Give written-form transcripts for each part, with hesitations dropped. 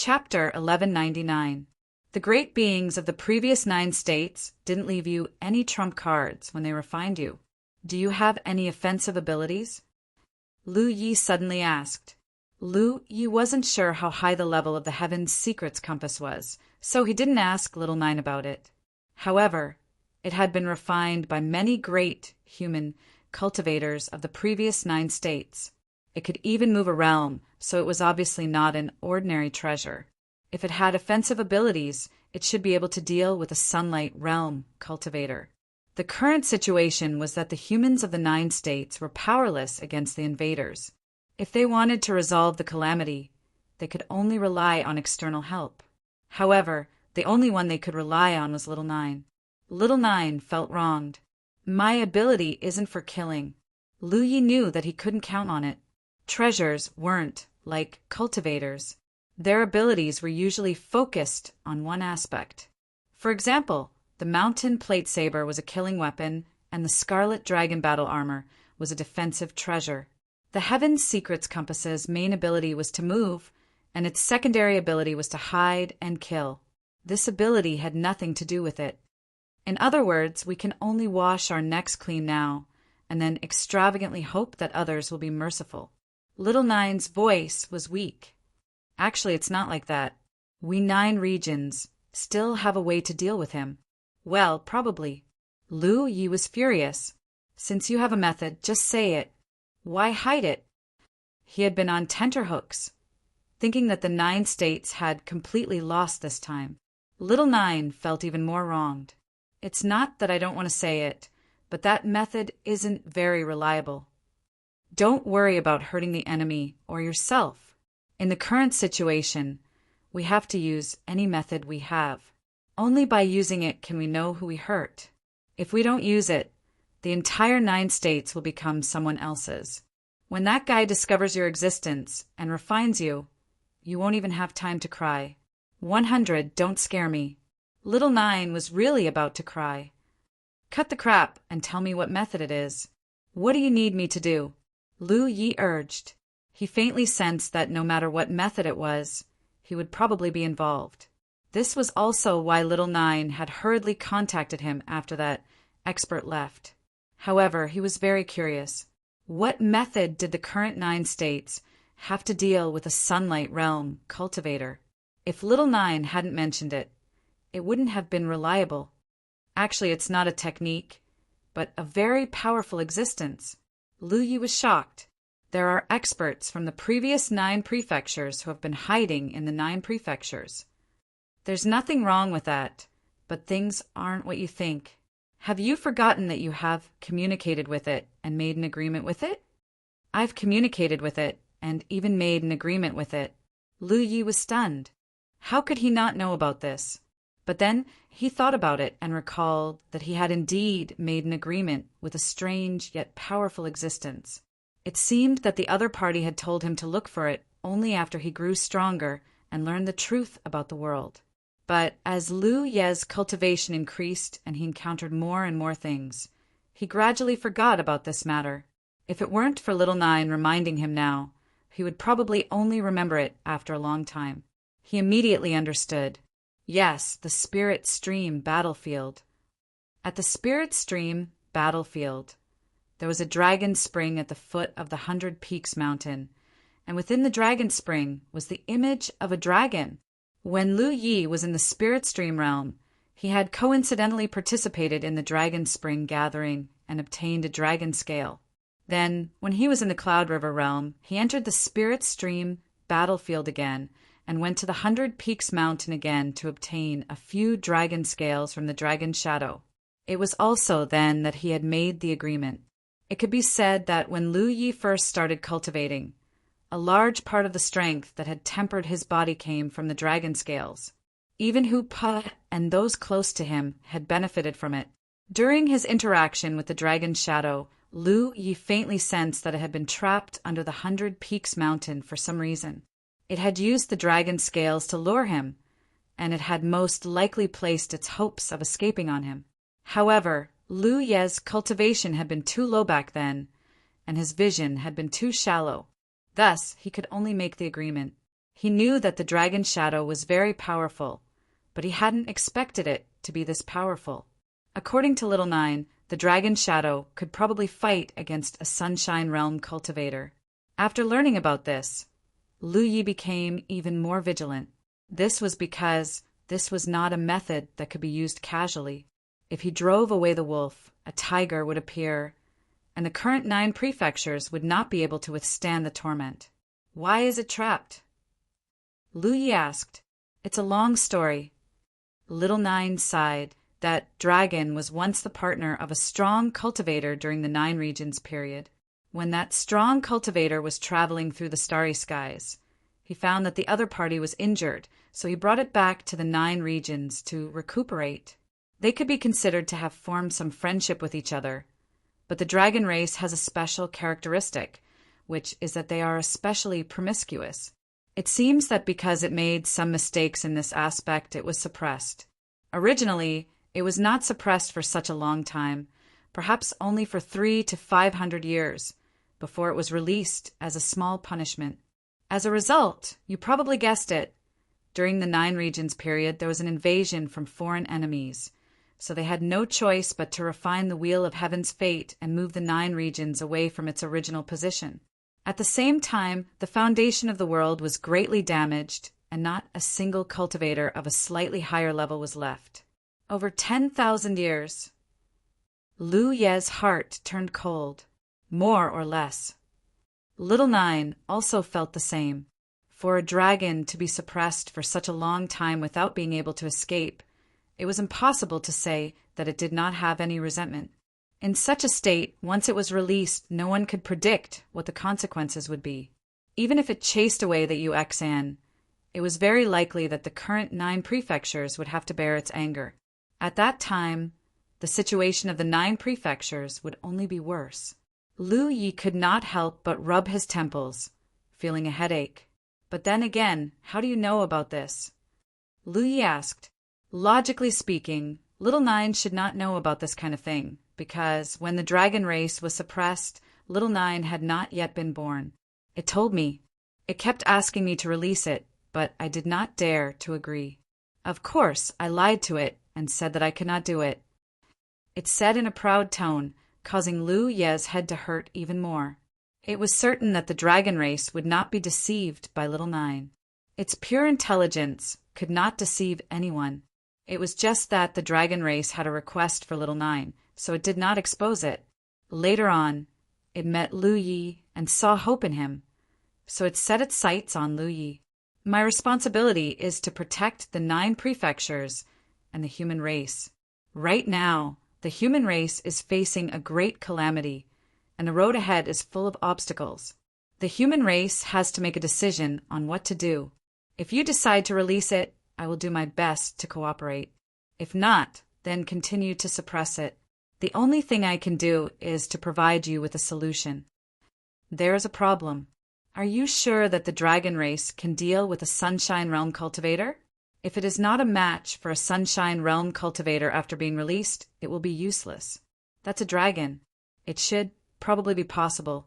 Chapter 1199. The great beings of the previous 9 states didn't leave you any trump cards when they refined you. Do you have any offensive abilities? Lu Yi suddenly asked. Lu Yi wasn't sure how high the level of the heaven's secrets compass was, so he didn't ask Little Nine about it. However, it had been refined by many great human cultivators of the previous 9 states. It could even move a realm, so it was obviously not an ordinary treasure. If it had offensive abilities, it should be able to deal with a sunlight realm cultivator. The current situation was that the humans of the 9 states were powerless against the invaders. If they wanted to resolve the calamity, they could only rely on external help. However, the only one they could rely on was Little Nine. Little Nine felt wronged. My ability isn't for killing. Lu Yi knew that he couldn't count on it. Treasures weren't like cultivators. Their abilities were usually focused on one aspect. For example, the mountain plate saber was a killing weapon, and the scarlet dragon battle armor was a defensive treasure. The Heaven's Secrets Compass's main ability was to move, and its secondary ability was to hide and kill. This ability had nothing to do with it. In other words, we can only wash our necks clean now, and then extravagantly hope that others will be merciful. Little Nine's voice was weak. Actually, it's not like that. We 9 regions still have a way to deal with him. Well, probably. Lu Yi was furious. Since you have a method, just say it. Why hide it? He had been on tenterhooks, thinking that the 9 states had completely lost this time. Little Nine felt even more wronged. It's not that I don't want to say it, but that method isn't very reliable. Don't worry about hurting the enemy or yourself. In the current situation, we have to use any method we have. Only by using it can we know who we hurt. If we don't use it, the entire 9 states will become someone else's. When that guy discovers your existence and refines you, you won't even have time to cry. 100, don't scare me. Little Nine was really about to cry. Cut the crap and tell me what method it is. What do you need me to do? Lu Yi urged. He faintly sensed that no matter what method it was, he would probably be involved. This was also why Little Nine had hurriedly contacted him after that expert left. However, he was very curious. What method did the current 9 states have to deal with a sunlight realm cultivator? If Little Nine hadn't mentioned it, it wouldn't have been reliable. Actually, it's not a technique, but a very powerful existence. Lu Yi was shocked. There are experts from the previous 9 prefectures who have been hiding in the 9 prefectures. There's nothing wrong with that, but things aren't what you think. Have you forgotten that you have communicated with it and made an agreement with it? I've communicated with it and even made an agreement with it. Lu Yi was stunned. How could he not know about this? But then he thought about it and recalled that he had indeed made an agreement with a strange yet powerful existence. It seemed that the other party had told him to look for it only after he grew stronger and learned the truth about the world. But as Lu Ye's cultivation increased and he encountered more and more things, he gradually forgot about this matter. If it weren't for Little Nine reminding him now, he would probably only remember it after a long time. He immediately understood. Yes, the Spirit Stream battlefield. At the Spirit Stream battlefield, there was a dragon spring at the foot of the 100 Peaks mountain, and within the dragon spring was the image of a dragon. When Lu Yi was in the Spirit Stream realm, he had coincidentally participated in the Dragon Spring gathering and obtained a dragon scale. Then, when he was in the Cloud River realm, he entered the Spirit Stream battlefield again and went to the 100 Peaks mountain again to obtain a few dragon scales from the Dragon Shadow. It was also then that he had made the agreement. It could be said that when Lu Yi first started cultivating, a large part of the strength that had tempered his body came from the dragon scales. Even Hu Pa and those close to him had benefited from it. During his interaction with the Dragon Shadow, Lu Yi faintly sensed that it had been trapped under the 100 Peaks mountain for some reason. It had used the dragon scales to lure him, and it had most likely placed its hopes of escaping on him. However, Lu Ye's cultivation had been too low back then, and his vision had been too shallow. Thus, he could only make the agreement. He knew that the dragon shadow was very powerful, but he hadn't expected it to be this powerful. According to Little Nine, the dragon shadow could probably fight against a Sunshine Realm cultivator. After learning about this, Lu Yi became even more vigilant. This was because this was not a method that could be used casually. If he drove away the wolf, a tiger would appear, and the current 9 prefectures would not be able to withstand the torment. Why is it trapped? Lu Yi asked. It's a long story. Little Nine sighed. That dragon was once the partner of a strong cultivator during the 9 regions period. When that strong cultivator was traveling through the starry skies, he found that the other party was injured, so he brought it back to the 9 regions to recuperate. They could be considered to have formed some friendship with each other, but the dragon race has a special characteristic, which is that they are especially promiscuous. It seems that because it made some mistakes in this aspect, it was suppressed. Originally, it was not suppressed for such a long time, perhaps only for 300 to 500 years, before it was released as a small punishment. As a result, you probably guessed it, during the 9 regions period there was an invasion from foreign enemies, so they had no choice but to refine the wheel of heaven's fate and move the 9 regions away from its original position. At the same time, the foundation of the world was greatly damaged, and not a single cultivator of a slightly higher level was left. Over 10,000 years. Lu Ye's heart turned cold, more or less. Little Nine also felt the same. For a dragon to be suppressed for such a long time without being able to escape, it was impossible to say that it did not have any resentment. In such a state, once it was released, no one could predict what the consequences would be. Even if it chased away the Yuexan, it was very likely that the current 9 prefectures would have to bear its anger. At that time, the situation of the 9 prefectures would only be worse. Lu Yi could not help but rub his temples, feeling a headache. But then again, how do you know about this? Lu Yi asked. Logically speaking, Little Nine should not know about this kind of thing, because when the dragon race was suppressed, Little Nine had not yet been born. It told me. It kept asking me to release it, but I did not dare to agree. Of course, I lied to it and said that I could not do it. It said in a proud tone, causing Lu Ye's head to hurt even more. It was certain that the dragon race would not be deceived by Little Nine. Its pure intelligence could not deceive anyone. It was just that the dragon race had a request for Little Nine, so it did not expose it. Later on, it met Lu Yi and saw hope in him, so it set its sights on Lu Yi. My responsibility is to protect the 9 prefectures and the human race. Right now, the human race is facing a great calamity, and the road ahead is full of obstacles. The human race has to make a decision on what to do. If you decide to release it, I will do my best to cooperate. If not, then continue to suppress it. The only thing I can do is to provide you with a solution. There is a problem. Are you sure that the dragon race can deal with a Sunshine Realm cultivator? If it is not a match for a Sunshine Realm cultivator after being released, it will be useless. That's a dragon. It should probably be possible.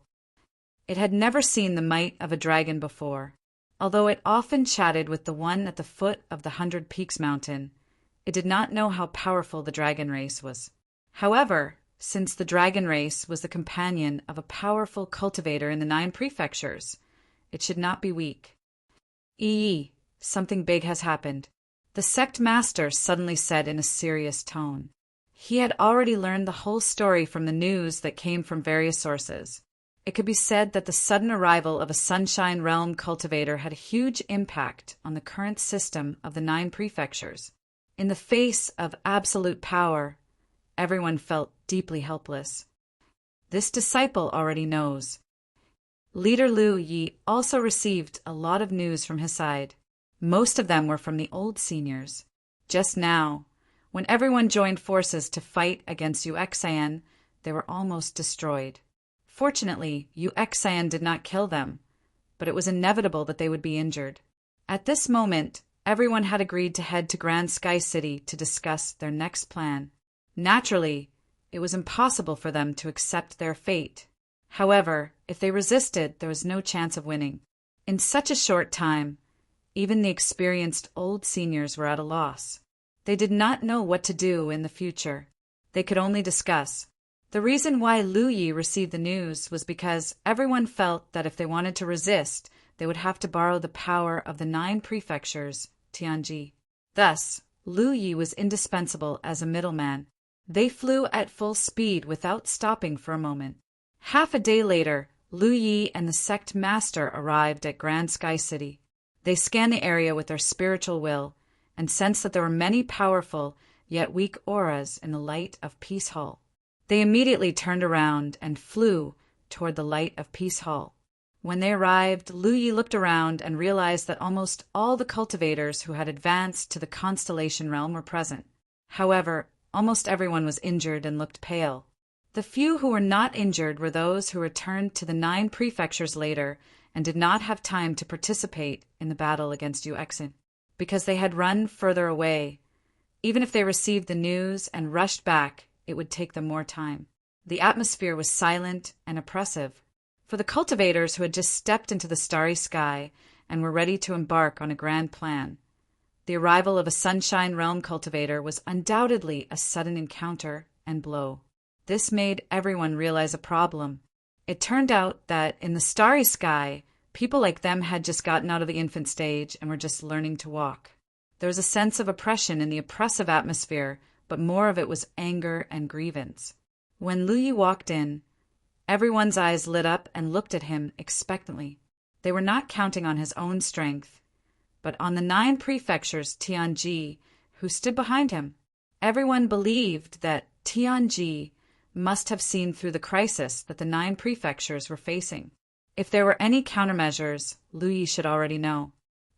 It had never seen the might of a dragon before. Although it often chatted with the one at the foot of the 100 Peaks mountain, it did not know how powerful the dragon race was. However, since the dragon race was the companion of a powerful cultivator in the 9 prefectures, it should not be weak. Something big has happened, the sect master suddenly said in a serious tone. He had already learned the whole story from the news that came from various sources. It could be said that the sudden arrival of a Sunshine Realm cultivator had a huge impact on the current system of the 9 prefectures. In the face of absolute power, everyone felt deeply helpless. This disciple already knows. Leader Lu Yi also received a lot of news from his side. Most of them were from the old seniors. Just now, when everyone joined forces to fight against Yuexan, they were almost destroyed. Fortunately, Yuexan did not kill them, but it was inevitable that they would be injured. At this moment, everyone had agreed to head to Grand Sky City to discuss their next plan. Naturally, it was impossible for them to accept their fate. However, if they resisted, there was no chance of winning. In such a short time, Even the experienced old seniors were at a loss. They did not know what to do in the future. They could only discuss. The reason why Lu Yi received the news was because everyone felt that if they wanted to resist, they would have to borrow the power of the 9 prefectures, Tianji. Thus, Lu Yi was indispensable as a middleman. They flew at full speed without stopping for a moment. Half a day later, Lu Yi and the sect master arrived at Grand Sky City. They scanned the area with their spiritual will and sensed that there were many powerful yet weak auras in the light of Peace Hall. They immediately turned around and flew toward the light of Peace Hall. When they arrived, Lu Yi looked around and realized that almost all the cultivators who had advanced to the constellation realm were present. However, almost everyone was injured and looked pale. The few who were not injured were those who returned to the 9 prefectures later and did not have time to participate in the battle against Yuexin, because they had run further away. Even if they received the news and rushed back, it would take them more time. The atmosphere was silent and oppressive. For the cultivators who had just stepped into the starry sky and were ready to embark on a grand plan, the arrival of a Sunshine Realm cultivator was undoubtedly a sudden encounter and blow. This made everyone realize a problem. It turned out that in the starry sky, people like them had just gotten out of the infant stage and were just learning to walk. There was a sense of oppression in the oppressive atmosphere, but more of it was anger and grievance. When Lu Yi walked in, everyone's eyes lit up and looked at him expectantly. They were not counting on his own strength, but on the 9 prefectures Tianji who stood behind him. Everyone believed that Tianji must have seen through the crisis that the 9 prefectures were facing. If there were any countermeasures, Lu Yi should already know.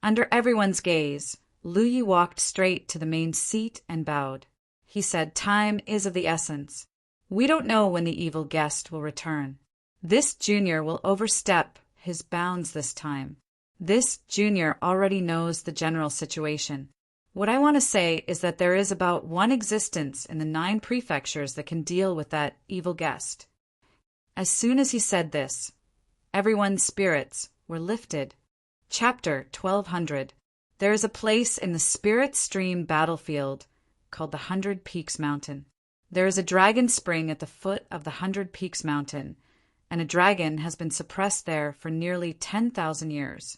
Under everyone's gaze, Lu Yi walked straight to the main seat and bowed. He said, "Time is of the essence. We don't know when the evil guest will return. This junior will overstep his bounds this time. This junior already knows the general situation. What I want to say is that there is about one existence in the 9 prefectures that can deal with that evil guest." As soon as he said this, everyone's spirits were lifted. Chapter 1200. There is a place in the Spirit Stream battlefield called the 100 Peaks Mountain. There is a dragon spring at the foot of the 100 Peaks Mountain, and a dragon has been suppressed there for nearly 10,000 years.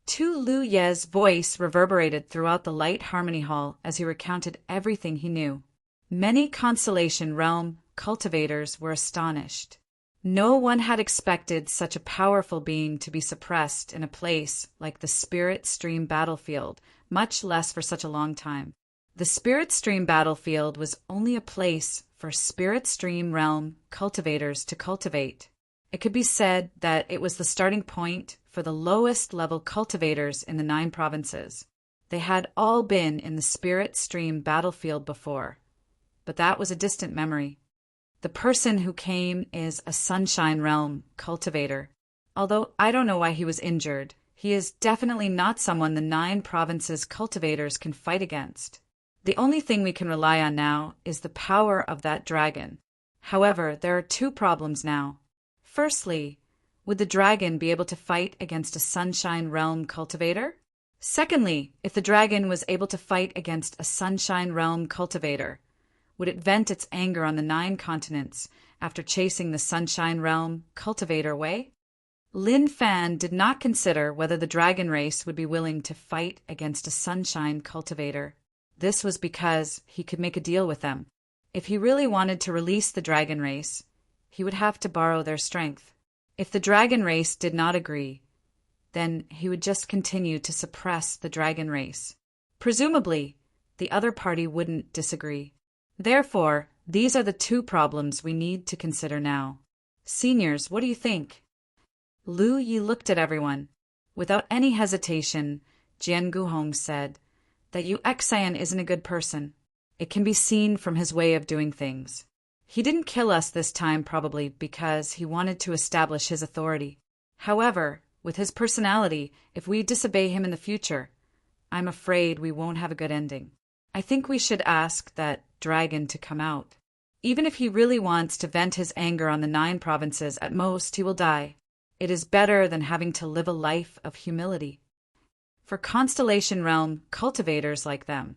Tu Lu Ye's voice reverberated throughout the light harmony hall as he recounted everything he knew. Many Constellation Realm cultivators were astonished. No one had expected such a powerful being to be suppressed in a place like the Spirit Stream battlefield, much less for such a long time. The Spirit Stream battlefield was only a place for Spirit Stream Realm cultivators to cultivate. It could be said that it was the starting point for the lowest level cultivators in the 9 provinces. They had all been in the Spirit Stream battlefield before, but that was a distant memory. The person who came is a Sunshine Realm cultivator. Although I don't know why he was injured, he is definitely not someone the 9 provinces cultivators can fight against. The only thing we can rely on now is the power of that dragon. However, there are 2 problems now. Firstly, would the dragon be able to fight against a Sunshine Realm cultivator? Secondly, if the dragon was able to fight against a Sunshine Realm cultivator, would it vent its anger on the 9 continents after chasing the Sunshine Realm cultivator away? Lin Fan did not consider whether the dragon race would be willing to fight against a Sunshine cultivator. This was because he could make a deal with them. If he really wanted to release the dragon race, he would have to borrow their strength. If the dragon race did not agree, then he would just continue to suppress the dragon race. Presumably, the other party wouldn't disagree. Therefore, these are the 2 problems we need to consider now. Seniors, what do you think? Lu Yi looked at everyone. Without any hesitation, Jian Guhong said that Yuexin isn't a good person. It can be seen from his way of doing things. He didn't kill us this time probably because he wanted to establish his authority. However, with his personality, if we disobey him in the future, I'm afraid we won't have a good ending. I think we should ask that dragon to come out. Even if he really wants to vent his anger on the 9 provinces, at most he will die. It is better than having to live a life of humility. For Constellation Realm cultivators like them,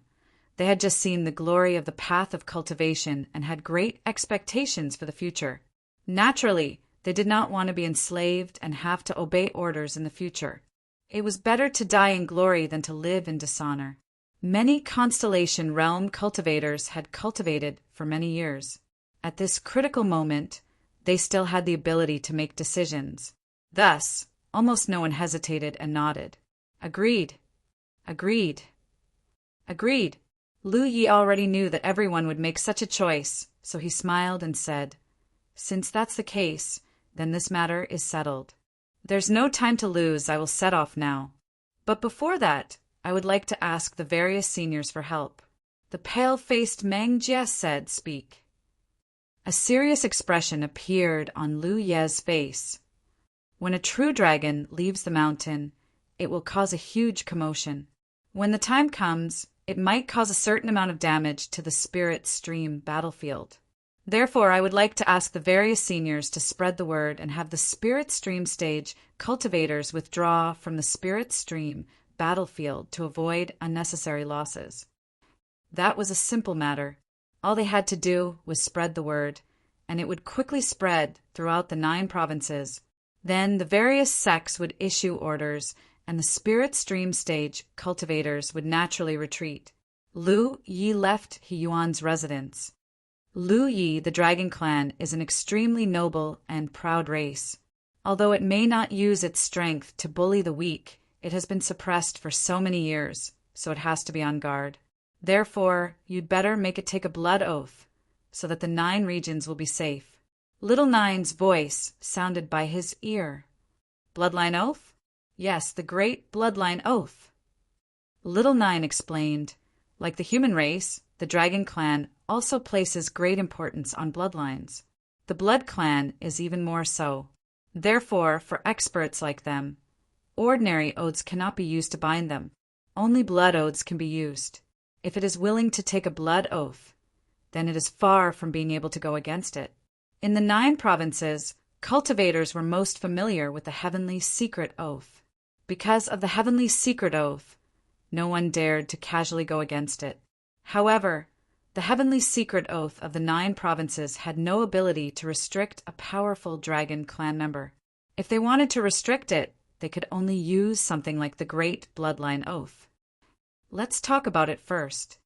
they had just seen the glory of the path of cultivation and had great expectations for the future. Naturally, they did not want to be enslaved and have to obey orders in the future. It was better to die in glory than to live in dishonor. Many Constellation Realm cultivators had cultivated for many years. At this critical moment, they still had the ability to make decisions. Thus, almost no one hesitated and nodded. Agreed. Agreed. Agreed. Lu Yi already knew that everyone would make such a choice, so he smiled and said, "Since that's the case, then this matter is settled. There's no time to lose, I will set off now. But before that, I would like to ask the various seniors for help." The pale-faced Meng Jie said, "Speak." A serious expression appeared on Lu Ye's face. When a true dragon leaves the mountain, it will cause a huge commotion. When the time comes, it might cause a certain amount of damage to the spirit stream battlefield. Therefore, I would like to ask the various seniors to spread the word and have the spirit stream stage cultivators withdraw from the spirit stream battlefield to avoid unnecessary losses. That was a simple matter. All they had to do was spread the word, and it would quickly spread throughout the 9 provinces. Then the various sects would issue orders, and the spirit stream stage cultivators would naturally retreat. Lu Yi left He Yuan's residence. Lu Yi, the Dragon Clan, is an extremely noble and proud race. Although it may not use its strength to bully the weak, it has been suppressed for so many years, so it has to be on guard. Therefore, you'd better make it take a blood oath, so that the 9 regions will be safe. Little Nine's voice sounded by his ear. Bloodline oath? Yes, the great bloodline oath. Little Nine explained, like the human race, the Dragon Clan also places great importance on bloodlines. The Blood Clan is even more so. Therefore, for experts like them, ordinary oaths cannot be used to bind them. Only blood oaths can be used. If it is willing to take a blood oath, then it is far from being able to go against it. In the 9 provinces, cultivators were most familiar with the Heavenly Secret Oath. Because of the Heavenly Secret Oath, no one dared to casually go against it. However, the Heavenly Secret Oath of the 9 provinces had no ability to restrict a powerful Dragon Clan member. If they wanted to restrict it, they could only use something like the Great Bloodline Oath. Let's talk about it first.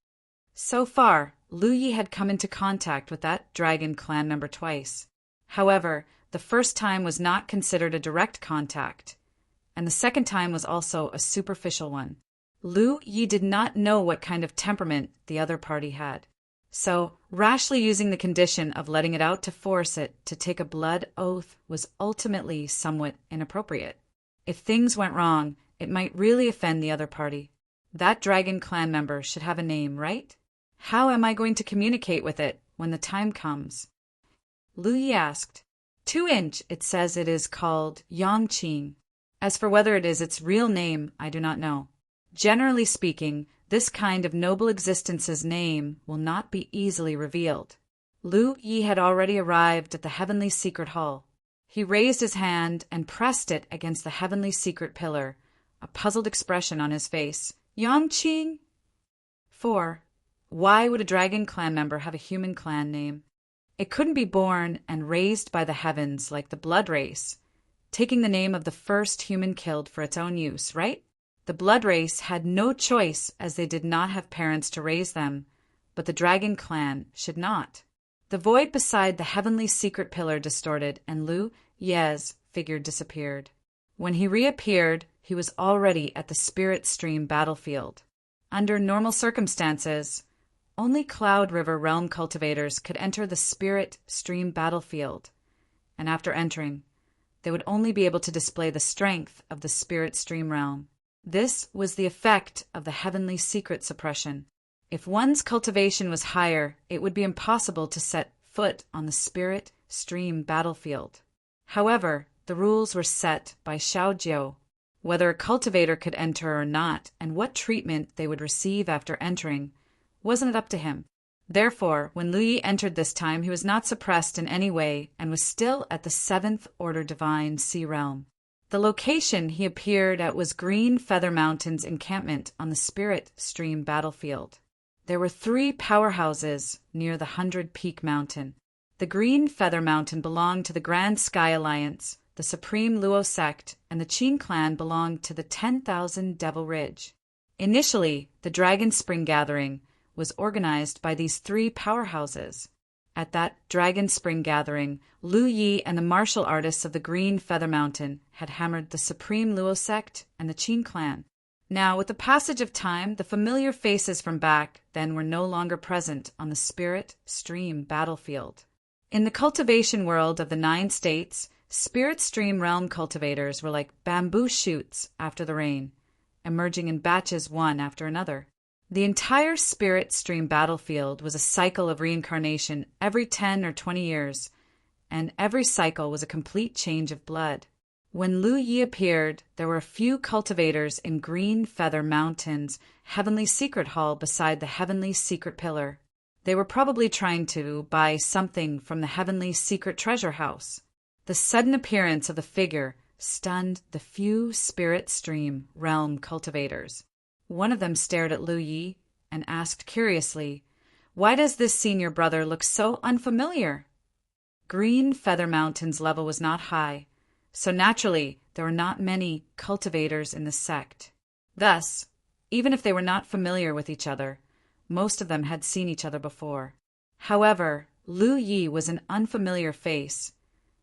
So far, Lu Yi had come into contact with that Dragon Clan member twice. However, the first time was not considered a direct contact, and the second time was also a superficial one. Lu Yi did not know what kind of temperament the other party had. So, rashly using the condition of letting it out to force it to take a blood oath was ultimately somewhat inappropriate. If things went wrong, it might really offend the other party. That Dragon Clan member should have a name, right? How am I going to communicate with it when the time comes? Lu Yi asked. 2-inch, it says it is called Yangqing. As for whether it is its real name, I do not know. Generally speaking, this kind of noble existence's name will not be easily revealed. Lu Yi had already arrived at the Heavenly Secret Hall. He raised his hand and pressed it against the Heavenly Secret Pillar, a puzzled expression on his face. Yangqing? 4. Why would a Dragon Clan member have a human clan name? It couldn't be born and raised by the heavens like the blood race, taking the name of the first human killed for its own use, right? The blood race had no choice as they did not have parents to raise them, but the Dragon Clan should not. The void beside the Heavenly Secret Pillar distorted, and Lu Ye's figure disappeared. When he reappeared, he was already at the Spirit Stream battlefield. Under normal circumstances, only Cloud River Realm cultivators could enter the Spirit Stream battlefield, and after entering, they would only be able to display the strength of the Spirit Stream realm. This was the effect of the Heavenly Secret suppression. If one's cultivation was higher, it would be impossible to set foot on the Spirit Stream battlefield. However, the rules were set by Xiaojiu. Whether a cultivator could enter or not, and what treatment they would receive after entering, wasn't it up to him. Therefore, when Lu Yi entered this time, he was not suppressed in any way and was still at the 7th Order Divine Sea Realm. The location he appeared at was Green Feather Mountain's encampment on the Spirit Stream battlefield. There were 3 powerhouses near the 100-Peak Mountain. The Green Feather Mountain belonged to the Grand Sky Alliance, the Supreme Luo sect, and the Qin clan belonged to the 10,000 Devil Ridge. Initially, the Dragon Spring Gathering was organized by these 3 powerhouses. At that Dragon Spring Gathering, Lu Yi and the martial artists of the Green Feather Mountain had hammered the Supreme Luo sect and the Qin clan. Now, with the passage of time, the familiar faces from back then were no longer present on the Spirit Stream battlefield. In the cultivation world of the 9 states, Spirit Stream realm cultivators were like bamboo shoots after the rain, emerging in batches one after another. The entire Spirit Stream battlefield was a cycle of reincarnation every 10 or 20 years, and every cycle was a complete change of blood. When Lu Yi appeared, there were a few cultivators in Green Feather Mountain's Heavenly Secret Hall beside the Heavenly Secret Pillar. They were probably trying to buy something from the Heavenly Secret Treasure House. The sudden appearance of the figure stunned the few Spirit Stream realm cultivators. One of them stared at Lu Yi and asked curiously, "Why does this senior brother look so unfamiliar?" Green Feather Mountain's level was not high, so naturally there were not many cultivators in the sect. Thus, even if they were not familiar with each other, most of them had seen each other before. However, Lu Yi was an unfamiliar face,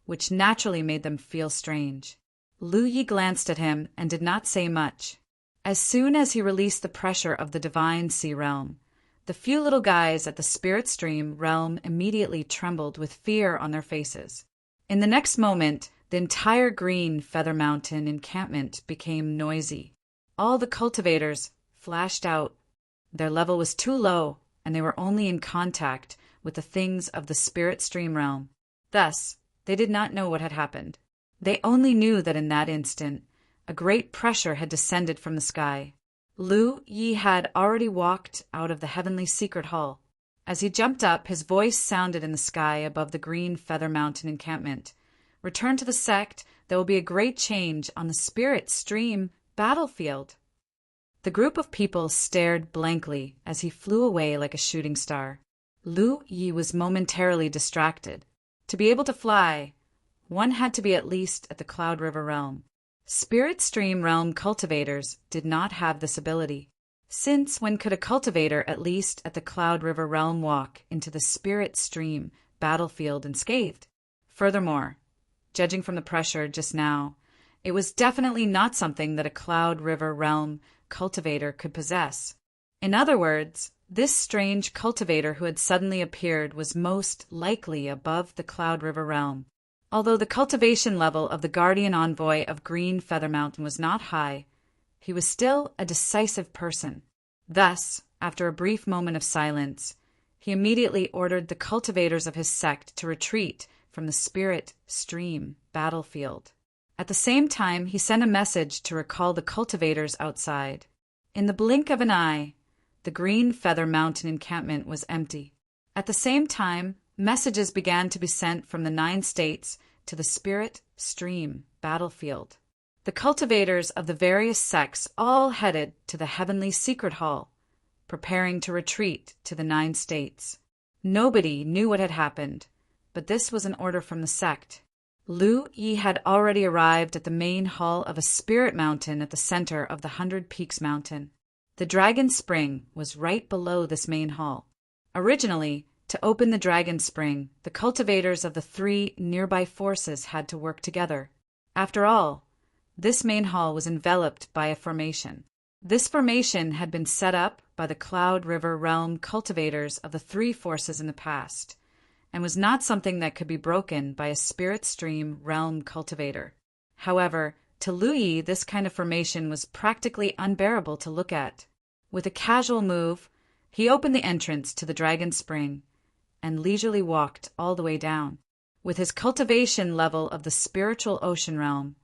which naturally made them feel strange. Lu Yi glanced at him and did not say much. As soon as he released the pressure of the Divine Sea realm, the few little guys at the Spirit Stream realm immediately trembled with fear on their faces. In the next moment, the entire Green Feather Mountain encampment became noisy. All the cultivators flashed out. Their level was too low, and they were only in contact with the things of the Spirit Stream realm. Thus, they did not know what had happened. They only knew that in that instant, a great pressure had descended from the sky. Lu Yi had already walked out of the Heavenly Secret Hall. As he jumped up, his voice sounded in the sky above the Green Feather Mountain encampment. "Return to the sect. There will be a great change on the Spirit Stream battlefield." The group of people stared blankly as he flew away like a shooting star. Lu Yi was momentarily distracted. To be able to fly, one had to be at least at the Cloud River realm. Spirit Stream realm cultivators did not have this ability. Since when could a cultivator at least at the Cloud River realm walk into the Spirit Stream battlefield unscathed? Furthermore, judging from the pressure just now, it was definitely not something that a Cloud River realm cultivator could possess. In other words, this strange cultivator who had suddenly appeared was most likely above the Cloud River realm. Although the cultivation level of the guardian envoy of Green Feather Mountain was not high, he was still a decisive person. Thus, after a brief moment of silence, he immediately ordered the cultivators of his sect to retreat from the Spirit Stream battlefield. At the same time, he sent a message to recall the cultivators outside. In the blink of an eye, the Green Feather Mountain encampment was empty. At the same time, messages began to be sent from the 9 states to the Spirit Stream battlefield. The cultivators of the various sects all headed to the Heavenly Secret Hall, preparing to retreat to the 9 states. Nobody knew what had happened, but this was an order from the sect. Lu Yi had already arrived at the main hall of a spirit mountain at the center of the 100 Peaks Mountain. The Dragon Spring was right below this main hall. Originally, to open the Dragon Spring, the cultivators of the 3 nearby forces had to work together. After all, this main hall was enveloped by a formation. This formation had been set up by the Cloud River realm cultivators of the 3 forces in the past, and was not something that could be broken by a Spirit Stream realm cultivator. However, to Lu Yi, this kind of formation was practically unbearable to look at. With a casual move, he opened the entrance to the Dragon Spring and leisurely walked all the way down. With his cultivation level of the spiritual ocean realm,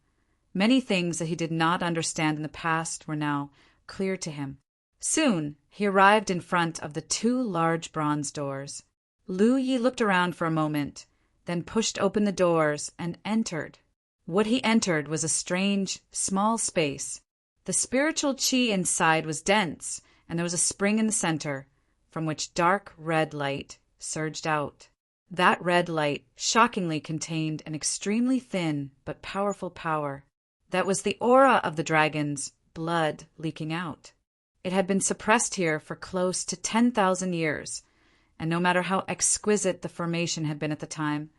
many things that he did not understand in the past were now clear to him. Soon, he arrived in front of the 2 large bronze doors. Lu Yi looked around for a moment, then pushed open the doors and entered. What he entered was a strange, small space. The spiritual chi inside was dense, and there was a spring in the center, from which dark red light surged out. That red light shockingly contained an extremely thin but powerful power. That was the aura of the dragon's blood leaking out. It had been suppressed here for close to 10,000 years, and no matter how exquisite the formation had been at the time,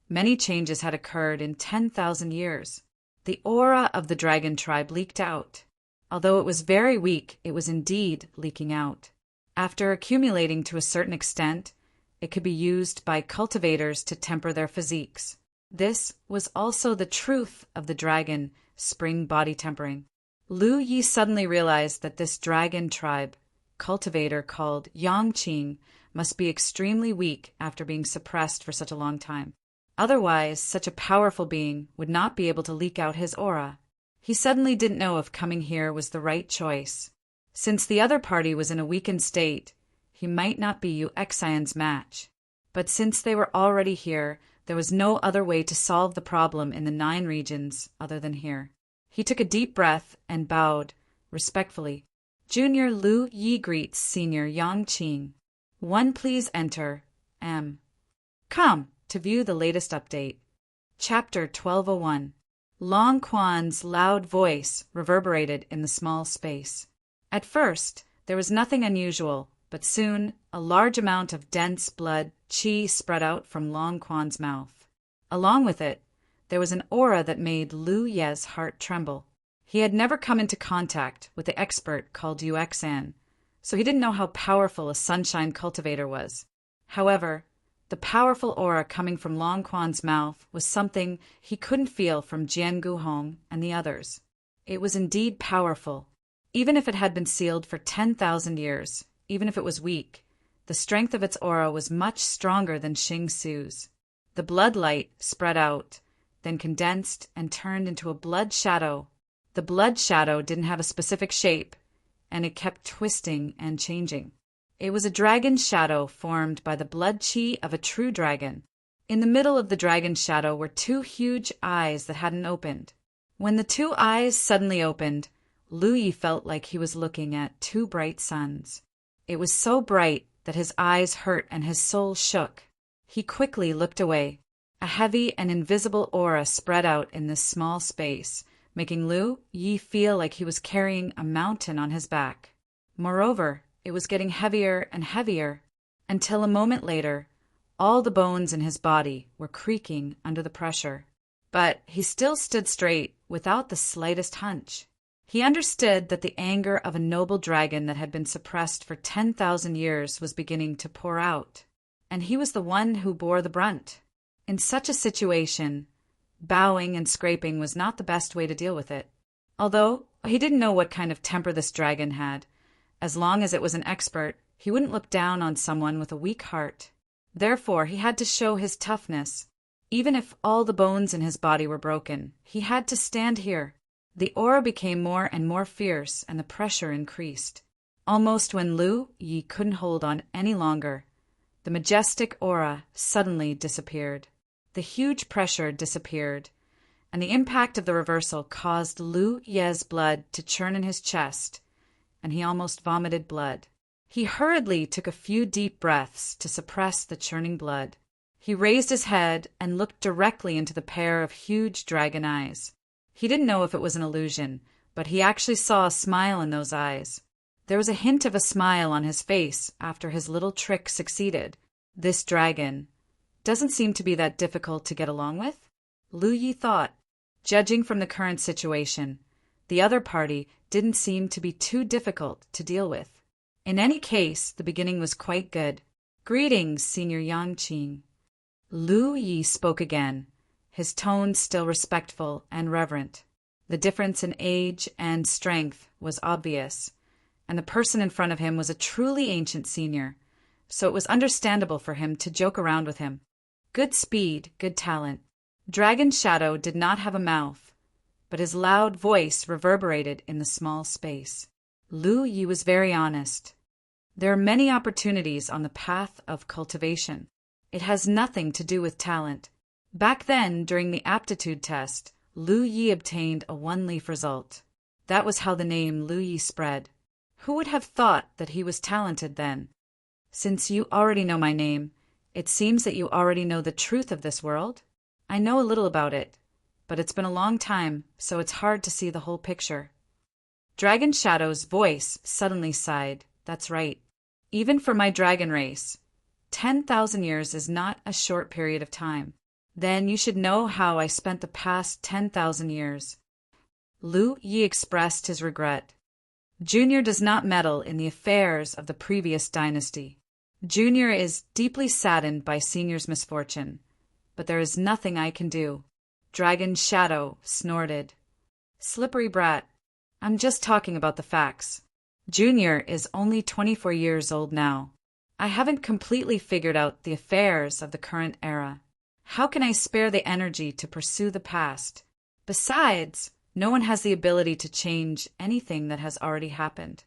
many changes had occurred in 10,000 years. The aura of the dragon tribe leaked out. Although it was very weak, it was indeed leaking out. After accumulating to a certain extent, it could be used by cultivators to temper their physiques. This was also the truth of the dragon spring body tempering. Lu Yi suddenly realized that this dragon tribe cultivator called Yangqing must be extremely weak after being suppressed for such a long time. Otherwise, such a powerful being would not be able to leak out his aura. He suddenly didn't know if coming here was the right choice. Since the other party was in a weakened state, he might not be Yu Xian's match. But since they were already here, there was no other way to solve the problem in the 9 regions other than here. He took a deep breath and bowed, respectfully. Junior Lu Yi greets Senior Yang Qing. 1 please enter, M. Come to view the latest update. Chapter 1201. Long Quan's loud voice reverberated in the small space. At first, there was nothing unusual, but soon a large amount of dense blood qi spread out from Long Quan's mouth. Along with it, there was an aura that made Lu Ye's heart tremble. He had never come into contact with the expert called Yu Xian, so he didn't know how powerful a sunshine cultivator was. However, the powerful aura coming from Long Quan's mouth was something he couldn't feel from Jian Guhong and the others. It was indeed powerful. Even if it had been sealed for 10,000 years, even if it was weak, the strength of its aura was much stronger than Xing Su's. The blood light spread out, then condensed and turned into a blood shadow. The blood shadow didn't have a specific shape, and it kept twisting and changing. It was a dragon's shadow formed by the blood chi of a true dragon. In the middle of the dragon's shadow were 2 huge eyes that hadn't opened. When the 2 eyes suddenly opened, Lu Yi felt like he was looking at 2 bright suns. It was so bright that his eyes hurt and his soul shook. He quickly looked away. A heavy and invisible aura spread out in this small space, making Lu Yi feel like he was carrying a mountain on his back. Moreover, it was getting heavier and heavier, until a moment later, all the bones in his body were creaking under the pressure. But he still stood straight, without the slightest hunch. He understood that the anger of a noble dragon that had been suppressed for 10,000 years was beginning to pour out, and he was the one who bore the brunt. In such a situation, bowing and scraping was not the best way to deal with it. Although he didn't know what kind of temper this dragon had, as long as it was an expert, he wouldn't look down on someone with a weak heart. Therefore, he had to show his toughness. Even if all the bones in his body were broken, he had to stand here. The aura became more and more fierce, and the pressure increased. Almost when Lu Yi couldn't hold on any longer, the majestic aura suddenly disappeared. The huge pressure disappeared, and the impact of the reversal caused Lu Ye's blood to churn in his chest, and he almost vomited blood. He hurriedly took a few deep breaths to suppress the churning blood. He raised his head and looked directly into the pair of huge dragon eyes. He didn't know if it was an illusion, but he actually saw a smile in those eyes. There was a hint of a smile on his face after his little trick succeeded. This dragon doesn't seem to be that difficult to get along with, Lu Yi thought. Judging from the current situation, the other party didn't seem to be too difficult to deal with. In any case, the beginning was quite good. Greetings, Senior Yang Qing. Lu Yi spoke again, his tone still respectful and reverent. The difference in age and strength was obvious, and the person in front of him was a truly ancient senior, so it was understandable for him to joke around with him. Good speed, good talent. Dragon Shadow did not have a mouth, but his loud voice reverberated in the small space. Lu Yi was very honest. There are many opportunities on the path of cultivation. It has nothing to do with talent. Back then, during the aptitude test, Lu Yi obtained a one-leaf result. That was how the name Lu Yi spread. Who would have thought that he was talented then? Since you already know my name, it seems that you already know the truth of this world. I know a little about it, but it's been a long time, so it's hard to see the whole picture. Dragon Shadow's voice suddenly sighed. That's right. Even for my dragon race, 10,000 years is not a short period of time. Then you should know how I spent the past 10,000 years. Lu Yi expressed his regret. Junior does not meddle in the affairs of the previous dynasty. Junior is deeply saddened by Senior's misfortune, but there is nothing I can do. Dragon Shadow snorted. Slippery brat. I'm just talking about the facts. Junior is only 24 years old now. I haven't completely figured out the affairs of the current era. How can I spare the energy to pursue the past? Besides, no one has the ability to change anything that has already happened.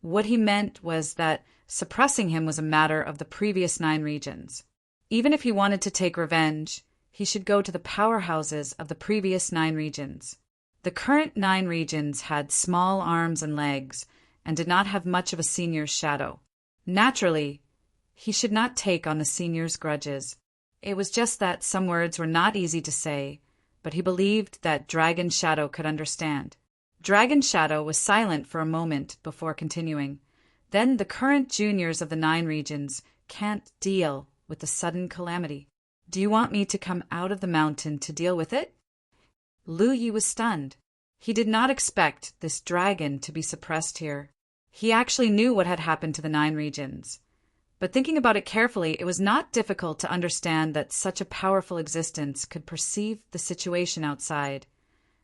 What he meant was that suppressing him was a matter of the previous 9 regions. Even if he wanted to take revenge, he should go to the powerhouses of the previous 9 regions. The current 9 regions had small arms and legs, and did not have much of a senior's shadow. Naturally, he should not take on the senior's grudges. It was just that some words were not easy to say, but he believed that Dragon Shadow could understand. Dragon Shadow was silent for a moment before continuing. Then the current juniors of the 9 regions can't deal with the sudden calamity. Do you want me to come out of the mountain to deal with it? Lu Yi was stunned. He did not expect this dragon to be suppressed here. He actually knew what had happened to the 9 regions. But thinking about it carefully, it was not difficult to understand that such a powerful existence could perceive the situation outside,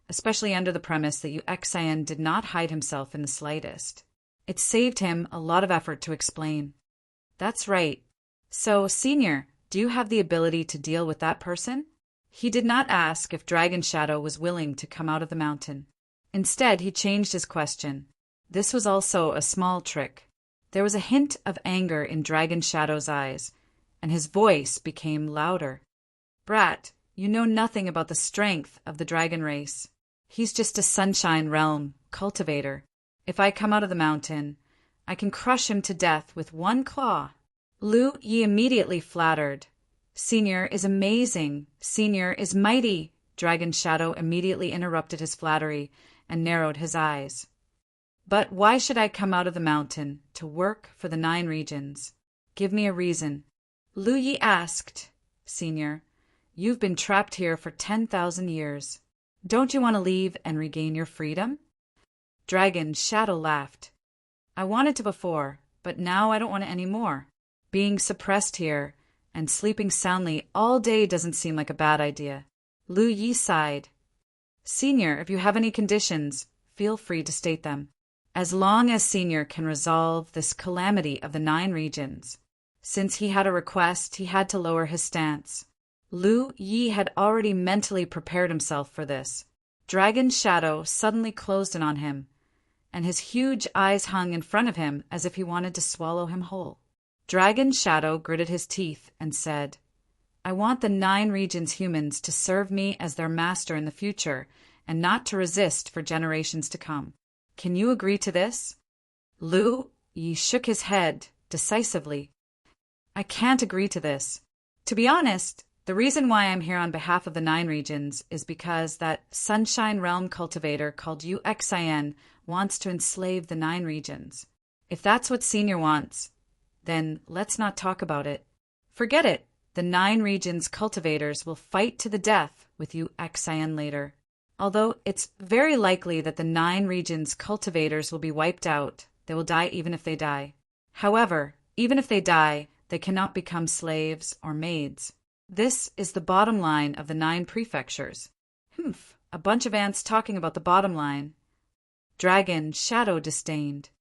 especially under the premise that Yuxian did not hide himself in the slightest. It saved him a lot of effort to explain. That's right. So, Senior, do you have the ability to deal with that person? He did not ask if Dragon Shadow was willing to come out of the mountain. Instead, he changed his question. This was also a small trick. There was a hint of anger in Dragon Shadow's eyes, and his voice became louder. Brat, you know nothing about the strength of the dragon race. He's just a Sunshine Realm cultivator. If I come out of the mountain, I can crush him to death with one claw. Lu Yi immediately flattered. Senior is amazing. Senior is mighty. Dragon Shadow immediately interrupted his flattery and narrowed his eyes. But why should I come out of the mountain to work for the 9 regions? Give me a reason. Lu Yi asked. Senior, you've been trapped here for 10,000 years. Don't you want to leave and regain your freedom? Dragon Shadow laughed. I wanted to before, but now I don't want it anymore. Being suppressed here and sleeping soundly all day doesn't seem like a bad idea. Lu Yi sighed. Senior, if you have any conditions, feel free to state them. As long as Senior can resolve this calamity of the 9 regions. Since he had a request, he had to lower his stance. Lu Yi had already mentally prepared himself for this. Dragon Shadow suddenly closed in on him, and his huge eyes hung in front of him as if he wanted to swallow him whole. Dragon Shadow gritted his teeth and said, I want the 9 regions humans to serve me as their master in the future and not to resist for generations to come. Can you agree to this? Lu Yi shook his head decisively. I can't agree to this. To be honest, the reason why I'm here on behalf of the 9 regions is because that Sunshine Realm cultivator called Yuxian wants to enslave the 9 regions. If that's what Senior wants, then let's not talk about it. Forget it. The 9 regions cultivators will fight to the death with Yuxian later. Although it's very likely that the 9 regions cultivators will be wiped out, they will die even if they die. However, even if they die, they cannot become slaves or maids. This is the bottom line of the 9 prefectures. Humph, a bunch of ants talking about the bottom line. Dragon Shadow disdained.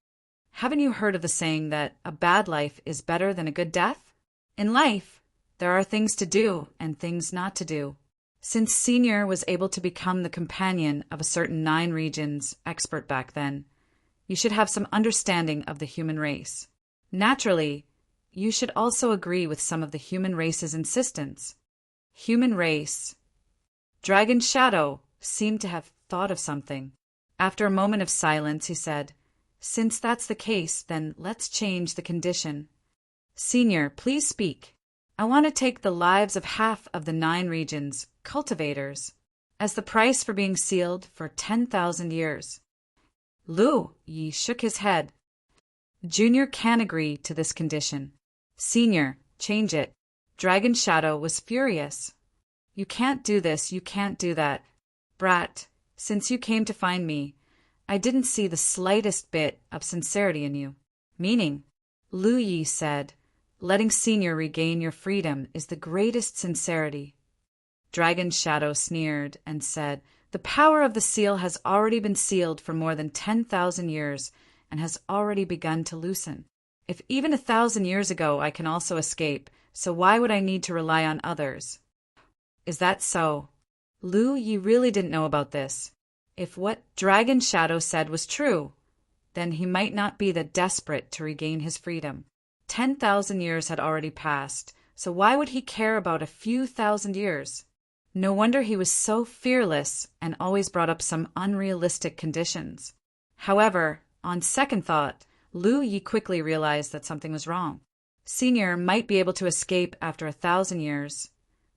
Haven't you heard of the saying that a bad life is better than a good death? In life, there are things to do and things not to do. Since Senior was able to become the companion of a certain 9 regions expert back then, you should have some understanding of the human race. Naturally, you should also agree with some of the human race's insistence. Human race. Dragon Shadow seemed to have thought of something. After a moment of silence, he said, "Since that's the case, then let's change the condition. Senior, please speak. I want to take the lives of half of the 9 regions, cultivators, as the price for being sealed for 10,000 years." Lu Yi shook his head. "Junior can't agree to this condition. Senior, change it." Dragon Shadow was furious. "You can't do this, you can't do that. Brat, since you came to find me, I didn't see the slightest bit of sincerity in you." Meaning, Lu Yi said, "Letting Senior regain your freedom is the greatest sincerity." Dragon Shadow sneered and said, "The power of the seal has already been sealed for more than 10,000 years and has already begun to loosen. If even 1,000 years ago I can also escape, so why would I need to rely on others?" Is that so? Lu Yi really didn't know about this. If what Dragon Shadow said was true, then he might not be that desperate to regain his freedom. 10,000 years had already passed, so why would he care about a few thousand years? No wonder he was so fearless and always brought up some unrealistic conditions. However, on second thought, Lu Yi quickly realized that something was wrong. Senior might be able to escape after 1,000 years,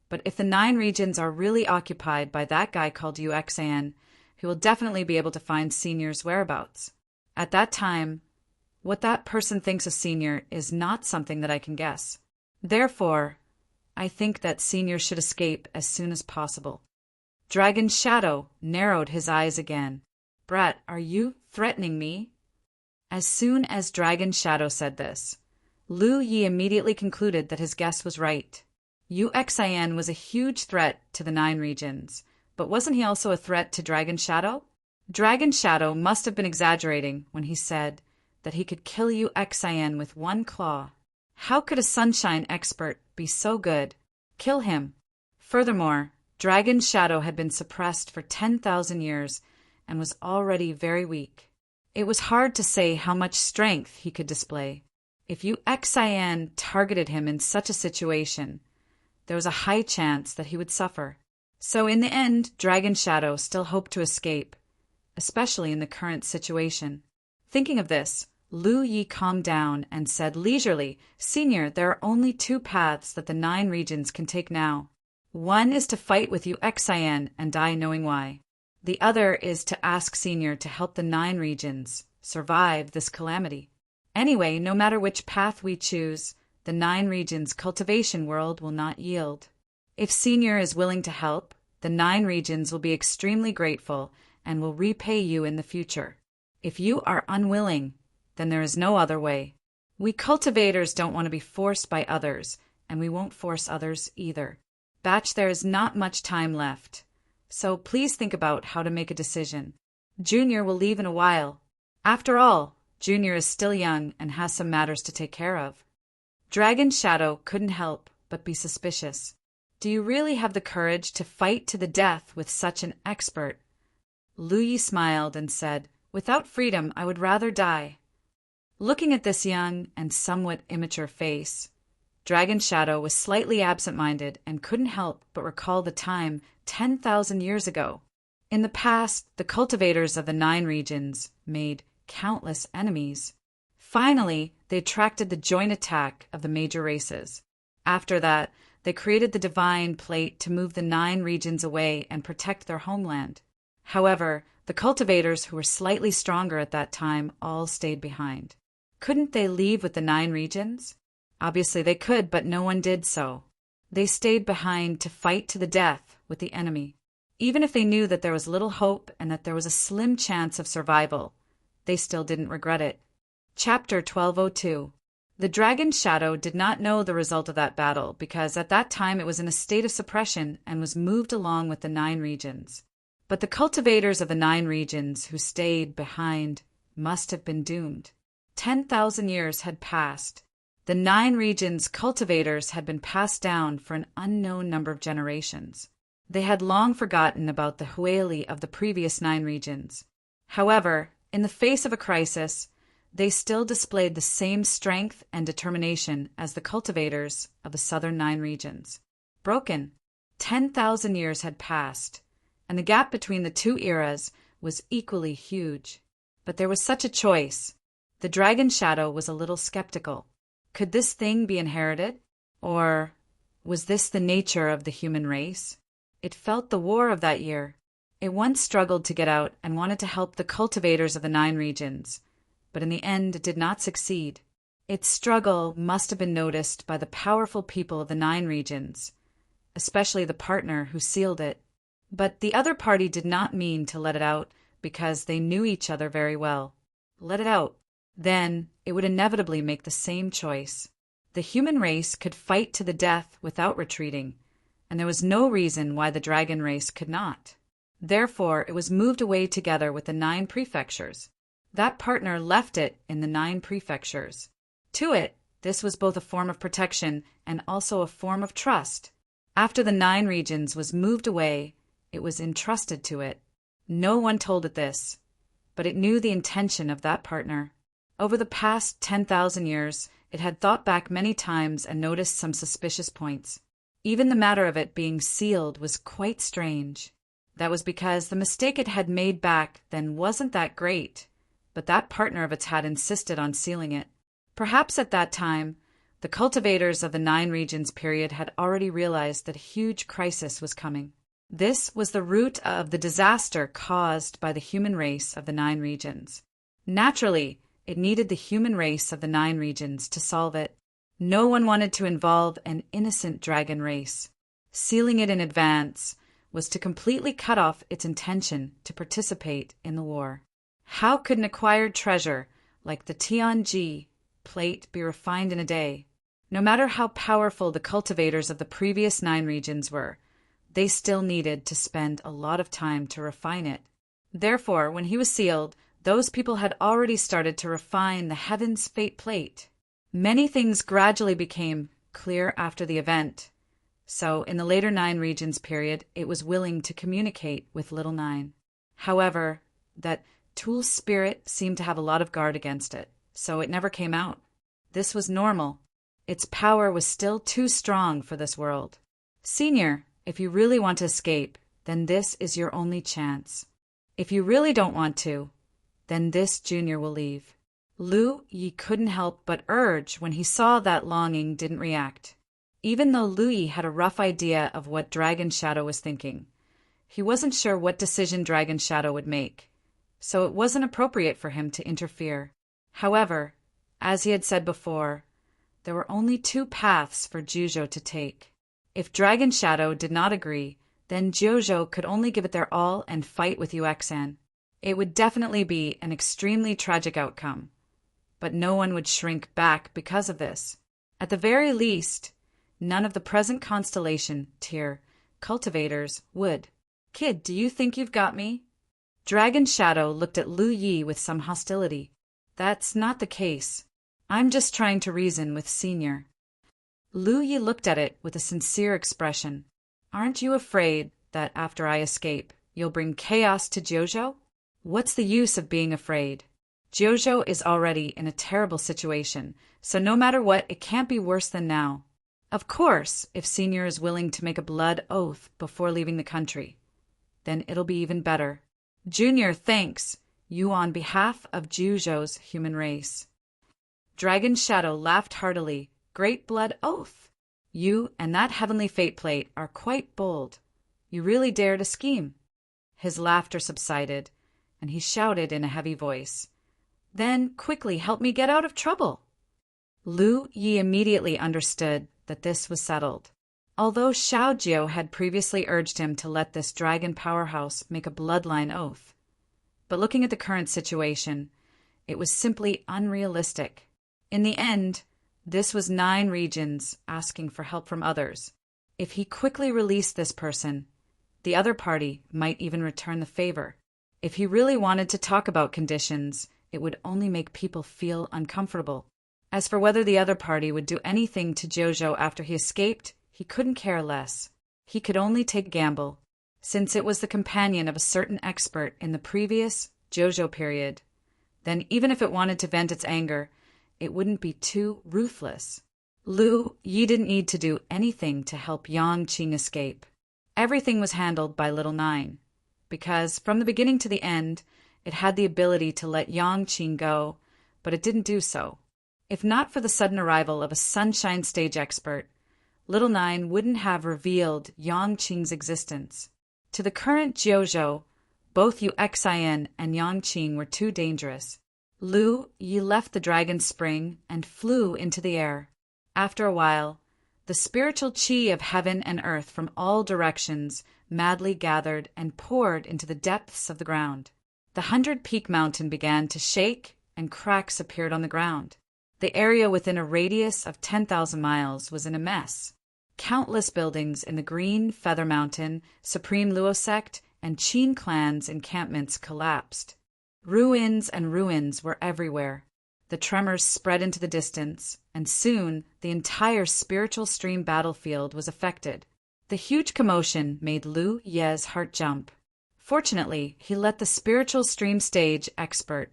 but if the 9 regions are really occupied by that guy called Uxan, he will definitely be able to find Senior's whereabouts. At that time, what that person thinks of Senior is not something that I can guess. Therefore, I think that Senior should escape as soon as possible. Dragon Shadow narrowed his eyes again. "Brat, are you threatening me?" As soon as Dragon Shadow said this, Lu Yi immediately concluded that his guess was right. Uxan was a huge threat to the 9 regions, but wasn't he also a threat to Dragon Shadow? Dragon Shadow must have been exaggerating when he said that he could kill Uxan with one claw. How could a sunshine expert be so good? Kill him. Furthermore, Dragon Shadow had been suppressed for 10,000 years and was already very weak. It was hard to say how much strength he could display. If Uxan targeted him in such a situation, there was a high chance that he would suffer. So in the end, Dragon Shadow still hoped to escape, especially in the current situation. Thinking of this, Lu Yi calmed down and said leisurely, "Senior, there are only 2 paths that the 9 regions can take now. One is to fight with Uxan and die knowing why. The other is to ask Senior to help the 9 regions survive this calamity. Anyway, no matter which path we choose, the 9 regions' cultivation world will not yield. If Senior is willing to help, the 9 regions will be extremely grateful and will repay you in the future. If you are unwilling, then there is no other way. We cultivators don't want to be forced by others, and we won't force others either. Batch, there is not much time left, so please think about how to make a decision. Junior will leave in a while. After all, Junior is still young and has some matters to take care of." Dragon Shadow couldn't help but be suspicious. "Do you really have the courage to fight to the death with such an expert?" Lu Yi smiled and said, "Without freedom, I would rather die." Looking at this young and somewhat immature face, Dragon Shadow was slightly absent-minded and couldn't help but recall the time 10,000 years ago. In the past, the cultivators of the 9 regions made countless enemies. Finally, they attracted the joint attack of the major races. After that, they created the Divine Plate to move the 9 regions away and protect their homeland. However, the cultivators who were slightly stronger at that time all stayed behind. Couldn't they leave with the 9 regions? Obviously they could, but no one did so. They stayed behind to fight to the death with the enemy. Even if they knew that there was little hope and that there was a slim chance of survival, they still didn't regret it. Chapter 1202. The Dragon Shadow did not know the result of that battle because at that time it was in a state of suppression and was moved along with the 9 regions. But the cultivators of the 9 regions who stayed behind must have been doomed. 10,000 years had passed. The 9 regions' cultivators had been passed down for an unknown number of generations. They had long forgotten about the Hueli of the previous 9 regions. However, in the face of a crisis, they still displayed the same strength and determination as the cultivators of the southern 9 regions. Broken. 10,000 years had passed, and the gap between the two eras was equally huge. But there was such a choice. The dragon shadow was a little skeptical. Could this thing be inherited? Or was this the nature of the human race? It felt the war of that year. It once struggled to get out and wanted to help the cultivators of the 9 regions, but in the end it did not succeed. Its struggle must have been noticed by the powerful people of the 9 regions, especially the partner who sealed it. But the other party did not mean to let it out because they knew each other very well. Let it out. Then it would inevitably make the same choice. The human race could fight to the death without retreating, and there was no reason why the dragon race could not. Therefore, it was moved away together with the 9 prefectures. That partner left it in the 9 prefectures. To it, this was both a form of protection and also a form of trust. After the 9 regions was moved away, it was entrusted to it. No one told it this, but it knew the intention of that partner. Over the past 10,000 years, it had thought back many times and noticed some suspicious points. Even the matter of it being sealed was quite strange. That was because the mistake it had made back then wasn't that great, but that partner of its had insisted on sealing it. Perhaps at that time, the cultivators of the 9 regions period had already realized that a huge crisis was coming. This was the root of the disaster caused by the human race of the 9 regions. Naturally, it needed the human race of the 9 regions to solve it. No one wanted to involve an innocent dragon race. Sealing it in advance was to completely cut off its intention to participate in the war. How could an acquired treasure like the Tianji plate be refined in a day? No matter how powerful the cultivators of the previous 9 regions were, they still needed to spend a lot of time to refine it. Therefore, when he was sealed, those people had already started to refine the Heaven's Fate plate. Many things gradually became clear after the event. So, in the later 9 regions period, it was willing to communicate with Little 9. However, that Tool's spirit seemed to have a lot of guard against it, so it never came out. This was normal. Its power was still too strong for this world. Senior, if you really want to escape, then this is your only chance. If you really don't want to, then this junior will leave. Lu Yi couldn't help but urge when he saw that longing didn't react. Even though Lu Yi had a rough idea of what Dragon Shadow was thinking, he wasn't sure what decision Dragon Shadow would make, so it wasn't appropriate for him to interfere. However, as he had said before, there were only 2 paths for Juzhou to take. If Dragon Shadow did not agree, then Juzhou could only give it their all and fight with Yuexan. It would definitely be an extremely tragic outcome, but no one would shrink back because of this. At the very least, none of the present constellation tier cultivators would. Kid, do you think you've got me? Dragon Shadow looked at Lu Yi with some hostility. That's not the case. I'm just trying to reason with Senior. Lu Yi looked at it with a sincere expression. Aren't you afraid that after I escape, you'll bring chaos to Juzhou? What's the use of being afraid? Juzhou is already in a terrible situation, so no matter what, it can't be worse than now. Of course, if Senior is willing to make a blood oath before leaving the country, then it'll be even better. Junior thanks you on behalf of Juzhou's human race. Dragon Shadow laughed heartily. Great blood oath! You and that heavenly fate plate are quite bold. You really dare to scheme. His laughter subsided, and he shouted in a heavy voice, Then quickly help me get out of trouble. Lu Yi immediately understood that this was settled. Although Xiaojiu had previously urged him to let this dragon powerhouse make a bloodline oath. But looking at the current situation, it was simply unrealistic. In the end, this was 9 regions asking for help from others. If he quickly released this person, the other party might even return the favor. If he really wanted to talk about conditions, it would only make people feel uncomfortable. As for whether the other party would do anything to Juzhou after he escaped, he couldn't care less. He could only take a gamble. Since it was the companion of a certain expert in the previous Juzhou period, then even if it wanted to vent its anger, it wouldn't be too ruthless. Lu Yi didn't need to do anything to help Yang Qing escape. Everything was handled by Little 9. because from the beginning to the end, it had the ability to let Yang Qing go, but it didn't do so. If not for the sudden arrival of a sunshine stage expert, Little Nine wouldn't have revealed Yang Qing's existence. To the current Jiuzhou, both Uxin and Yang Qing were too dangerous. Lu Yi left the dragon's spring and flew into the air. After a while, the spiritual qi of heaven and earth from all directions madly gathered and poured into the depths of the ground. The 100-peak mountain began to shake and cracks appeared on the ground. The area within a radius of 10,000 miles was in a mess. Countless buildings in the Green Feather Mountain, Supreme Luo sect, and Qin clan's encampments collapsed. Ruins and ruins were everywhere. The tremors spread into the distance, and soon the entire spiritual stream battlefield was affected. The huge commotion made Lu Ye's heart jump. Fortunately, he let the spiritual stream stage expert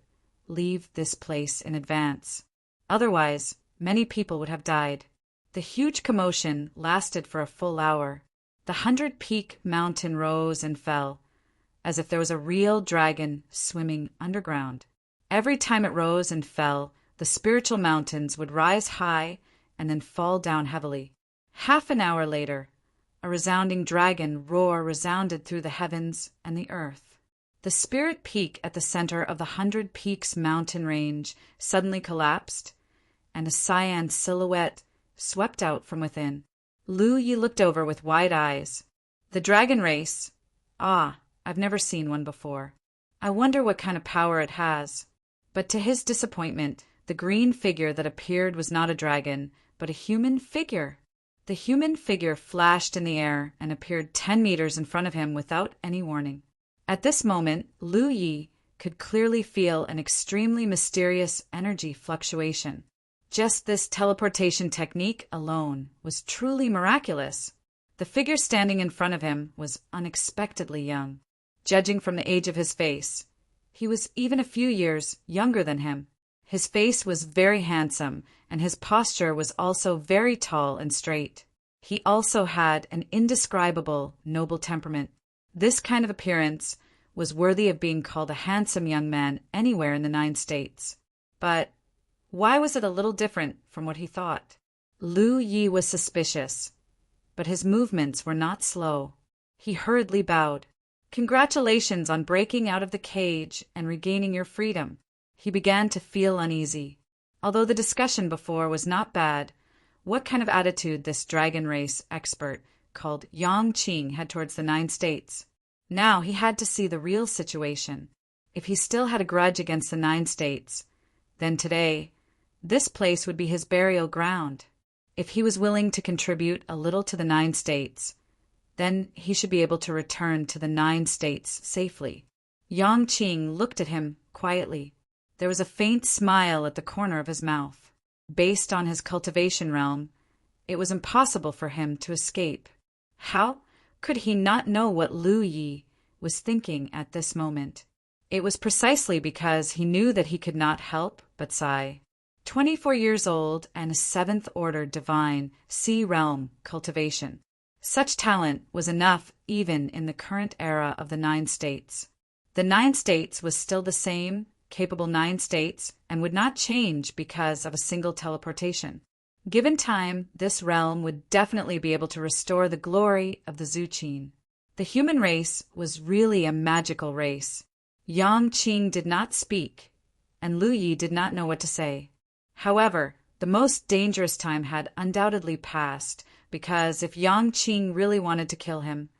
leave this place in advance. Otherwise, many people would have died. The huge commotion lasted for a full hour. The 100-peak mountain rose and fell, as if there was a real dragon swimming underground. Every time it rose and fell, the spiritual mountains would rise high and then fall down heavily. Half an hour later, a resounding dragon roar resounded through the heavens and the earth. The spirit peak at the center of the 100 Peaks mountain range suddenly collapsed, and a cyan silhouette swept out from within. Lu Yi looked over with wide eyes. The dragon race? Ah, I've never seen one before. I wonder what kind of power it has. But to his disappointment, the green figure that appeared was not a dragon, but a human figure. The human figure flashed in the air and appeared 10 meters in front of him without any warning. At this moment, Lu Yi could clearly feel an extremely mysterious energy fluctuation. Just this teleportation technique alone was truly miraculous. The figure standing in front of him was unexpectedly young. Judging from the age of his face, he was even a few years younger than him. His face was very handsome, and his posture was also very tall and straight. He also had an indescribable, noble temperament. This kind of appearance was worthy of being called a handsome young man anywhere in the 9 states. But why was it a little different from what he thought? Lu Yi was suspicious, but his movements were not slow. He hurriedly bowed. Congratulations on breaking out of the cage and regaining your freedom. He began to feel uneasy. Although the discussion before was not bad, what kind of attitude this dragon race expert called Yang Qing had towards the 9 states? Now he had to see the real situation. If he still had a grudge against the 9 states, then today, this place would be his burial ground. If he was willing to contribute a little to the 9 states, then he should be able to return to the 9 states safely. Yang Qing looked at him quietly. There was a faint smile at the corner of his mouth. Based on his cultivation realm, it was impossible for him to escape. How could he not know what Lu Yi was thinking at this moment? It was precisely because he knew that he could not help but sigh. 24 years old and a 7th order divine sea realm cultivation. Such talent was enough even in the current era of the 9 states. The 9 states was still the same, capable 9 states, and would not change because of a single teleportation. Given time, this realm would definitely be able to restore the glory of the Zuqin. The human race was really a magical race. Yang Qing did not speak, and Lu Yi did not know what to say. However, the most dangerous time had undoubtedly passed, because if Yang Qing really wanted to kill him,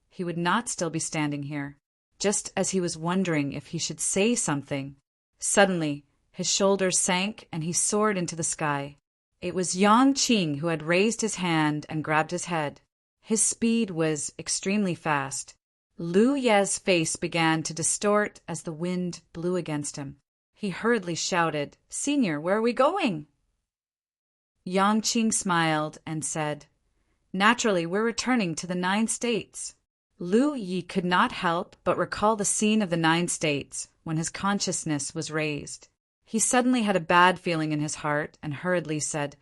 he would not still be standing here. Just as he was wondering if he should say something, suddenly his shoulders sank and he soared into the sky. It was Yang Qing who had raised his hand and grabbed his head. His speed was extremely fast. Lu Ye's face began to distort as the wind blew against him. He hurriedly shouted, "Senior, where are we going?" Yang Qing smiled and said, "Naturally, we're returning to the 9 states." Lu Yi could not help but recall the scene of the 9 states when his consciousness was raised. He suddenly had a bad feeling in his heart and hurriedly said,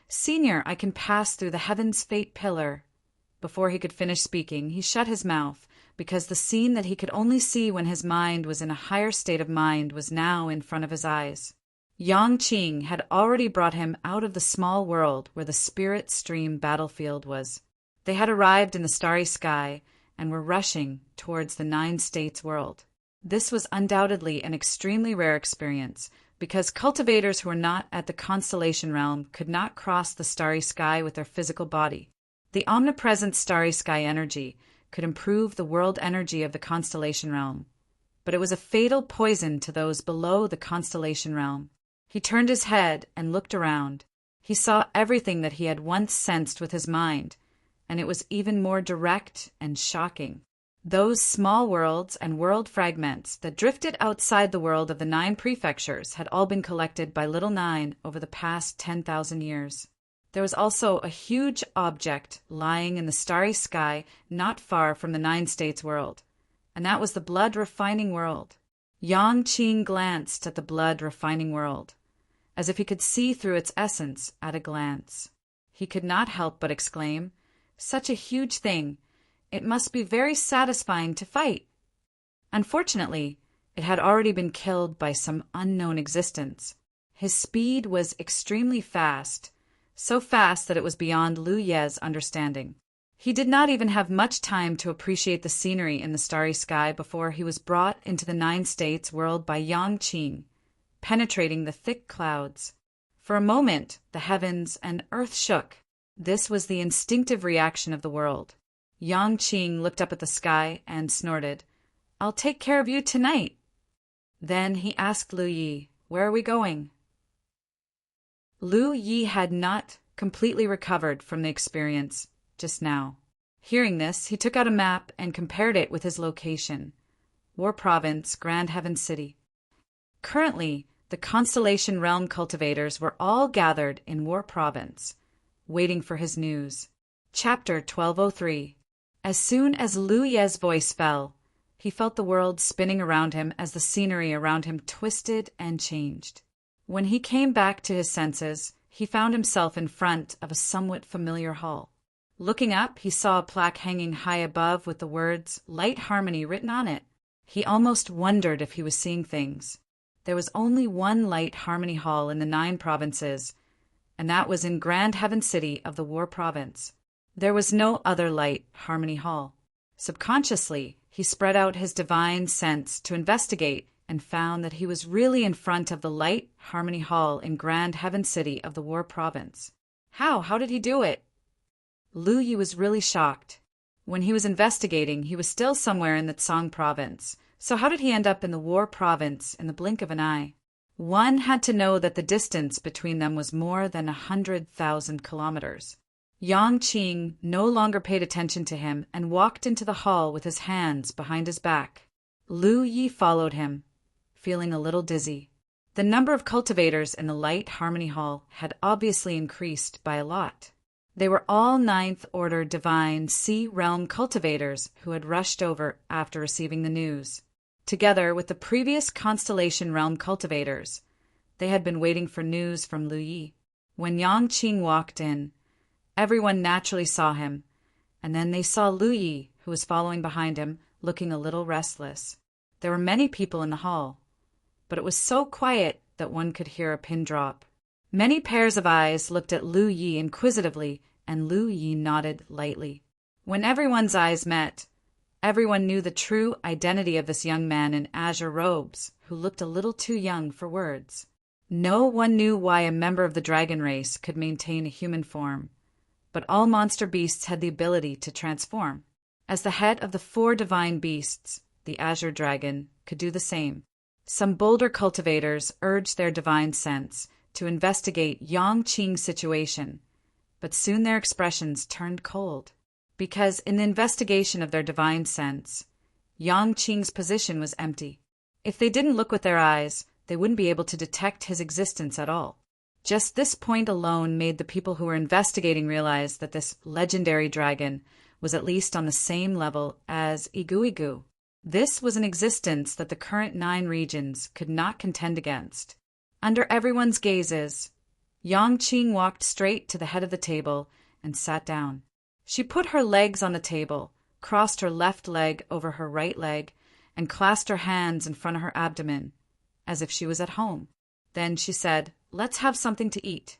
"Senior, I can pass through the Heaven's Fate Pillar." Before he could finish speaking, he shut his mouth, because the scene that he could only see when his mind was in a higher state of mind was now in front of his eyes. Yang Qing had already brought him out of the small world where the spirit stream battlefield was. They had arrived in the starry sky and were rushing towards the 9 states world. This was undoubtedly an extremely rare experience, because cultivators who were not at the constellation realm could not cross the starry sky with their physical body. The omnipresent starry sky energy could improve the world energy of the constellation realm, but it was a fatal poison to those below the constellation realm. He turned his head and looked around. He saw everything that he had once sensed with his mind, and it was even more direct and shocking. Those small worlds and world fragments that drifted outside the world of the 9 prefectures had all been collected by Little Nine over the past 10,000 years. There was also a huge object lying in the starry sky not far from the 9 states world, and that was the blood refining world. Yang Qing glanced at the blood refining world, as if he could see through its essence at a glance. He could not help but exclaim, "Such a huge thing! It must be very satisfying to fight." Unfortunately, it had already been killed by some unknown existence. His speed was extremely fast, so fast that it was beyond Lu Ye's understanding. He did not even have much time to appreciate the scenery in the starry sky before he was brought into the 9 states world by Yang Qing, penetrating the thick clouds. For a moment, the heavens and earth shook. This was the instinctive reaction of the world. Yang Qing looked up at the sky and snorted, "I'll take care of you tonight." Then he asked Lu Yi, "Where are we going?" Lu Yi had not completely recovered from the experience just now. Hearing this, he took out a map and compared it with his location, War Province, Grand Heaven City. Currently, the Constellation Realm cultivators were all gathered in War Province, waiting for his news. Chapter 1203. As soon as Lu Ye's voice fell, he felt the world spinning around him as the scenery around him twisted and changed. When he came back to his senses, he found himself in front of a somewhat familiar hall. Looking up, he saw a plaque hanging high above with the words "Light Harmony" written on it. He almost wondered if he was seeing things. There was only one Light Harmony Hall in the 9 provinces, and that was in Grand Heaven City of the War Province. There was no other Light Harmony Hall. Subconsciously, he spread out his divine sense to investigate and found that he was really in front of the Light Harmony Hall in Grand Heaven City of the War Province. How did he do it? Lu Yi was really shocked. When he was investigating, he was still somewhere in the Tsang province. So how did he end up in the War Province in the blink of an eye? One had to know that the distance between them was more than 100,000 kilometers. Yang Qing no longer paid attention to him and walked into the hall with his hands behind his back. Lu Yi followed him, feeling a little dizzy. The number of cultivators in the Light Harmony Hall had obviously increased by a lot. They were all 9th Order Divine Sea Realm cultivators who had rushed over after receiving the news. Together with the previous Constellation Realm cultivators, they had been waiting for news from Lu Yi. When Yang Qing walked in, everyone naturally saw him, and then they saw Lu Yi, who was following behind him, looking a little restless. There were many people in the hall, but it was so quiet that one could hear a pin drop. Many pairs of eyes looked at Lu Yi inquisitively, and Lu Yi nodded lightly. When everyone's eyes met, everyone knew the true identity of this young man in azure robes, who looked a little too young for words. No one knew why a member of the dragon race could maintain a human form, but all monster beasts had the ability to transform. As the head of the 4 divine beasts, the azure dragon could do the same. Some bolder cultivators urged their divine sense to investigate Yang Qing's situation, but soon their expressions turned cold, because in the investigation of their divine sense, Yang Qing's position was empty. If they didn't look with their eyes, they wouldn't be able to detect his existence at all. Just this point alone made the people who were investigating realize that this legendary dragon was at least on the same level as Iguigu. This was an existence that the current 9 regions could not contend against. Under everyone's gazes, Yang Qing walked straight to the head of the table and sat down. She put her legs on the table, crossed her left leg over her right leg and clasped her hands in front of her abdomen, as if she was at home. Then she said, "Let's have something to eat."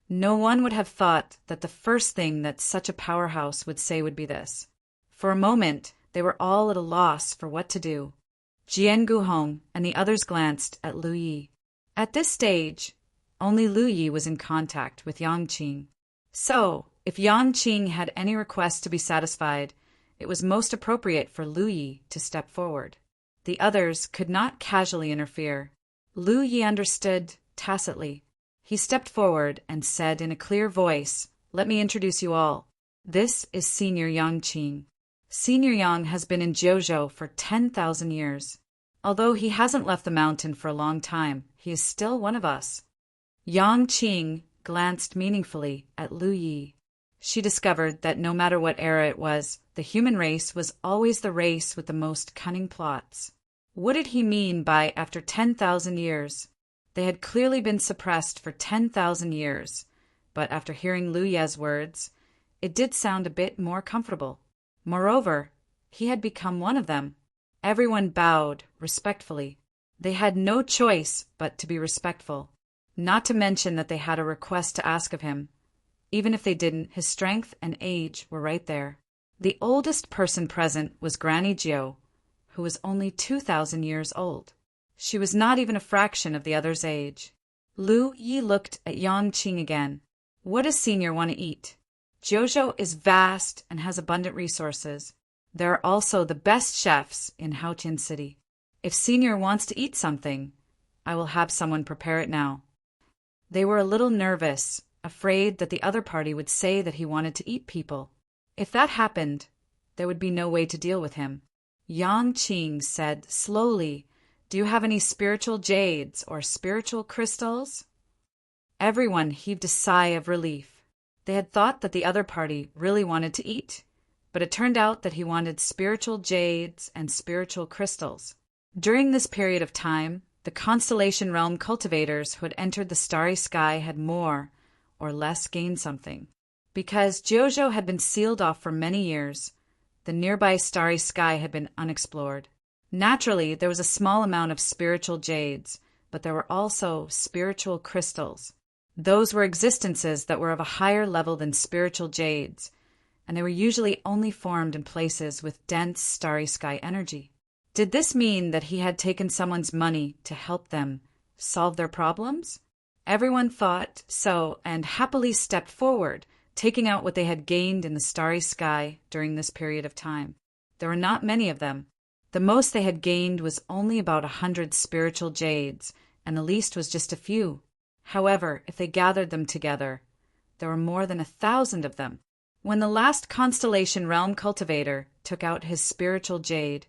No one would have thought that the first thing that such a powerhouse would say would be this. For a moment, they were all at a loss for what to do. Jian Guhong and the others glanced at Lu Yi. At this stage, only Lu Yi was in contact with Yang Qing. So, if Yang Qing had any request to be satisfied, it was most appropriate for Lu Yi to step forward. The others could not casually interfere. Lu Yi understood tacitly. He stepped forward and said in a clear voice, "Let me introduce you all. This is Senior Yang Qing. Senior Yang has been in Jiuzhou for 10,000 years. Although he hasn't left the mountain for a long time, he is still one of us." Yang Qing glanced meaningfully at Lu Yi. She discovered that no matter what era it was, the human race was always the race with the most cunning plots. What did he mean by after 10,000 years? They had clearly been suppressed for 10,000 years, but after hearing Lu Ye's words, it did sound a bit more comfortable. Moreover, he had become one of them. Everyone bowed respectfully. They had no choice but to be respectful, not to mention that they had a request to ask of him. Even if they didn't, his strength and age were right there. The oldest person present was Granny Jiu, who was only 2,000 years old. She was not even a fraction of the other's age. Lu Yi looked at Yang Qing again. "What does Senior want to eat? Jiuzhou is vast and has abundant resources. There are also the best chefs in Haotian City. If Senior wants to eat something, I will have someone prepare it now." They were a little nervous, afraid that the other party would say that he wanted to eat people. If that happened, there would be no way to deal with him. Yang Qing said slowly, "Do you have any spiritual jades or spiritual crystals?" Everyone heaved a sigh of relief. They had thought that the other party really wanted to eat, but it turned out that he wanted spiritual jades and spiritual crystals. During this period of time, the constellation realm cultivators who had entered the starry sky had more or less gained something. Because Jiuzhou had been sealed off for many years, the nearby starry sky had been unexplored. Naturally, there was a small amount of spiritual jades, but there were also spiritual crystals. Those were existences that were of a higher level than spiritual jades, and they were usually only formed in places with dense starry sky energy. Did this mean that he had taken someone's money to help them solve their problems? Everyone thought so and happily stepped forward, taking out what they had gained in the starry sky during this period of time. There were not many of them. The most they had gained was only about 100 spiritual jades, and the least was just a few. However, if they gathered them together, there were more than 1,000 of them. When the last constellation realm cultivator took out his spiritual jade,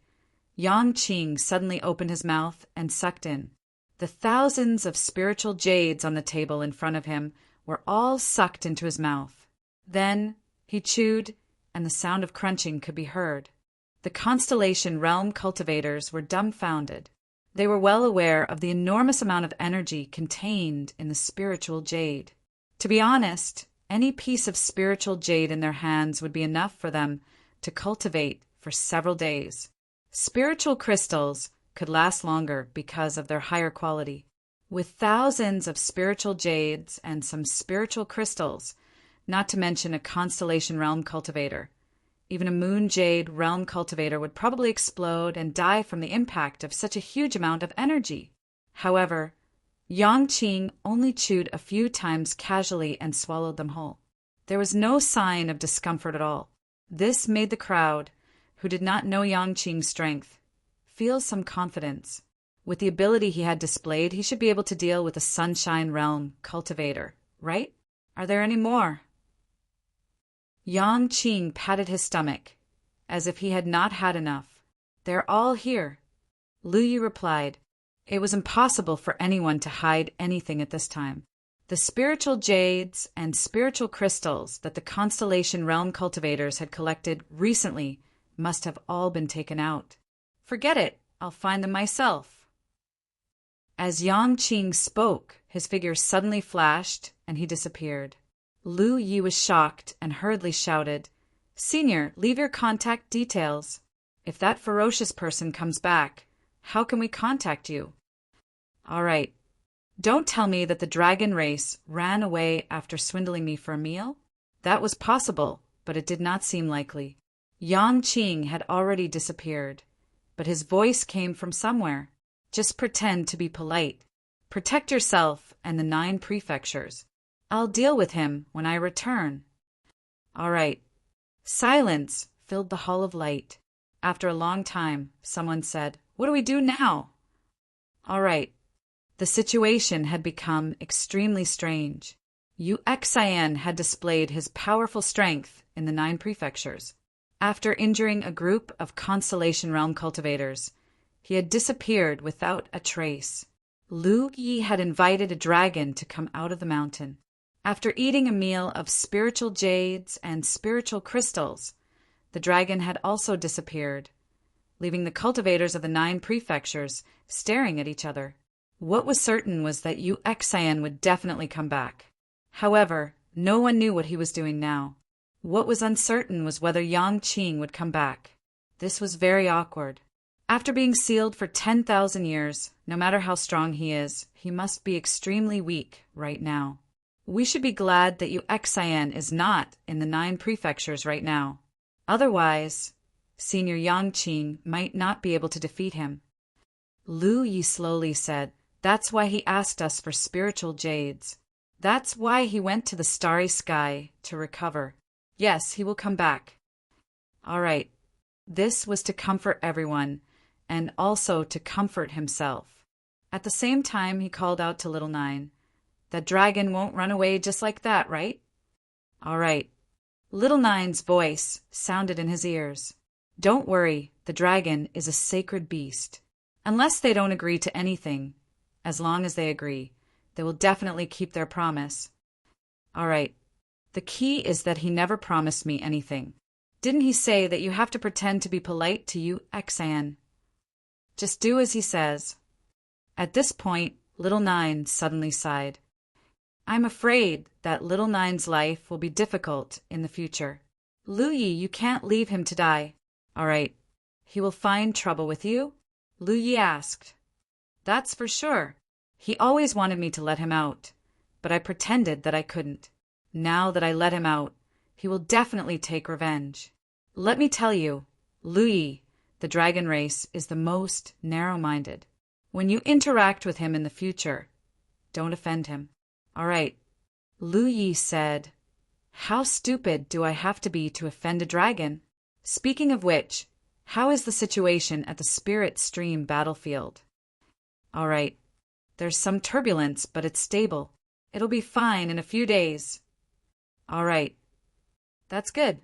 Yang Qing suddenly opened his mouth and sucked in. The thousands of spiritual jades on the table in front of him were all sucked into his mouth. Then he chewed, and the sound of crunching could be heard. The constellation realm cultivators were dumbfounded. They were well aware of the enormous amount of energy contained in the spiritual jade. To be honest, any piece of spiritual jade in their hands would be enough for them to cultivate for several days. Spiritual crystals could last longer because of their higher quality. With thousands of spiritual jades and some spiritual crystals, not to mention a constellation realm cultivator, even a moon jade realm cultivator would probably explode and die from the impact of such a huge amount of energy. However, Yang Qing only chewed a few times casually and swallowed them whole. There was no sign of discomfort at all. This made the crowd, who did not know Yang Qing's strength, feel some confidence. With the ability he had displayed, he should be able to deal with a Sunshine Realm cultivator, right? Are there any more? Yang Qing patted his stomach, as if he had not had enough. "They're all here," Lu Yi replied. It was impossible for anyone to hide anything at this time. The spiritual jades and spiritual crystals that the constellation realm cultivators had collected recently must have all been taken out. "Forget it, I'll find them myself." As Yang Qing spoke, his figure suddenly flashed and he disappeared. Lu Yi was shocked and hurriedly shouted, Senior, leave your contact details. If that ferocious person comes back, how can we contact you? All right. Don't tell me that the dragon race ran away after swindling me for a meal? That was possible, but it did not seem likely. Yang Qing had already disappeared, but his voice came from somewhere. Just pretend to be polite. Protect yourself and the 9 prefectures. I'll deal with him when I return. All right. Silence filled the Hall of Light. After a long time, someone said, "What do we do now?" All right. The situation had become extremely strange. Yu Xian had displayed his powerful strength in the 9 prefectures. After injuring a group of Constellation Realm cultivators, he had disappeared without a trace. Lu Yi had invited a dragon to come out of the mountain. After eating a meal of spiritual jades and spiritual crystals, the dragon had also disappeared, leaving the cultivators of the 9 prefectures staring at each other. What was certain was that Yu Xian would definitely come back. However, no one knew what he was doing now. What was uncertain was whether Yang Qing would come back. This was very awkward. After being sealed for 10,000 years, no matter how strong he is, he must be extremely weak right now. We should be glad that Yu Xian is not in the 9 prefectures right now. Otherwise, Senior Yang Qing might not be able to defeat him. Lu Yi slowly said, "That's why he asked us for spiritual jades. That's why he went to the starry sky to recover. Yes, he will come back." All right. This was to comfort everyone, and also to comfort himself. At the same time, he called out to Little Nine, "That dragon won't run away just like that, right?" All right. Little Nine's voice sounded in his ears. "Don't worry, the dragon is a sacred beast. Unless they don't agree to anything, as long as they agree, they will definitely keep their promise." All right. The key is that he never promised me anything. Didn't he say that you have to pretend to be polite to Yu Xian? Just do as he says. At this point, Little Nine suddenly sighed. "I'm afraid that Little Nine's life will be difficult in the future. Lu Yi, you can't leave him to die." "All right. He will find trouble with you?" Lu Yi asked. "That's for sure. He always wanted me to let him out, but I pretended that I couldn't. Now that I let him out, he will definitely take revenge. Let me tell you, Lu Yi, the dragon race, is the most narrow-minded. When you interact with him in the future, don't offend him." "All right." Lu Yi said, "How stupid do I have to be to offend a dragon? Speaking of which, how is the situation at the Spirit Stream battlefield?" "All right. There's some turbulence, but it's stable. It'll be fine in a few days." "All right. That's good."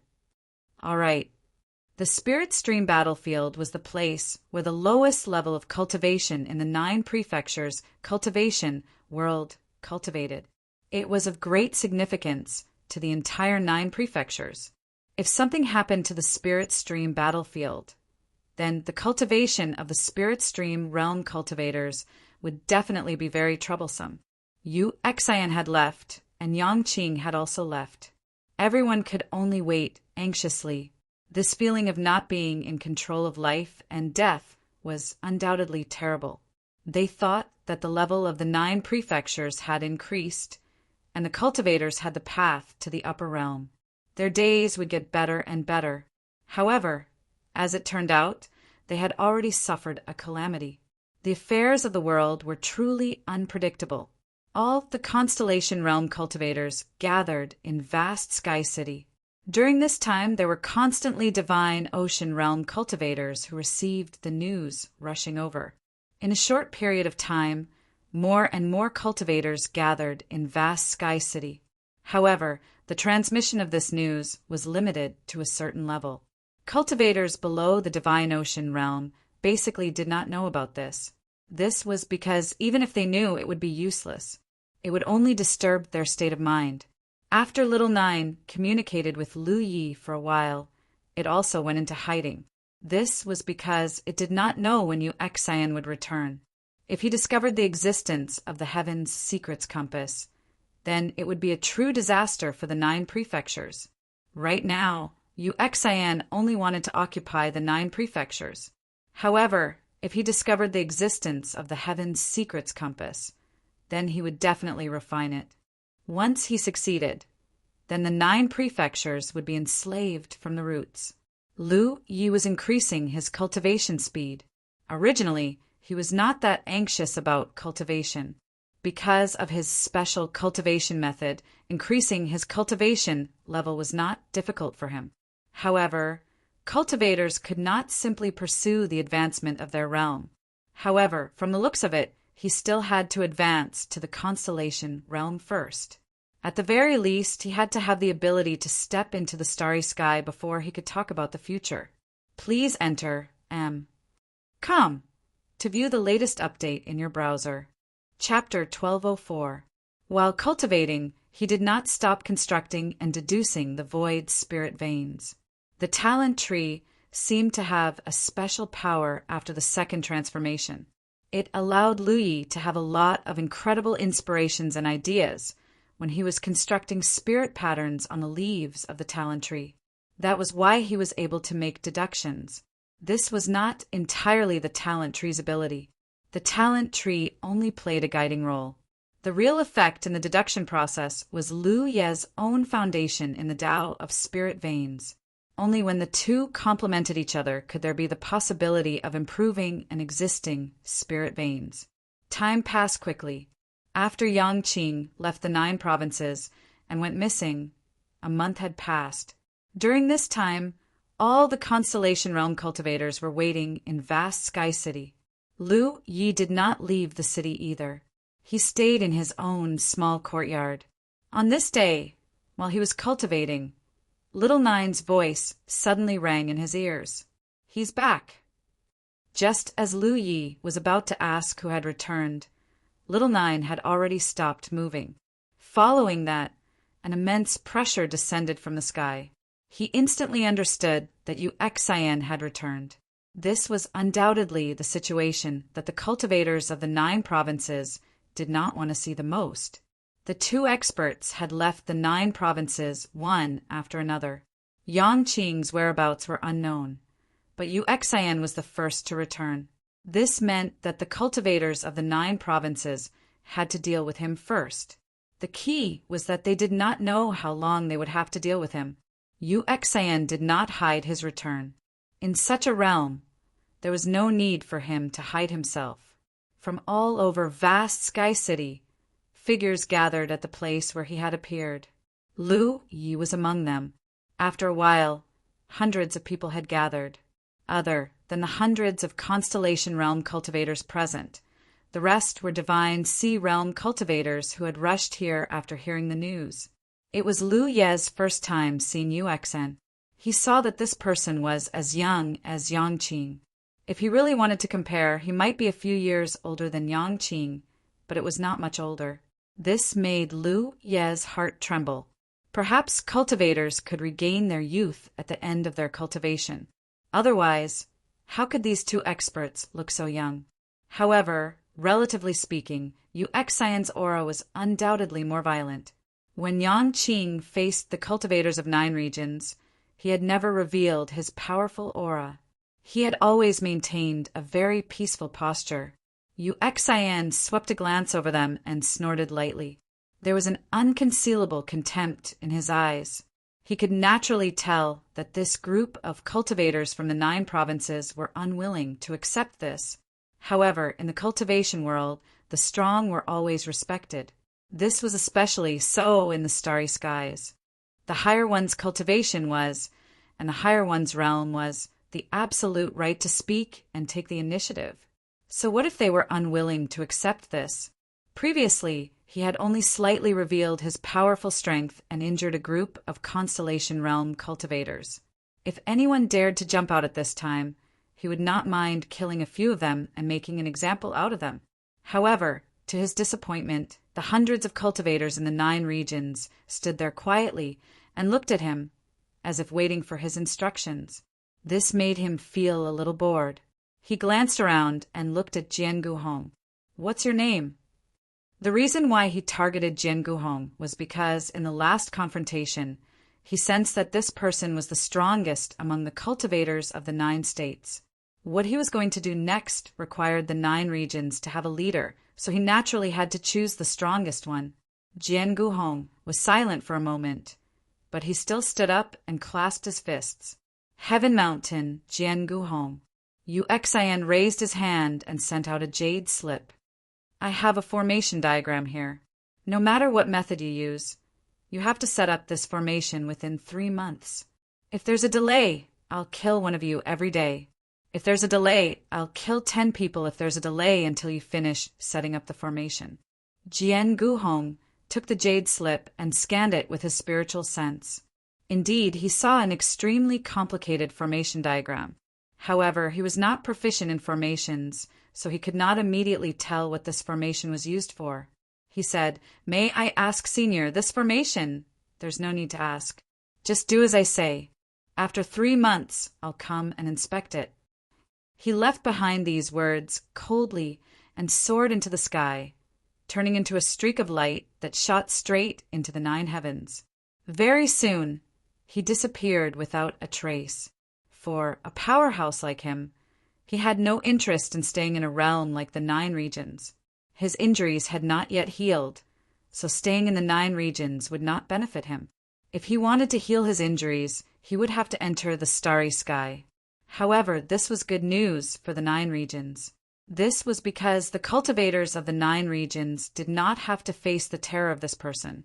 "All right." The Spirit Stream battlefield was the place where the lowest level of cultivation in the 9 prefectures cultivation world cultivated. It was of great significance to the entire 9 prefectures. If something happened to the Spirit Stream battlefield, then the cultivation of the Spirit Stream realm cultivators would definitely be very troublesome. Yu Xian had left, and Yang Qing had also left. Everyone could only wait anxiously. This feeling of not being in control of life and death was undoubtedly terrible. They thought that the level of the 9 prefectures had increased, and the cultivators had the path to the upper realm. Their days would get better and better. However, as it turned out, they had already suffered a calamity. The affairs of the world were truly unpredictable. All the Constellation Realm cultivators gathered in vast Sky City. During this time, there were constantly Divine Ocean Realm cultivators who received the news rushing over. In a short period of time, more and more cultivators gathered in vast Sky City. However, the transmission of this news was limited to a certain level. Cultivators below the Divine Ocean Realm basically did not know about this. This was because even if they knew, it would be useless. It would only disturb their state of mind. After Little Nine communicated with Lu Yi for a while, it also went into hiding. This was because it did not know when Yu Xian would return. If he discovered the existence of the Heaven's Secrets Compass, then it would be a true disaster for the 9 prefectures. Right now, Yu Xian only wanted to occupy the 9 prefectures. However, if he discovered the existence of the Heaven's Secrets Compass, then he would definitely refine it. Once he succeeded, then the 9 prefectures would be enslaved from the roots. Lu Yi was increasing his cultivation speed. Originally, he was not that anxious about cultivation. Because of his special cultivation method, increasing his cultivation level was not difficult for him. However, cultivators could not simply pursue the advancement of their realm. However, from the looks of it, he still had to advance to the constellation realm first. At the very least, he had to have the ability to step into the starry sky before he could talk about the future. Please enter .com to view the latest update in your browser. Chapter 1204. While cultivating, he did not stop constructing and deducing the void spirit veins. The talent tree seemed to have a special power after the second transformation. It allowed Lu Yi to have a lot of incredible inspirations and ideas when he was constructing spirit patterns on the leaves of the talent tree. That was why he was able to make deductions. This was not entirely the talent tree's ability. The talent tree only played a guiding role. The real effect in the deduction process was Lu Ye's own foundation in the Tao of spirit veins. Only when the two complemented each other could there be the possibility of improving an existing spirit veins. Time passed quickly. After Yang Qing left the 9 provinces and went missing, a month had passed. During this time, all the constellation realm cultivators were waiting in vast Sky City. Lu Yi did not leave the city either. He stayed in his own small courtyard. On this day, while he was cultivating, Little Nine's voice suddenly rang in his ears. "He's back." Just as Lu Yi was about to ask who had returned, Little Nine had already stopped moving. Following that, an immense pressure descended from the sky. He instantly understood that Yu Xian had returned. This was undoubtedly the situation that the cultivators of the 9 provinces did not want to see the most. The 2 experts had left the 9 provinces one after another. Yang Qing's whereabouts were unknown, but Yu Xian was the first to return. This meant that the cultivators of the 9 provinces had to deal with him first. The key was that they did not know how long they would have to deal with him. Yu Xian did not hide his return. In such a realm, there was no need for him to hide himself. From all over vast Sky City, figures gathered at the place where he had appeared. Lu Yi was among them. After a while, hundreds of people had gathered. Other than the hundreds of constellation realm cultivators present, the rest were divine sea realm cultivators who had rushed here after hearing the news. It was Lu Ye's first time seeing Yu Xian. He saw that this person was as young as Yang Qing. If he really wanted to compare, he might be a few years older than Yang Qing, but it was not much older. This made Lu Ye's heart tremble. Perhaps cultivators could regain their youth at the end of their cultivation. Otherwise, how could these 2 experts look so young? However, relatively speaking, Yu Xian's aura was undoubtedly more violent. When Yang Qing faced the cultivators of 9 regions, he had never revealed his powerful aura. He had always maintained a very peaceful posture. Yu Xian swept a glance over them and snorted lightly. There was an unconcealable contempt in his eyes. He could naturally tell that this group of cultivators from the 9 provinces were unwilling to accept this. However, in the cultivation world, the strong were always respected. This was especially so in the starry skies. The higher one's cultivation was, and the higher one's realm was, the absolute right to speak and take the initiative. So what if they were unwilling to accept this? Previously, he had only slightly revealed his powerful strength and injured a group of constellation realm cultivators. If anyone dared to jump out at this time, he would not mind killing a few of them and making an example out of them. However, to his disappointment, the hundreds of cultivators in the 9 regions stood there quietly and looked at him as if waiting for his instructions. This made him feel a little bored. He glanced around and looked at Jian Guhong. "What's your name?" The reason why he targeted Jian Guhong was because in the last confrontation, He sensed that this person was the strongest among the cultivators of the 9 states. What he was going to do next required the 9 regions to have a leader, so he naturally had to choose the strongest one. Jian Guhong was silent for a moment, but he still stood up and clasped his fists. Heaven Mountain, Jian Guhong. Yu Xian raised his hand and sent out a jade slip. I have a formation diagram here. No matter what method you use, you have to set up this formation within 3 months. If there's a delay, I'll kill one of you every day. If there's a delay, I'll kill 10 people if there's a delay until you finish setting up the formation. Jian Guhong took the jade slip and scanned it with his spiritual sense. Indeed, he saw an extremely complicated formation diagram. However, he was not proficient in formations, so he could not immediately tell what this formation was used for. He said, "May I ask, Senior, this formation?" "There's no need to ask. Just do as I say. After 3 months, I'll come and inspect it." He left behind these words coldly and soared into the sky, turning into a streak of light that shot straight into the 9 heavens. Very soon, he disappeared without a trace. For a powerhouse like him, he had no interest in staying in a realm like the 9 regions. His injuries had not yet healed, so staying in the 9 regions would not benefit him. If he wanted to heal his injuries, he would have to enter the starry sky. However, this was good news for the 9 regions. This was because the cultivators of the 9 regions did not have to face the terror of this person,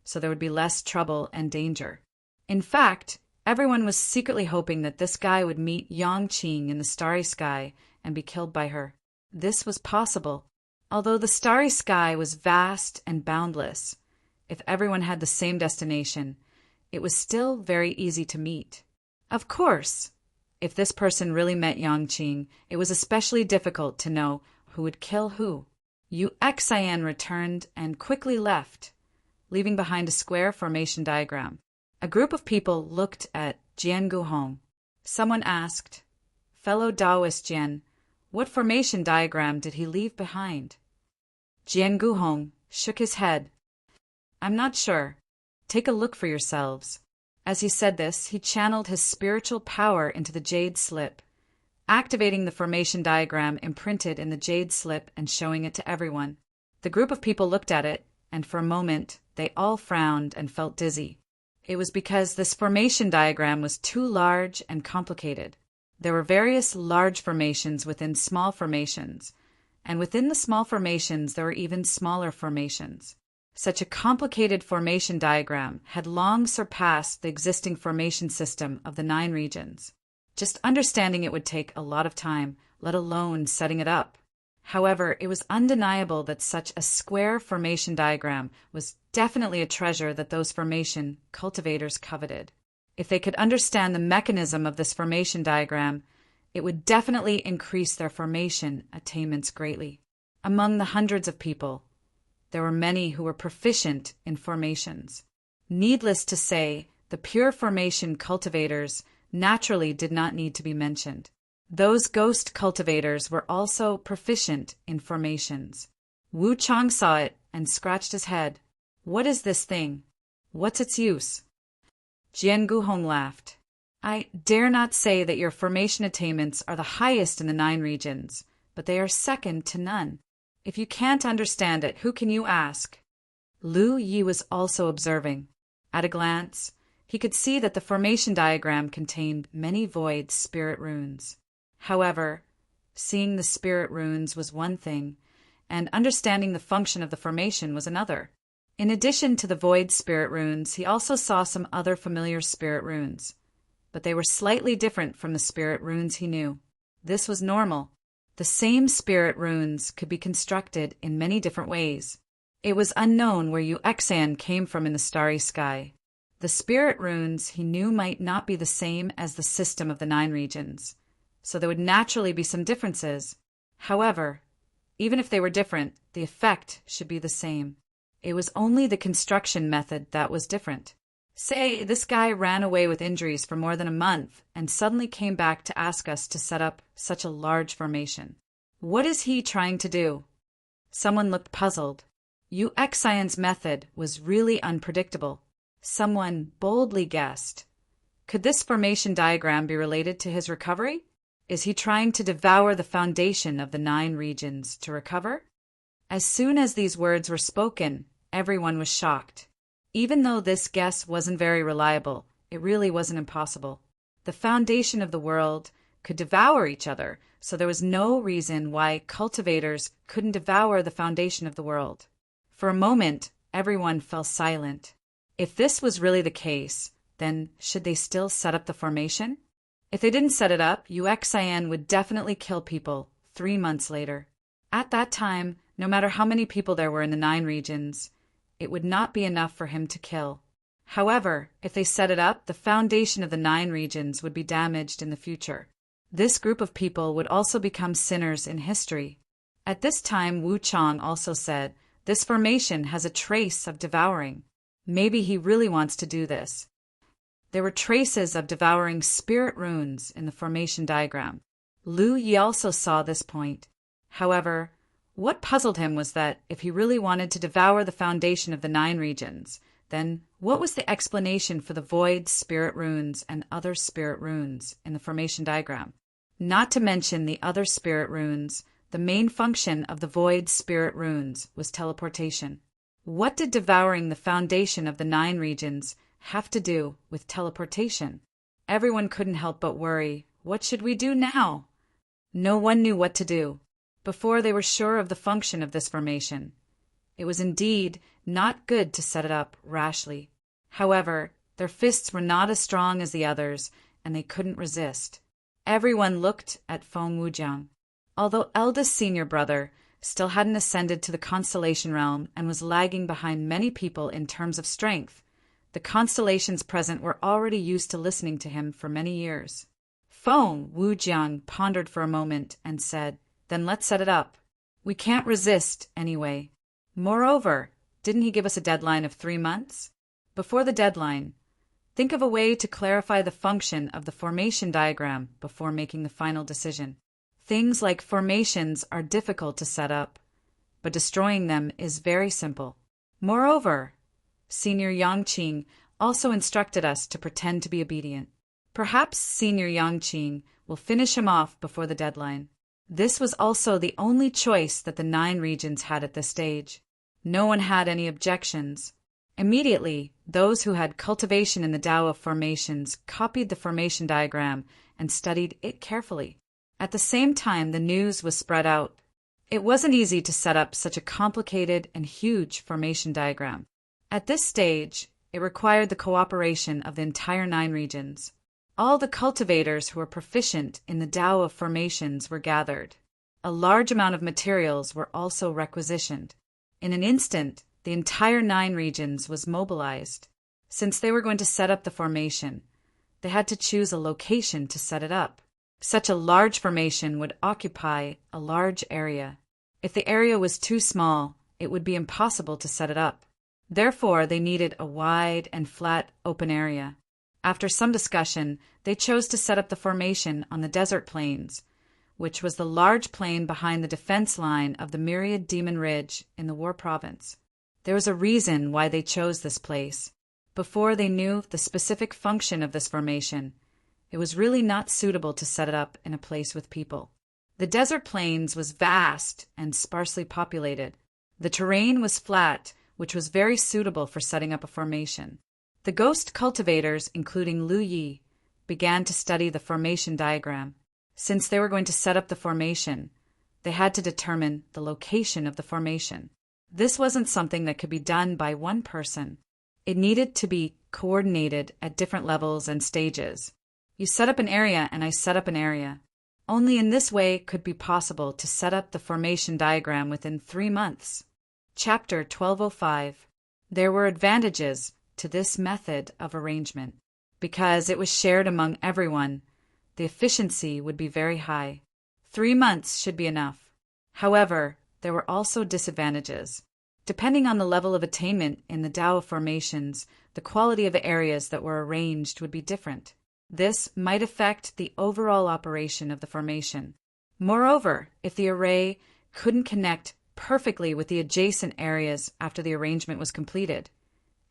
so there would be less trouble and danger. In fact, everyone was secretly hoping that this guy would meet Yangqing in the starry sky and be killed by her. This was possible. Although the starry sky was vast and boundless, if everyone had the same destination, it was still very easy to meet. Of course, if this person really met Yangqing, it was especially difficult to know who would kill who. Yu Xian returned and quickly left, leaving behind a square formation diagram. A group of people looked at Jian Guhong. Someone asked, "Fellow Taoist Jian, what formation diagram did he leave behind?" Jian Guhong shook his head. "I'm not sure. Take a look for yourselves." As he said this, he channeled his spiritual power into the jade slip, activating the formation diagram imprinted in the jade slip and showing it to everyone. The group of people looked at it, and for a moment they all frowned and felt dizzy. It was because this formation diagram was too large and complicated. There were various large formations within small formations, and within the small formations there were even smaller formations. Such a complicated formation diagram had long surpassed the existing formation system of the 9 regions. Just understanding it would take a lot of time, let alone setting it up. However, it was undeniable that such a square formation diagram was definitely a treasure that those formation cultivators coveted. If they could understand the mechanism of this formation diagram, it would definitely increase their formation attainments greatly. Among the hundreds of people, there were many who were proficient in formations. Needless to say, the pure formation cultivators naturally did not need to be mentioned. Those ghost cultivators were also proficient in formations. Wu Chang saw it and scratched his head. "What is this thing? What's its use?" Jian Guhong laughed. "I dare not say that your formation attainments are the highest in the 9 regions, but they are second to none. If you can't understand it, who can you ask?" Lu Yi was also observing. At a glance, he could see that the formation diagram contained many void spirit runes. However, seeing the spirit runes was one thing, and understanding the function of the formation was another. In addition to the void spirit runes, he also saw some other familiar spirit runes, but they were slightly different from the spirit runes he knew. This was normal. The same spirit runes could be constructed in many different ways. It was unknown where Yu Xian came from in the starry sky. The spirit runes he knew might not be the same as the system of the 9 regions, so there would naturally be some differences. However, even if they were different, the effect should be the same. It was only the construction method that was different. Say this guy ran away with injuries for more than a month and suddenly came back to ask us to set up such a large formation. What is he trying to do? Someone looked puzzled. Yu Xian's method was really unpredictable. Someone boldly guessed, could this formation diagram be related to his recovery? Is he trying to devour the foundation of the 9 regions to recover? As soon as these words were spoken, everyone was shocked. Even though this guess wasn't very reliable, it really wasn't impossible. The foundation of the world could devour each other, so there was no reason why cultivators couldn't devour the foundation of the world. For a moment, everyone fell silent. If this was really the case, then should they still set up the formation? If they didn't set it up, UXIN would definitely kill people 3 months later. At that time, no matter how many people there were in the 9 regions, it would not be enough for him to kill. However, if they set it up, the foundation of the 9 regions would be damaged in the future. This group of people would also become sinners in history. At this time, Wu Chang also said, this formation has a trace of devouring. Maybe he really wants to do this. There were traces of devouring spirit runes in the formation diagram. Lu Yi also saw this point. However, what puzzled him was that if he really wanted to devour the foundation of the 9 regions, then what was the explanation for the void spirit runes and other spirit runes in the formation diagram? Not to mention the other spirit runes, the main function of the void spirit runes was teleportation. What did devouring the foundation of the 9 regions have to do with teleportation? Everyone couldn't help but worry, what should we do now? No one knew what to do. Before they were sure of the function of this formation, it was indeed not good to set it up rashly. However, their fists were not as strong as the others, and they couldn't resist. Everyone looked at Feng Wujiang. Although eldest senior brother still hadn't ascended to the constellation realm and was lagging behind many people in terms of strength, the constellations present were already used to listening to him for many years. Feng Wujiang pondered for a moment and said, then let's set it up. We can't resist anyway. Moreover, didn't he give us a deadline of 3 months? Before the deadline, think of a way to clarify the function of the formation diagram before making the final decision. Things like formations are difficult to set up, but destroying them is very simple. Moreover, Senior Yangqing also instructed us to pretend to be obedient. Perhaps Senior Yangqing will finish him off before the deadline. This was also the only choice that the 9 regions had at this stage. No one had any objections. Immediately, those who had cultivation in the Tao of formations copied the formation diagram and studied it carefully. At the same time, the news was spread out. It wasn't easy to set up such a complicated and huge formation diagram. At this stage, it required the cooperation of the entire 9 regions. All the cultivators who were proficient in the Tao of formations were gathered. A large amount of materials were also requisitioned. In an instant, the entire 9 regions was mobilized. Since they were going to set up the formation, they had to choose a location to set it up. Such a large formation would occupy a large area. If the area was too small, it would be impossible to set it up. Therefore, they needed a wide and flat open area. After some discussion, they chose to set up the formation on the desert plains, which was the large plain behind the defense line of the Myriad Demon Ridge in the War Province. There was a reason why they chose this place. Before they knew the specific function of this formation, it was really not suitable to set it up in a place with people. The desert plains was vast and sparsely populated. The terrain was flat, which was very suitable for setting up a formation. The ghost cultivators, including Lu Yi, began to study the formation diagram. Since they were going to set up the formation, they had to determine the location of the formation. This wasn't something that could be done by one person. It needed to be coordinated at different levels and stages. You set up an area and I set up an area. Only in this way could it be possible to set up the formation diagram within 3 months. Chapter 1205. There were advantages to this method of arrangement. Because it was shared among everyone, the efficiency would be very high. 3 months should be enough. However, there were also disadvantages. Depending on the level of attainment in the Tao of formations, the quality of the areas that were arranged would be different. This might affect the overall operation of the formation. Moreover, if the array couldn't connect perfectly with the adjacent areas after the arrangement was completed,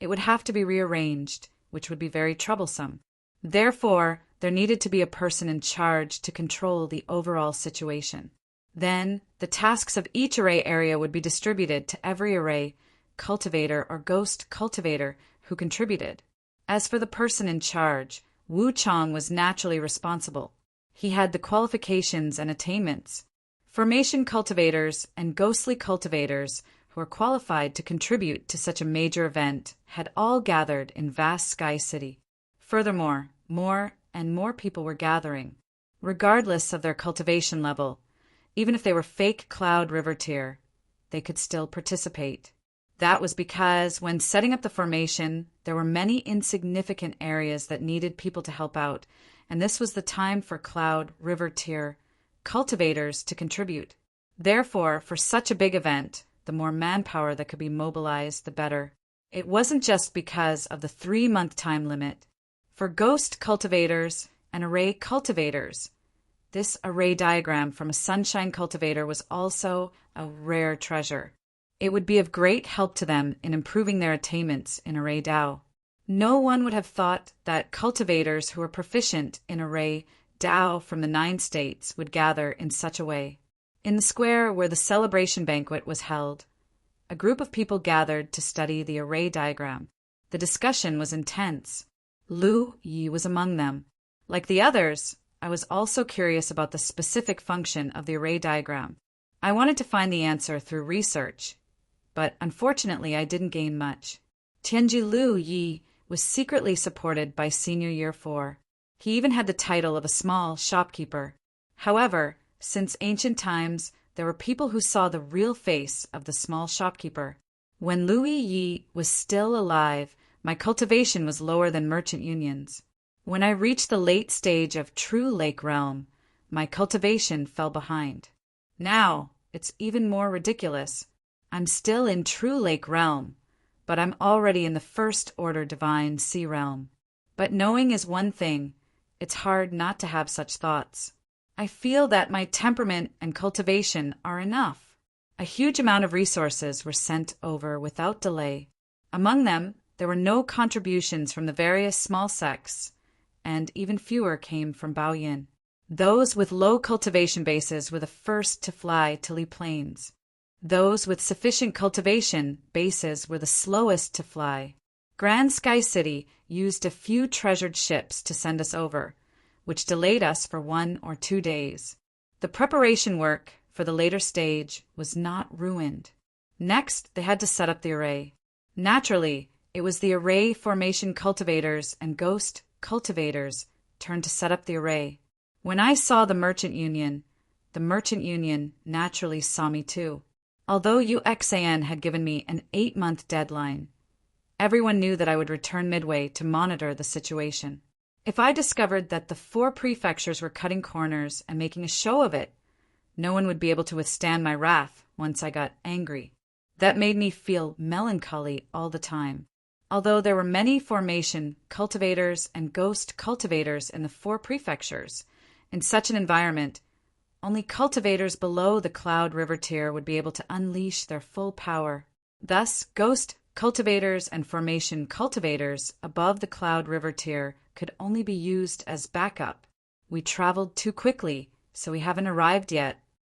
it would have to be rearranged, which would be very troublesome. Therefore, there needed to be a person in charge to control the overall situation. Then, the tasks of each array area would be distributed to every array cultivator or ghost cultivator who contributed. As for the person in charge, Wu Chong was naturally responsible. He had the qualifications and attainments. Formation cultivators and ghostly cultivators who were qualified to contribute to such a major event had all gathered in vast Sky City. Furthermore, more and more people were gathering, regardless of their cultivation level. Even if they were fake Cloud River tier, they could still participate. That was because when setting up the formation, there were many insignificant areas that needed people to help out, and this was the time for Cloud River tier cultivators to contribute. Therefore, for such a big event, the more manpower that could be mobilized, the better. It wasn't just because of the 3-month time limit. For ghost cultivators and array cultivators, this array diagram from a sunshine cultivator was also a rare treasure. It would be of great help to them in improving their attainments in array Dao. No one would have thought that cultivators who were proficient in array Dao from the 9 states would gather in such a way. In the square where the celebration banquet was held, a group of people gathered to study the array diagram. The discussion was intense. Lu Yi was among them. Like the others, I was also curious about the specific function of the array diagram. I wanted to find the answer through research, but unfortunately I didn't gain much. Tianji Lu Yi was secretly supported by Senior Year 4. He even had the title of a small shopkeeper. However, since ancient times, there were people who saw the real face of the small shopkeeper. When Lu Yi was still alive, my cultivation was lower than merchant unions. When I reached the late stage of True Lake Realm, my cultivation fell behind. Now, it's even more ridiculous. I'm still in True Lake Realm, but I'm already in the First Order Divine Sea Realm. But knowing is one thing. It's hard not to have such thoughts. I feel that my temperament and cultivation are enough. A huge amount of resources were sent over without delay. Among them, there were no contributions from the various small sects, and even fewer came from Baoyin. Those with low cultivation bases were the first to fly to Li Plains. Those with sufficient cultivation bases were the slowest to fly. Grand Sky City used a few treasured ships to send us over, which delayed us for 1 or 2 days. The preparation work for the later stage was not ruined. Next, they had to set up the array. Naturally, it was the array formation cultivators and ghost cultivators' turn to set up the array. When I saw the Merchant Union naturally saw me too. Although UXAN had given me an 8-month deadline, everyone knew that I would return midway to monitor the situation. If I discovered that the 4 prefectures were cutting corners and making a show of it, no one would be able to withstand my wrath once I got angry. That made me feel melancholy all the time. Although there were many formation cultivators and ghost cultivators in the 4 prefectures, in such an environment, only cultivators below the Cloud River tier would be able to unleash their full power. Thus, ghost cultivators and formation cultivators above the Cloud River tier could only be used as backup. We traveled too quickly, so we haven't arrived yet.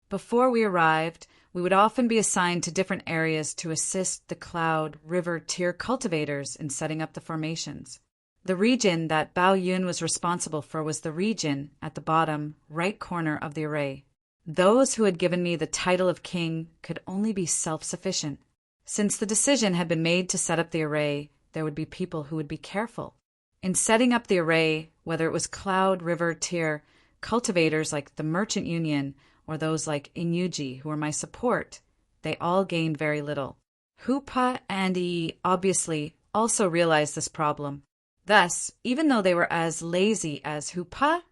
Before we arrived, we would often be assigned to different areas to assist the Cloud River tier cultivators in setting up the formations. The region that Bao Yun was responsible for was the region at the bottom right corner of the array. Those who had given me the title of king could only be self-sufficient. Since the decision had been made to set up the array, there would be people who would be careful. In setting up the array, whether it was Cloud River tier cultivators like the Merchant Union or those like Inyuji who were my support, they all gained very little. Hupa and Yi obviously also realized this problem. Thus, even though they were as lazy as Hupa,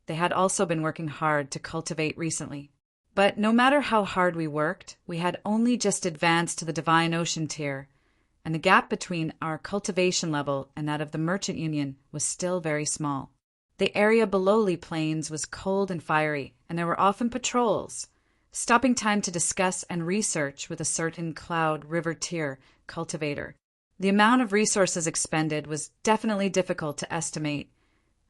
they had also been working hard to cultivate recently. But no matter how hard we worked, we had only just advanced to the Divine Ocean tier, and the gap between our cultivation level and that of the Merchant Union was still very small. The area below Li Plains was cold and fiery, and there were often patrols, stopping time to discuss and research with a certain Cloud River tier cultivator. The amount of resources expended was definitely difficult to estimate,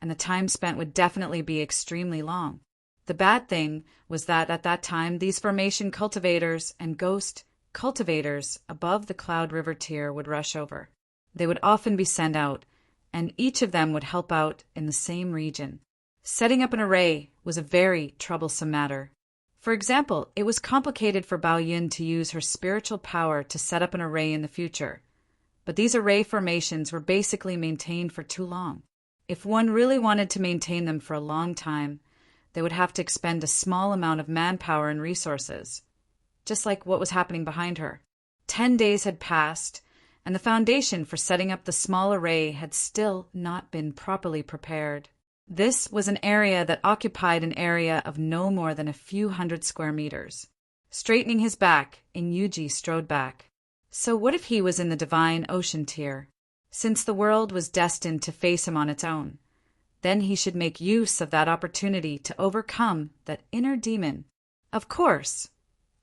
and the time spent would definitely be extremely long. The bad thing was that at that time, these formation cultivators and ghost cultivators above the Cloud River tier would rush over. They would often be sent out, and each of them would help out in the same region. Setting up an array was a very troublesome matter. For example, it was complicated for Bao Yun to use her spiritual power to set up an array in the future, but these array formations were basically maintained for too long. If one really wanted to maintain them for a long time, they would have to expend a small amount of manpower and resources, just like what was happening behind her. 10 days had passed, and the foundation for setting up the small array had still not been properly prepared. This was an area that occupied an area of no more than a few hundred square meters. Straightening his back, Inyuji strode back. So what if he was in the divine ocean tier? Since the world was destined to face him on its own, then he should make use of that opportunity to overcome that inner demon. Of course,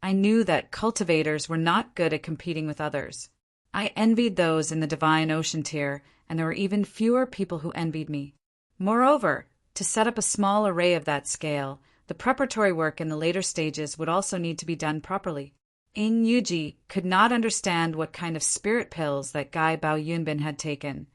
I knew that cultivators were not good at competing with others. I envied those in the divine ocean tier, and there were even fewer people who envied me. Moreover, to set up a small array of that scale, the preparatory work in the later stages would also need to be done properly. In Yuji could not understand what kind of spirit pills that guy Bao Yunbin had taken,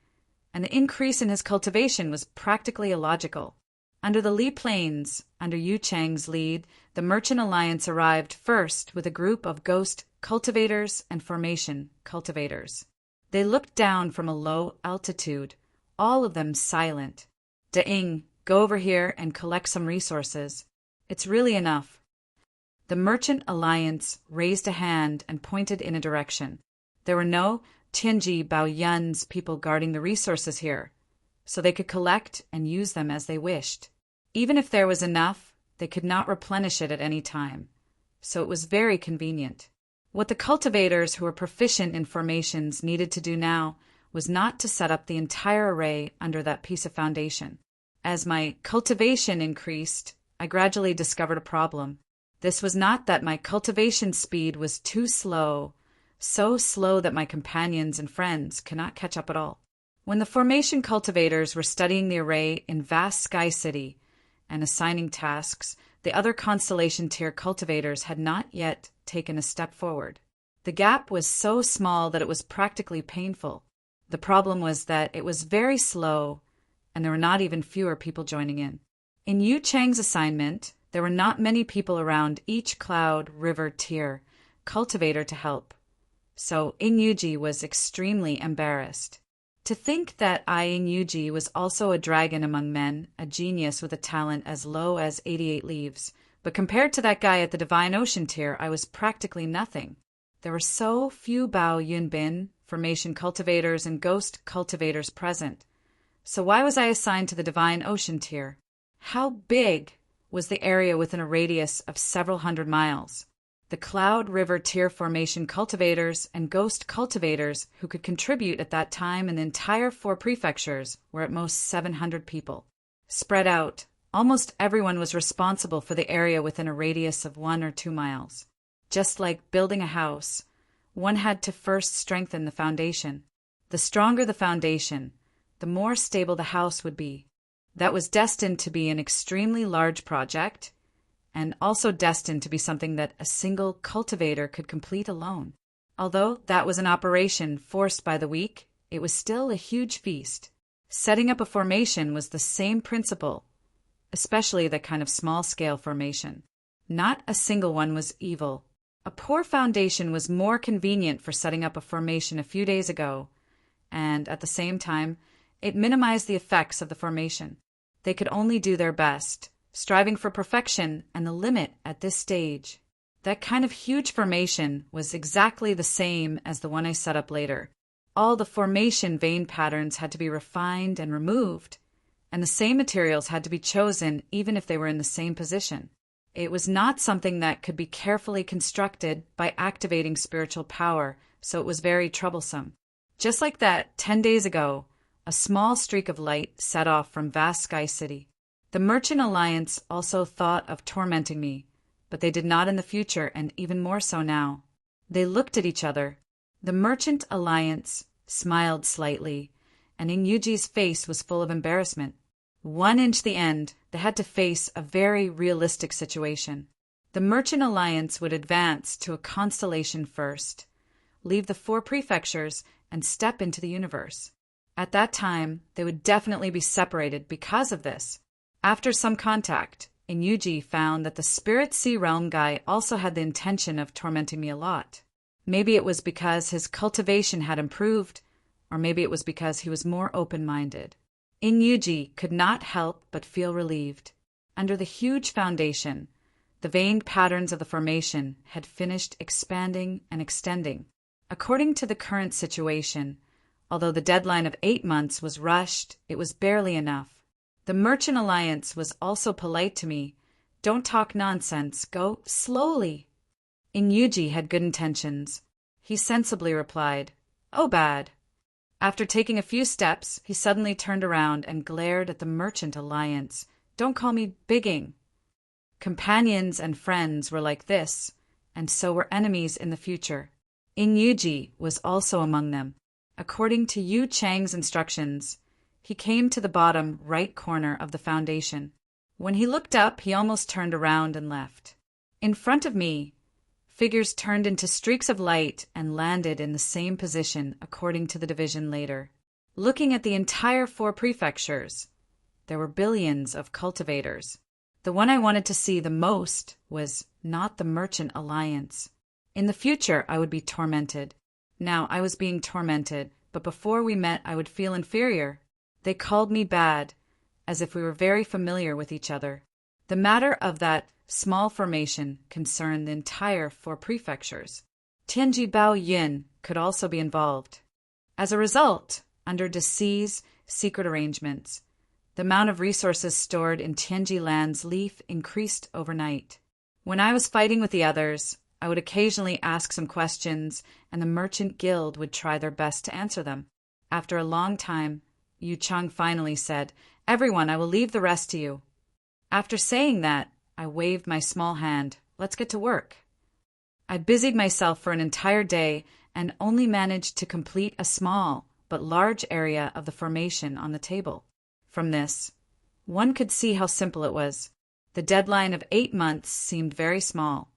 and the increase in his cultivation was practically illogical. Under the Li Plains, under Yu Chang's lead, the Merchant Alliance arrived first with a group of ghost cultivators and formation cultivators. They looked down from a low altitude, all of them silent. Da-ing, go over here and collect some resources. It's really enough. The Merchant Alliance raised a hand and pointed in a direction. There were no Tianji Baoyun's people guarding the resources here, so they could collect and use them as they wished. Even if there was enough, they could not replenish it at any time, so it was very convenient. What the cultivators who were proficient in formations needed to do now was not to set up the entire array under that piece of foundation. As my cultivation increased, I gradually discovered a problem. This was not that my cultivation speed was too slow, so slow that my companions and friends could not catch up at all. When the formation cultivators were studying the array in vast Sky City and assigning tasks, the other constellation tier cultivators had not yet taken a step forward. The gap was so small that it was practically painful. The problem was that it was very slow, and there were not even fewer people joining in. In Yu Chang's assignment, there were not many people around each Cloud River tier cultivator to help, so Inyuji was extremely embarrassed. To think that Inyuji was also a dragon among men, a genius with a talent as low as 88 leaves, but compared to that guy at the Divine Ocean tier, I was practically nothing. There were so few Bao Yunbin, formation cultivators, and ghost cultivators present. So why was I assigned to the Divine Ocean tier? How big was the area within a radius of several hundred miles? The Cloud River tier formation cultivators and ghost cultivators who could contribute at that time in the entire 4 prefectures were at most 700 people. Spread out, almost everyone was responsible for the area within a radius of 1 or 2 miles. Just like building a house, one had to first strengthen the foundation. The stronger the foundation, the more stable the house would be. That was destined to be an extremely large project, and also destined to be something that a single cultivator could complete alone. Although that was an operation forced by the weak, it was still a huge feast. Setting up a formation was the same principle, especially the kind of small-scale formation. Not a single one was evil. A poor foundation was more convenient for setting up a formation a few days ago, and at the same time, it minimized the effects of the formation. They could only do their best, striving for perfection and the limit at this stage. That kind of huge formation was exactly the same as the one I set up later. All the formation vein patterns had to be refined and removed, and the same materials had to be chosen even if they were in the same position. It was not something that could be carefully constructed by activating spiritual power, so it was very troublesome. Just like that, 10 days ago, a small streak of light set off from vast Sky City. The Merchant Alliance also thought of tormenting me, but they did not in the future, and even more so now. They looked at each other. The Merchant Alliance smiled slightly, and Inyuji's face was full of embarrassment. 1 inch the end, they had to face a very realistic situation. The Merchant Alliance would advance to a constellation first, leave the 4 prefectures, and step into the universe. At that time, they would definitely be separated because of this. After some contact, Inyuji found that the Spirit Sea Realm guy also had the intention of tormenting me a lot. Maybe it was because his cultivation had improved, or maybe it was because he was more open-minded. Inyuji could not help but feel relieved. Under the huge foundation, the veined patterns of the formation had finished expanding and extending. According to the current situation, although the deadline of 8 months was rushed, it was barely enough. The Merchant Alliance was also polite to me. Don't talk nonsense, go slowly. Inyuji had good intentions. He sensibly replied, "Oh, bad." After taking a few steps, he suddenly turned around and glared at the Merchant Alliance. "Don't call me bigging." Companions and friends were like this, and so were enemies in the future. Inyuji was also among them. According to Yu Chang's instructions, he came to the bottom right corner of the foundation. When he looked up, he almost turned around and left. In front of me, figures turned into streaks of light and landed in the same position according to the division later. Looking at the entire 4 prefectures, there were billions of cultivators. The one I wanted to see the most was not the Merchant Alliance. In the future, I would be tormented. Now I was being tormented, but before we met I would feel inferior. They called me bad, as if we were very familiar with each other. The matter of that small formation concerned the entire 4 prefectures. Tianji Bao Yin could also be involved. As a result, under Decee's secret arrangements, the amount of resources stored in Tianji Land's leaf increased overnight. When I was fighting with the others, I would occasionally ask some questions, and the Merchant Guild would try their best to answer them. After a long time, Yu Chang finally said, "Everyone, I will leave the rest to you." After saying that, I waved my small hand. Let's get to work. I busied myself for an entire day and only managed to complete a small but large area of the formation on the table. From this, one could see how simple it was. The deadline of 8 months seemed very small,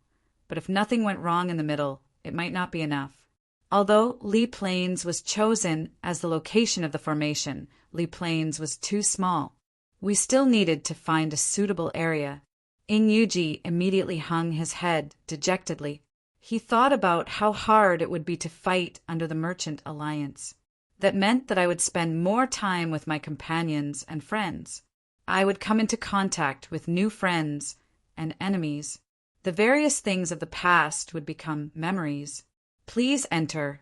but if nothing went wrong in the middle, it might not be enough. Although Li Plains was chosen as the location of the formation, Li Plains was too small. We still needed to find a suitable area. Inyuji immediately hung his head dejectedly. He thought about how hard it would be to fight under the Merchant Alliance. That meant that I would spend more time with my companions and friends. I would come into contact with new friends and enemies. The various things of the past would become memories. Please enter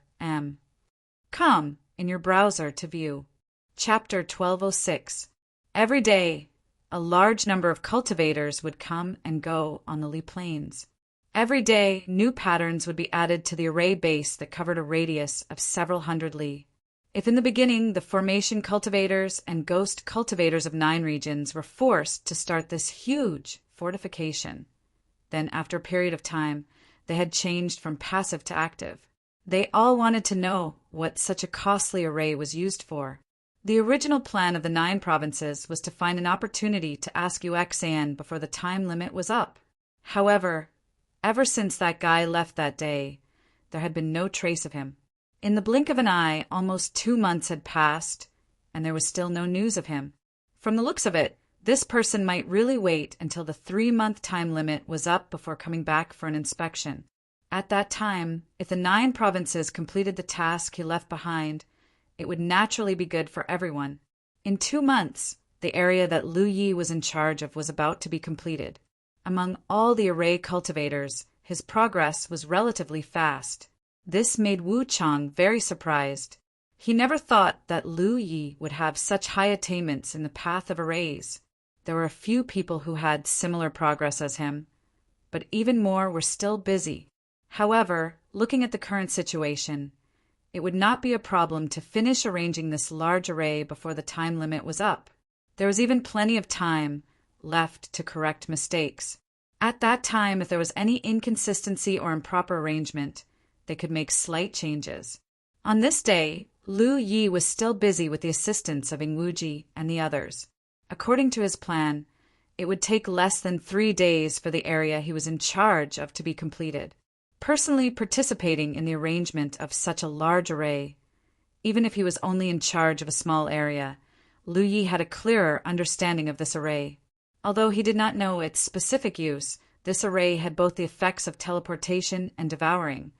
.com in your browser to view. Chapter 1206. Every day, a large number of cultivators would come and go on the Li Plains. Every day, new patterns would be added to the array base that covered a radius of several hundred li. If in the beginning the formation cultivators and ghost cultivators of 9 regions were forced to start this huge fortification, then after a period of time, they had changed from passive to active. They all wanted to know what such a costly array was used for. The original plan of the 9 provinces was to find an opportunity to ask Uxan before the time limit was up. However, ever since that guy left that day, there had been no trace of him. In the blink of an eye, almost 2 months had passed, and there was still no news of him. From the looks of it, this person might really wait until the 3-month time limit was up before coming back for an inspection. At that time, if the 9 provinces completed the task he left behind, it would naturally be good for everyone. In 2 months, the area that Lu Yi was in charge of was about to be completed. Among all the array cultivators, his progress was relatively fast. This made Wu Chang very surprised. He never thought that Lu Yi would have such high attainments in the path of arrays. There were a few people who had similar progress as him, but even more were still busy. However, looking at the current situation, it would not be a problem to finish arranging this large array before the time limit was up. There was even plenty of time left to correct mistakes. At that time, if there was any inconsistency or improper arrangement, they could make slight changes. On this day, Lu Yi was still busy with the assistance of Ingwuji and the others. According to his plan, it would take less than 3 days for the area he was in charge of to be completed. Personally participating in the arrangement of such a large array, even if he was only in charge of a small area, Lu Yi had a clearer understanding of this array. Although he did not know its specific use, this array had both the effects of teleportation and devouring,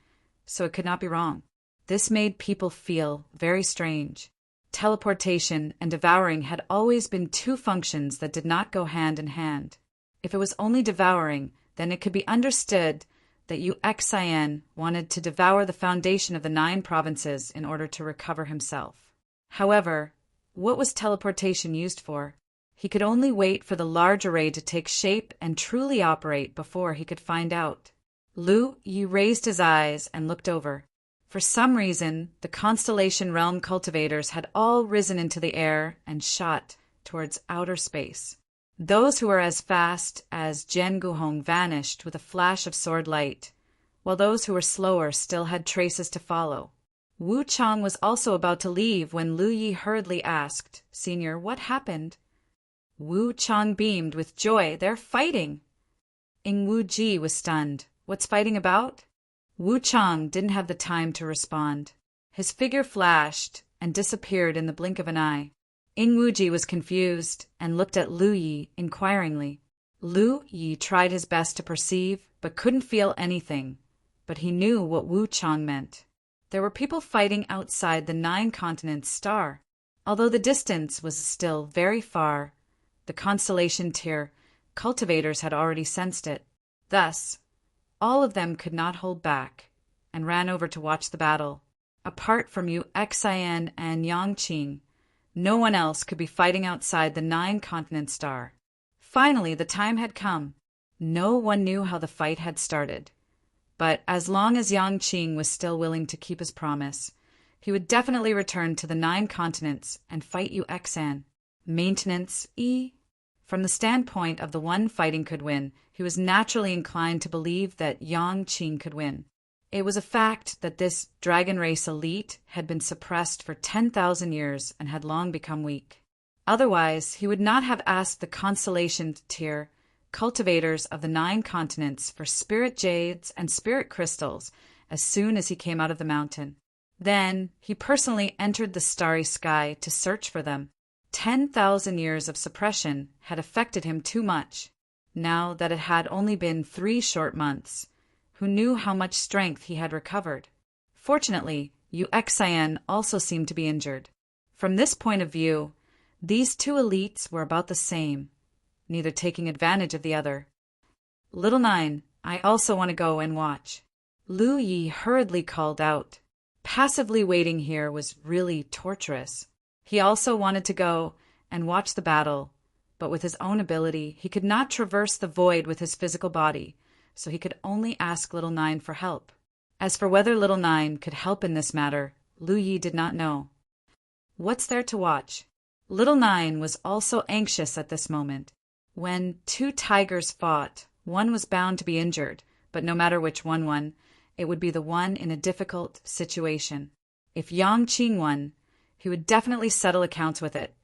so it could not be wrong. This made people feel very strange. Teleportation and devouring had always been two functions that did not go hand in hand. If it was only devouring, then it could be understood that Yu-Xian wanted to devour the foundation of the 9 provinces in order to recover himself. However, what was teleportation used for? He could only wait for the large array to take shape and truly operate before he could find out. Lu Yi raised his eyes and looked over. For some reason, the constellation realm cultivators had all risen into the air and shot towards outer space. Those who were as fast as Jian Guhong vanished with a flash of sword light, while those who were slower still had traces to follow. Wu Chang was also about to leave when Lu Yi hurriedly asked, "Senior, what happened?" Wu Chang beamed with joy. "They're fighting!" Ingwuji was stunned. "What's fighting about?" Wu Chang didn't have the time to respond. His figure flashed and disappeared in the blink of an eye. Ingwuji was confused and looked at Lu Yi inquiringly. Lu Yi tried his best to perceive, but couldn't feel anything. But he knew what Wu Chang meant. There were people fighting outside the 9 continents star. Although the distance was still very far, the constellation tier cultivators had already sensed it. Thus, all of them could not hold back and ran over to watch the battle. Apart from Yu-Xian and Yangqing, no one else could be fighting outside the 9-continent star. Finally, the time had come. No one knew how the fight had started. But as long as Yangqing was still willing to keep his promise, he would definitely return to the 9 continents and fight Yu-Xian. Maintenance E. From the standpoint of the one fighting could win, he was naturally inclined to believe that Yangqing could win. It was a fact that this dragon race elite had been suppressed for 10,000 years and had long become weak. Otherwise, he would not have asked the constellation tier cultivators of the 9 continents for spirit jades and spirit crystals as soon as he came out of the mountain. Then, he personally entered the starry sky to search for them. 10,000 years of suppression had affected him too much. Now that it had only been 3 short months, who knew how much strength he had recovered? Fortunately, Yu-Xian also seemed to be injured. From this point of view, these 2 elites were about the same, neither taking advantage of the other. "Little 9, I also want to go and watch." Lu Yi hurriedly called out. Passively waiting here was really torturous. He also wanted to go and watch the battle, but with his own ability, he could not traverse the void with his physical body, so he could only ask Little 9 for help. As for whether Little 9 could help in this matter, Lu Yi did not know. What's there to watch? Little 9 was also anxious at this moment. When 2 tigers fought, one was bound to be injured, but no matter which one won, it would be the one in a difficult situation. If Yangqing won, he would definitely settle accounts with it,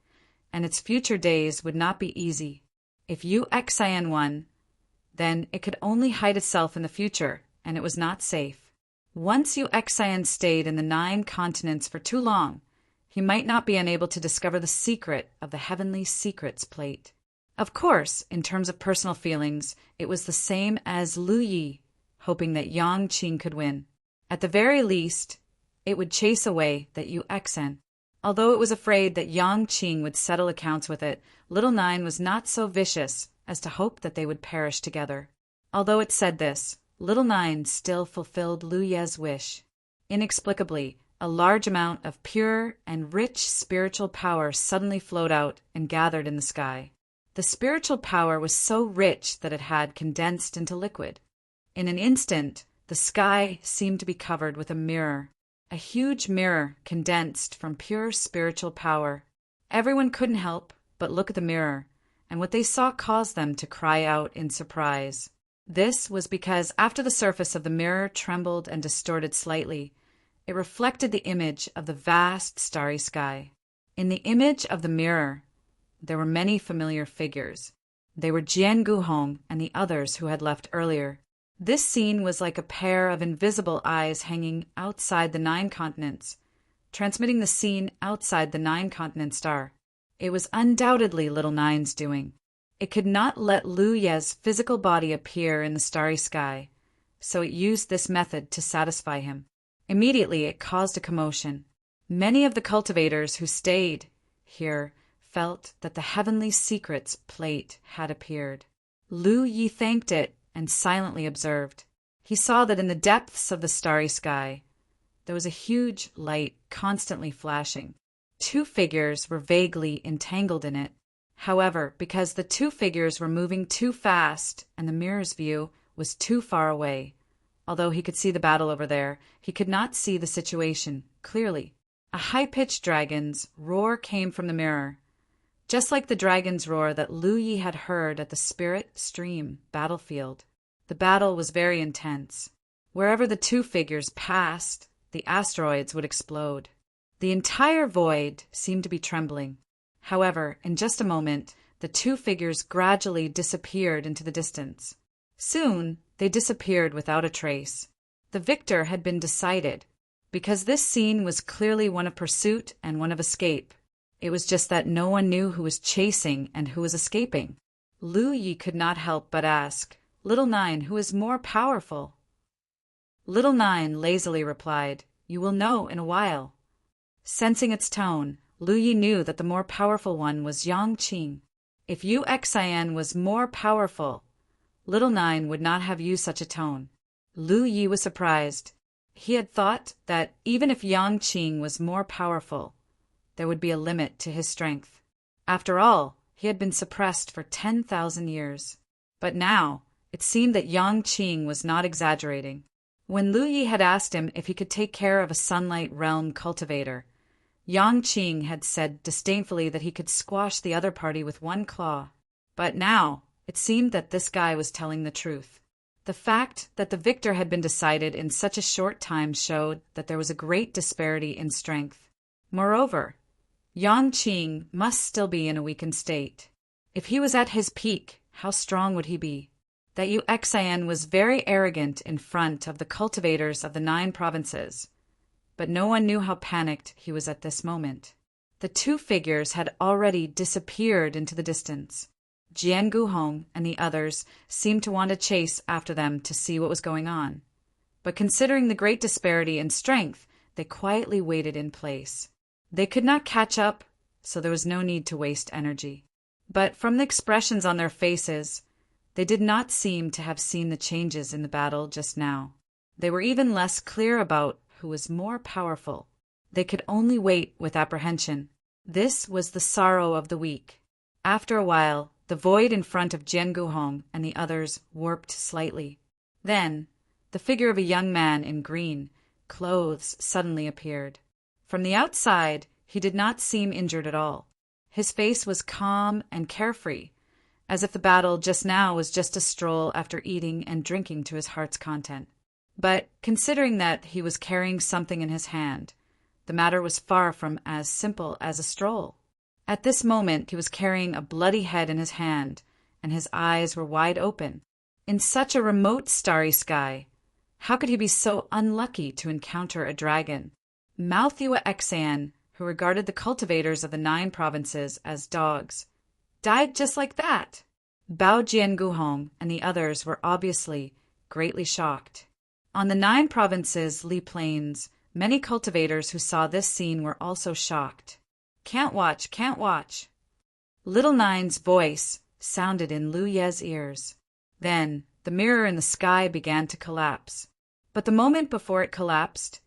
and its future days would not be easy. If Yu-Xian won, then it could only hide itself in the future, and it was not safe. Once Yu-Xian stayed in the 9 continents for too long, he might not be unable to discover the secret of the Heavenly Secrets plate. Of course, in terms of personal feelings, it was the same as Lu Yi, hoping that Yangqing could win. At the very least, it would chase away that Yu-Xian. Although it was afraid that Yangqing would settle accounts with it, Little 9 was not so vicious as to hope that they would perish together. Although it said this, Little 9 still fulfilled Lu Ye's wish. Inexplicably, a large amount of pure and rich spiritual power suddenly flowed out and gathered in the sky. The spiritual power was so rich that it had condensed into liquid. In an instant, the sky seemed to be covered with a mirror. A huge mirror condensed from pure spiritual power. Everyone couldn't help but look at the mirror, and what they saw caused them to cry out in surprise. This was because after the surface of the mirror trembled and distorted slightly, It reflected the image of the vast starry sky. In the image of the mirror, there were many familiar figures. They were Jian Guhong and the others who had left earlier. This scene was like a pair of invisible eyes hanging outside the 9 continents, transmitting the scene outside the 9-continent star. It was undoubtedly Little Nine's doing. It could not let Lu Ye's physical body appear in the starry sky, so it used this method to satisfy him. Immediately it caused a commotion. Many of the cultivators who stayed here felt that the heavenly secrets plate had appeared. Lu Yi thanked it and silently observed. He saw that in the depths of the starry sky, there was a huge light constantly flashing. 2 figures were vaguely entangled in it. However, because the 2 figures were moving too fast and the mirror's view was too far away, although he could see the battle over there, he could not see the situation clearly. A high-pitched dragon's roar came from the mirror, just like the dragon's roar that Lu Yi had heard at the Spirit Stream battlefield. The battle was very intense. Wherever the 2 figures passed, the asteroids would explode. The entire void seemed to be trembling. However, in just a moment, the 2 figures gradually disappeared into the distance. Soon, they disappeared without a trace. The victor had been decided, because this scene was clearly one of pursuit and one of escape. It was just that no one knew who was chasing and who was escaping. Lu Yi could not help but ask, "Little Nine, who is more powerful?" Little Nine lazily replied, "You will know in a while." Sensing its tone, Lu Yi knew that the more powerful one was Yang Qing. If Yu Xian was more powerful, Little Nine would not have used such a tone. Lu Yi was surprised. He had thought that even if Yang Qing was more powerful, there would be a limit to his strength. After all, he had been suppressed for 10,000 years. But now, it seemed that Yang Qing was not exaggerating. When Lu Yi had asked him if he could take care of a Sunlight Realm cultivator, Yang Qing had said disdainfully that he could squash the other party with 1 claw. But now, it seemed that this guy was telling the truth. The fact that the victor had been decided in such a short time showed that there was a great disparity in strength. Moreover, Yang Qing must still be in a weakened state. If he was at his peak, how strong would he be? That Yu Xian was very arrogant in front of the cultivators of the 9 provinces, but no one knew how panicked he was at this moment. The 2 figures had already disappeared into the distance. Jian Guhong and the others seemed to want to chase after them to see what was going on. But considering the great disparity in strength, they quietly waited in place. They could not catch up, so there was no need to waste energy. But from the expressions on their faces, they did not seem to have seen the changes in the battle just now. They were even less clear about who was more powerful. They could only wait with apprehension. This was the sorrow of the weak. After a while, the void in front of Jian Guhong and the others warped slightly. Then, the figure of a young man in green clothes suddenly appeared. From the outside, he did not seem injured at all. His face was calm and carefree, as if the battle just now was just a stroll after eating and drinking to his heart's content. But, considering that he was carrying something in his hand, the matter was far from as simple as a stroll. At this moment he was carrying a bloody head in his hand, and his eyes were wide open. In such a remote starry sky, how could he be so unlucky to encounter a dragon? Mouth Yu Xian, who regarded the cultivators of the 9 provinces as dogs, died just like that. Bao Jian Guhong and the others were obviously greatly shocked. On the 9 provinces' Li Plains, many cultivators who saw this scene were also shocked. "Can't watch, can't watch." Little Nine's voice sounded in Lu Ye's ears. Then the mirror in the sky began to collapse. But the moment before it collapsed,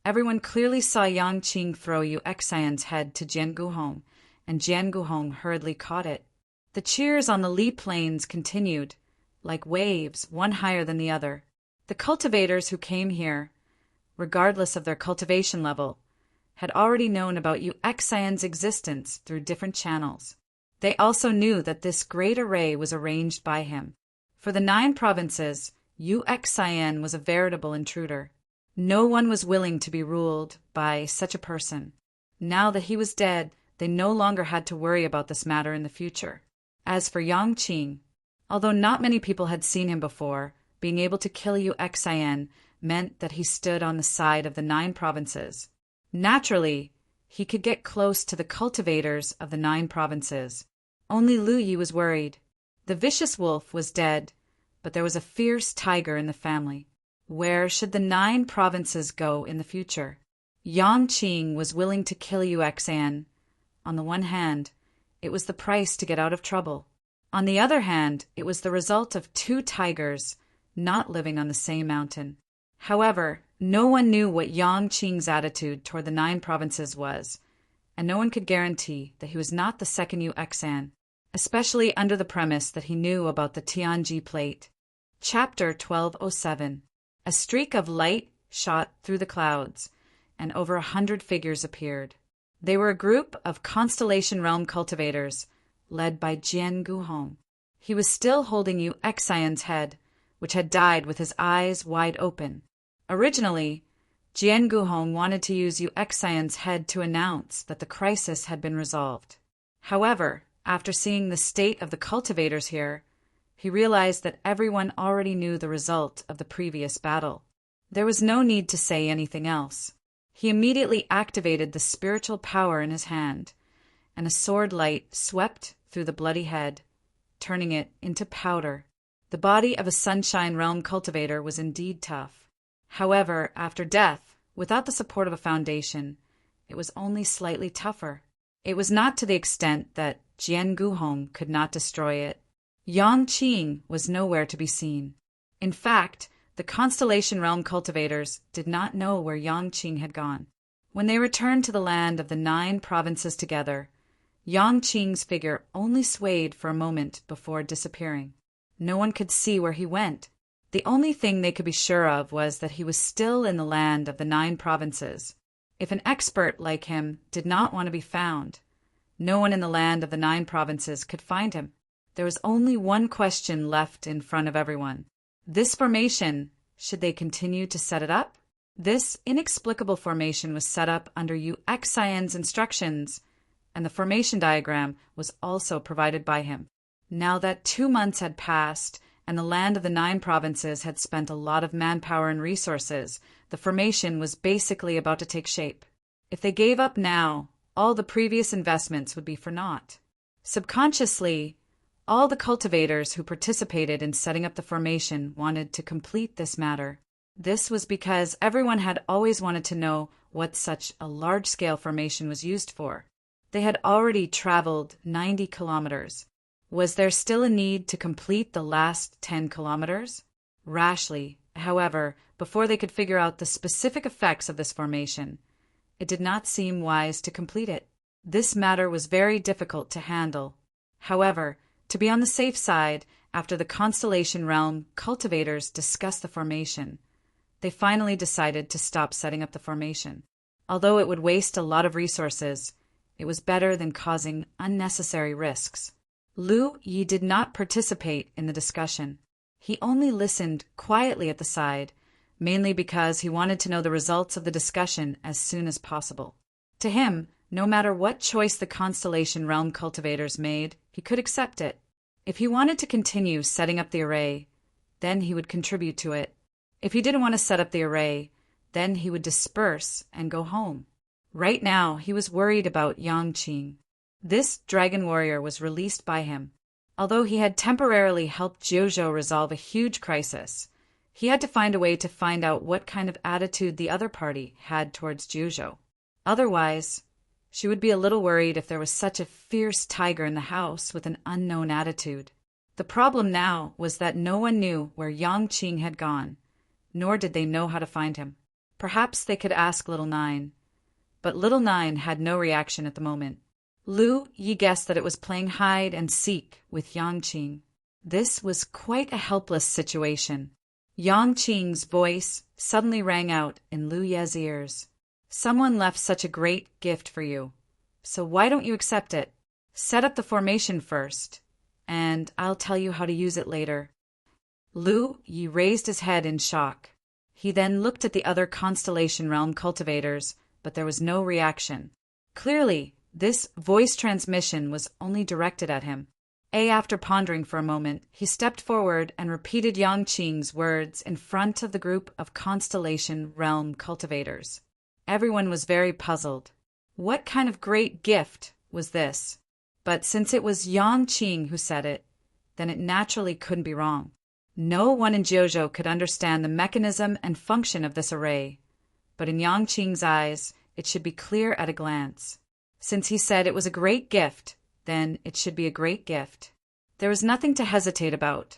everyone clearly saw Yang Qing throw Yu Xian's head to Jian Guhong, and Jian Guhong hurriedly caught it. The cheers on the Li Plains continued, like waves, one higher than the other. The cultivators who came here, regardless of their cultivation level, had already known about Yu Xian's existence through different channels. They also knew that this great array was arranged by him. For the 9 provinces, Yu Xian was a veritable intruder. No one was willing to be ruled by such a person. Now that he was dead, they no longer had to worry about this matter in the future. As for Yang Qing, although not many people had seen him before, being able to kill Yu Xian meant that he stood on the side of the 9 provinces. Naturally, he could get close to the cultivators of the 9 provinces. Only Lu Yi was worried. The vicious wolf was dead, but there was a fierce tiger in the family. Where should the 9 provinces go in the future? Yang Qing was willing to kill Yu Xian. On the one hand, it was the price to get out of trouble. On the other hand, it was the result of 2 tigers not living on the same mountain. However, no one knew what Yang Qing's attitude toward the 9 provinces was, and no one could guarantee that he was not the second Yu Xian, especially under the premise that he knew about the Tianji plate. Chapter 1207. A streak of light shot through the clouds, and over 100 figures appeared. They were a group of Constellation Realm cultivators, led by Jian Guhong. He was still holding Yu Xian's head, which had died with his eyes wide open. Originally, Jian Guhong wanted to use Yu Xian's head to announce that the crisis had been resolved. However, after seeing the state of the cultivators here, he realized that everyone already knew the result of the previous battle. There was no need to say anything else. He immediately activated the spiritual power in his hand, and a sword light swept through the bloody head, turning it into powder. The body of a Sunshine Realm cultivator was indeed tough. However, after death, without the support of a foundation, it was only slightly tougher. It was not to the extent that Jian Guhong could not destroy it. Yang Qing was nowhere to be seen. In fact, the Constellation Realm cultivators did not know where Yang Qing had gone. When they returned to the land of the 9 provinces together, Yang Qing's figure only swayed for a moment before disappearing. No one could see where he went. The only thing they could be sure of was that he was still in the land of the 9 provinces. If an expert like him did not want to be found, no one in the land of the 9 provinces could find him. There was only one question left in front of everyone. This formation, should they continue to set it up? This inexplicable formation was set up under Yu Xian's instructions, and the formation diagram was also provided by him. Now that 2 months had passed, and the land of the 9 provinces had spent a lot of manpower and resources, the formation was basically about to take shape. If they gave up now, all the previous investments would be for naught. Subconsciously, all the cultivators who participated in setting up the formation wanted to complete this matter. This was because everyone had always wanted to know what such a large-scale formation was used for. They had already traveled 90 kilometers. Was there still a need to complete the last 10 kilometers? Rashly, however, before they could figure out the specific effects of this formation, it did not seem wise to complete it. This matter was very difficult to handle. However, to be on the safe side, after the Constellation Realm cultivators discussed the formation, they finally decided to stop setting up the formation. Although it would waste a lot of resources, it was better than causing unnecessary risks. Lu Yi did not participate in the discussion. He only listened quietly at the side, mainly because he wanted to know the results of the discussion as soon as possible. To him, no matter what choice the Constellation Realm cultivators made, he could accept it. If he wanted to continue setting up the array, then he would contribute to it. If he didn't want to set up the array, then he would disperse and go home. Right now, he was worried about Yang Qing. This dragon warrior was released by him. Although he had temporarily helped Jojo resolve a huge crisis, he had to find a way to find out what kind of attitude the other party had towards Jojo. Otherwise, she would be a little worried if there was such a fierce tiger in the house with an unknown attitude. The problem now was that no one knew where Yang Qing had gone, nor did they know how to find him. Perhaps they could ask Little Nine, but Little Nine had no reaction at the moment. Lu Yi guessed that it was playing hide and seek with Yang Qing. This was quite a helpless situation. Yang Qing's voice suddenly rang out in Lu Ye's ears. Someone left such a great gift for you, so why don't you accept it? Set up the formation first, and I'll tell you how to use it later. Lu Yi raised his head in shock. He then looked at the other constellation realm cultivators, but there was no reaction. Clearly, this voice transmission was only directed at him. After pondering for a moment, he stepped forward and repeated Yang Qing's words in front of the group of constellation realm cultivators. Everyone was very puzzled. What kind of great gift was this? But since it was Yang Qing who said it, then it naturally couldn't be wrong. No one in Jiuzhou could understand the mechanism and function of this array, but in Yang Qing's eyes, it should be clear at a glance. Since he said it was a great gift, then it should be a great gift. There was nothing to hesitate about,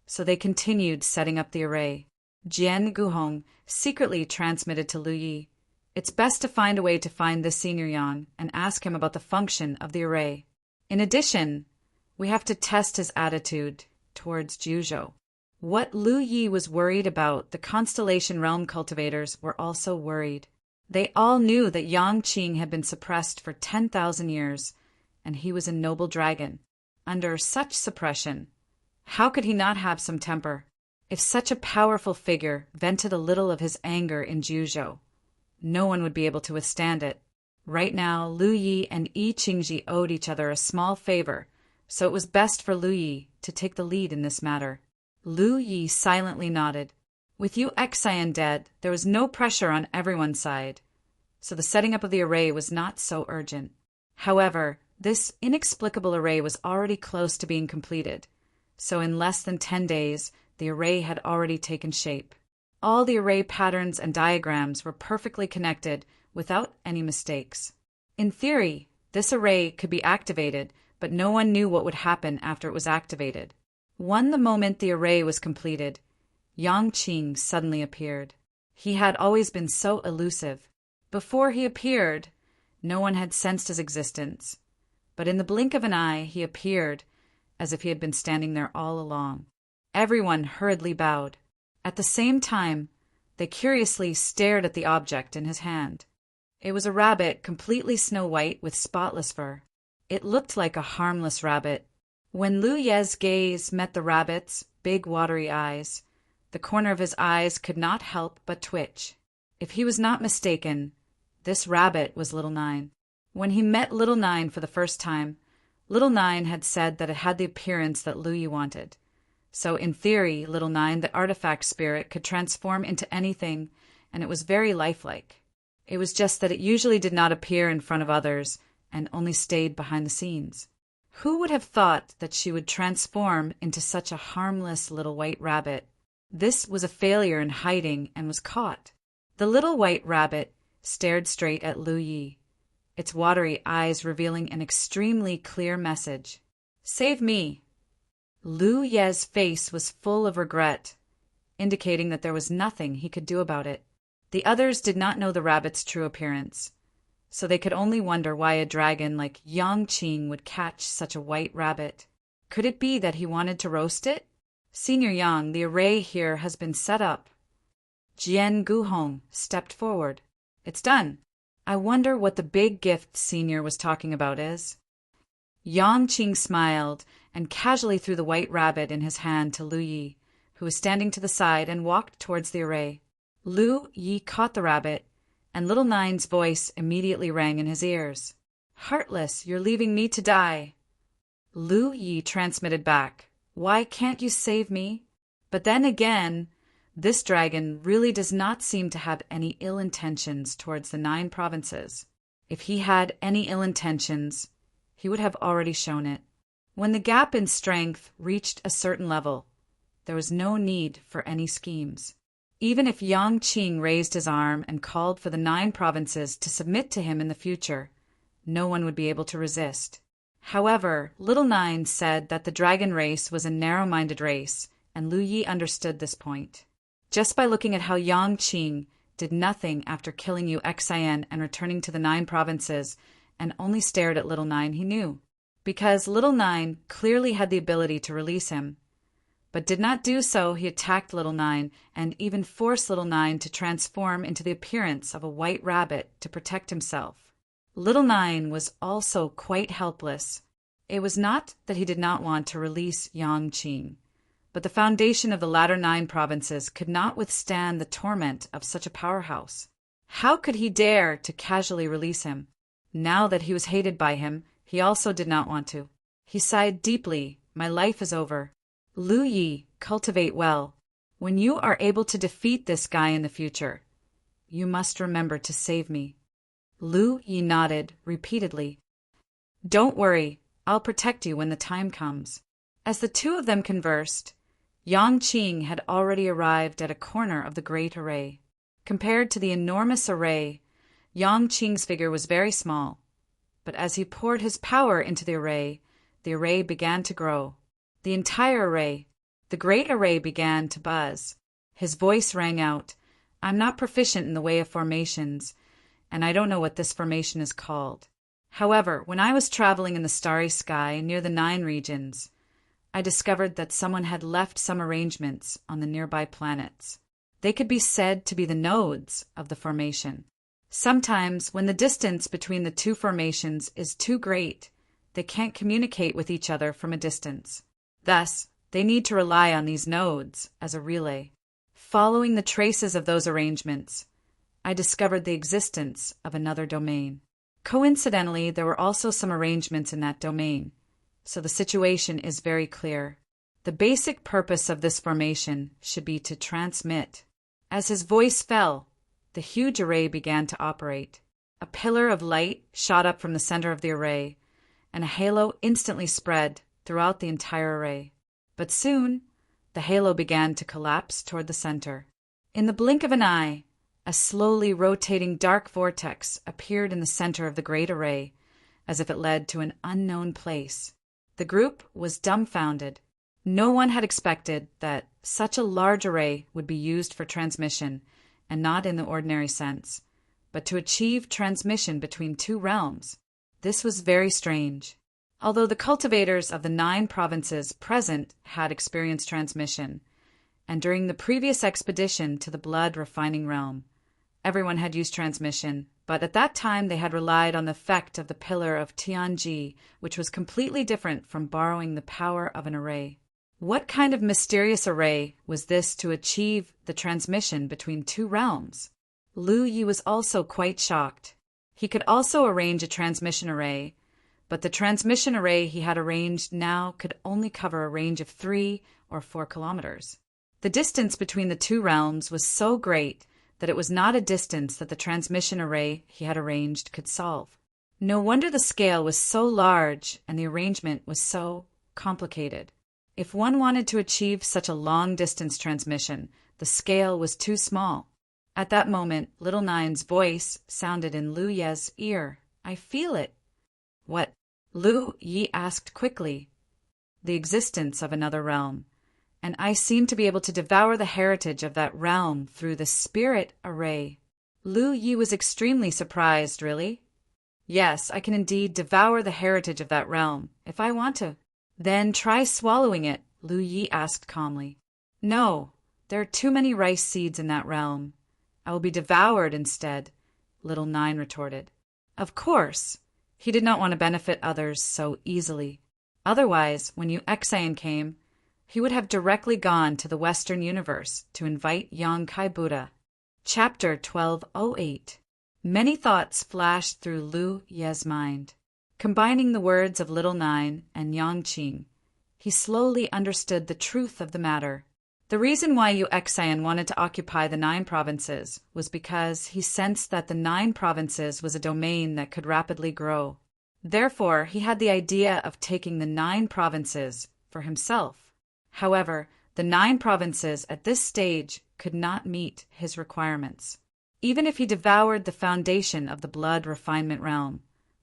so they continued setting up the array. Jian Guhong secretly transmitted to Lu Yi, "It's best to find a way to find this Senior Yang and ask him about the function of the array. In addition, we have to test his attitude towards Jiuzhou." What Lu Yi was worried about, the constellation realm cultivators were also worried. They all knew that Yang Qing had been suppressed for 10,000 years, and he was a noble dragon. Under such suppression, how could he not have some temper? If such a powerful figure vented a little of his anger in Jiuzhou, no one would be able to withstand it. Right now, Lu Yi and Yi Qingji owed each other a small favor, so it was best for Lu Yi to take the lead in this matter. Lu Yi silently nodded. With Yu Xian dead, there was no pressure on everyone's side, so the setting up of the array was not so urgent. However, this inexplicable array was already close to being completed, so in less than 10 days, the array had already taken shape. All the array patterns and diagrams were perfectly connected without any mistakes. In theory, this array could be activated, but no one knew what would happen after it was activated. The moment the array was completed, Yang Qing suddenly appeared. He had always been so elusive. Before he appeared, no one had sensed his existence, but in the blink of an eye he appeared as if he had been standing there all along. Everyone hurriedly bowed. At the same time, they curiously stared at the object in his hand. It was a rabbit, completely snow-white with spotless fur. It looked like a harmless rabbit. When Lu Ye's gaze met the rabbit's big watery eyes, the corner of his eyes could not help but twitch. If he was not mistaken, this rabbit was Little Nine. When he met Little Nine for the first time, Little Nine had said that it had the appearance that Lu Yi wanted. So in theory, Little Nine, the artifact spirit, could transform into anything, and it was very lifelike. It was just that it usually did not appear in front of others and only stayed behind the scenes. Who would have thought that she would transform into such a harmless little white rabbit? This was a failure in hiding and was caught. The little white rabbit stared straight at Lu Yi, its watery eyes revealing an extremely clear message. "Save me." Lu Ye's face was full of regret, indicating that there was nothing he could do about it. The others did not know the rabbit's true appearance, so they could only wonder why a dragon like Yang Qing would catch such a white rabbit. Could it be that he wanted to roast it? "Senior Yang, the array here has been set up." Jian Guhong stepped forward. "It's done. I wonder what the big gift Senior was talking about is." Yang Qing smiled and casually threw the white rabbit in his hand to Lu Yi, who was standing to the side, and walked towards the array. Lu Yi caught the rabbit, and Little Nine's voice immediately rang in his ears. "Heartless, you're leaving me to die." Lu Yi transmitted back, "Why can't you save me?" But then again, this dragon really does not seem to have any ill intentions towards the 9 provinces. If he had any ill intentions, he would have already shown it. When the gap in strength reached a certain level, there was no need for any schemes. Even if Yang Qing raised his arm and called for the 9 provinces to submit to him in the future, no one would be able to resist. However, Little Nine said that the dragon race was a narrow-minded race, and Lu Yi understood this point. Just by looking at how Yang Qing did nothing after killing Yu Xian and returning to the 9 provinces, and only stared at Little Nine, he knew. Because Little Nine clearly had the ability to release him, but did not do so, he attacked Little Nine and even forced Little Nine to transform into the appearance of a white rabbit to protect himself. Little Nine was also quite helpless. It was not that he did not want to release Yang Qing, but the foundation of the latter 9 provinces could not withstand the torment of such a powerhouse. How could he dare to casually release him? Now that he was hated by him, he also did not want to. He sighed deeply. My life is over. Lu Yi, cultivate well. When you are able to defeat this guy in the future, you must remember to save me. Lu Yi nodded repeatedly. Don't worry, I'll protect you when the time comes. As the two of them conversed, Yang Qing had already arrived at a corner of the great array. Compared to the enormous array, Yang Qing's figure was very small. But as he poured his power into the array began to grow. The entire array, the great array, began to buzz. His voice rang out, I'm not proficient in the way of formations, and I don't know what this formation is called. However, when I was traveling in the starry sky near the 9 regions, I discovered that someone had left some arrangements on the nearby planets. They could be said to be the nodes of the formation. Sometimes, when the distance between the 2 formations is too great, they can't communicate with each other from a distance. Thus, they need to rely on these nodes as a relay. Following the traces of those arrangements, I discovered the existence of another domain. Coincidentally, there were also some arrangements in that domain, so the situation is very clear. The basic purpose of this formation should be to transmit. As his voice fell, the huge array began to operate. A pillar of light shot up from the center of the array, and a halo instantly spread throughout the entire array. But soon, the halo began to collapse toward the center. In the blink of an eye, a slowly rotating dark vortex appeared in the center of the great array, as if it led to an unknown place. The group was dumbfounded. No one had expected that such a large array would be used for transmission, and not in the ordinary sense, but to achieve transmission between 2 realms. This was very strange. Although the cultivators of the 9 provinces present had experienced transmission, and during the previous expedition to the blood refining realm, everyone had used transmission, but at that time they had relied on the effect of the pillar of Tianji, which was completely different from borrowing the power of an array. What kind of mysterious array was this to achieve the transmission between 2 realms? Lu Yi was also quite shocked. He could also arrange a transmission array, but the transmission array he had arranged now could only cover a range of 3 or 4 kilometers. The distance between the 2 realms was so great that it was not a distance that the transmission array he had arranged could solve. No wonder the scale was so large and the arrangement was so complicated. If one wanted to achieve such a long-distance transmission, the scale was too small. At that moment, Little Nine's voice sounded in Lu Ye's ear. I feel it. What? Lu Yi asked quickly. The existence of another realm, and I seem to be able to devour the heritage of that realm through the spirit array. Lu Yi was extremely surprised. Really? Yes, I can indeed devour the heritage of that realm, if I want to. Then try swallowing it, Lu Yi asked calmly. No, there are too many rice seeds in that realm. I will be devoured instead, Little Nine retorted. Of course, he did not want to benefit others so easily. Otherwise, when Yu-Exayan came, he would have directly gone to the Western universe to invite Yongkai Buddha. Chapter 1208. Many thoughts flashed through Lu Ye's mind. Combining the words of Little Nine and Yang Qing, he slowly understood the truth of the matter. The reason why Yu-Exayan wanted to occupy the 9 provinces was because he sensed that the 9 provinces was a domain that could rapidly grow. Therefore, he had the idea of taking the 9 provinces for himself. However, the 9 provinces at this stage could not meet his requirements. Even if he devoured the foundation of the blood refinement realm,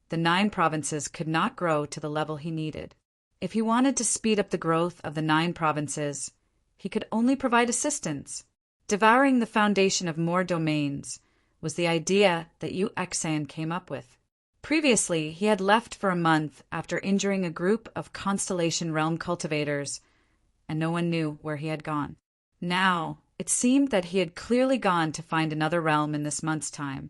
the 9 provinces could not grow to the level he needed. If he wanted to speed up the growth of the 9 provinces, he could only provide assistance. Devouring the foundation of more domains was the idea that Yu-Exayan came up with. Previously, he had left for a month after injuring a group of Constellation Realm cultivators, and no one knew where he had gone. Now, it seemed that he had clearly gone to find another realm in this month's time,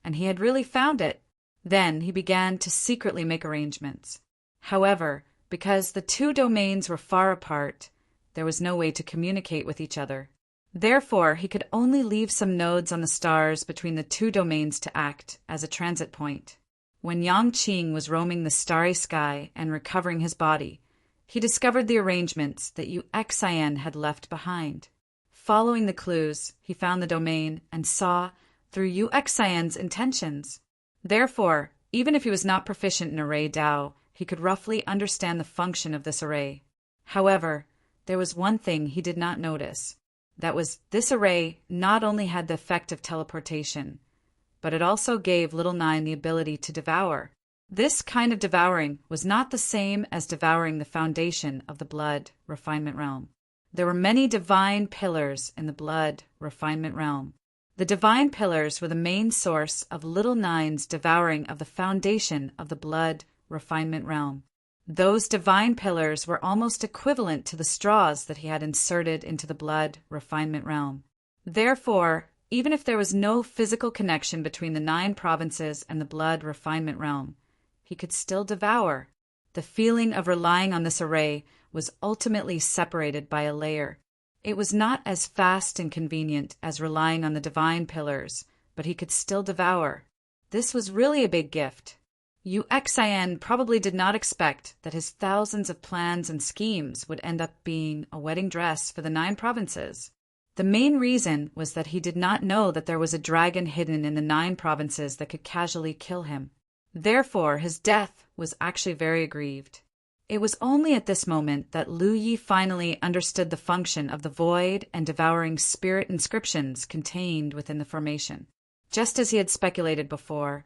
and he had really found it. Then he began to secretly make arrangements. However, because the 2 domains were far apart, there was no way to communicate with each other. Therefore, he could only leave some nodes on the stars between the two domains to act as a transit point. When Yang Qing was roaming the starry sky and recovering his body, he discovered the arrangements that Yu Xian had left behind. Following the clues, he found the domain and saw through Yu Xian's intentions. Therefore, even if he was not proficient in array Dao, he could roughly understand the function of this array. However, there was one thing he did not notice. That was, this array not only had the effect of teleportation, but it also gave Little Nine the ability to devour. This kind of devouring was not the same as devouring the foundation of the blood refinement realm. There were many divine pillars in the blood refinement realm. The divine pillars were the main source of Little Nine's devouring of the foundation of the blood refinement realm. Those divine pillars were almost equivalent to the straws that he had inserted into the blood refinement realm. Therefore, even if there was no physical connection between the 9 provinces and the blood refinement realm, he could still devour. The feeling of relying on this array was ultimately separated by a layer. It was not as fast and convenient as relying on the divine pillars, but he could still devour. This was really a big gift. Yu Xian probably did not expect that his thousands of plans and schemes would end up being a wedding dress for the 9 provinces. The main reason was that he did not know that there was a dragon hidden in the 9 provinces that could casually kill him. Therefore, his death was actually very aggrieved. It was only at this moment that Lu Yi finally understood the function of the void and devouring spirit inscriptions contained within the formation. Just as he had speculated before,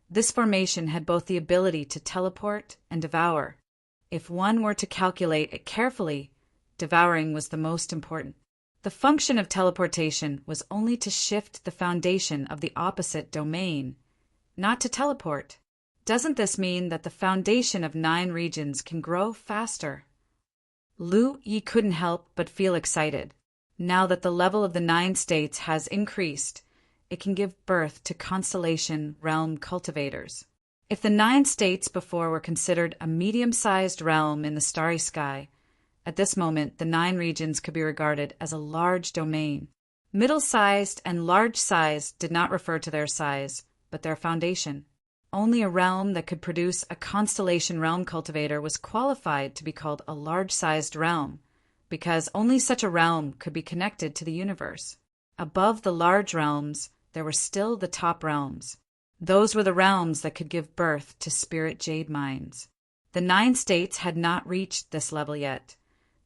this formation had both the ability to teleport and devour. If one were to calculate it carefully, devouring was the most important. The function of teleportation was only to shift the foundation of the opposite domain, not to teleport. Doesn't this mean that the foundation of 9 regions can grow faster? Lu Yi couldn't help but feel excited. Now that the level of the 9 states has increased, it can give birth to constellation realm cultivators. If the 9 states before were considered a medium-sized realm in the starry sky, at this moment the 9 regions could be regarded as a large domain. Middle-sized and large-sized did not refer to their size, but their foundation. Only a realm that could produce a constellation realm cultivator was qualified to be called a large-sized realm, because only such a realm could be connected to the universe. Above the large realms, there were still the top realms. Those were the realms that could give birth to spirit jade mines. The 9 states had not reached this level yet,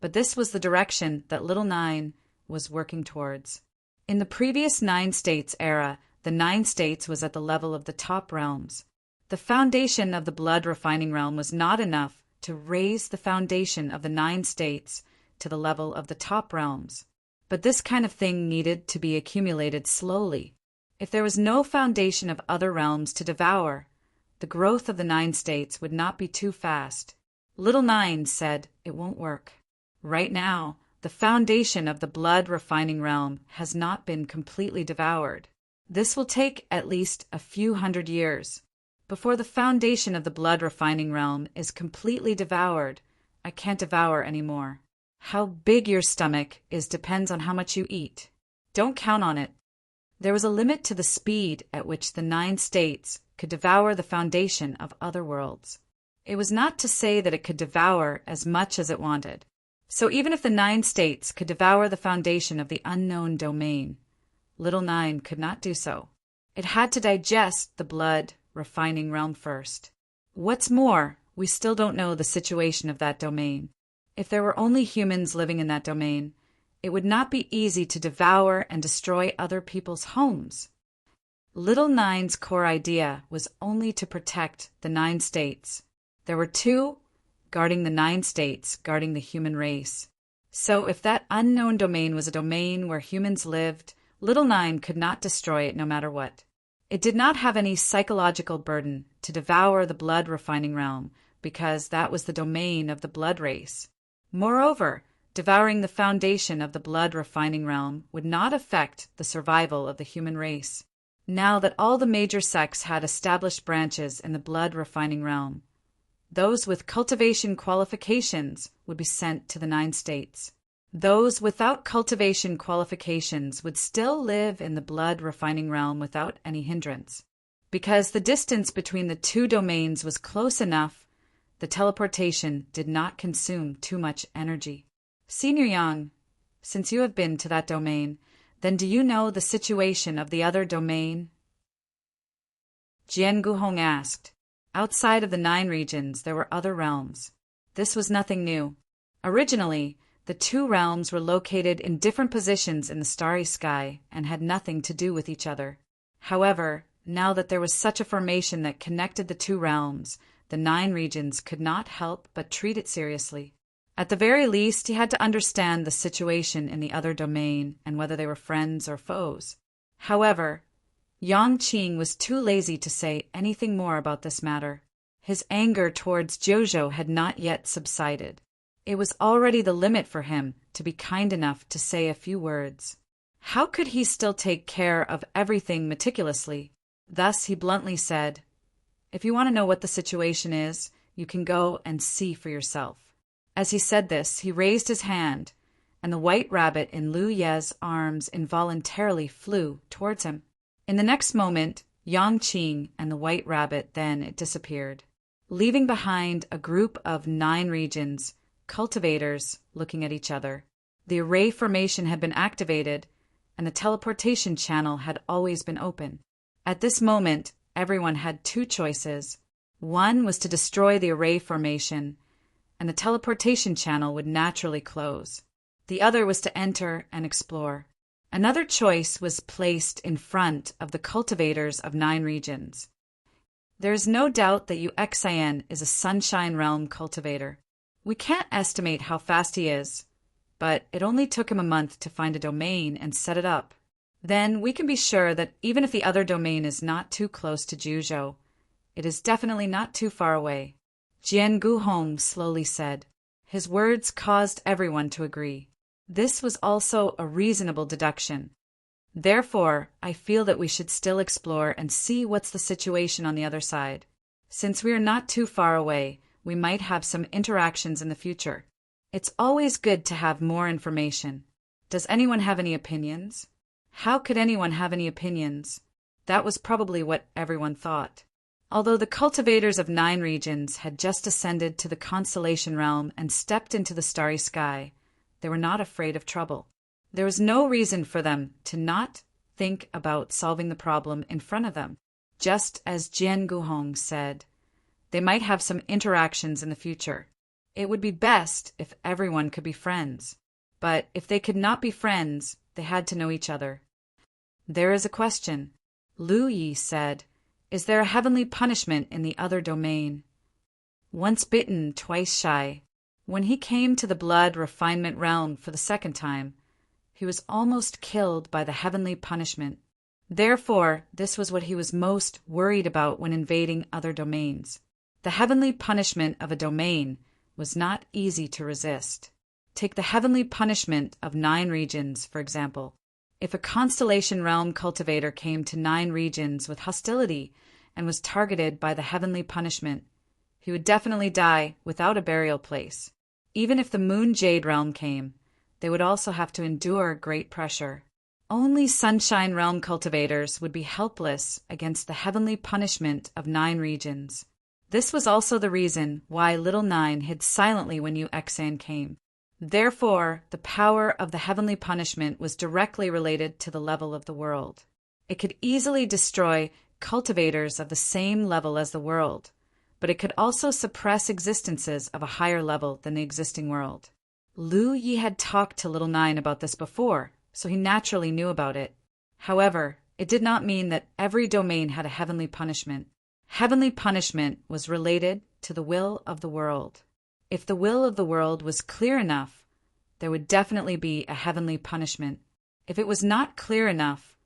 but this was the direction that Little Nine was working towards. In the previous 9 states era, the 9 states was at the level of the top realms. The foundation of the blood refining realm was not enough to raise the foundation of the 9 states to the level of the top realms. But this kind of thing needed to be accumulated slowly. If there was no foundation of other realms to devour, the growth of the 9 states would not be too fast. Little Nine said it won't work. Right now, the foundation of the blood refining realm has not been completely devoured. This will take at least a few hundred years. Before the foundation of the blood refining realm is completely devoured, I can't devour anymore. How big your stomach is depends on how much you eat. Don't count on it. There was a limit to the speed at which the 9 states could devour the foundation of other worlds. It was not to say that it could devour as much as it wanted. So even if the 9 states could devour the foundation of the unknown domain, Little Nine could not do so. It had to digest the blood refining realm first. What's more, we still don't know the situation of that domain. If there were only humans living in that domain, it would not be easy to devour and destroy other people's homes. Little Nine's core idea was only to protect the 9 states. There were 2 guarding the 9 states, guarding the human race. So if that unknown domain was a domain where humans lived, Little Nine could not destroy it no matter what. It did not have any psychological burden to devour the blood refining realm, because that was the domain of the blood race. Moreover, devouring the foundation of the blood refining realm would not affect the survival of the human race. Now that all the major sects had established branches in the blood refining realm, those with cultivation qualifications would be sent to the 9 states. Those without cultivation qualifications would still live in the blood refining realm without any hindrance. Because the distance between the two domains was close enough, the teleportation did not consume too much energy. Senior Yang, since you have been to that domain, then do you know the situation of the other domain? Jian Guhong asked. Outside of the 9 regions, there were other realms. This was nothing new. Originally, the 2 realms were located in different positions in the starry sky and had nothing to do with each other. However, now that there was such a formation that connected the 2 realms, the 9 regions could not help but treat it seriously. At the very least, he had to understand the situation in the other domain and whether they were friends or foes. However, Yang Qing was too lazy to say anything more about this matter. His anger towards Jojo had not yet subsided. It was already the limit for him to be kind enough to say a few words. How could he still take care of everything meticulously? Thus he bluntly said, "If you want to know what the situation is, you can go and see for yourself." As he said this, he raised his hand, and the white rabbit in Lu Ye's arms involuntarily flew towards him. In the next moment, Yang Qing and the white rabbit then disappeared, leaving behind a group of 9 regions, cultivators, looking at each other. The array formation had been activated, and the teleportation channel had always been open. At this moment, everyone had 2 choices. One was to destroy the array formation, and the teleportation channel would naturally close. The other was to enter and explore. Another choice was placed in front of the cultivators of 9 regions. There is no doubt that Xian is a Sunshine Realm cultivator. We can't estimate how fast he is, but it only took him a month to find a domain and set it up. Then we can be sure that even if the other domain is not too close to Juzhou, it is definitely not too far away. Jian Guhong slowly said. His words caused everyone to agree. This was also a reasonable deduction. Therefore, I feel that we should still explore and see what's the situation on the other side. Since we are not too far away, we might have some interactions in the future. It's always good to have more information. Does anyone have any opinions? How could anyone have any opinions? That was probably what everyone thought. Although the cultivators of 9 regions had just ascended to the constellation realm and stepped into the starry sky, they were not afraid of trouble. There was no reason for them to not think about solving the problem in front of them. Just as Jian Guhong said, they might have some interactions in the future. It would be best if everyone could be friends. But if they could not be friends, they had to know each other. There is a question. Lu Yi said, "Is there a heavenly punishment in the other domain?" Once bitten, twice shy. When he came to the blood refinement realm for the second time, he was almost killed by the heavenly punishment. Therefore, this was what he was most worried about when invading other domains. The heavenly punishment of a domain was not easy to resist. Take the heavenly punishment of 9 regions, for example. If a constellation realm cultivator came to 9 regions with hostility and was targeted by the heavenly punishment, he would definitely die without a burial place. Even if the Moon Jade realm came, they would also have to endure great pressure. Only Sunshine Realm cultivators would be helpless against the heavenly punishment of 9 regions. This was also the reason why Little 9 hid silently when Xian came. Therefore, the power of the heavenly punishment was directly related to the level of the world. It could easily destroy cultivators of the same level as the world, but it could also suppress existences of a higher level than the existing world. Lu Yi had talked to Little 9 about this before, so he naturally knew about it. However, it did not mean that every domain had a heavenly punishment. Heavenly punishment was related to the will of the world. If the will of the world was clear enough, there would definitely be a heavenly punishment. If it was not clear enough,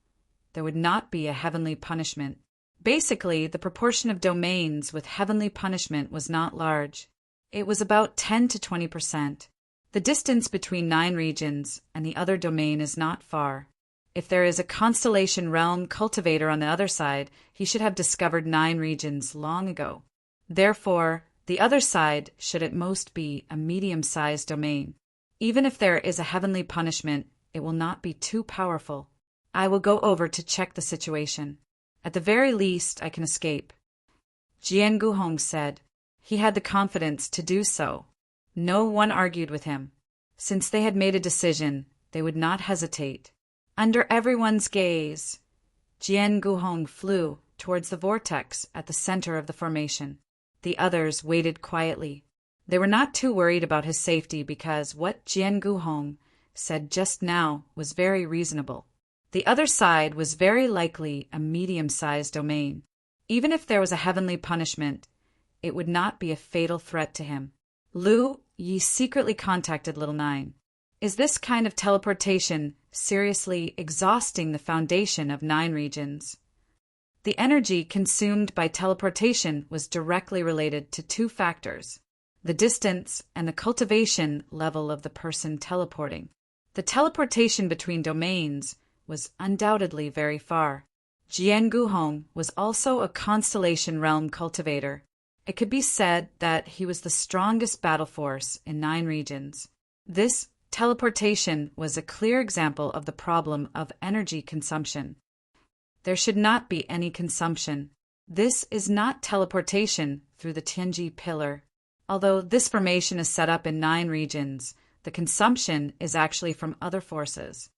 there would not be a heavenly punishment. Basically, the proportion of domains with heavenly punishment was not large. It was about 10 to 20%. The distance between 9 regions and the other domain is not far. If there is a constellation realm cultivator on the other side, he should have discovered 9 regions long ago. Therefore, the other side should at most be a medium-sized domain. Even if there is a heavenly punishment, it will not be too powerful. I will go over to check the situation. At the very least, I can escape. Jian Guhong said. He had the confidence to do so. No one argued with him. Since they had made a decision, they would not hesitate. Under everyone's gaze, Jian Guhong flew towards the vortex at the center of the formation. The others waited quietly. They were not too worried about his safety because what Jian Guhong said just now was very reasonable. The other side was very likely a medium-sized domain. Even if there was a heavenly punishment, it would not be a fatal threat to him. Lu Yi secretly contacted Little Nine. Is this kind of teleportation seriously exhausting the foundation of 9 regions? The energy consumed by teleportation was directly related to 2 factors: the distance and the cultivation level of the person teleporting. The teleportation between domains was undoubtedly very far. Jian Guhong was also a constellation realm cultivator. It could be said that he was the strongest battle force in 9 regions. This teleportation was a clear example of the problem of energy consumption. There should not be any consumption. This is not teleportation through the Tianji pillar. Although this formation is set up in 9 regions, the consumption is actually from other forces.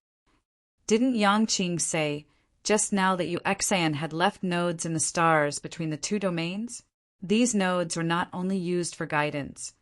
Didn't Yangqing say just now that Yuxian had left nodes in the stars between the 2 domains? These nodes were not only used for guidance,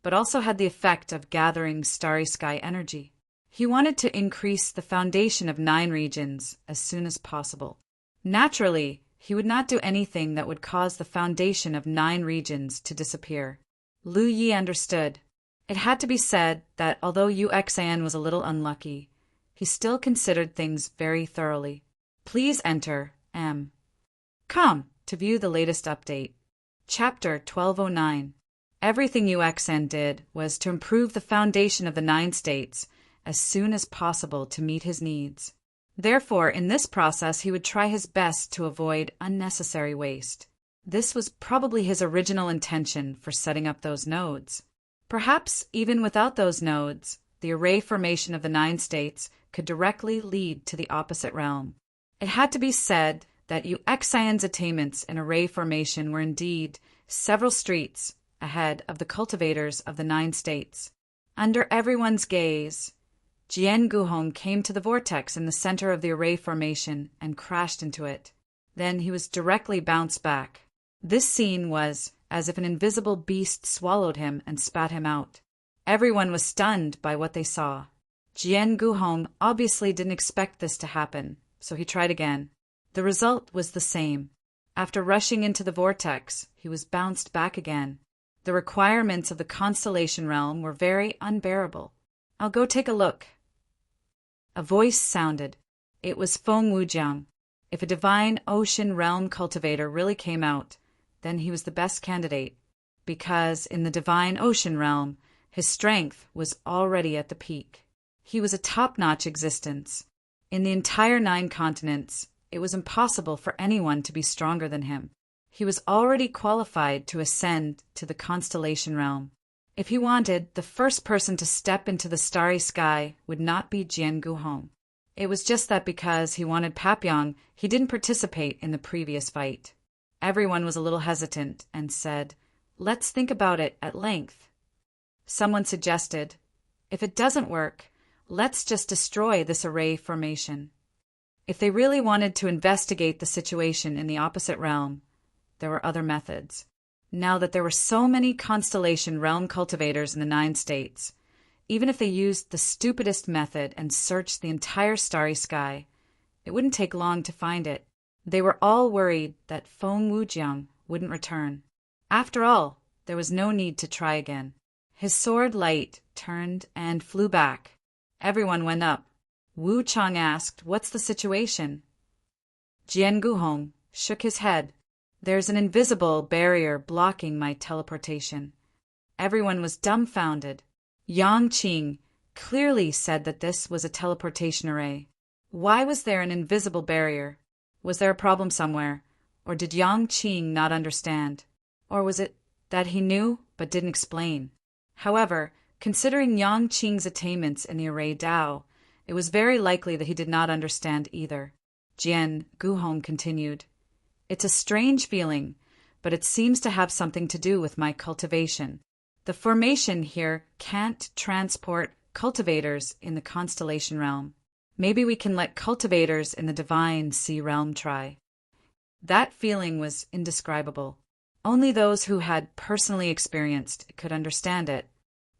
but also had the effect of gathering starry sky energy. He wanted to increase the foundation of 9 regions as soon as possible. Naturally, he would not do anything that would cause the foundation of 9 regions to disappear. Lu Yi understood. It had to be said that although Yuxian was a little unlucky, he still considered things very thoroughly. Please enter M. Com to view the latest update. Chapter 1209. Everything Yuxian did was to improve the foundation of the 9 states as soon as possible to meet his needs. Therefore, in this process, he would try his best to avoid unnecessary waste. This was probably his original intention for setting up those nodes. Perhaps even without those nodes, the array formation of the 9 states could directly lead to the opposite realm. It had to be said that Yuxian's attainments in array formation were indeed several streets ahead of the cultivators of the 9 states. Under everyone's gaze, Jian Guhong came to the vortex in the center of the array formation and crashed into it. Then he was directly bounced back. This scene was as if an invisible beast swallowed him and spat him out. Everyone was stunned by what they saw. Jian Guhong obviously didn't expect this to happen, so he tried again. The result was the same. After rushing into the vortex, he was bounced back again. The requirements of the constellation realm were very unbearable. I'll go take a look. A voice sounded. It was Feng Wujiang. If a divine ocean realm cultivator really came out, then he was the best candidate, because in the divine ocean realm, his strength was already at the peak. He was a top-notch existence. In the entire 9 continents, it was impossible for anyone to be stronger than him. He was already qualified to ascend to the constellation realm. If he wanted, the first person to step into the starry sky would not be Jian Guhong. It was just that because he wanted Papyong, he didn't participate in the previous fight. Everyone was a little hesitant and said, "Let's think about it at length." Someone suggested, "If it doesn't work, let's just destroy this array formation." If they really wanted to investigate the situation in the opposite realm, there were other methods. Now that there were so many constellation realm cultivators in the 9 states, even if they used the stupidest method and searched the entire starry sky, it wouldn't take long to find it. They were all worried that Feng Wujiang wouldn't return. After all, there was no need to try again. His sword light turned and flew back. Everyone went up. Wu Chang asked, "What's the situation?" Jian Guhong shook his head. "There's an invisible barrier blocking my teleportation." Everyone was dumbfounded. Yang Qing clearly said that this was a teleportation array. Why was there an invisible barrier? Was there a problem somewhere? Or did Yang Qing not understand? Or was it that he knew but didn't explain? However, Considering Yang Qing's attainments in the array Dao, it was very likely that he did not understand either. Jian Guhong continued, "It's a strange feeling, but it seems to have something to do with my cultivation. The formation here can't transport cultivators in the constellation realm. Maybe we can let cultivators in the divine sea realm try." That feeling was indescribable. Only those who had personally experienced it could understand it.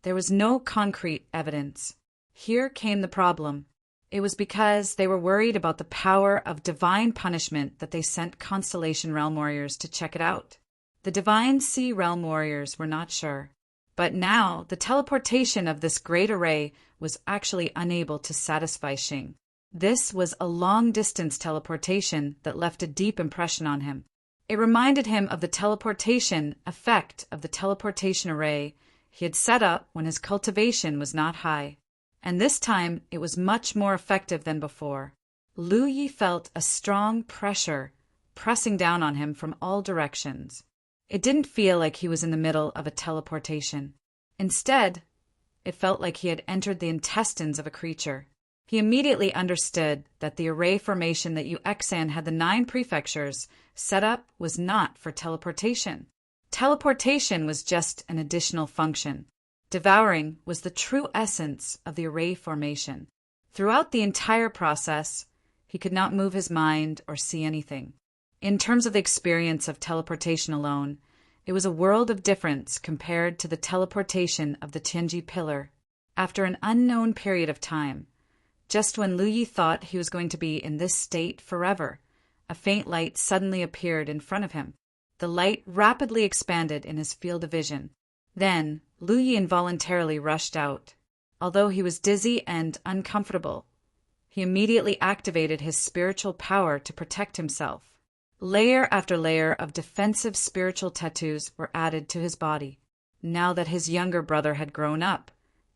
There was no concrete evidence. Here came the problem. It was because they were worried about the power of divine punishment that they sent Constellation Realm Warriors to check it out. The Divine Sea Realm Warriors were not sure. But now, the teleportation of this great array was actually unable to satisfy Xing. This was a long-distance teleportation that left a deep impression on him. It reminded him of the teleportation effect of the teleportation array he had set up when his cultivation was not high. And this time it was much more effective than before. Lu Yi felt a strong pressure pressing down on him from all directions. It didn't feel like he was in the middle of a teleportation. Instead, it felt like he had entered the intestines of a creature. He immediately understood that the array formation that Yuexan had the 9 prefectures set up was not for teleportation. Teleportation was just an additional function. Devouring was the true essence of the array formation. Throughout the entire process, he could not move his mind or see anything. In terms of the experience of teleportation alone, it was a world of difference compared to the teleportation of the Tianji pillar. After an unknown period of time, just when Lu Yi thought he was going to be in this state forever, a faint light suddenly appeared in front of him. The light rapidly expanded in his field of vision. Then, Lu Yi involuntarily rushed out. Although he was dizzy and uncomfortable, he immediately activated his spiritual power to protect himself. Layer after layer of defensive spiritual tattoos were added to his body. Now that his younger brother had grown up,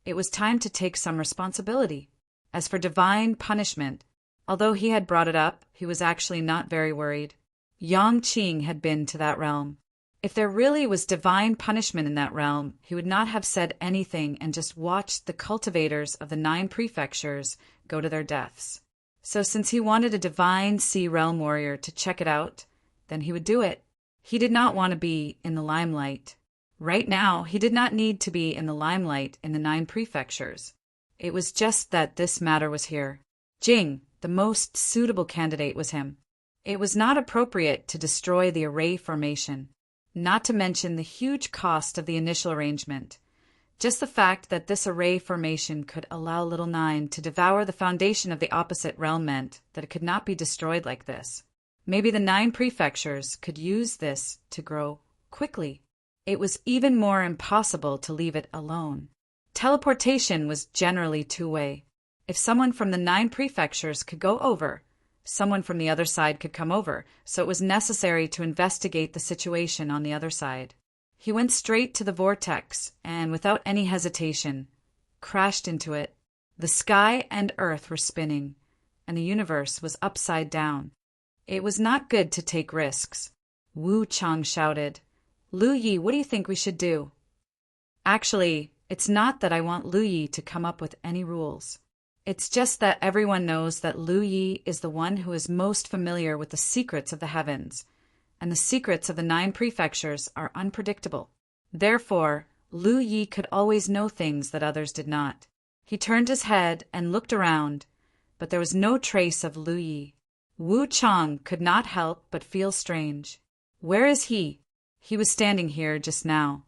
it was time to take some responsibility. As for divine punishment, although he had brought it up, he was actually not very worried. Yang Qing had been to that realm. If there really was divine punishment in that realm, he would not have said anything and just watched the cultivators of the 9 prefectures go to their deaths. So since he wanted a divine sea realm warrior to check it out, then he would do it. He did not want to be in the limelight. Right now, he did not need to be in the limelight in the 9 prefectures. It was just that this matter was here. Jing, the most suitable candidate, was him. It was not appropriate to destroy the array formation, not to mention the huge cost of the initial arrangement. Just the fact that this array formation could allow Little Nine to devour the foundation of the opposite realm meant that it could not be destroyed like this. Maybe the 9 prefectures could use this to grow quickly. It was even more impossible to leave it alone. Teleportation was generally two-way. If someone from the 9 prefectures could go over, someone from the other side could come over, so it was necessary to investigate the situation on the other side. He went straight to the vortex and, without any hesitation, crashed into it. The sky and earth were spinning, and the universe was upside down. It was not good to take risks. Wu Chang shouted, "Lu Yi, what do you think we should do?" Actually, it's not that I want Lu Yi to come up with any rules. It's just that everyone knows that Lu Yi is the one who is most familiar with the secrets of the heavens, and the secrets of the 9 prefectures are unpredictable. Therefore, Lu Yi could always know things that others did not. He turned his head and looked around, but there was no trace of Lu Yi. Wu Chang could not help but feel strange. Where is he? He was standing here just now.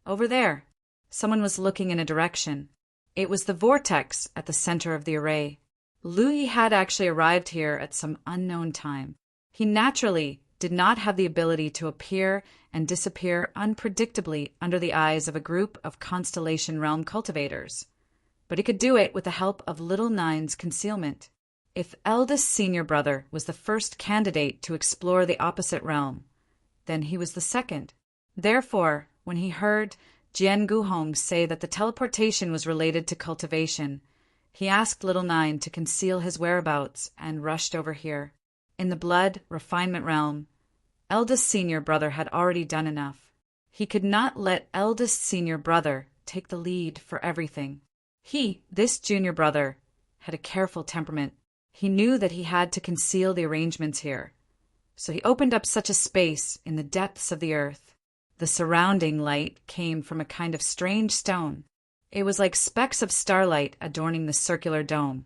Over there. Someone was looking in a direction. It was the vortex at the center of the array. Lu Yi had actually arrived here at some unknown time. He naturally did not have the ability to appear and disappear unpredictably under the eyes of a group of Constellation Realm cultivators. But he could do it with the help of Little Nine's concealment. If eldest senior brother was the first candidate to explore the opposite realm, then he was the second. Therefore, when he heard Jian Guhong say that the teleportation was related to cultivation, he asked Little Nine to conceal his whereabouts and rushed over here. In the blood refinement realm, eldest senior brother had already done enough. He could not let eldest senior brother take the lead for everything. This junior brother, had a careful temperament. He knew that he had to conceal the arrangements here. So he opened up such a space in the depths of the earth. The surrounding light came from a kind of strange stone. It was like specks of starlight adorning the circular dome,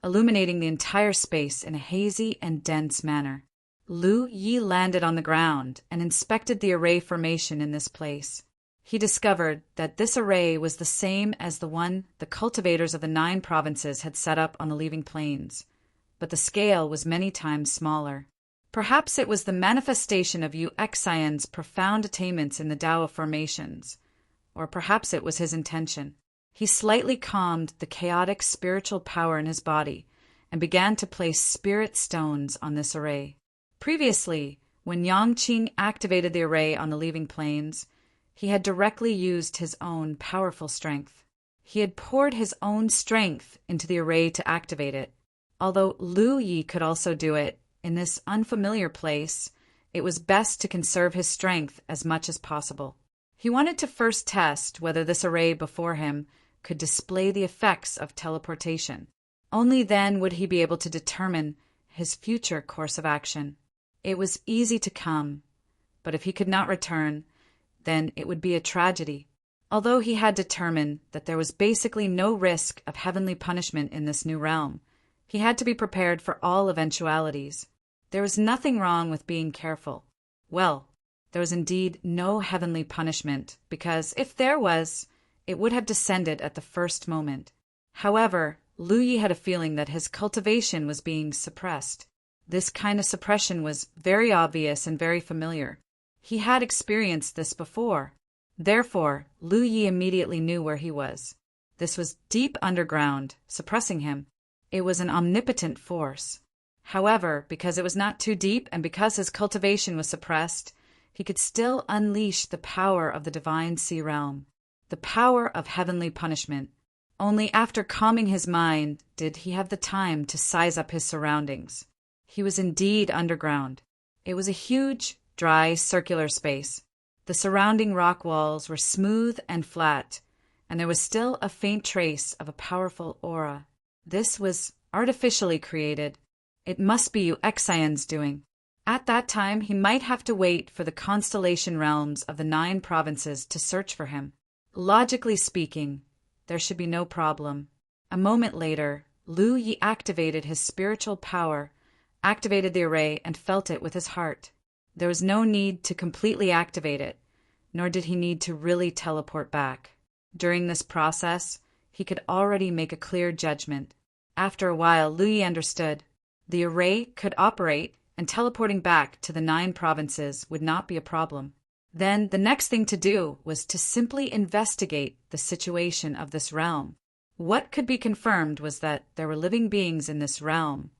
illuminating the entire space in a hazy and dense manner. Lu Yi landed on the ground and inspected the array formation in this place. He discovered that this array was the same as the one the cultivators of the 9 provinces had set up on the leaving plains, but the scale was many times smaller. Perhaps it was the manifestation of Yu Xian's profound attainments in the Tao of formations, or perhaps it was his intention. He slightly calmed the chaotic spiritual power in his body and began to place spirit stones on this array. Previously, when Yangqing activated the array on the leaving plains, he had directly used his own powerful strength. He had poured his own strength into the array to activate it. Although Lu Yi could also do it, in this unfamiliar place, it was best to conserve his strength as much as possible. He wanted to first test whether this array before him could display the effects of teleportation. Only then would he be able to determine his future course of action. It was easy to come, but if he could not return, then it would be a tragedy. Although he had determined that there was basically no risk of heavenly punishment in this new realm, he had to be prepared for all eventualities. There was nothing wrong with being careful. Well, there was indeed no heavenly punishment, because if there was, it would have descended at the first moment. However, Lu Yi had a feeling that his cultivation was being suppressed. This kind of suppression was very obvious and very familiar. He had experienced this before. Therefore, Lu Yi immediately knew where he was. This was deep underground, suppressing him. It was an omnipotent force. However, because it was not too deep and because his cultivation was suppressed, he could still unleash the power of the divine sea realm, the power of heavenly punishment. Only after calming his mind did he have the time to size up his surroundings. He was indeed underground. It was a huge, dry, circular space. The surrounding rock walls were smooth and flat, and there was still a faint trace of a powerful aura. This was artificially created. It must be Yu Xian's doing. At that time, he might have to wait for the constellation realms of the 9 provinces to search for him. Logically speaking, there should be no problem. A moment later, Lu Yi activated his spiritual power, activated the array, and felt it with his heart. There was no need to completely activate it, nor did he need to really teleport back. During this process, he could already make a clear judgment. After a while, Lu Yi understood. The array could operate, and teleporting back to the 9 provinces would not be a problem. Then the next thing to do was to simply investigate the situation of this realm. What could be confirmed was that there were living beings in this realm,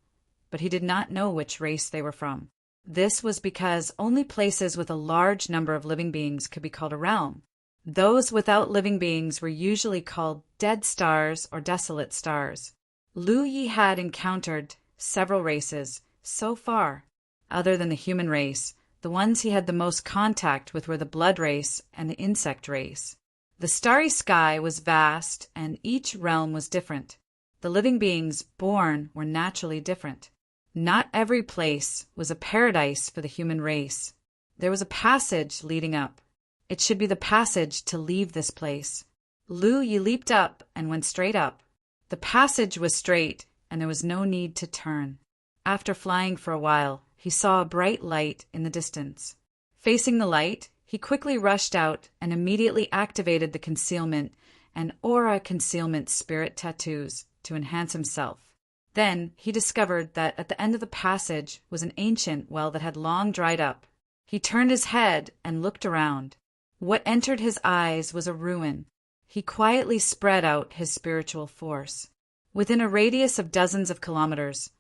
but he did not know which race they were from. This was because only places with a large number of living beings could be called a realm. Those without living beings were usually called dead stars or desolate stars. Lu Yi had encountered several races so far. Other than the human race, the ones he had the most contact with were the blood race and the insect race. The starry sky was vast, and each realm was different. The living beings born were naturally different. Not every place was a paradise for the human race. There was a passage leading up. It should be the passage to leave this place. Lu Yi leaped up and went straight up. The passage was straight, and there was no need to turn. After flying for a while, he saw a bright light in the distance. Facing the light, he quickly rushed out and immediately activated the concealment and aura concealment spirit tattoos to enhance himself. Then he discovered that at the end of the passage was an ancient well that had long dried up. He turned his head and looked around. What entered his eyes was a ruin. He quietly spread out his spiritual force. Within a radius of dozens of kilometers,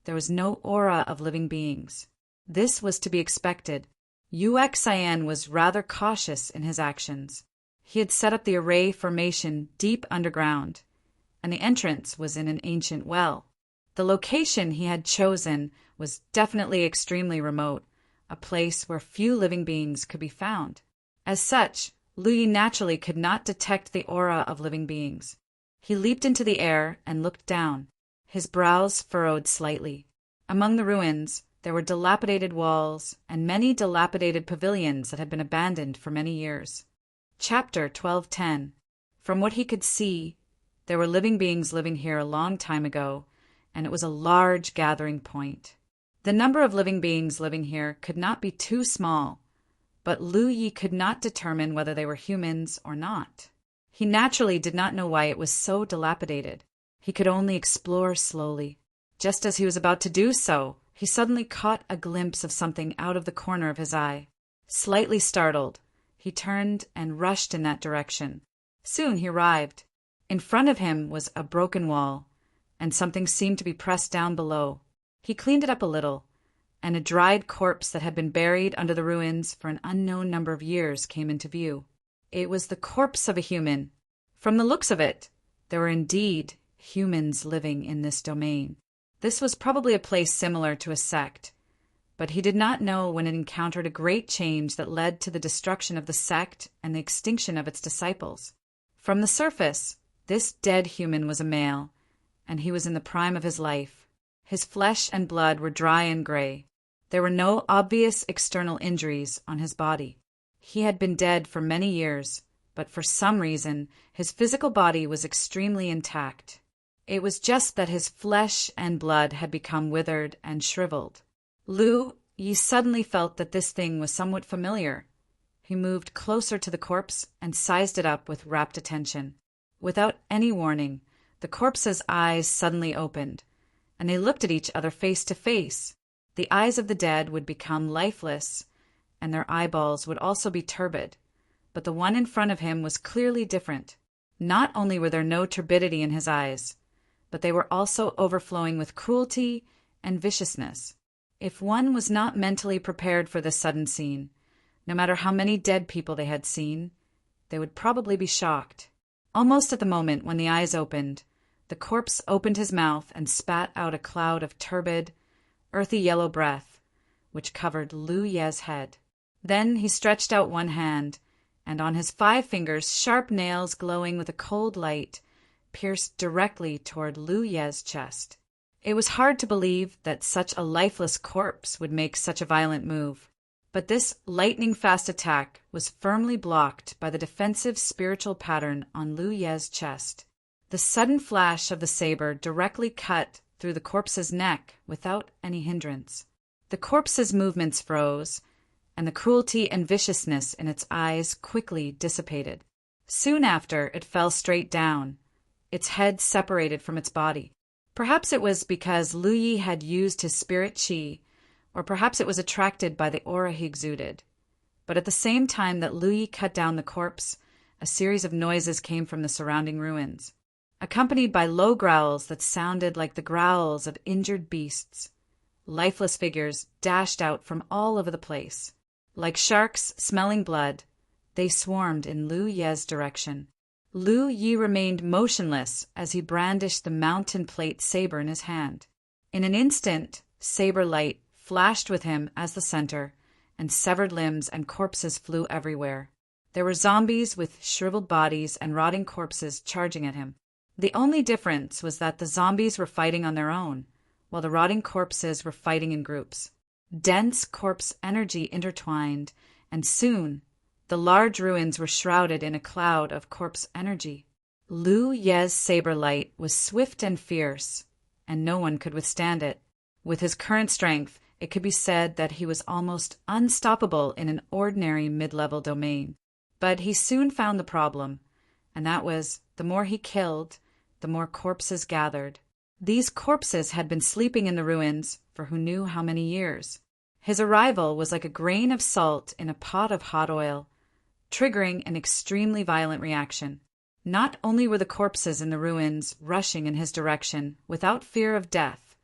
there was no aura of living beings. This was to be expected. Yu Xian was rather cautious in his actions. He had set up the array formation deep underground, and the entrance was in an ancient well. The location he had chosen was definitely extremely remote, a place where few living beings could be found. As such, Lu Yi naturally could not detect the aura of living beings. He leaped into the air and looked down, his brows furrowed slightly. Among the ruins, there were dilapidated walls and many dilapidated pavilions that had been abandoned for many years. Chapter 12:10. From what he could see, there were living beings living here a long time ago, and it was a large gathering point. The number of living beings living here could not be too small, but Lu Yi could not determine whether they were humans or not. He naturally did not know why it was so dilapidated. He could only explore slowly. Just as he was about to do so, he suddenly caught a glimpse of something out of the corner of his eye. Slightly startled, he turned and rushed in that direction. Soon he arrived. In front of him was a broken wall, and something seemed to be pressed down below. He cleaned it up a little, and a dried corpse that had been buried under the ruins for an unknown number of years came into view. It was the corpse of a human. From the looks of it, there were indeed humans living in this domain. This was probably a place similar to a sect, but he did not know when it encountered a great change that led to the destruction of the sect and the extinction of its disciples. From the surface, this dead human was a male, and he was in the prime of his life. His flesh and blood were dry and gray. There were no obvious external injuries on his body. He had been dead for many years, but for some reason, his physical body was extremely intact. It was just that his flesh and blood had become withered and shriveled. Lu Yi suddenly felt that this thing was somewhat familiar. He moved closer to the corpse and sized it up with rapt attention. Without any warning, the corpse's eyes suddenly opened, and they looked at each other face to face. The eyes of the dead would become lifeless, and their eyeballs would also be turbid, but the one in front of him was clearly different. Not only were there no turbidity in his eyes, but they were also overflowing with cruelty and viciousness. If one was not mentally prepared for this sudden scene, no matter how many dead people they had seen, they would probably be shocked. Almost at the moment when the eyes opened, the corpse opened his mouth and spat out a cloud of turbid, earthy yellow breath, which covered Lu Ye's head. Then he stretched out one hand, and on his 5 fingers, sharp nails glowing with a cold light, pierced directly toward Lu Ye's chest. It was hard to believe that such a lifeless corpse would make such a violent move, but this lightning-fast attack was firmly blocked by the defensive spiritual pattern on Lu Ye's chest. The sudden flash of the saber directly cut through the corpse's neck without any hindrance. The corpse's movements froze, and the cruelty and viciousness in its eyes quickly dissipated. Soon after, it fell straight down, its head separated from its body. Perhaps it was because Lu Yi had used his spirit qi, or perhaps it was attracted by the aura he exuded. But at the same time that Lu Yi cut down the corpse, a series of noises came from the surrounding ruins, accompanied by low growls that sounded like the growls of injured beasts. Lifeless figures dashed out from all over the place. Like sharks smelling blood, they swarmed in Lu Ye's direction. Lu Yi remained motionless as he brandished the mountain plate saber in his hand. In an instant, saber light flashed with him as the center, and severed limbs and corpses flew everywhere. There were zombies with shriveled bodies and rotting corpses charging at him. The only difference was that the zombies were fighting on their own, while the rotting corpses were fighting in groups. Dense corpse energy intertwined, and soon the large ruins were shrouded in a cloud of corpse energy. Lu Ye's saber light was swift and fierce, and no one could withstand it. With his current strength, it could be said that he was almost unstoppable in an ordinary mid-level domain. But he soon found the problem, and that was, the more he killed, the more corpses gathered. These corpses had been sleeping in the ruins for who knew how many years. His arrival was like a grain of salt in a pot of hot oil, triggering an extremely violent reaction. Not only were the corpses in the ruins rushing in his direction without fear of death,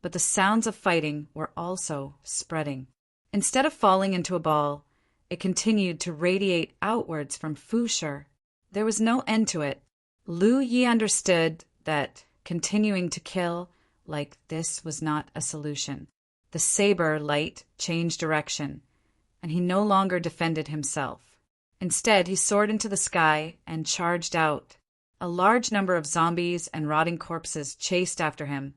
but the sounds of fighting were also spreading. Instead of falling into a ball, it continued to radiate outwards from Fushi. There was no end to it. Lu Yi understood that continuing to kill like this was not a solution. The saber light changed direction, and he no longer defended himself. Instead, he soared into the sky and charged out. A large number of zombies and rotting corpses chased after him.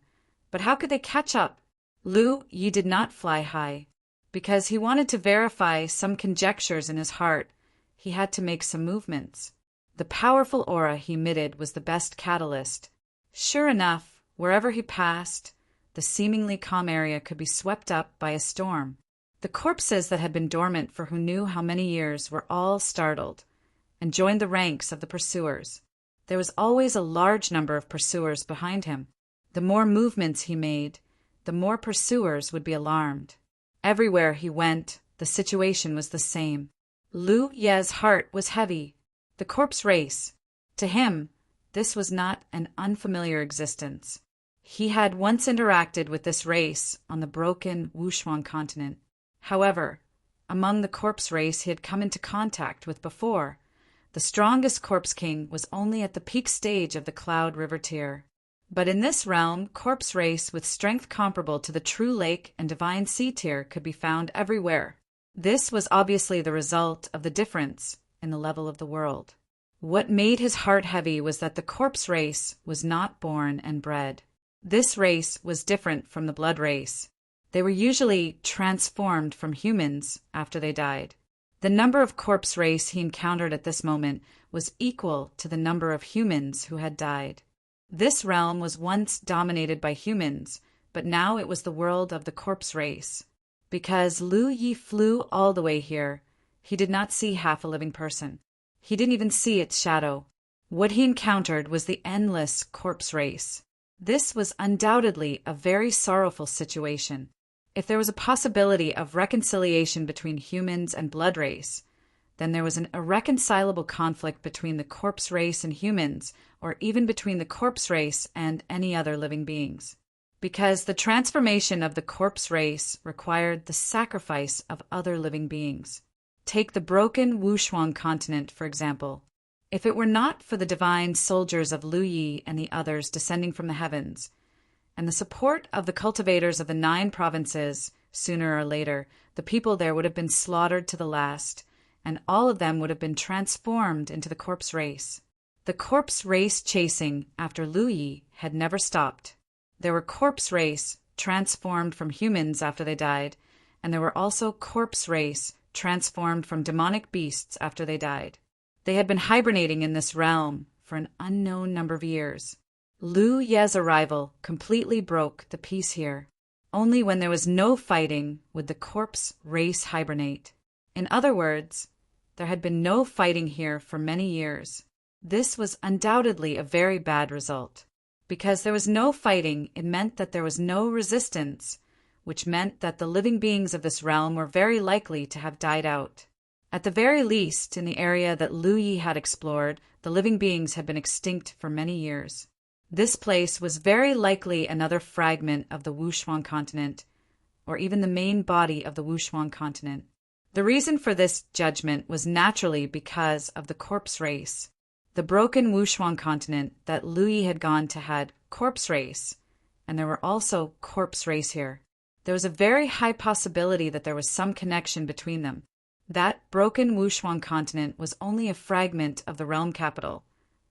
But how could they catch up? Lu Yi did not fly high. Because he wanted to verify some conjectures in his heart, he had to make some movements. The powerful aura he emitted was the best catalyst. Sure enough, wherever he passed, the seemingly calm area could be swept up by a storm. The corpses that had been dormant for who knew how many years were all startled and joined the ranks of the pursuers. There was always a large number of pursuers behind him. The more movements he made, the more pursuers would be alarmed. Everywhere he went, the situation was the same. Lu Ye's heart was heavy. The corpse race. To him, this was not an unfamiliar existence. He had once interacted with this race on the broken Wushuang continent. However, among the corpse race he had come into contact with before, the strongest corpse king was only at the peak stage of the Cloud River tier. But in this realm, corpse race with strength comparable to the True Lake and Divine Sea tier could be found everywhere. This was obviously the result of the difference in the level of the world. What made his heart heavy was that the corpse race was not born and bred. This race was different from the blood race. They were usually transformed from humans after they died. The number of corpse race he encountered at this moment was equal to the number of humans who had died. This realm was once dominated by humans, but now it was the world of the corpse race. Because Lu Yi flew all the way here, he did not see half a living person. He didn't even see its shadow. What he encountered was the endless corpse race. This was undoubtedly a very sorrowful situation. If there was a possibility of reconciliation between humans and blood race, then there was an irreconcilable conflict between the corpse race and humans, or even between the corpse race and any other living beings. Because the transformation of the corpse race required the sacrifice of other living beings. Take the broken Wushuang continent, for example. If it were not for the divine soldiers of Lu Yi and the others descending from the heavens, and the support of the cultivators of the 9 provinces, sooner or later, the people there would have been slaughtered to the last, and all of them would have been transformed into the corpse race. The corpse race chasing after Lu Yi had never stopped. There were corpse race transformed from humans after they died, and there were also corpse race transformed from demonic beasts after they died. They had been hibernating in this realm for an unknown number of years. Lu Ye's arrival completely broke the peace here. Only when there was no fighting would the corpse race hibernate. In other words, there had been no fighting here for many years. This was undoubtedly a very bad result. Because there was no fighting, it meant that there was no resistance, which meant that the living beings of this realm were very likely to have died out. At the very least, in the area that Lu Yi had explored, the living beings had been extinct for many years. This place was very likely another fragment of the Wushuang continent, or even the main body of the Wushuang continent. The reason for this judgment was naturally because of the corpse race. The broken Wushuang continent that Lu Yi had gone to had corpse race, and there were also corpse race here. There was a very high possibility that there was some connection between them. That broken Wushuang continent was only a fragment of the realm capital,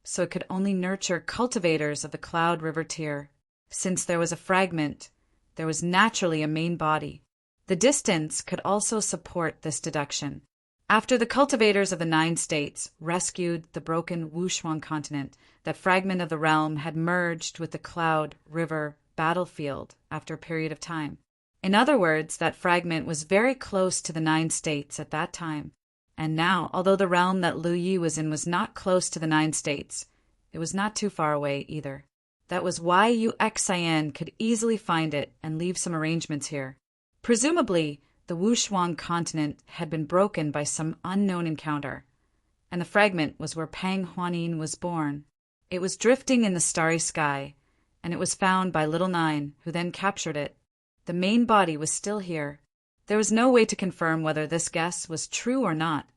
so it could only nurture cultivators of the Cloud River tier. Since there was a fragment, there was naturally a main body. The distance could also support this deduction. After the cultivators of the 9 states rescued the broken Wushuang continent, that fragment of the realm had merged with the Cloud River battlefield after a period of time. In other words, that fragment was very close to the 9 states at that time. And now, although the realm that Lu Yi was in was not close to the 9 states, it was not too far away either. That was why Yuxian could easily find it and leave some arrangements here. Presumably, the Wushuang continent had been broken by some unknown encounter, and the fragment was where Pang Huanin was born. It was drifting in the starry sky, and it was found by Little Nine, who then captured it. The main body was still here. There was no way to confirm whether this guess was true or not,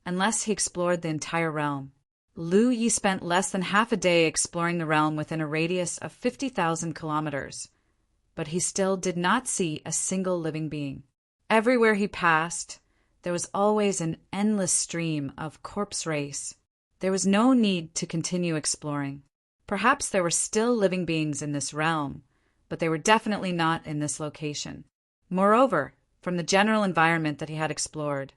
unless he explored the entire realm. Lu Yi spent less than half a day exploring the realm within a radius of 50,000 kilometers, but he still did not see a single living being. Everywhere he passed, There was always an endless stream of corpse race. There was no need to continue exploring. Perhaps there were still living beings in this realm, but they were definitely not in this location. Moreover, from the general environment that he had explored,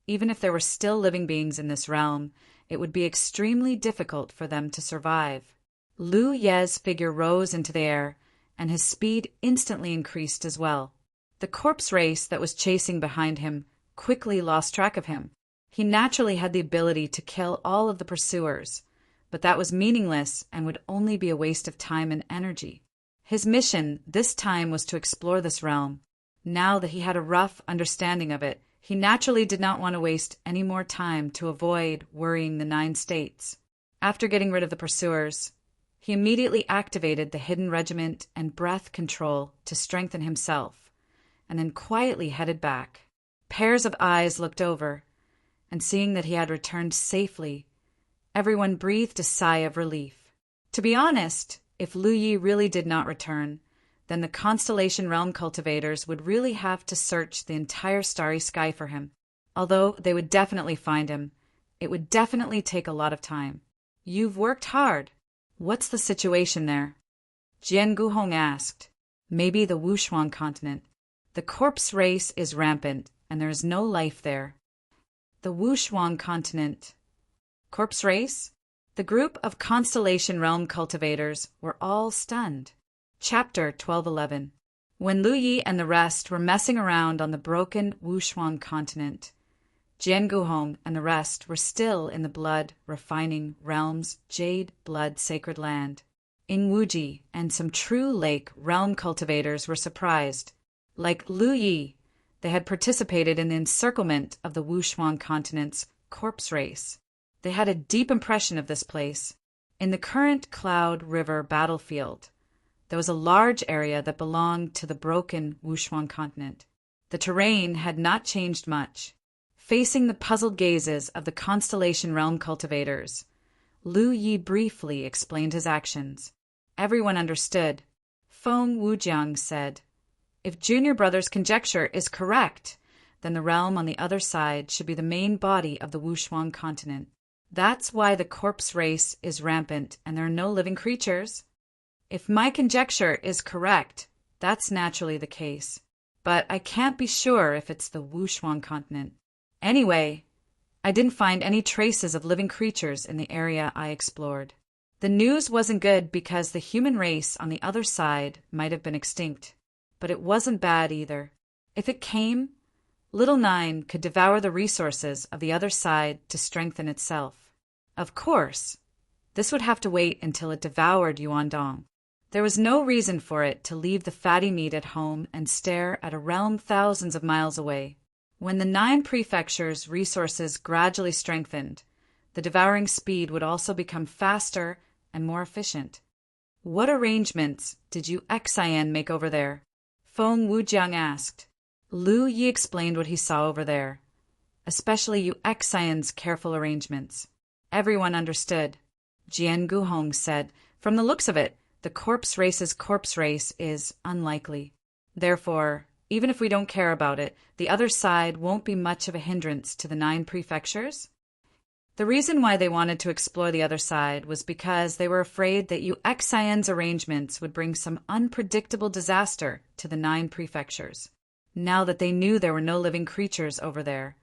even if there were still living beings in this realm, it would be extremely difficult for them to survive. Lu Ye's figure rose into the air, and his speed instantly increased as well. The corpse race that was chasing behind him quickly lost track of him. He naturally had the ability to kill all of the pursuers, but that was meaningless and would only be a waste of time and energy. His mission this time was to explore this realm. Now that he had a rough understanding of it, he naturally did not want to waste any more time to avoid worrying the 9 states. After getting rid of the pursuers, he immediately activated the hidden regiment and breath control to strengthen himself, and then quietly headed back. Pairs of eyes looked over, and seeing that he had returned safely, everyone breathed a sigh of relief. To be honest, if Lu Yi really did not return, then the Constellation Realm cultivators would really have to search the entire starry sky for him. Although they would definitely find him, it would definitely take a lot of time. You've worked hard. What's the situation there? Jian Guhong asked. Maybe the Wushuang continent. The corpse race is rampant, and there is no life there. The Wushuang continent. Corpse race? The group of Constellation Realm cultivators were all stunned. Chapter 1211. When Lu Yi and the rest were messing around on the broken Wushuang continent, Jian Guhong and the rest were still in the blood-refining realm's jade blood sacred land. Ing Wuji and some true lake realm cultivators were surprised. Like Lu Yi, they had participated in the encirclement of the Wushuang continent's corpse race. They had a deep impression of this place. In the current Cloud River battlefield, there was a large area that belonged to the broken Wushuang continent. The terrain had not changed much. Facing the puzzled gazes of the Constellation Realm cultivators, Lu Yi briefly explained his actions. Everyone understood. Feng Wujiang said, "If Junior Brother's conjecture is correct, then the realm on the other side should be the main body of the Wushuang continent. That's why the corpse race is rampant and there are no living creatures. If my conjecture is correct, that's naturally the case. But I can't be sure if it's the Wushuang continent. Anyway, I didn't find any traces of living creatures in the area I explored. The news wasn't good because the human race on the other side might have been extinct. But it wasn't bad either. If it came, Little Nine could devour the resources of the other side to strengthen itself. Of course, this would have to wait until it devoured Yuandong. There was no reason for it to leave the fatty meat at home and stare at a realm thousands of miles away. When the 9 prefectures' resources gradually strengthened, the devouring speed would also become faster and more efficient. What arrangements did you Xian make over there? Feng Wujiang asked. Lu Yi explained what he saw over there, especially Yu Xian's careful arrangements. Everyone understood. Jian Guhong said, "From the looks of it, the corpse race's corpse race is unlikely. Therefore, even if we don't care about it, the other side won't be much of a hindrance to the 9 prefectures." The reason why they wanted to explore the other side was because they were afraid that Yu Xian's arrangements would bring some unpredictable disaster to the 9 prefectures. Now that they knew there were no living creatures over there,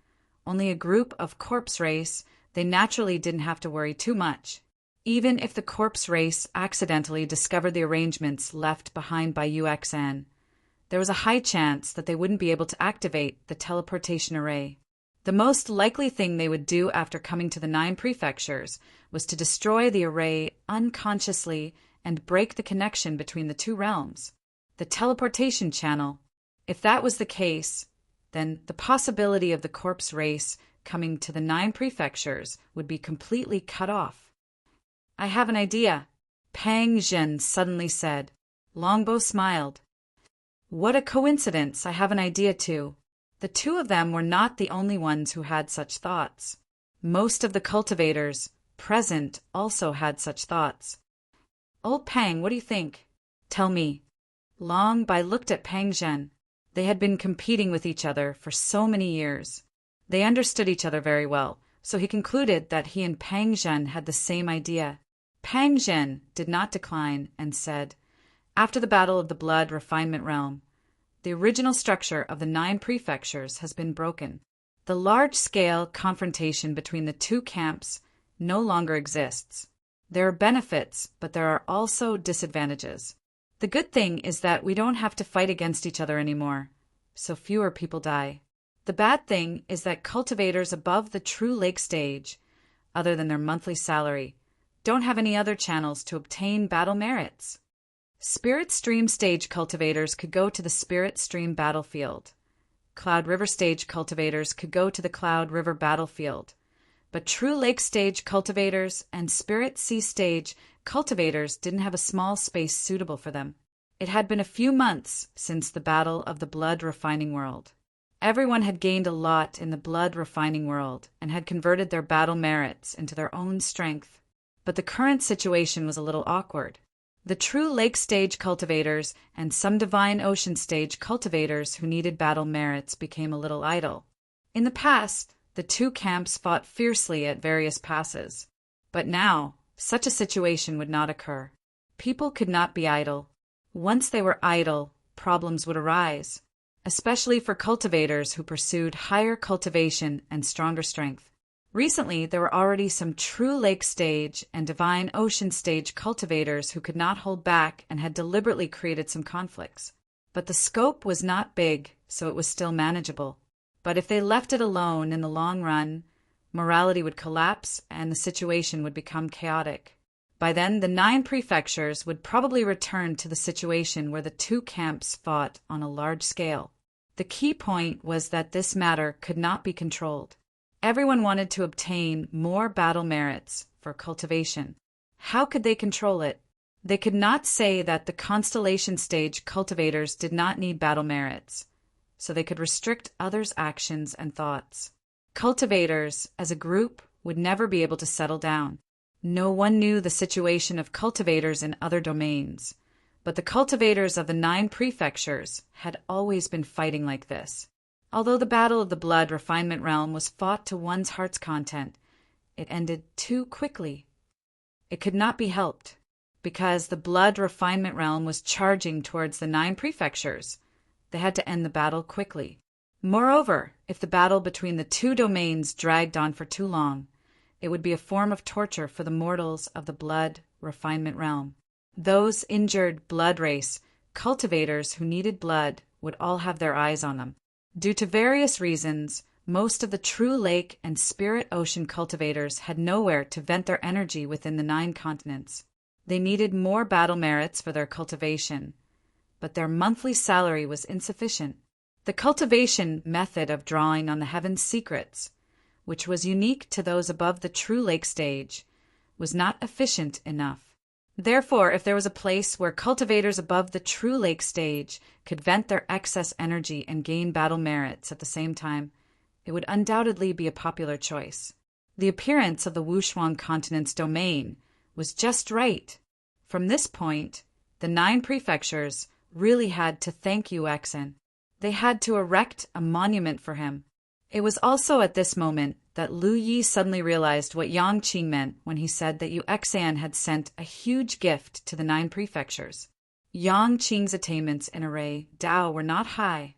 only a group of corpse race, they naturally didn't have to worry too much. Even if the corpse race accidentally discovered the arrangements left behind by Yu Xian, there was a high chance that they wouldn't be able to activate the teleportation array. The most likely thing they would do after coming to the 9 prefectures was to destroy the array unconsciously and break the connection between the 2 realms, the teleportation channel. If that was the case, then the possibility of the corpse race coming to the 9 prefectures would be completely cut off. "I have an idea," Pang Zhen suddenly said. Longbow smiled. "What a coincidence, I have an idea too." The 2 of them were not the only ones who had such thoughts. Most of the cultivators present also had such thoughts. "Old Pang, what do you think?" "Tell me." Long Bai looked at Pang Zhen. They had been competing with each other for so many years. They understood each other very well, so he concluded that he and Pang Zhen had the same idea. Pang Zhen did not decline and said, "After the Battle of the Blood Refinement Realm, the original structure of the 9 prefectures has been broken. The large-scale confrontation between the two camps no longer exists. There are benefits, but there are also disadvantages. The good thing is that we don't have to fight against each other anymore, so fewer people die. The bad thing is that cultivators above the true lake stage, other than their monthly salary, don't have any other channels to obtain battle merits. Spirit Stream stage cultivators could go to the Spirit Stream battlefield. Cloud River stage cultivators could go to the Cloud River battlefield. But True Lake stage cultivators and Spirit Sea stage cultivators didn't have a small space suitable for them. It had been a few months since the Battle of the Blood Refining World. Everyone had gained a lot in the Blood Refining World and had converted their battle merits into their own strength. But the current situation was a little awkward. The True Lake stage cultivators and some Divine Ocean stage cultivators who needed battle merits became a little idle. In the past, the two camps fought fiercely at various passes. But now, such a situation would not occur. People could not be idle. Once they were idle, problems would arise, especially for cultivators who pursued higher cultivation and stronger strength. Recently, there were already some True Lake stage and Divine Ocean stage cultivators who could not hold back and had deliberately created some conflicts. But the scope was not big, so it was still manageable. But if they left it alone in the long run, morality would collapse and the situation would become chaotic. By then, the 9 prefectures would probably return to the situation where the two camps fought on a large scale. The key point was that this matter could not be controlled. Everyone wanted to obtain more battle merits for cultivation. How could they control it? They could not say that the Constellation stage cultivators did not need battle merits, so they could restrict others' actions and thoughts. Cultivators, as a group, would never be able to settle down. No one knew the situation of cultivators in other domains, but the cultivators of the 9 prefectures had always been fighting like this. Although the Battle of the Blood Refinement Realm was fought to one's heart's content, it ended too quickly. It could not be helped, because the Blood Refinement Realm was charging towards the 9 prefectures. They had to end the battle quickly. Moreover, if the battle between the two domains dragged on for too long, it would be a form of torture for the mortals of the Blood Refinement Realm. Those injured blood race cultivators who needed blood would all have their eyes on them. Due to various reasons, most of the True Lake and Spirit Ocean cultivators had nowhere to vent their energy within the 9 continents. They needed more battle merits for their cultivation, but their monthly salary was insufficient. The cultivation method of drawing on the Heaven's secrets, which was unique to those above the True Lake stage, was not efficient enough. Therefore, if there was a place where cultivators above the True Lake stage could vent their excess energy and gain battle merits at the same time, it would undoubtedly be a popular choice. The appearance of the Wushuang continent's domain was just right. From this point, the 9 prefectures really had to thank Yu Exen. They had to erect a monument for him. It was also at this moment that Lu Yi suddenly realized what Yang Qing meant when he said that Yu Exan had sent a huge gift to the 9 prefectures. Yang Qing's attainments in array Dao were not high,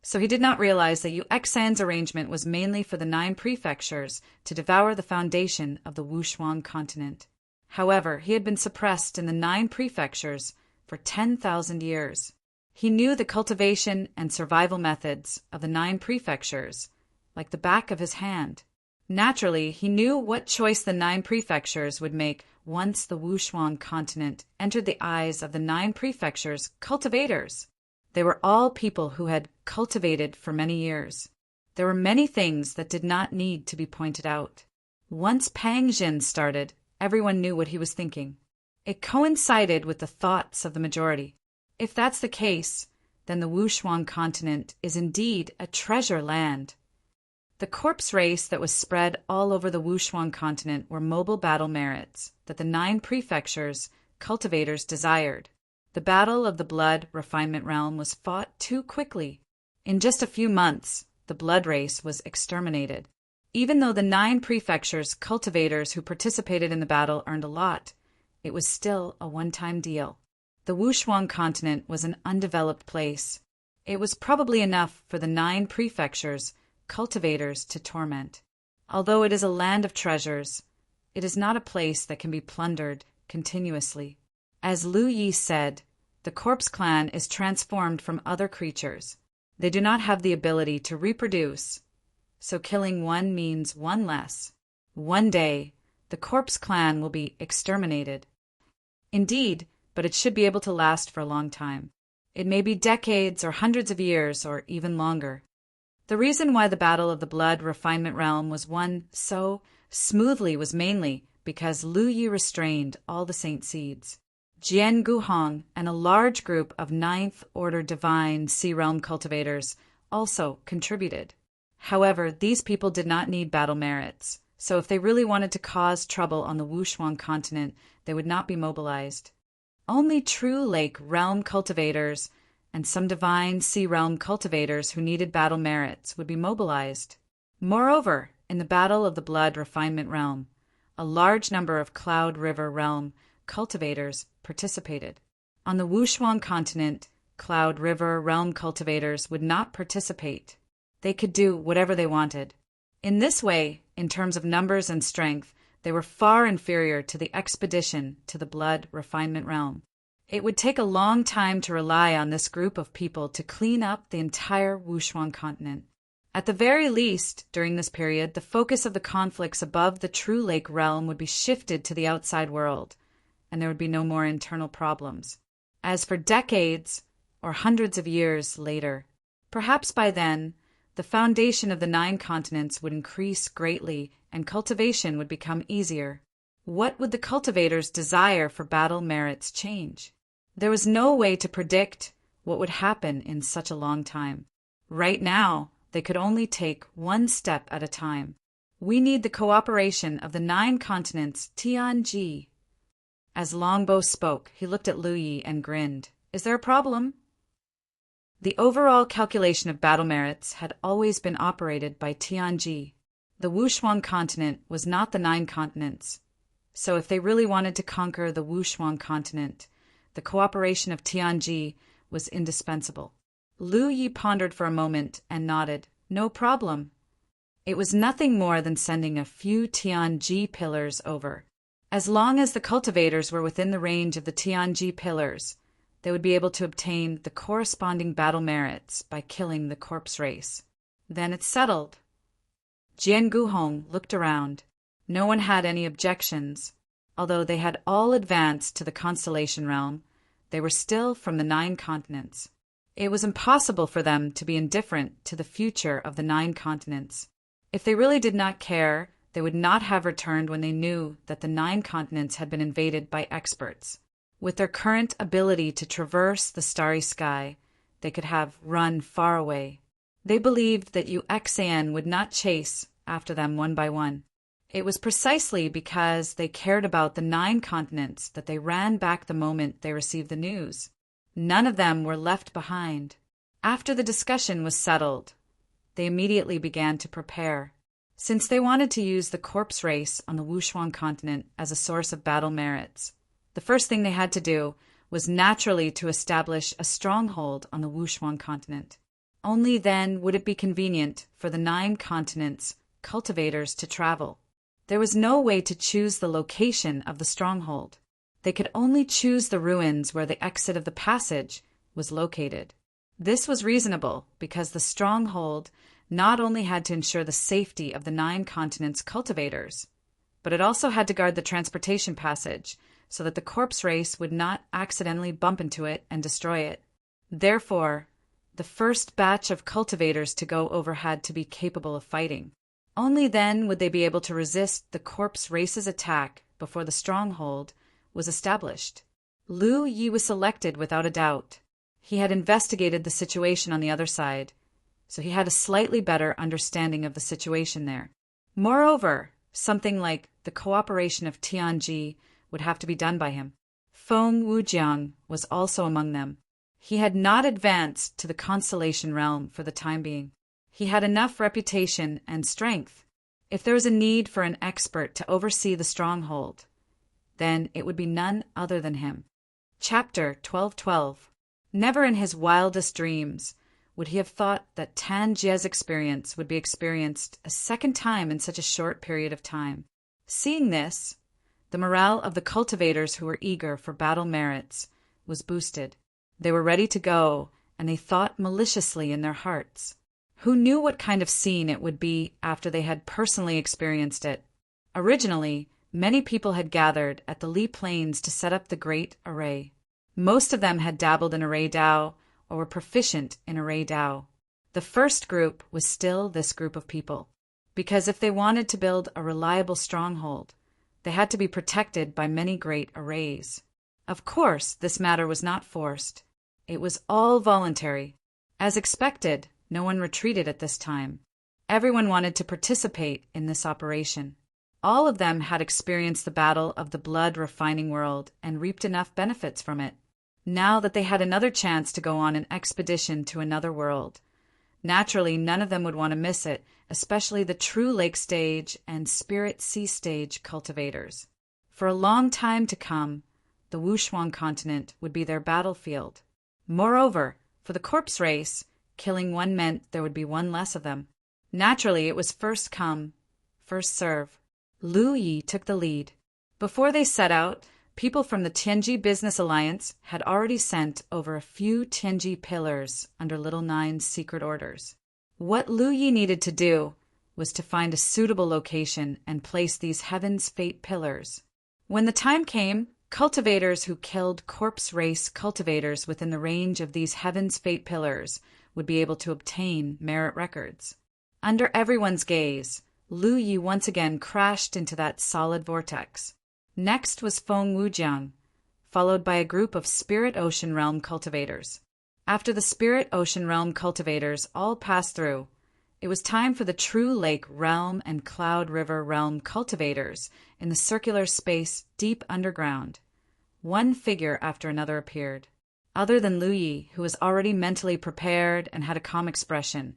so he did not realize that Yu Exan's arrangement was mainly for the 9 prefectures to devour the foundation of the Wushuang continent. However, he had been suppressed in the 9 prefectures for 10,000 years. He knew the cultivation and survival methods of the 9 prefectures like the back of his hand. Naturally, he knew what choice the 9 prefectures would make once the Wushuang continent entered the eyes of the 9 prefectures' cultivators. They were all people who had cultivated for many years. There were many things that did not need to be pointed out. Once Pang Jin started, everyone knew what he was thinking. It coincided with the thoughts of the majority. If that's the case, then the Wushuang continent is indeed a treasure land. The corpse race that was spread all over the Wushuang continent were mobile battle merits that the 9 prefectures' cultivators desired. The Battle of the Blood Refinement Realm was fought too quickly. In just a few months, the blood race was exterminated. Even though the 9 prefectures' cultivators who participated in the battle earned a lot, it was still a one-time deal. The Wushuang continent was an undeveloped place. It was probably enough for the 9 prefectures' cultivators to torment. Although it is a land of treasures, it is not a place that can be plundered continuously. As Lu Yi said, the corpse clan is transformed from other creatures. They do not have the ability to reproduce, so killing one means one less. One day, the corpse clan will be exterminated. Indeed, but it should be able to last for a long time. It may be decades or hundreds of years or even longer. The reason why the Battle of the Blood Refinement Realm was won so smoothly was mainly because Lu Yi restrained all the saint seeds. Jian Guhong and a large group of 9th Order Divine Sea Realm cultivators also contributed. However, these people did not need battle merits, so if they really wanted to cause trouble on the Wushuang continent, they would not be mobilized. Only true Lake Realm cultivators and some Divine Sea Realm cultivators who needed battle merits would be mobilized. Moreover, in the Battle of the Blood Refinement Realm, a large number of Cloud River Realm cultivators participated. On the Wushuang continent, Cloud River Realm cultivators would not participate. They could do whatever they wanted. In this way, in terms of numbers and strength, they were far inferior to the expedition to the Blood Refinement Realm. It would take a long time to rely on this group of people to clean up the entire Wushuang continent. At the very least, during this period, the focus of the conflicts above the True Lake realm would be shifted to the outside world, and there would be no more internal problems. As for decades, or hundreds of years later, perhaps by then, the foundation of the 9 continents would increase greatly and cultivation would become easier. What would the cultivators' desire for battle merits change? There was no way to predict what would happen in such a long time. Right now, they could only take one step at a time. We need the cooperation of the 9 continents, Tianji. As Longbow spoke, he looked at Lu Yi and grinned. Is there a problem? The overall calculation of battle merits had always been operated by Tianji. The Wushuang continent was not the 9 continents, so if they really wanted to conquer the Wushuang continent, the cooperation of Tianji was indispensable. Lu Yi pondered for a moment and nodded. No problem. It was nothing more than sending a few Tianji pillars over. As long as the cultivators were within the range of the Tianji pillars, they would be able to obtain the corresponding battle merits by killing the corpse race. Then it's settled. Jian Guhong looked around. No one had any objections. Although they had all advanced to the constellation realm, they were still from the 9 continents. It was impossible for them to be indifferent to the future of the 9 continents. If they really did not care, they would not have returned when they knew that the 9 continents had been invaded by experts. With their current ability to traverse the starry sky, they could have run far away. They believed that UXAN would not chase after them one by one. It was precisely because they cared about the 9 continents that they ran back the moment they received the news. None of them were left behind. After the discussion was settled, they immediately began to prepare. Since they wanted to use the corpse race on the Wushuang continent as a source of battle merits, the first thing they had to do was naturally to establish a stronghold on the Wushuang continent. Only then would it be convenient for the 9 continents' cultivators to travel. There was no way to choose the location of the stronghold. They could only choose the ruins where the exit of the passage was located. This was reasonable because the stronghold not only had to ensure the safety of the 9 continents' cultivators, but it also had to guard the transportation passage so that the corpse race would not accidentally bump into it and destroy it. Therefore, the first batch of cultivators to go over had to be capable of fighting. Only then would they be able to resist the corpse race's attack before the stronghold was established. Lu Yi was selected without a doubt. He had investigated the situation on the other side, so he had a slightly better understanding of the situation there. Moreover, something like the cooperation of Tianji would have to be done by him. Feng Wujiang was also among them. He had not advanced to the constellation realm for the time being. He had enough reputation and strength. If there was a need for an expert to oversee the stronghold, then it would be none other than him. Chapter 12:12. Never in his wildest dreams would he have thought that Tan Jie's experience would be experienced a second time in such a short period of time. Seeing this, the morale of the cultivators who were eager for battle merits was boosted. They were ready to go, and they thought maliciously in their hearts. Who knew what kind of scene it would be after they had personally experienced it? Originally, many people had gathered at the Li Plains to set up the great array. Most of them had dabbled in array Dao or were proficient in array Dao. The first group was still this group of people, because if they wanted to build a reliable stronghold, they had to be protected by many great arrays. Of course, this matter was not forced. It was all voluntary. As expected, no one retreated at this time. Everyone wanted to participate in this operation. All of them had experienced the battle of the blood refining world and reaped enough benefits from it. Now that they had another chance to go on an expedition to another world, naturally none of them would want to miss it, especially the true lake stage and spirit sea stage cultivators. For a long time to come, the Wushuang continent would be their battlefield. Moreover, for the corpse race, killing one meant there would be one less of them. Naturally, it was first come, first serve. Lu Yi took the lead. Before they set out, people from the Tianji Business Alliance had already sent over a few Tianji pillars under Little Nine's secret orders. What Lu Yi needed to do was to find a suitable location and place these Heaven's Fate pillars. When the time came, cultivators who killed corpse race cultivators within the range of these Heaven's Fate pillars would be able to obtain merit records. Under everyone's gaze, Lu Yi once again crashed into that solid vortex. Next was Feng Wujiang, followed by a group of Spirit Ocean Realm cultivators. After the Spirit Ocean Realm cultivators all passed through, it was time for the True Lake Realm and Cloud River Realm cultivators in the circular space deep underground. One figure after another appeared. Other than Lu Yi, who was already mentally prepared and had a calm expression,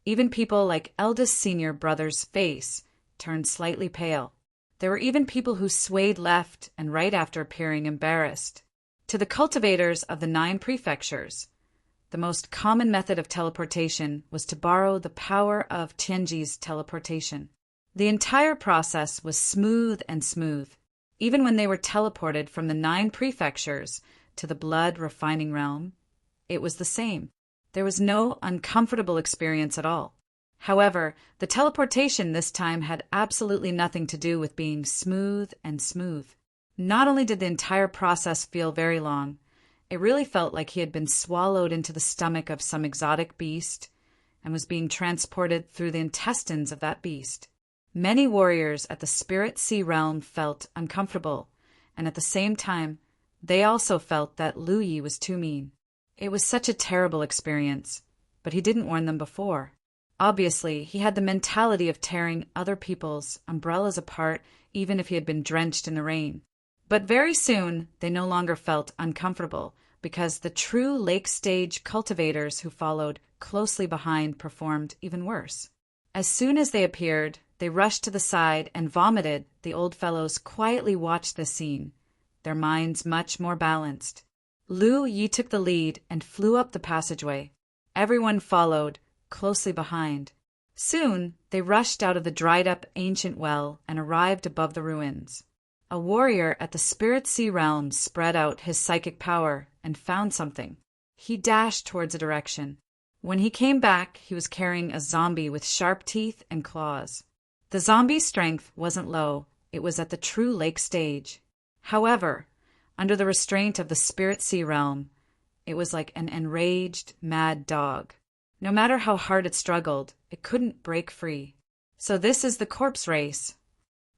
even people like eldest senior brother's face turned slightly pale. There were even people who swayed left and right after appearing embarrassed. To the cultivators of the 9 prefectures, the most common method of teleportation was to borrow the power of Tianji's teleportation. The entire process was smooth and smooth. Even when they were teleported from the 9 prefectures to the blood refining realm, it was the same. There was no uncomfortable experience at all. However, the teleportation this time had absolutely nothing to do with being smooth and smooth. Not only did the entire process feel very long, it really felt like he had been swallowed into the stomach of some exotic beast and was being transported through the intestines of that beast. Many warriors at the Spirit Sea Realm felt uncomfortable, and at the same time, they also felt that Lu Yi was too mean. It was such a terrible experience, but he didn't warn them before. Obviously, he had the mentality of tearing other people's umbrellas apart even if he had been drenched in the rain. But very soon, they no longer felt uncomfortable because the true lake stage cultivators who followed closely behind performed even worse. As soon as they appeared, they rushed to the side and vomited. The old fellows quietly watched the scene, their minds much more balanced. Lu Yi took the lead and flew up the passageway. Everyone followed, closely behind. Soon, they rushed out of the dried-up ancient well and arrived above the ruins. A warrior at the Spirit Sea Realm spread out his psychic power and found something. He dashed towards a direction. When he came back, he was carrying a zombie with sharp teeth and claws. The zombie's strength wasn't low. It was at the true lake stage. However, under the restraint of the Spirit Sea Realm, it was like an enraged, mad dog. No matter how hard it struggled, it couldn't break free. So this is the corpse race.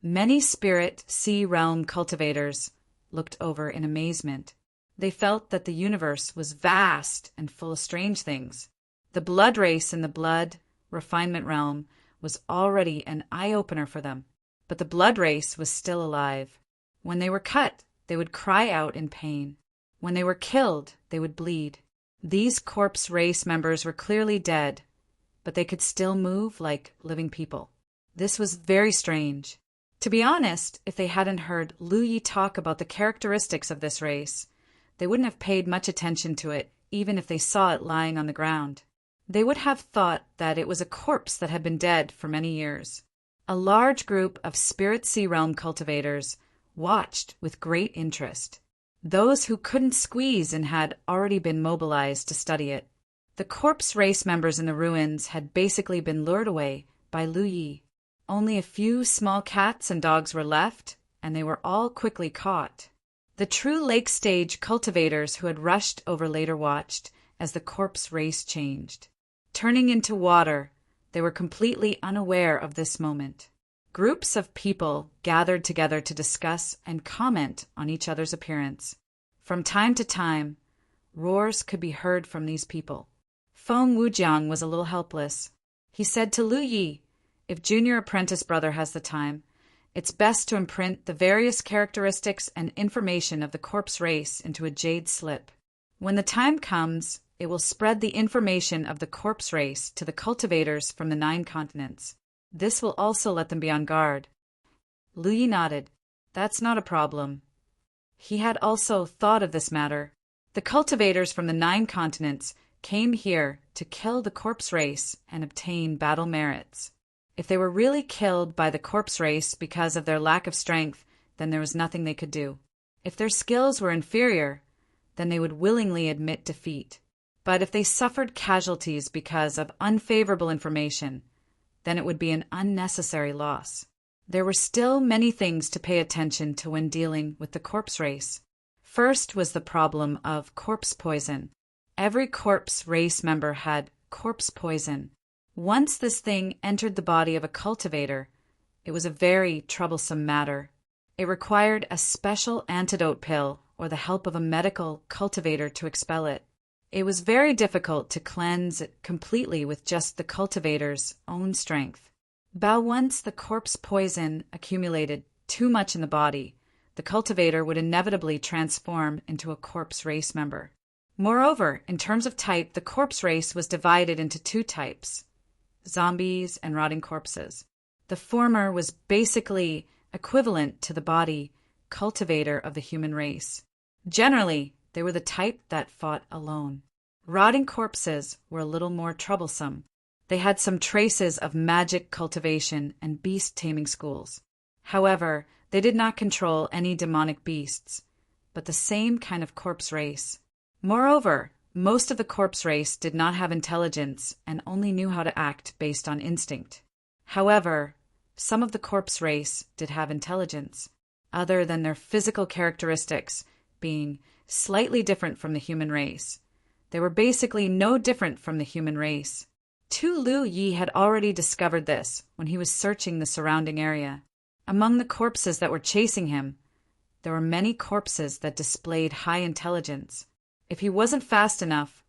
Many Spirit Sea Realm cultivators looked over in amazement. They felt that the universe was vast and full of strange things. The blood race in the blood refinement realm was already an eye-opener for them, but the blood race was still alive. When they were cut, they would cry out in pain. When they were killed, they would bleed. These corpse race members were clearly dead, but they could still move like living people. This was very strange. To be honest, if they hadn't heard Lu Yi talk about the characteristics of this race, they wouldn't have paid much attention to it, even if they saw it lying on the ground. They would have thought that it was a corpse that had been dead for many years. A large group of Spirit Sea Realm cultivators watched with great interest. Those who couldn't squeeze and had already been mobilized to study it. The corpse race members in the ruins had basically been lured away by Lu Yi. Only a few small cats and dogs were left, and they were all quickly caught. The true lake stage cultivators who had rushed over later watched as the corpse race changed. Turning into water, they were completely unaware of this moment. Groups of people gathered together to discuss and comment on each other's appearance. From time to time, roars could be heard from these people. Feng Wujiang was a little helpless. He said to Lu Yi, "If junior apprentice brother has the time, it's best to imprint the various characteristics and information of the corpse race into a jade slip. When the time comes, it will spread the information of the corpse race to the cultivators from the 9 continents. This will also let them be on guard." Lu Yi nodded. That's not a problem. He had also thought of this matter. The cultivators from the 9 continents came here to kill the corpse race and obtain battle merits. If they were really killed by the corpse race because of their lack of strength, then there was nothing they could do. If their skills were inferior, then they would willingly admit defeat. But if they suffered casualties because of unfavorable information, then it would be an unnecessary loss. There were still many things to pay attention to when dealing with the corpse race. First was the problem of corpse poison. Every corpse race member had corpse poison. Once this thing entered the body of a cultivator, it was a very troublesome matter. It required a special antidote pill or the help of a medical cultivator to expel it. It was very difficult to cleanse it completely with just the cultivator's own strength. But once the corpse poison accumulated too much in the body, the cultivator would inevitably transform into a corpse race member. Moreover, in terms of type, the corpse race was divided into 2 types: zombies and rotting corpses. The former was basically equivalent to the body cultivator of the human race. Generally, they were the type that fought alone. Rotting corpses were a little more troublesome. They had some traces of magic cultivation and beast-taming schools. However, they did not control any demonic beasts, but the same kind of corpse race. Moreover, most of the corpse race did not have intelligence and only knew how to act based on instinct. However, some of the corpse race did have intelligence, other than their physical characteristics being slightly different from the human race. They were basically no different from the human race. Lu Yi had already discovered this when he was searching the surrounding area. Among the corpses that were chasing him, there were many corpses that displayed high intelligence. If he wasn't fast enough,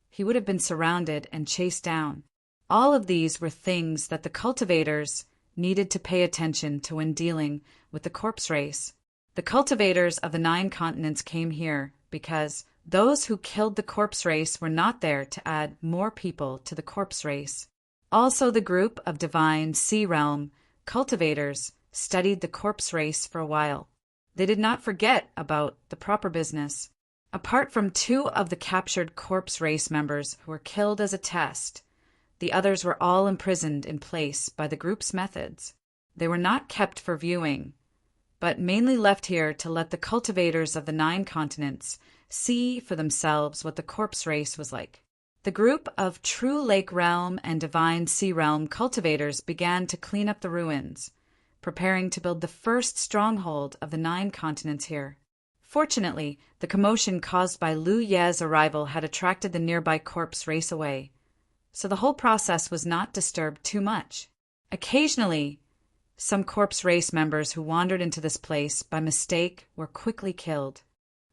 he would have been surrounded and chased down. All of these were things that the cultivators needed to pay attention to when dealing with the corpse race. The cultivators of the 9 continents came here because those who killed the corpse race were not there to add more people to the corpse race. Also, the group of divine sea realm cultivators studied the corpse race for a while. They did not forget about the proper business. Apart from 2 of the captured corpse race members who were killed as a test, the others were all imprisoned in place by the group's methods. They were not kept for viewing, but mainly left here to let the cultivators of the 9 continents see for themselves what the corpse race was like. The group of true lake realm and divine sea realm cultivators began to clean up the ruins, preparing to build the first stronghold of the 9 continents here. Fortunately, the commotion caused by Lu Ye's arrival had attracted the nearby corpse race away, so the whole process was not disturbed too much. Occasionally, some corpse race members who wandered into this place by mistake were quickly killed.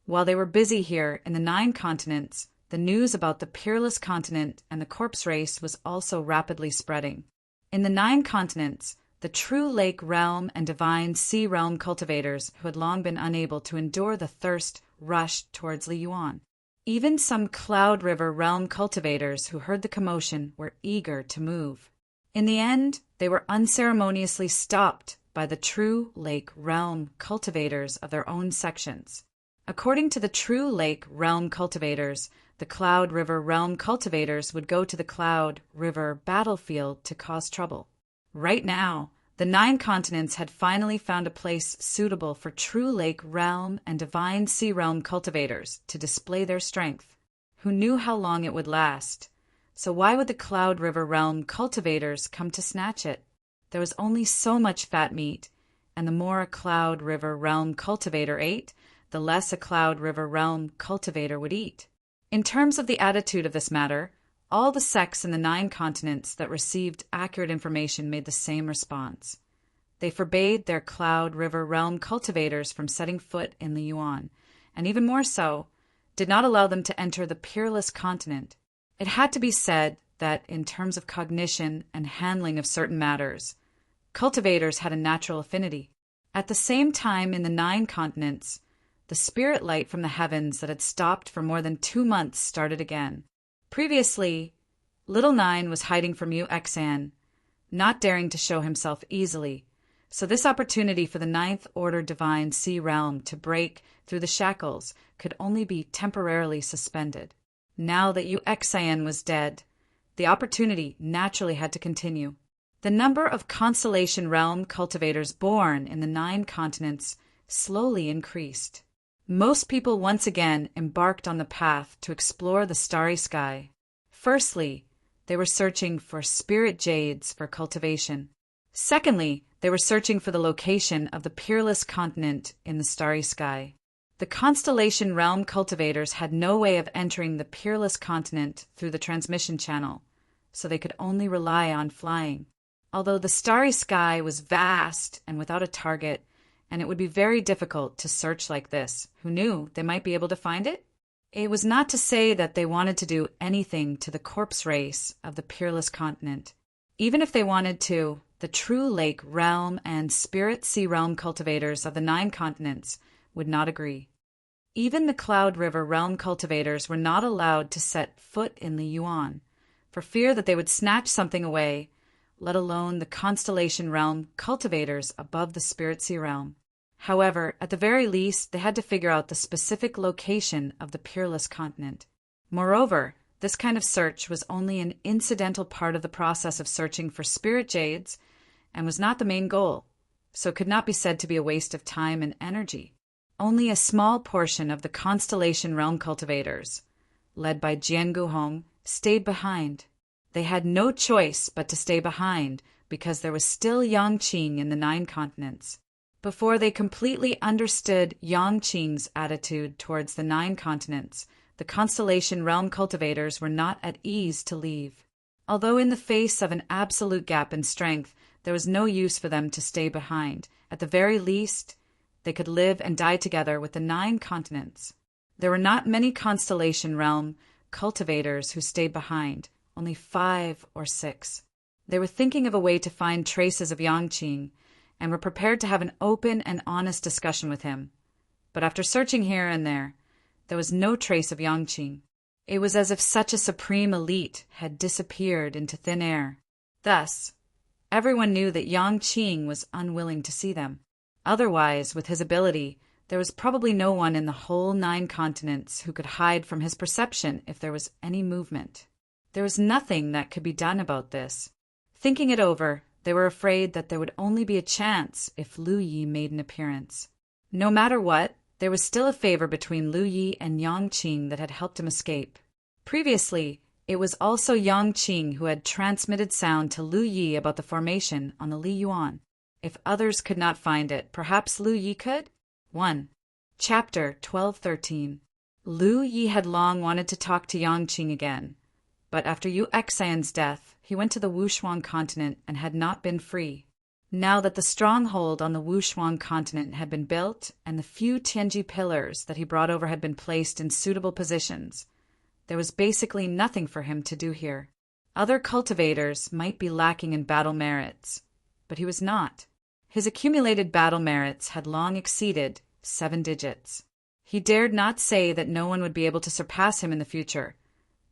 While they were busy here in the 9 continents, the news about the Peerless Continent and the corpse race was also rapidly spreading. In the 9 continents, the true lake realm and divine sea realm cultivators who had long been unable to endure the thirst rushed towards Liyuan. Even some Cloud River realm cultivators who heard the commotion were eager to move. In the end, they were unceremoniously stopped by the True Lake realm cultivators of their own sections. According to the True Lake realm cultivators, the Cloud River realm cultivators would go to the Cloud River battlefield to cause trouble. Right now, the 9 continents had finally found a place suitable for True Lake realm and Divine Sea realm cultivators to display their strength. Who knew how long it would last? So why would the Cloud River realm cultivators come to snatch it? There was only so much fat meat, and the more a Cloud River realm cultivator ate, the less a Cloud River realm cultivator would eat. In terms of the attitude of this matter, all the sects in the 9 continents that received accurate information made the same response. They forbade their Cloud River realm cultivators from setting foot in the Yuan, and even more so, did not allow them to enter the Peerless Continent. It had to be said that, in terms of cognition and handling of certain matters, cultivators had a natural affinity. At the same time, in the 9 continents, the spirit light from the heavens that had stopped for more than 2 months started again. Previously, Little 9 was hiding from Yu-Xan, not daring to show himself easily, so this opportunity for the 9th Order Divine Sea Realm to break through the shackles could only be temporarily suspended. Now that Yu-Xan was dead, the opportunity naturally had to continue. The number of Constellation Realm cultivators born in the 9 continents slowly increased. Most people once again embarked on the path to explore the starry sky. Firstly, they were searching for spirit jades for cultivation. Secondly, they were searching for the location of the Peerless Continent in the starry sky. The Constellation Realm cultivators had no way of entering the Peerless Continent through the transmission channel, so they could only rely on flying. Although the starry sky was vast and without a target, and it would be very difficult to search like this, who knew they might be able to find it? It was not to say that they wanted to do anything to the corpse race of the Peerless Continent. Even if they wanted to, the True Lake realm and Spirit Sea realm cultivators of the 9 continents would not agree. Even the Cloud River realm cultivators were not allowed to set foot in the Yuan, for fear that they would snatch something away, let alone the Constellation realm cultivators above the Spirit Sea realm. However, at the very least, they had to figure out the specific location of the Peerless Continent. Moreover, this kind of search was only an incidental part of the process of searching for spirit jades and was not the main goal, so could not be said to be a waste of time and energy. Only a small portion of the Constellation Realm cultivators, led by Jian Guhong, stayed behind. They had no choice but to stay behind because there was still Yangqing in the 9 continents. Before they completely understood Yangqing's attitude towards the 9 continents, the Constellation Realm cultivators were not at ease to leave. Although in the face of an absolute gap in strength, there was no use for them to stay behind. At the very least, they could live and die together with the 9 continents. There were not many Constellation Realm cultivators who stayed behind, only 5 or 6. They were thinking of a way to find traces of Yangqing, and were prepared to have an open and honest discussion with him. But after searching here and there was no trace of Yangqing. It was as if such a supreme elite had disappeared into thin air. Thus, everyone knew that Yangqing was unwilling to see them. Otherwise, with his ability, there was probably no one in the whole 9 continents who could hide from his perception if there was any movement. There was nothing that could be done about this. Thinking it over, they were afraid that there would only be a chance if Lu Yi made an appearance. No matter what, there was still a favor between Lu Yi and Yangqing that had helped him escape. Previously, it was also Yangqing who had transmitted sound to Lu Yi about the formation on the Li Yuan. If others could not find it, perhaps Lu Yi could? 1. Chapter 12:13. Lu Yi had long wanted to talk to Yangqing again, but after Yu-Xan's death, he went to the Wushuang continent and had not been free. Now that the stronghold on the Wushuang continent had been built and the few Tianji pillars that he brought over had been placed in suitable positions, there was basically nothing for him to do here. Other cultivators might be lacking in battle merits, but he was not. His accumulated battle merits had long exceeded 7 digits. He dared not say that no one would be able to surpass him in the future,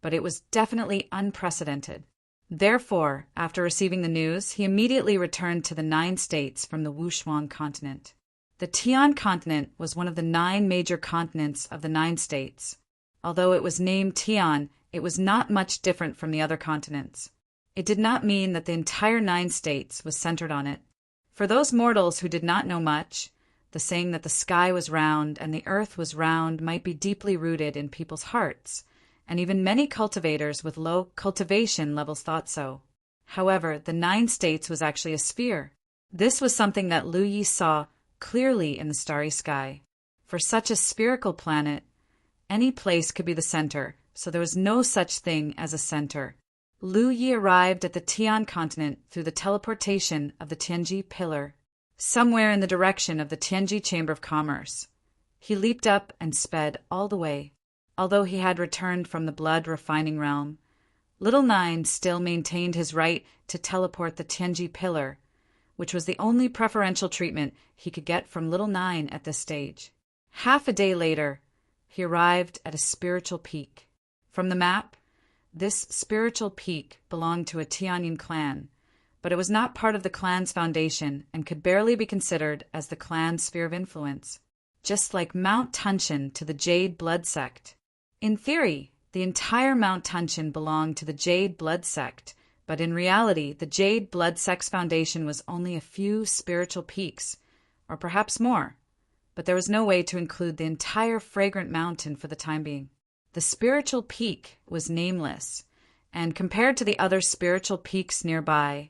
but it was definitely unprecedented. Therefore, after receiving the news, he immediately returned to the 9 states from the Wushuang continent. The Tian continent was one of the 9 major continents of the 9 states. Although it was named Tian, it was not much different from the other continents. It did not mean that the entire 9 states was centered on it. For those mortals who did not know much, the saying that the sky was round and the earth was round might be deeply rooted in people's hearts, and even many cultivators with low cultivation levels thought so. However, the 9 states was actually a sphere. This was something that Lu Yi saw clearly in the starry sky. For such a spherical planet, any place could be the center, so there was no such thing as a center. Lu Yi arrived at the Tian continent through the teleportation of the Tianji pillar, somewhere in the direction of the Tianji Chamber of Commerce. He leaped up and sped all the way. Although he had returned from the blood-refining realm, Little Nine still maintained his right to teleport the Tianji pillar, which was the only preferential treatment he could get from Little Nine at this stage. Half a day later, he arrived at a spiritual peak. From the map, this spiritual peak belonged to a Tianyin clan, but it was not part of the clan's foundation and could barely be considered as the clan's sphere of influence, just like Mount Tunshan to the Jade Blood Sect. In theory, the entire Mount Tunshan belonged to the Jade Blood Sect, but in reality, the Jade Blood Sect's foundation was only a few spiritual peaks, or perhaps more, but there was no way to include the entire Fragrant Mountain for the time being. The spiritual peak was nameless, and compared to the other spiritual peaks nearby,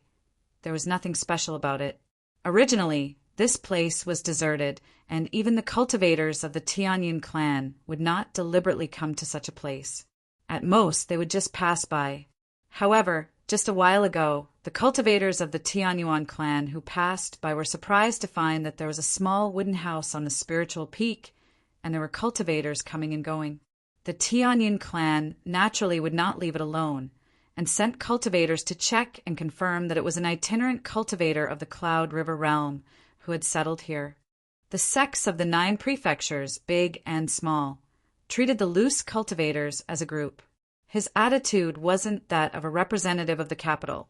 there was nothing special about it. Originally, this place was deserted, and even the cultivators of the Tianyin clan would not deliberately come to such a place. At most, they would just pass by. However, just a while ago, the cultivators of the Tianyuan clan who passed by were surprised to find that there was a small wooden house on the spiritual peak, and there were cultivators coming and going. The Tianyin clan naturally would not leave it alone, and sent cultivators to check and confirm that it was an itinerant cultivator of the Cloud River realm who had settled here. The sects of the 9 prefectures, big and small, treated the loose cultivators as a group. His attitude wasn't that of a representative of the capital,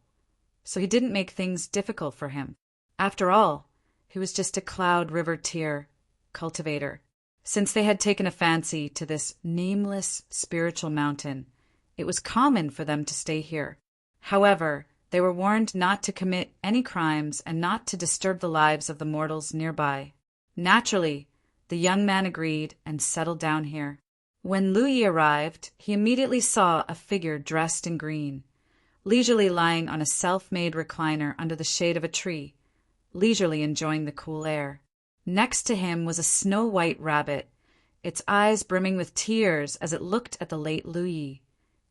so he didn't make things difficult for him. After all, he was just a Cloud River tier cultivator. Since they had taken a fancy to this nameless spiritual mountain, it was common for them to stay here. However, they were warned not to commit any crimes and not to disturb the lives of the mortals nearby. Naturally, the young man agreed and settled down here. When Lu Yi arrived, he immediately saw a figure dressed in green, leisurely lying on a self-made recliner under the shade of a tree, leisurely enjoying the cool air. Next to him was a snow-white rabbit, its eyes brimming with tears as it looked at the late Lu Yi,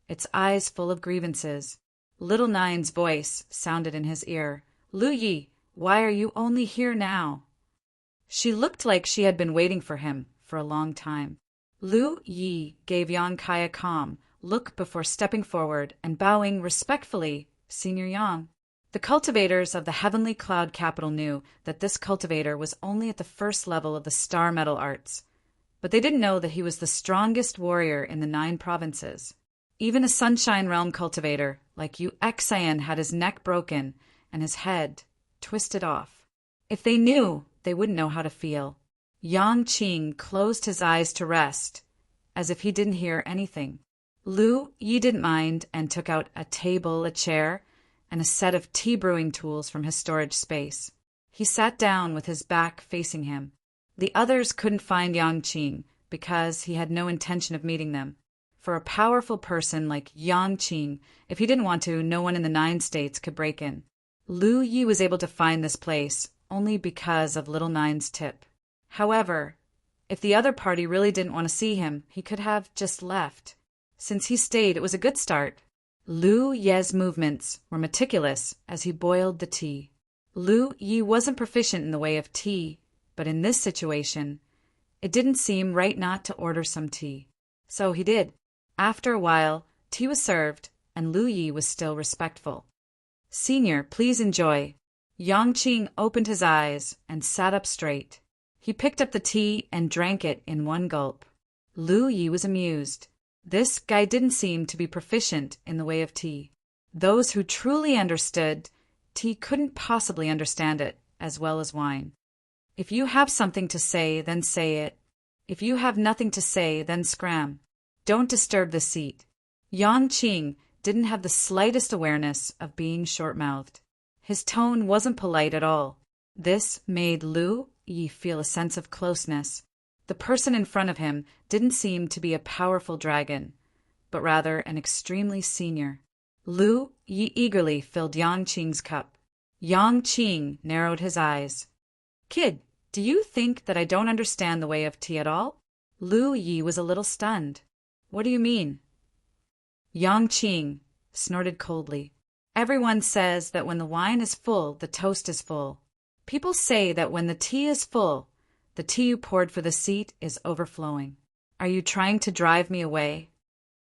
its eyes full of grievances. Little Nine's voice sounded in his ear. "Lu Yi, why are you only here now?" She looked like she had been waiting for him for a long time. Lu Yi gave Yang Kai a calm look before stepping forward and bowing respectfully, "Senior Yang." The cultivators of the Heavenly Cloud Capital knew that this cultivator was only at the first level of the Star Metal Arts, but they didn't know that he was the strongest warrior in the 9 provinces. Even a Sunshine Realm cultivator like Yu Xian had his neck broken and his head twisted off. If they knew, they wouldn't know how to feel. Yang Qing closed his eyes to rest, as if he didn't hear anything. Lu Yi didn't mind and took out a table, a chair, and a set of tea brewing tools from his storage space. He sat down with his back facing him. The others couldn't find Yang Qing because he had no intention of meeting them. For a powerful person like Yang Qing, if he didn't want to, no one in the 9 states could break in. Lu Yi was able to find this place only because of Little Nine's tip. However, if the other party really didn't want to see him, he could have just left. Since he stayed, it was a good start. Lu Ye's movements were meticulous as he boiled the tea. Lu Yi wasn't proficient in the way of tea, but in this situation, it didn't seem right not to order some tea. So he did. After a while, tea was served, and Lu Yi was still respectful. "Senior, please enjoy." Yang Qing opened his eyes and sat up straight. He picked up the tea and drank it in one gulp. Lu Yi was amused. This guy didn't seem to be proficient in the way of tea. Those who truly understood tea couldn't possibly understand it as well as wine. If you have something to say, then say it. If you have nothing to say, then scram. Don't disturb the seat. Yang Qing didn't have the slightest awareness of being short-mouthed. His tone wasn't polite at all. This made Lu Yi feel a sense of closeness. The person in front of him didn't seem to be a powerful dragon, but rather an extremely senior. Lu Yi eagerly filled Yang Qing's cup. Yang Qing narrowed his eyes. "Kid, do you think that I don't understand the way of tea at all?" Lu Yi was a little stunned. "What do you mean?" Yang Qing snorted coldly. "Everyone says that when the wine is full, the toast is full. People say that when the tea is full, the tea you poured for the seat is overflowing. Are you trying to drive me away?"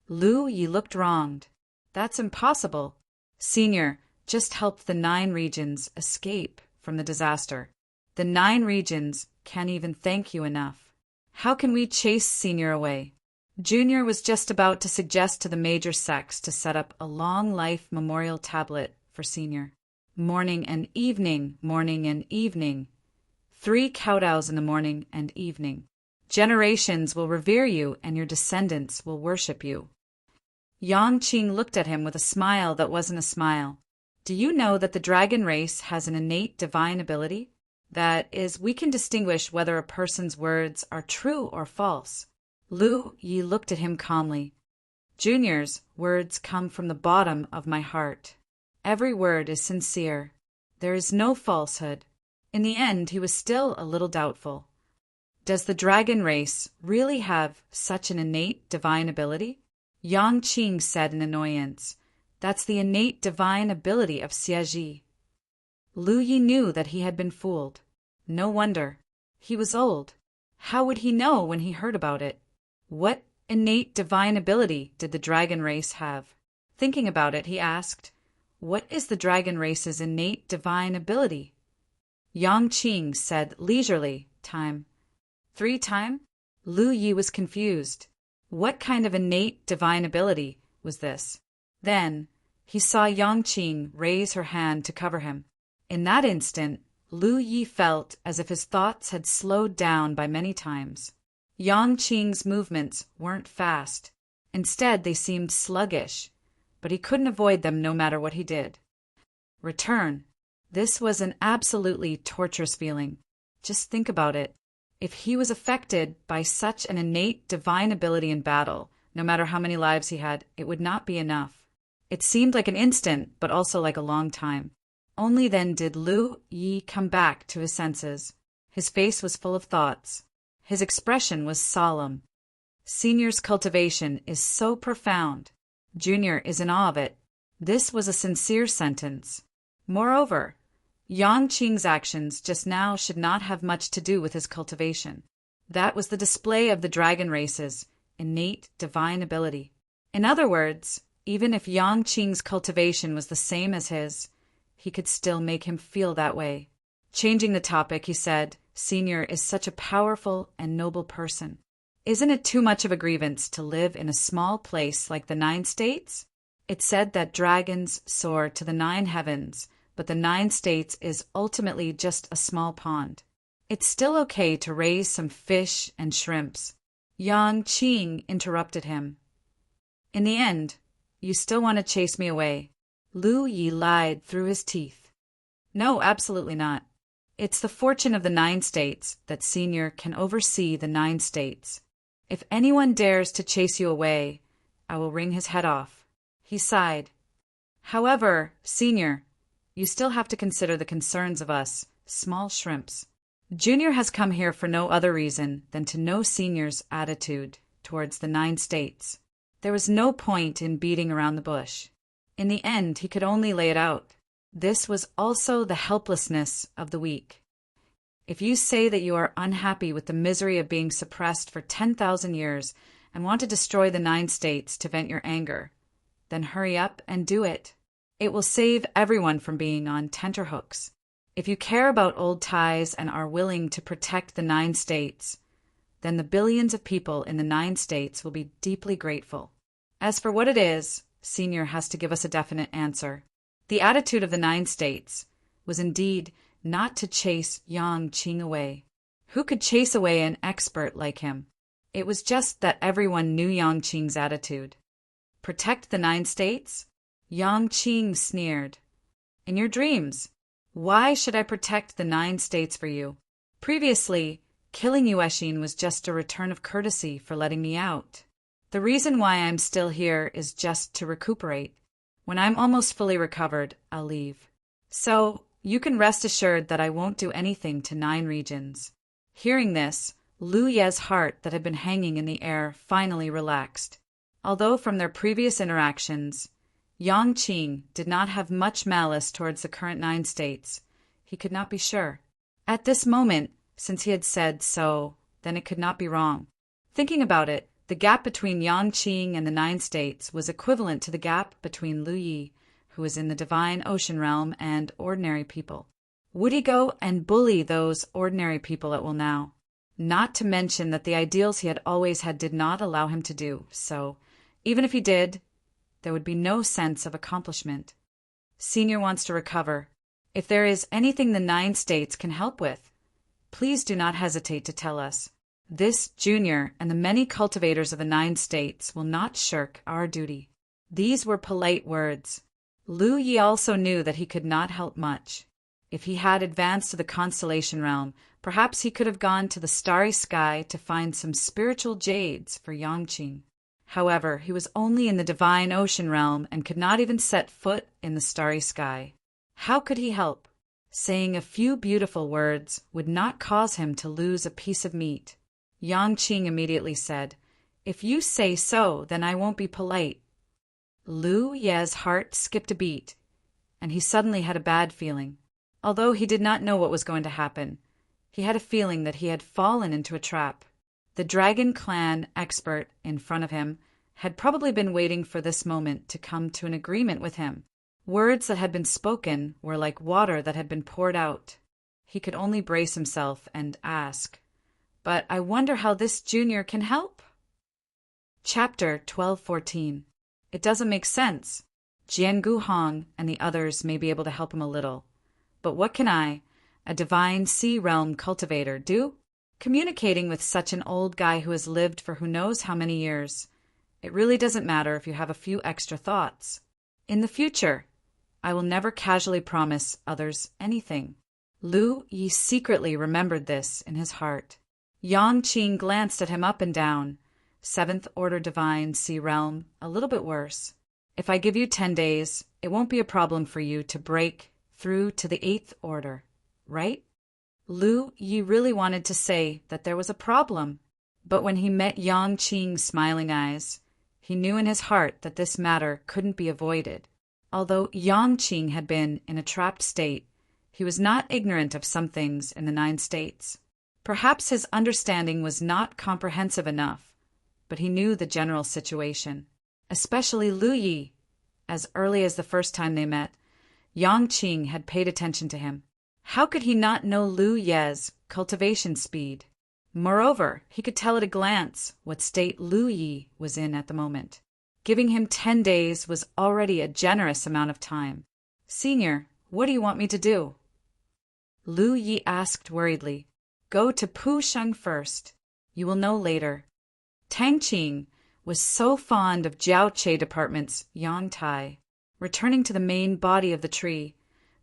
Lu Yi looked wronged. "That's impossible. Senior just helped the 9 regions escape from the disaster. The 9 regions can't even thank you enough. How can we chase Senior away?" Junior was just about to suggest to the major sects to set up a long life memorial tablet for Senior. Morning and evening, morning and evening. 3 kowtows in the morning and evening. Generations will revere you and your descendants will worship you. Yang Qing looked at him with a smile that wasn't a smile. "Do you know that the dragon race has an innate divine ability? That is, we can distinguish whether a person's words are true or false." Lu Yi looked at him calmly. "Junior's words come from the bottom of my heart. Every word is sincere. There is no falsehood." In the end, he was still a little doubtful. "Does the dragon race really have such an innate divine ability?" Yang Qing said in annoyance. "That's the innate divine ability of Xie." Lu Yi knew that he had been fooled. No wonder. He was old. How would he know when he heard about it? What innate divine ability did the dragon race have? Thinking about it, he asked, "What is the dragon race's innate divine ability?" Yang Qing said leisurely, "Time." 3 time? Lu Yi was confused. What kind of innate divine ability was this? Then he saw Yang Qing raise her hand to cover him. In that instant, Lu Yi felt as if his thoughts had slowed down by many times. Yang Qing's movements weren't fast. Instead, they seemed sluggish, but he couldn't avoid them no matter what he did. Return. This was an absolutely torturous feeling. Just think about it. If he was affected by such an innate divine ability in battle, no matter how many lives he had, it would not be enough. It seemed like an instant, but also like a long time. Only then did Lu Yi come back to his senses. His face was full of thoughts. His expression was solemn. Senior's cultivation is so profound. Junior is in awe of it. This was a sincere sentence. Moreover, Yang Qing's actions just now should not have much to do with his cultivation. That was the display of the dragon race's innate divine ability. In other words, even if Yang Qing's cultivation was the same as his, he could still make him feel that way. Changing the topic, he said, "Senior is such a powerful and noble person. Isn't it too much of a grievance to live in a small place like the 9 states? It's said that dragons soar to the 9 heavens, but the 9 states is ultimately just a small pond. It's still okay to raise some fish and shrimps." Yang Qing interrupted him. "In the end, you still want to chase me away." Lu Yi lied through his teeth. "No, absolutely not. It's the fortune of the 9 states that Senior can oversee the 9 states. If anyone dares to chase you away, I will wring his head off." He sighed. "However, Senior, you still have to consider the concerns of us, small shrimps. Junior has come here for no other reason than to know Senior's attitude towards the 9 states. There was no point in beating around the bush. In the end, he could only lay it out. This was also the helplessness of the weak. If you say that you are unhappy with the misery of being suppressed for 10,000 years and want to destroy the 9 states to vent your anger, then hurry up and do it. It will save everyone from being on tenterhooks. If you care about old ties and are willing to protect the 9 states, then the billions of people in the 9 states will be deeply grateful. As for what it is, Senior has to give us a definite answer. The attitude of the 9 states was indeed not to chase Yang Qing away. Who could chase away an expert like him? It was just that everyone knew Yang Qing's attitude. Protect the 9 states? Yang Qing sneered. In your dreams. Why should I protect the 9 states for you? Previously, killing you, Eshin, was just a return of courtesy for letting me out. The reason why I'm still here is just to recuperate. When I'm almost fully recovered, I'll leave. So, you can rest assured that I won't do anything to 9 regions. Hearing this, Lu Ye's heart that had been hanging in the air finally relaxed. Although from their previous interactions, Yang Qing did not have much malice towards the current 9 states, he could not be sure. At this moment, since he had said so, then it could not be wrong. Thinking about it, the gap between Yang Qing and the 9 states was equivalent to the gap between Lu Yi, who was in the divine ocean realm, and ordinary people. Would he go and bully those ordinary people at will now? Not to mention that the ideals he had always had did not allow him to do so. Even if he did, there would be no sense of accomplishment. Senior wants to recover. If there is anything the 9 states can help with, please do not hesitate to tell us. This Junior and the many cultivators of the 9 states will not shirk our duty. These were polite words. Lu Yi also knew that he could not help much. If he had advanced to the constellation realm, perhaps he could have gone to the starry sky to find some spiritual jades for Yang Qing. However, he was only in the divine ocean realm and could not even set foot in the starry sky. How could he help? Saying a few beautiful words would not cause him to lose a piece of meat. Yang Qing immediately said, "If you say so, then I won't be polite." Lu Ye's heart skipped a beat, and he suddenly had a bad feeling. Although he did not know what was going to happen, he had a feeling that he had fallen into a trap. The Dragon Clan expert in front of him had probably been waiting for this moment to come to an agreement with him. Words that had been spoken were like water that had been poured out. He could only brace himself and ask, "But I wonder how this Junior can help?" Chapter 12:14. It doesn't make sense. Jian Guhong and the others may be able to help him a little. But what can I, a divine sea realm cultivator, do? Communicating with such an old guy who has lived for who knows how many years, it really doesn't matter if you have a few extra thoughts. In the future, I will never casually promise others anything. Lu Yi secretly remembered this in his heart. Yang Qing glanced at him up and down. 7th order divine sea realm, a little bit worse. If I give you 10 days, it won't be a problem for you to break through to the 8th order, right? Lu Yi really wanted to say that there was a problem, but when he met Yang Qing's smiling eyes, he knew in his heart that this matter couldn't be avoided. Although Yang Qing had been in a trapped state, he was not ignorant of some things in the 9 states. Perhaps his understanding was not comprehensive enough, but he knew the general situation. Especially Lu Yi. As early as the first time they met, Yang Qing had paid attention to him. How could he not know Lu Ye's cultivation speed? Moreover, he could tell at a glance what state Lu Yi was in at the moment. Giving him 10 days was already a generous amount of time. "Senior, what do you want me to do?" Lu Yi asked worriedly. "Go to Pusheng first. You will know later." Tang Qing was so fond of Jiao Che Department's Yang Tai. Returning to the main body of the tree,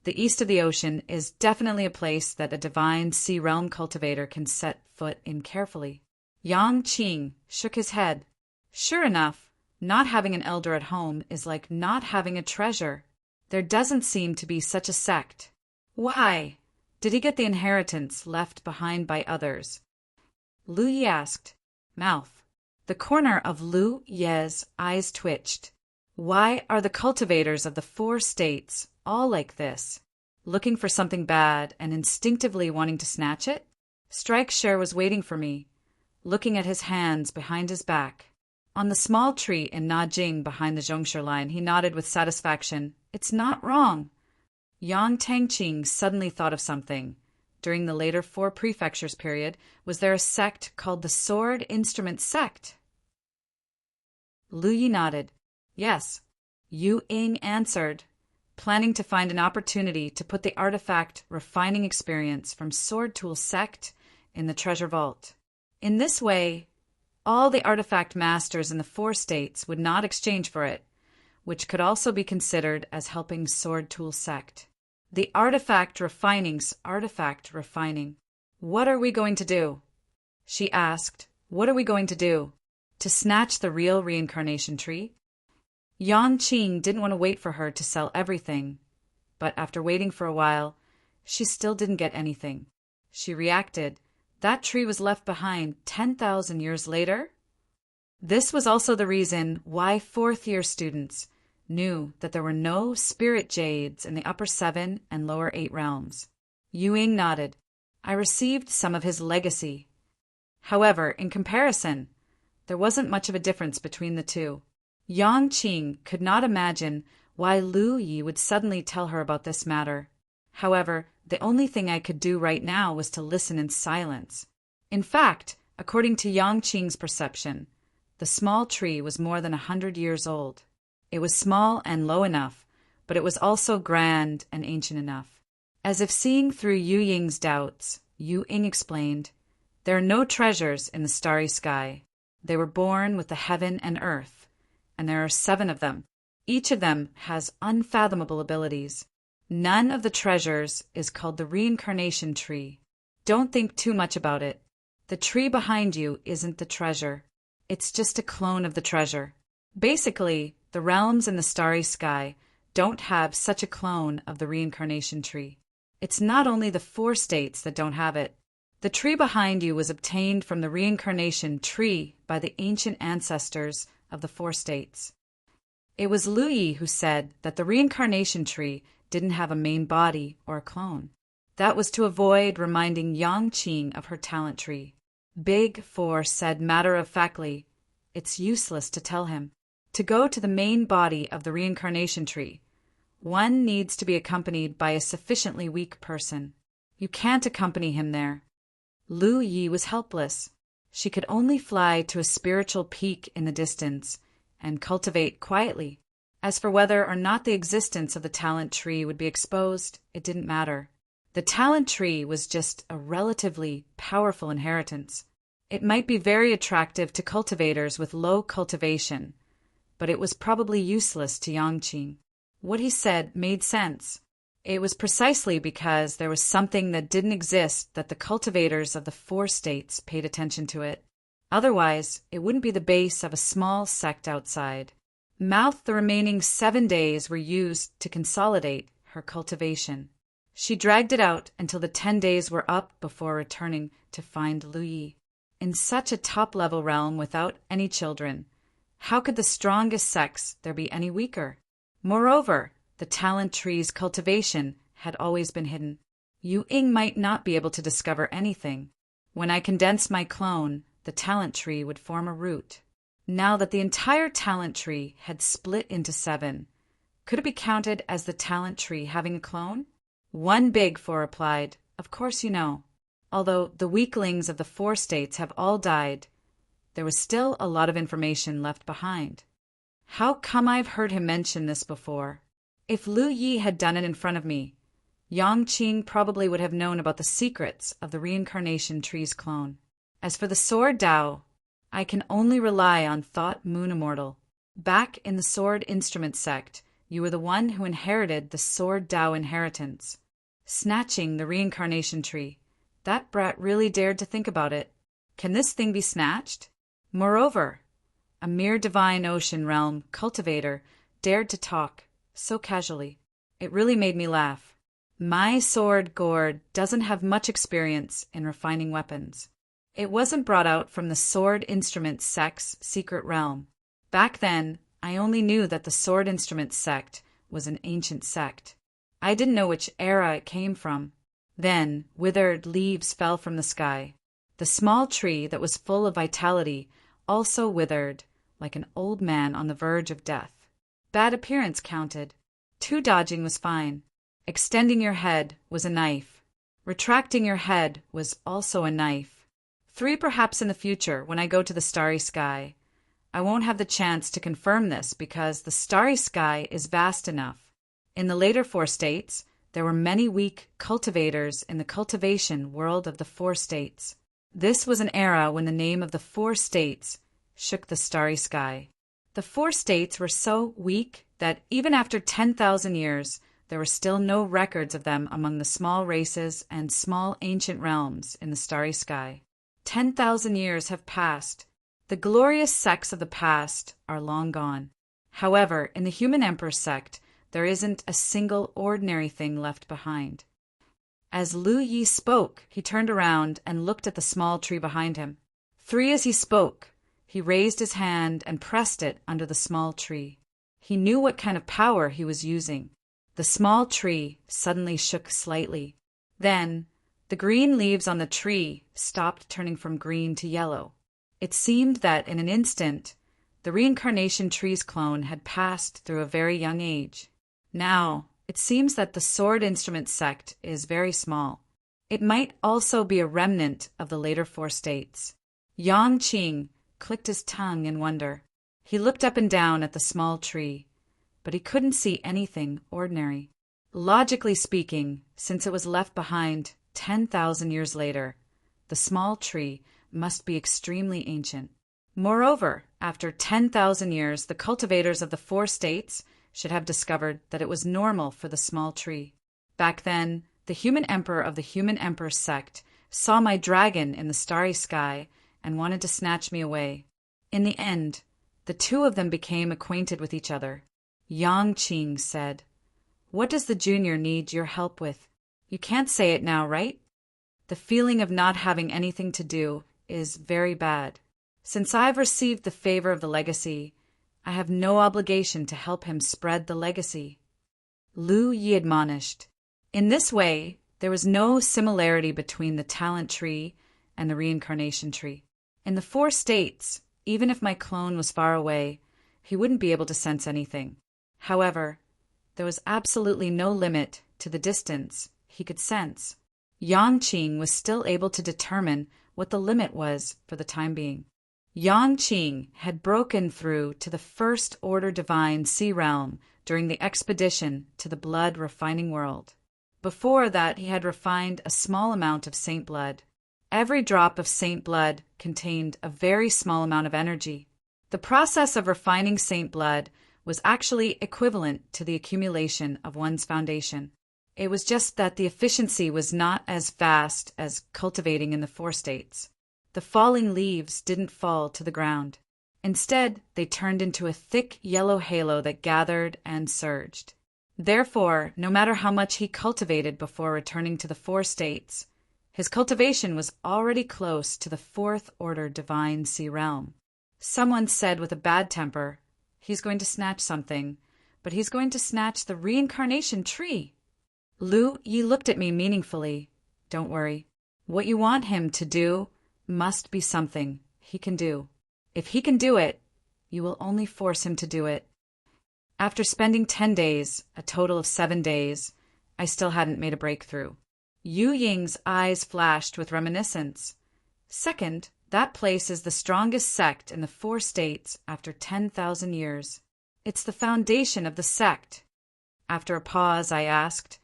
the east of the ocean is definitely a place that a divine sea realm cultivator can set foot in carefully. Yang Qing shook his head. Sure enough, not having an elder at home is like not having a treasure. There doesn't seem to be such a sect. Why? Did he get the inheritance left behind by others? Lu Yi asked. Mouth. The corner of Lu Ye's eyes twitched. Why are the cultivators of the 4 states all like this? Looking for something bad and instinctively wanting to snatch it? Strike Share was waiting for me, looking at his hands behind his back. On the small tree in Najing behind the Zhongsher line, he nodded with satisfaction. It's not wrong. Yang Tangqing suddenly thought of something. During the later 4 prefectures period, was there a sect called the Sword Instrument Sect? Lu Yi nodded. Yes. Yu Ying answered, planning to find an opportunity to put the artifact refining experience from Sword Tool Sect in the treasure vault. In this way, all the artifact masters in the 4 states would not exchange for it, which could also be considered as helping Sword Tool Sect. The artifact refining. What are we going to do? She asked. What are we going to do? To snatch the real reincarnation tree? Yang Qing didn't want to wait for her to sell everything, but after waiting for a while, she still didn't get anything. She reacted. That tree was left behind 10,000 years later? This was also the reason why 4th-year students knew that there were no spirit jades in the upper 7 and lower 8 realms. Yu Ying nodded. I received some of his legacy. However, in comparison, there wasn't much of a difference between the two. Yang Qing could not imagine why Lu Yi would suddenly tell her about this matter. However, the only thing I could do right now was to listen in silence. In fact, according to Yang Qing's perception, the small tree was more than 100 years old. It was small and low enough, but it was also grand and ancient enough. As if seeing through Yu Ying's doubts, Yu Ying explained, there are no treasures in the starry sky. They were born with the heaven and earth, and there are 7 of them. Each of them has unfathomable abilities. None of the treasures is called the reincarnation tree. Don't think too much about it. The tree behind you isn't the treasure. It's just a clone of the treasure. Basically, the realms in the starry sky don't have such a clone of the reincarnation tree. It's not only the 4 states that don't have it. The tree behind you was obtained from the reincarnation tree by the ancient ancestors of the 4 states. It was Lu Yi who said that the reincarnation tree didn't have a main body or a clone. That was to avoid reminding Yang Qing of her talent tree. Big 4 said matter-of-factly, it's useless to tell him. To go to the main body of the reincarnation tree, one needs to be accompanied by a sufficiently weak person. You can't accompany him there. Lu Yi was helpless. She could only fly to a spiritual peak in the distance and cultivate quietly. As for whether or not the existence of the talent tree would be exposed, it didn't matter. The talent tree was just a relatively powerful inheritance. It might be very attractive to cultivators with low cultivation, but it was probably useless to Yang Qing. What he said made sense. It was precisely because there was something that didn't exist that the cultivators of the 4 states paid attention to it. Otherwise, it wouldn't be the base of a small sect outside. The remaining 7 days were used to consolidate her cultivation. She dragged it out until the 10 days were up before returning to find Lu Yi. In such a top-level realm without any children, how could the strongest sects there be any weaker? Moreover, the talent tree's cultivation had always been hidden. Yu Ying might not be able to discover anything. When I condensed my clone, the talent tree would form a root. Now that the entire talent tree had split into 7, could it be counted as the talent tree having a clone? One Big 4 replied, of course you know. Although the weaklings of the 4 states have all died, there was still a lot of information left behind. How come I've heard him mention this before? If Lu Yi had done it in front of me, Yang Qing probably would have known about the secrets of the reincarnation tree's clone. As for the sword Dao, I can only rely on Thought Moon Immortal. Back in the Sword Instrument Sect, you were the one who inherited the Sword Dao inheritance. Snatching the reincarnation tree. That brat really dared to think about it. Can this thing be snatched? Moreover, a mere divine ocean realm cultivator dared to talk so casually. It really made me laugh. My sword gourd doesn't have much experience in refining weapons. It wasn't brought out from the Sword Instrument Sect's secret realm. Back then, I only knew that the Sword Instrument Sect was an ancient sect. I didn't know which era it came from. Then, withered leaves fell from the sky. The small tree that was full of vitality also withered, like an old man on the verge of death. Bad appearance counted. 2 dodging was fine. Extending your head was a knife. Retracting your head was also a knife. 3 perhaps in the future, when I go to the starry sky. I won't have the chance to confirm this because the starry sky is vast enough. In the later 4 states, there were many weak cultivators in the cultivation world of the 4 states. This was an era when the name of the 4 states shook the starry sky. The 4 states were so weak that even after 10,000 years, there were still no records of them among the small races and small ancient realms in the starry sky. 10,000 years have passed. The glorious sects of the past are long gone. However, in the human emperor sect, there isn't a single ordinary thing left behind. As Lu Yi spoke, he turned around and looked at the small tree behind him. 3 as he spoke, he raised his hand and pressed it under the small tree. He knew what kind of power he was using. The small tree suddenly shook slightly. Then, the green leaves on the tree stopped turning from green to yellow. It seemed that in an instant, the reincarnation tree's clone had passed through a very young age. Now, it seems that the sword instrument sect is very small. It might also be a remnant of the later 4 states. Yang Qing clicked his tongue in wonder. He looked up and down at the small tree, but he couldn't see anything ordinary. Logically speaking, since it was left behind 10,000 years later, the small tree must be extremely ancient. Moreover, after 10,000 years, the cultivators of the 4 states should have discovered that it was normal for the small tree. Back then, the human emperor of the human emperor sect saw my dragon in the starry sky and wanted to snatch me away. In the end, the 2 of them became acquainted with each other. Yang Qing said, "What does the junior need your help with? You can't say it now, right? The feeling of not having anything to do is very bad. Since I've received the favor of the legacy, I have no obligation to help him spread the legacy." Lu Yi admonished. In this way, there was no similarity between the talent tree and the reincarnation tree. In the 4 states, even if my clone was far away, he wouldn't be able to sense anything. However, there was absolutely no limit to the distance he could sense. Yang Qing was still able to determine what the limit was for the time being. Yang Qing had broken through to the first order divine sea realm during the expedition to the blood refining world. Before that, he had refined a small amount of saint blood. Every drop of saint blood contained a very small amount of energy. The process of refining saint blood was actually equivalent to the accumulation of one's foundation. It was just that the efficiency was not as fast as cultivating in the 4 states. The falling leaves didn't fall to the ground. Instead, they turned into a thick yellow halo that gathered and surged. Therefore, no matter how much he cultivated before returning to the 4 states, his cultivation was already close to the 4th order divine sea realm. Someone said with a bad temper, "He's going to snatch something, but he's going to snatch the reincarnation tree." Lu Yi looked at me meaningfully. "Don't worry. What you want him to do must be something he can do. If he can do it, you will only force him to do it." After spending 10 days, a total of 7 days, I still hadn't made a breakthrough. Yu Ying's eyes flashed with reminiscence. "Second, that place is the strongest sect in the 4 states after 10,000 years. It's the foundation of the sect." After a pause, I asked,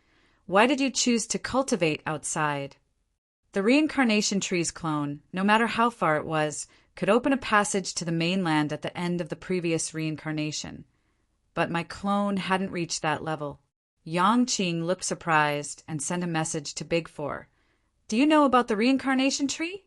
"Why did you choose to cultivate outside?" The reincarnation tree's clone, no matter how far it was, could open a passage to the mainland at the end of the previous reincarnation. But my clone hadn't reached that level. Yang Qing looked surprised and sent a message to Big Four. "Do you know about the reincarnation tree?"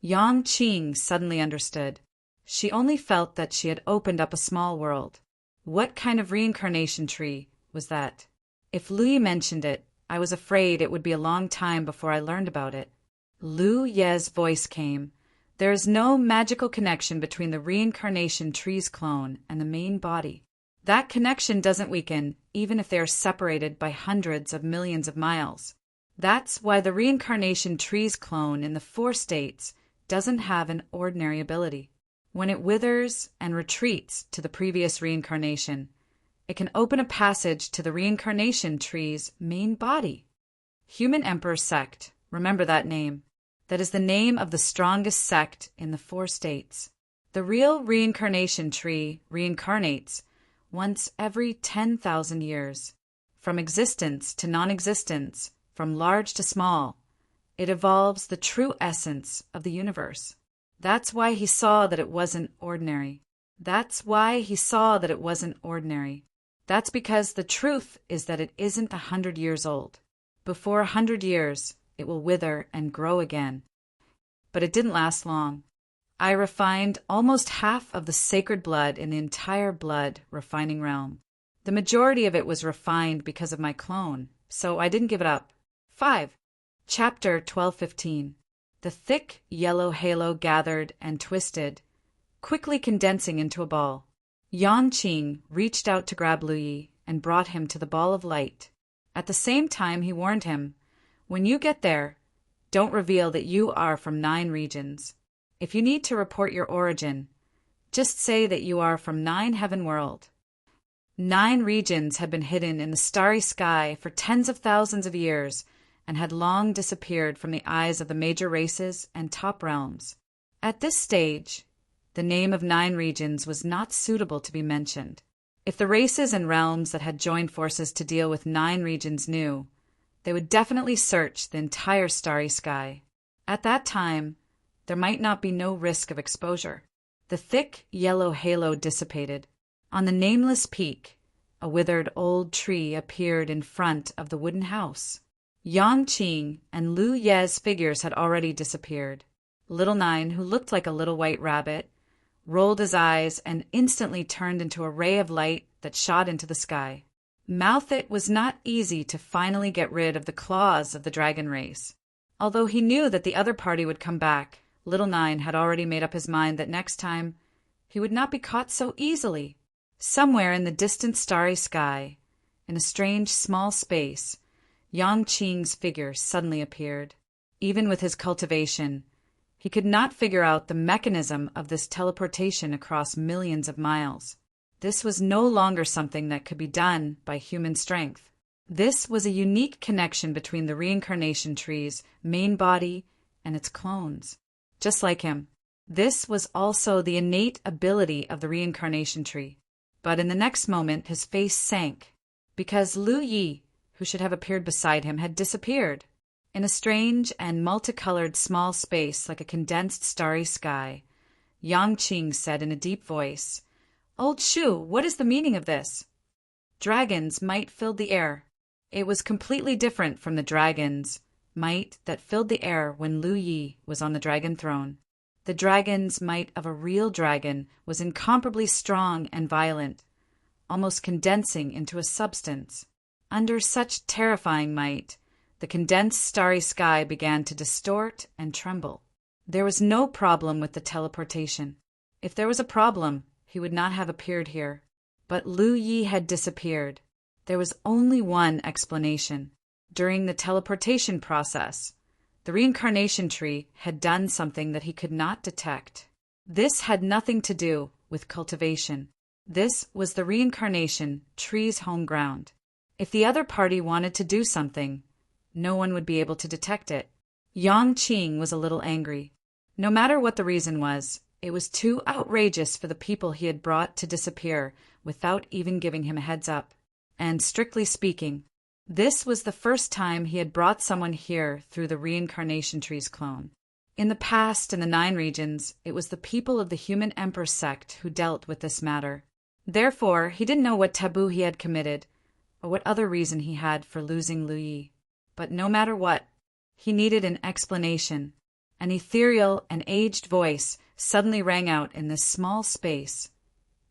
Yang Qing suddenly understood. She only felt that she had opened up a small world. What kind of reincarnation tree was that? If Lu Yi mentioned it, I was afraid it would be a long time before I learned about it. Lu Ye's voice came. "There is no magical connection between the reincarnation tree's clone and the main body. That connection doesn't weaken, even if they are separated by hundreds of millions of miles. That's why the reincarnation tree's clone in the 4 states doesn't have an ordinary ability. When it withers and retreats to the previous reincarnation, It can open a passage to the reincarnation tree's main body. Human Emperor Sect, remember that name. That is the name of the strongest sect in the 4 states. The real reincarnation tree reincarnates once every 10,000 years. From existence to non-existence, from large to small, it evolves the true essence of the universe. That's why he saw that it wasn't ordinary. That's because the truth is that it isn't 100 years old. Before 100 years, it will wither and grow again. But it didn't last long. I refined almost half of the sacred blood in the entire blood refining realm. The majority of it was refined because of my clone, so I didn't give it up. 5. Chapter 1215. The thick yellow halo gathered and twisted, quickly condensing into a ball. Yang Qing reached out to grab Lu Yi and brought him to the ball of light. At the same time, he warned him, "When you get there, don't reveal that you are from 9 regions. If you need to report your origin, just say that you are from 9 heaven world." 9 regions had been hidden in the starry sky for tens of thousands of years and had long disappeared from the eyes of the major races and top realms. At this stage, the name of 9 regions was not suitable to be mentioned. If the races and realms that had joined forces to deal with 9 regions knew, they would definitely search the entire starry sky. At that time, there might not be no risk of exposure. The thick yellow halo dissipated. On the nameless peak, a withered old tree appeared in front of the wooden house. Yang Qing and Lu Ye's figures had already disappeared. Little Nine, who looked like a little white rabbit, rolled his eyes and instantly turned into a ray of light that shot into the sky. Mouth, it was not easy to finally get rid of the claws of the dragon race. Although he knew that the other party would come back, Little Nine had already made up his mind that next time he would not be caught so easily. Somewhere in the distant starry sky, in a strange small space, Yang Qing's figure suddenly appeared. Even with his cultivation, he could not figure out the mechanism of this teleportation across millions of miles. This was no longer something that could be done by human strength. This was a unique connection between the reincarnation tree's main body and its clones. Just like him, this was also the innate ability of the reincarnation tree. But in the next moment, his face sank, because Lu Yi, who should have appeared beside him, had disappeared. In a strange and multicolored small space like a condensed starry sky, Yang Qing said in a deep voice, "Old Shu, what is the meaning of this?" Dragons' might filled the air. It was completely different from the dragon's might that filled the air when Lu Yi was on the dragon throne. The dragon's might of a real dragon was incomparably strong and violent, almost condensing into a substance. Under such terrifying might, the condensed starry sky began to distort and tremble. There was no problem with the teleportation. If there was a problem, he would not have appeared here. But Lu Yi had disappeared. There was only one explanation. During the teleportation process, the reincarnation tree had done something that he could not detect. This had nothing to do with cultivation. This was the reincarnation tree's home ground. If the other party wanted to do something, no one would be able to detect it. Yang Qing was a little angry. No matter what the reason was, it was too outrageous for the people he had brought to disappear without even giving him a heads up. And strictly speaking, this was the first time he had brought someone here through the reincarnation tree's clone. In the past, in the 9 regions, it was the people of the Human Emperor sect who dealt with this matter. Therefore, he didn't know what taboo he had committed, or what other reason he had for losing Lu Yi. But no matter what, he needed an explanation. An ethereal and aged voice suddenly rang out in this small space.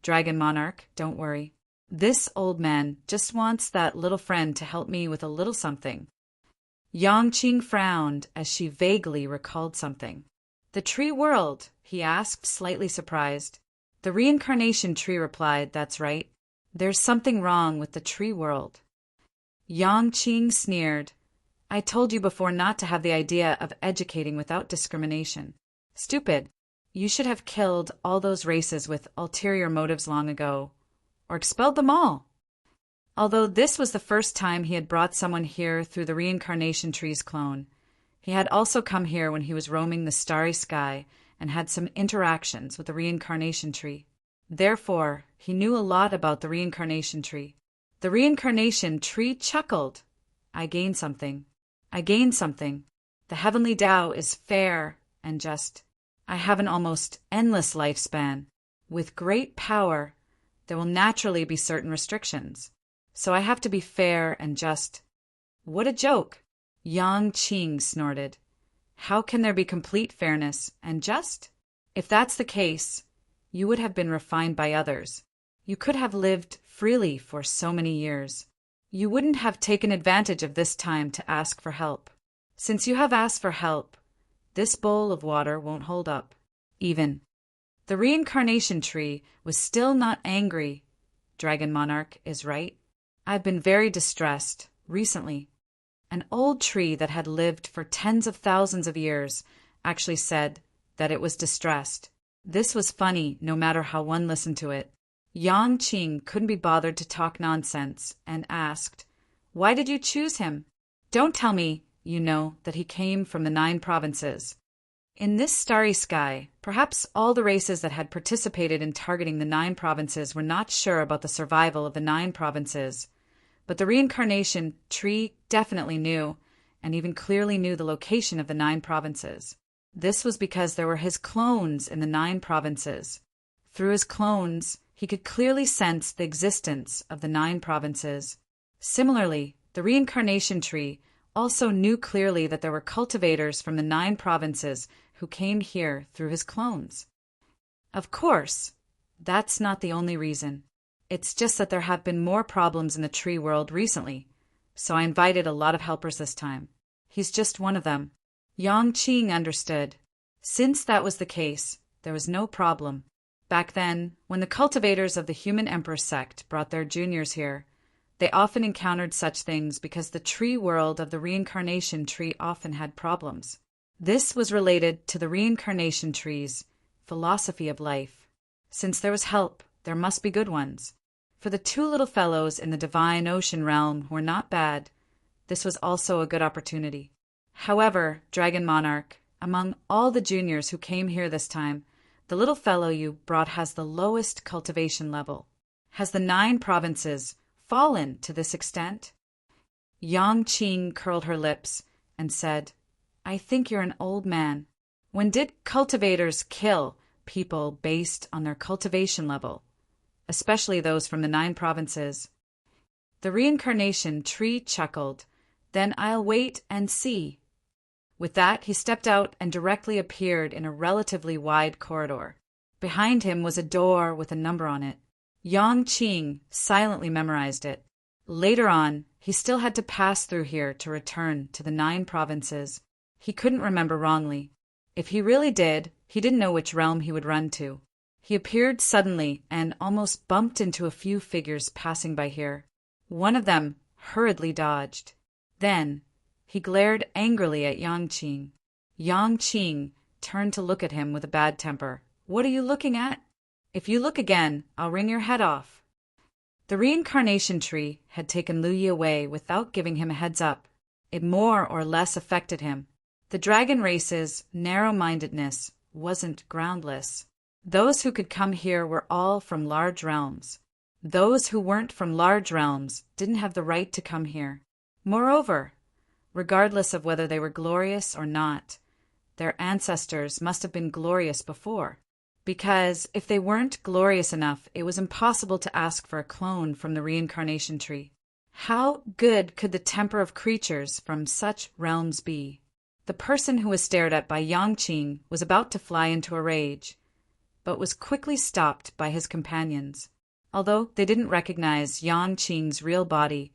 "Dragon Monarch, don't worry. This old man just wants that little friend to help me with a little something." Yang Qing frowned as she vaguely recalled something. "The tree world?" he asked, slightly surprised. The reincarnation tree replied, "That's right. There's something wrong with the tree world." Yang Qing sneered. "I told you before not to have the idea of educating without discrimination. Stupid. You should have killed all those races with ulterior motives long ago, or expelled them all." Although this was the first time he had brought someone here through the reincarnation tree's clone, he had also come here when he was roaming the starry sky and had some interactions with the reincarnation tree. Therefore, he knew a lot about the reincarnation tree. The reincarnation tree chuckled. I gained something. I gained something. The heavenly Tao is fair and just. I have an almost endless lifespan. With great power, there will naturally be certain restrictions. So I have to be fair and just. What a joke! Yang Qing snorted. How can there be complete fairness and just? If that's the case, you would have been refined by others. You could have lived freely for so many years. You wouldn't have taken advantage of this time to ask for help. Since you have asked for help, this bowl of water won't hold up. Even. The reincarnation tree was still not angry. Dragon Monarch is right. I've been very distressed recently. An old tree that had lived for tens of thousands of years actually said that it was distressed. This was funny no matter how one listened to it. Yang Qing couldn't be bothered to talk nonsense and asked, "Why did you choose him? Don't tell me, you know, that he came from the 9 provinces." In this starry sky, perhaps all the races that had participated in targeting the 9 provinces were not sure about the survival of the 9 provinces. But the reincarnation tree definitely knew, and even clearly knew the location of the 9 provinces. This was because there were his clones in the 9 provinces. Through his clones, he could clearly sense the existence of the 9 provinces. Similarly, the reincarnation tree also knew clearly that there were cultivators from the 9 provinces who came here through his clones. Of course, that's not the only reason. It's just that there have been more problems in the tree world recently, so I invited a lot of helpers this time. He's just one of them. Yang Qing understood. Since that was the case, there was no problem. Back then, when the cultivators of the Human Emperor sect brought their juniors here, they often encountered such things because the tree world of the reincarnation tree often had problems. This was related to the reincarnation tree's philosophy of life. Since there was help, there must be good ones. For the 2 little fellows in the divine ocean realm were not bad. This was also a good opportunity. However, Dragon Monarch, among all the juniors who came here this time, the little fellow you brought has the lowest cultivation level. Has the 9 provinces fallen to this extent? Yang Qing curled her lips and said, "I think you're an old man. When did cultivators kill people based on their cultivation level? Especially those from the 9 provinces." The reincarnation tree chuckled. "Then I'll wait and see." With that, he stepped out and directly appeared in a relatively wide corridor. Behind him was a door with a number on it. Yang Qing silently memorized it. Later on, he still had to pass through here to return to the 9 provinces. He couldn't remember wrongly. If he really did, he didn't know which realm he would run to. He appeared suddenly and almost bumped into a few figures passing by here. One of them hurriedly dodged. Then he glared angrily at Yang Qing. Yang Qing turned to look at him with a bad temper. "What are you looking at? If you look again, I'll wring your head off." The reincarnation tree had taken Lu Yi away without giving him a heads up. It more or less affected him. The dragon race's narrow-mindedness wasn't groundless. Those who could come here were all from large realms. Those who weren't from large realms didn't have the right to come here. Moreover, regardless of whether they were glorious or not, their ancestors must have been glorious before. Because if they weren't glorious enough, it was impossible to ask for a clone from the reincarnation tree. How good could the temper of creatures from such realms be? The person who was stared at by Yang Qing was about to fly into a rage, but was quickly stopped by his companions. Although they didn't recognize Yang Qing's real body,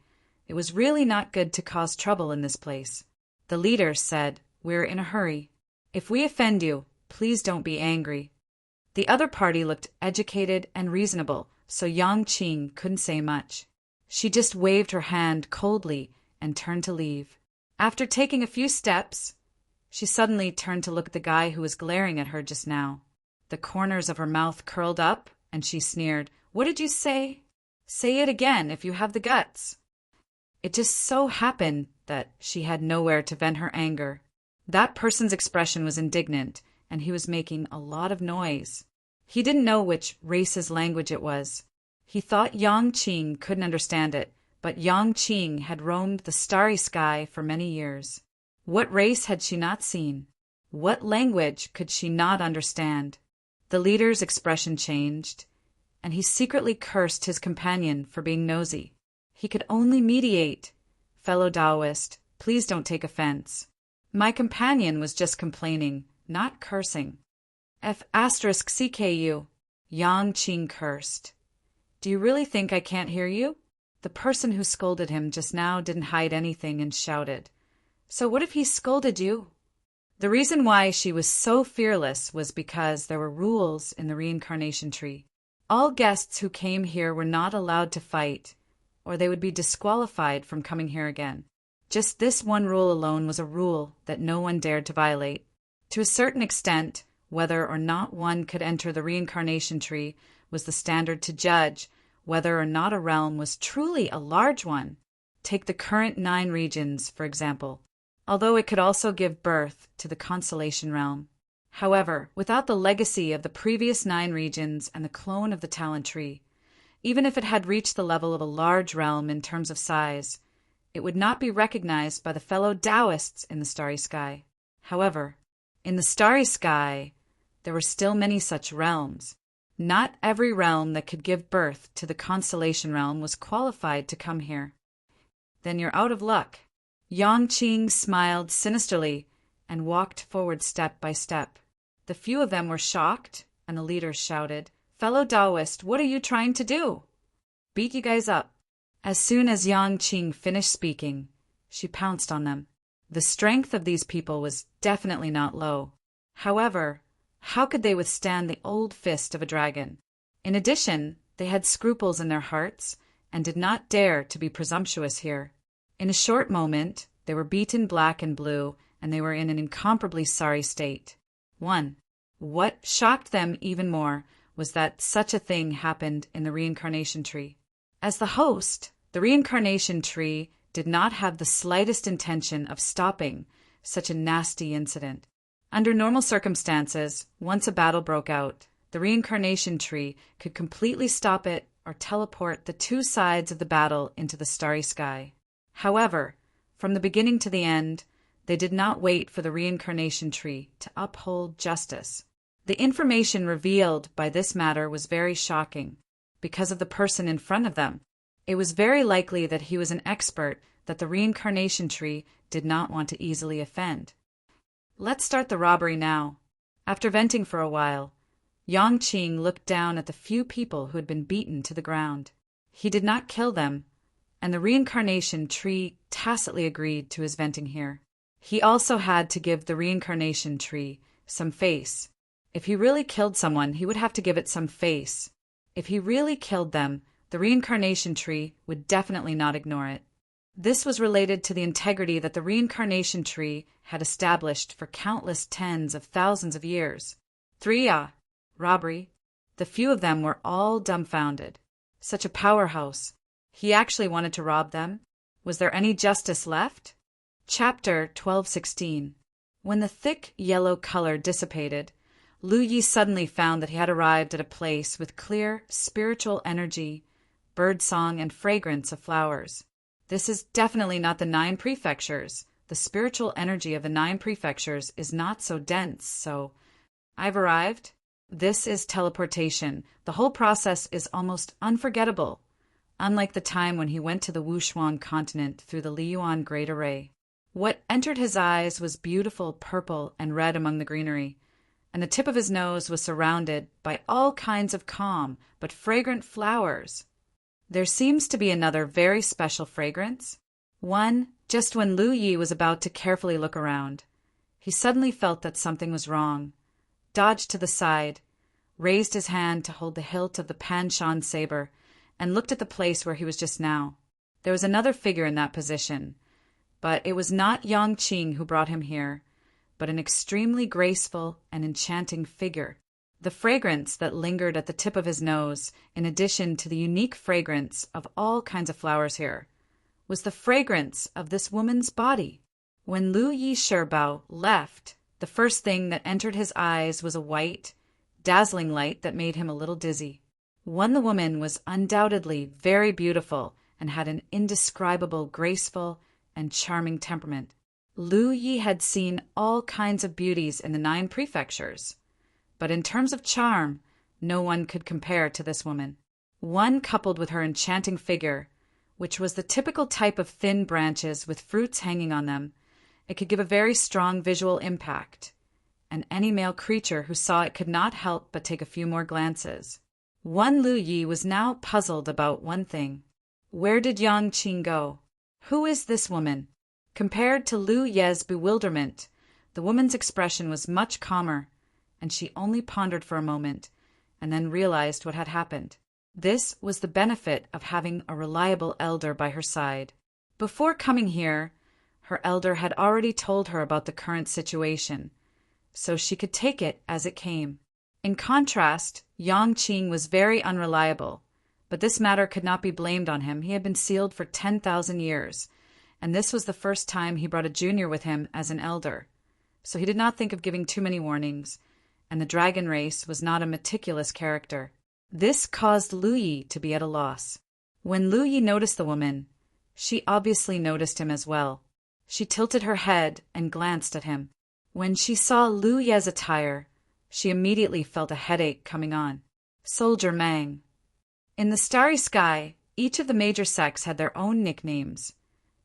it was really not good to cause trouble in this place. The leader said, "We're in a hurry. If we offend you, please don't be angry." The other party looked educated and reasonable, so Yang Qing couldn't say much. She just waved her hand coldly and turned to leave. After taking a few steps, she suddenly turned to look at the guy who was glaring at her just now. The corners of her mouth curled up, and she sneered. "What did you say?" Say it again if you have the guts. It just so happened that she had nowhere to vent her anger. That person's expression was indignant, and he was making a lot of noise. He didn't know which race's language it was. He thought Yang Qing couldn't understand it, but Yang Qing had roamed the starry sky for many years. What race had she not seen? What language could she not understand? The leader's expression changed, and he secretly cursed his companion for being nosy. He could only mediate. Fellow Taoist, please don't take offense. My companion was just complaining, not cursing. F***CKU. Yang Qing cursed. Do you really think I can't hear you? The person who scolded him just now didn't hide anything and shouted. So what if he scolded you? The reason why she was so fearless was because there were rules in the reincarnation tree. All guests who came here were not allowed to fight, or they would be disqualified from coming here again. Just this one rule alone was a rule that no one dared to violate. To a certain extent, whether or not one could enter the reincarnation tree was the standard to judge whether or not a realm was truly a large one. Take the current 9 regions, for example, although it could also give birth to the constellation realm. However, without the legacy of the previous 9 regions and the clone of the talent tree, even if it had reached the level of a large realm in terms of size, it would not be recognized by the fellow Taoists in the starry sky. However, in the starry sky, there were still many such realms. Not every realm that could give birth to the constellation realm was qualified to come here. Then you're out of luck. Yang Qing smiled sinisterly and walked forward step by step. The few of them were shocked, and the leader shouted, "Fellow Taoist, what are you trying to do?" "Beat you guys up." As soon as Yang Qing finished speaking, she pounced on them. The strength of these people was definitely not low. However, how could they withstand the old fist of a dragon? In addition, they had scruples in their hearts and did not dare to be presumptuous here. In a short moment, they were beaten black and blue, and they were in an incomparably sorry state. 1. What shocked them even more was that such a thing happened in the reincarnation tree. As the host, the reincarnation tree did not have the slightest intention of stopping such a nasty incident. Under normal circumstances, once a battle broke out, the reincarnation tree could completely stop it or teleport the 2 sides of the battle into the starry sky. However, from the beginning to the end, they did not wait for the reincarnation tree to uphold justice. The information revealed by this matter was very shocking because of the person in front of them. It was very likely that he was an expert that the reincarnation tree did not want to easily offend. Let's start the robbery now. After venting for a while, Yang Qing looked down at the few people who had been beaten to the ground. He did not kill them, and the reincarnation tree tacitly agreed to his venting here. He also had to give the reincarnation tree some face. If he really killed someone, he would have to give it some face. If he really killed them, the reincarnation tree would definitely not ignore it. This was related to the integrity that the reincarnation tree had established for countless tens of thousands of years. 3. Robbery. The few of them were all dumbfounded. Such a powerhouse. He actually wanted to rob them? Was there any justice left? Chapter 12:16. When the thick yellow color dissipated, Lu Yi suddenly found that he had arrived at a place with clear spiritual energy, birdsong, and fragrance of flowers. This is definitely not the 9 prefectures. The spiritual energy of the 9 prefectures is not so dense, so I've arrived. This is teleportation. The whole process is almost unforgettable, unlike the time when he went to the Wushuang continent through the Liyuan Great Array. What entered his eyes was beautiful purple and red among the greenery, and the tip of his nose was surrounded by all kinds of calm but fragrant flowers. There seems to be another very special fragrance. One, just when Lu Yi was about to carefully look around, he suddenly felt that something was wrong, dodged to the side, raised his hand to hold the hilt of the Panshan saber, and looked at the place where he was just now. There was another figure in that position, but it was not Yang Qing who brought him here, but an extremely graceful and enchanting figure. The fragrance that lingered at the tip of his nose, in addition to the unique fragrance of all kinds of flowers here, was the fragrance of this woman's body. When Lu Yi Shirbao left, the first thing that entered his eyes was a white, dazzling light that made him a little dizzy. The woman was undoubtedly very beautiful and had an indescribable, graceful, and charming temperament. Lu Yi had seen all kinds of beauties in the 9 prefectures, but in terms of charm, no one could compare to this woman. One coupled with her enchanting figure, which was the typical type of thin branches with fruits hanging on them, it could give a very strong visual impact, and any male creature who saw it could not help but take a few more glances. Lu Yi was now puzzled about one thing. Where did Yang Qing go? Who is this woman? Compared to Lu Ye's bewilderment, the woman's expression was much calmer, and she only pondered for a moment, and then realized what had happened. This was the benefit of having a reliable elder by her side. Before coming here, her elder had already told her about the current situation, so she could take it as it came. In contrast, Yang Qing was very unreliable, but this matter could not be blamed on him. He had been sealed for 10,000 years, and this was the first time he brought a junior with him as an elder, so he did not think of giving too many warnings, and the dragon race was not a meticulous character. This caused Lu Yi to be at a loss. When Lu Yi noticed the woman, she obviously noticed him as well. She tilted her head and glanced at him. When she saw Lu Ye's attire, she immediately felt a headache coming on. Soldier Mang. In the starry sky, each of the major sects had their own nicknames.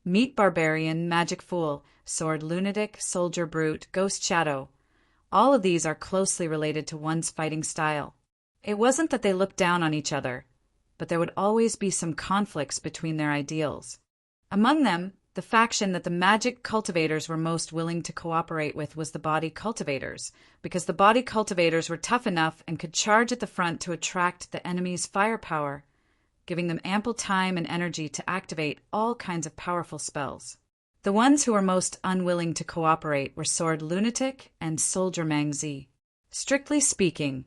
Meat Barbarian, Magic Fool, Sword Lunatic, Soldier Brute, Ghost Shadow. All of these are closely related to one's fighting style. It wasn't that they looked down on each other, but there would always be some conflicts between their ideals. Among them, the faction that the magic cultivators were most willing to cooperate with was the body cultivators, because the body cultivators were tough enough and could charge at the front to attract the enemy's firepower, giving them ample time and energy to activate all kinds of powerful spells. The ones who were most unwilling to cooperate were Sword Lunatic and Soldier Mangzi. Strictly speaking,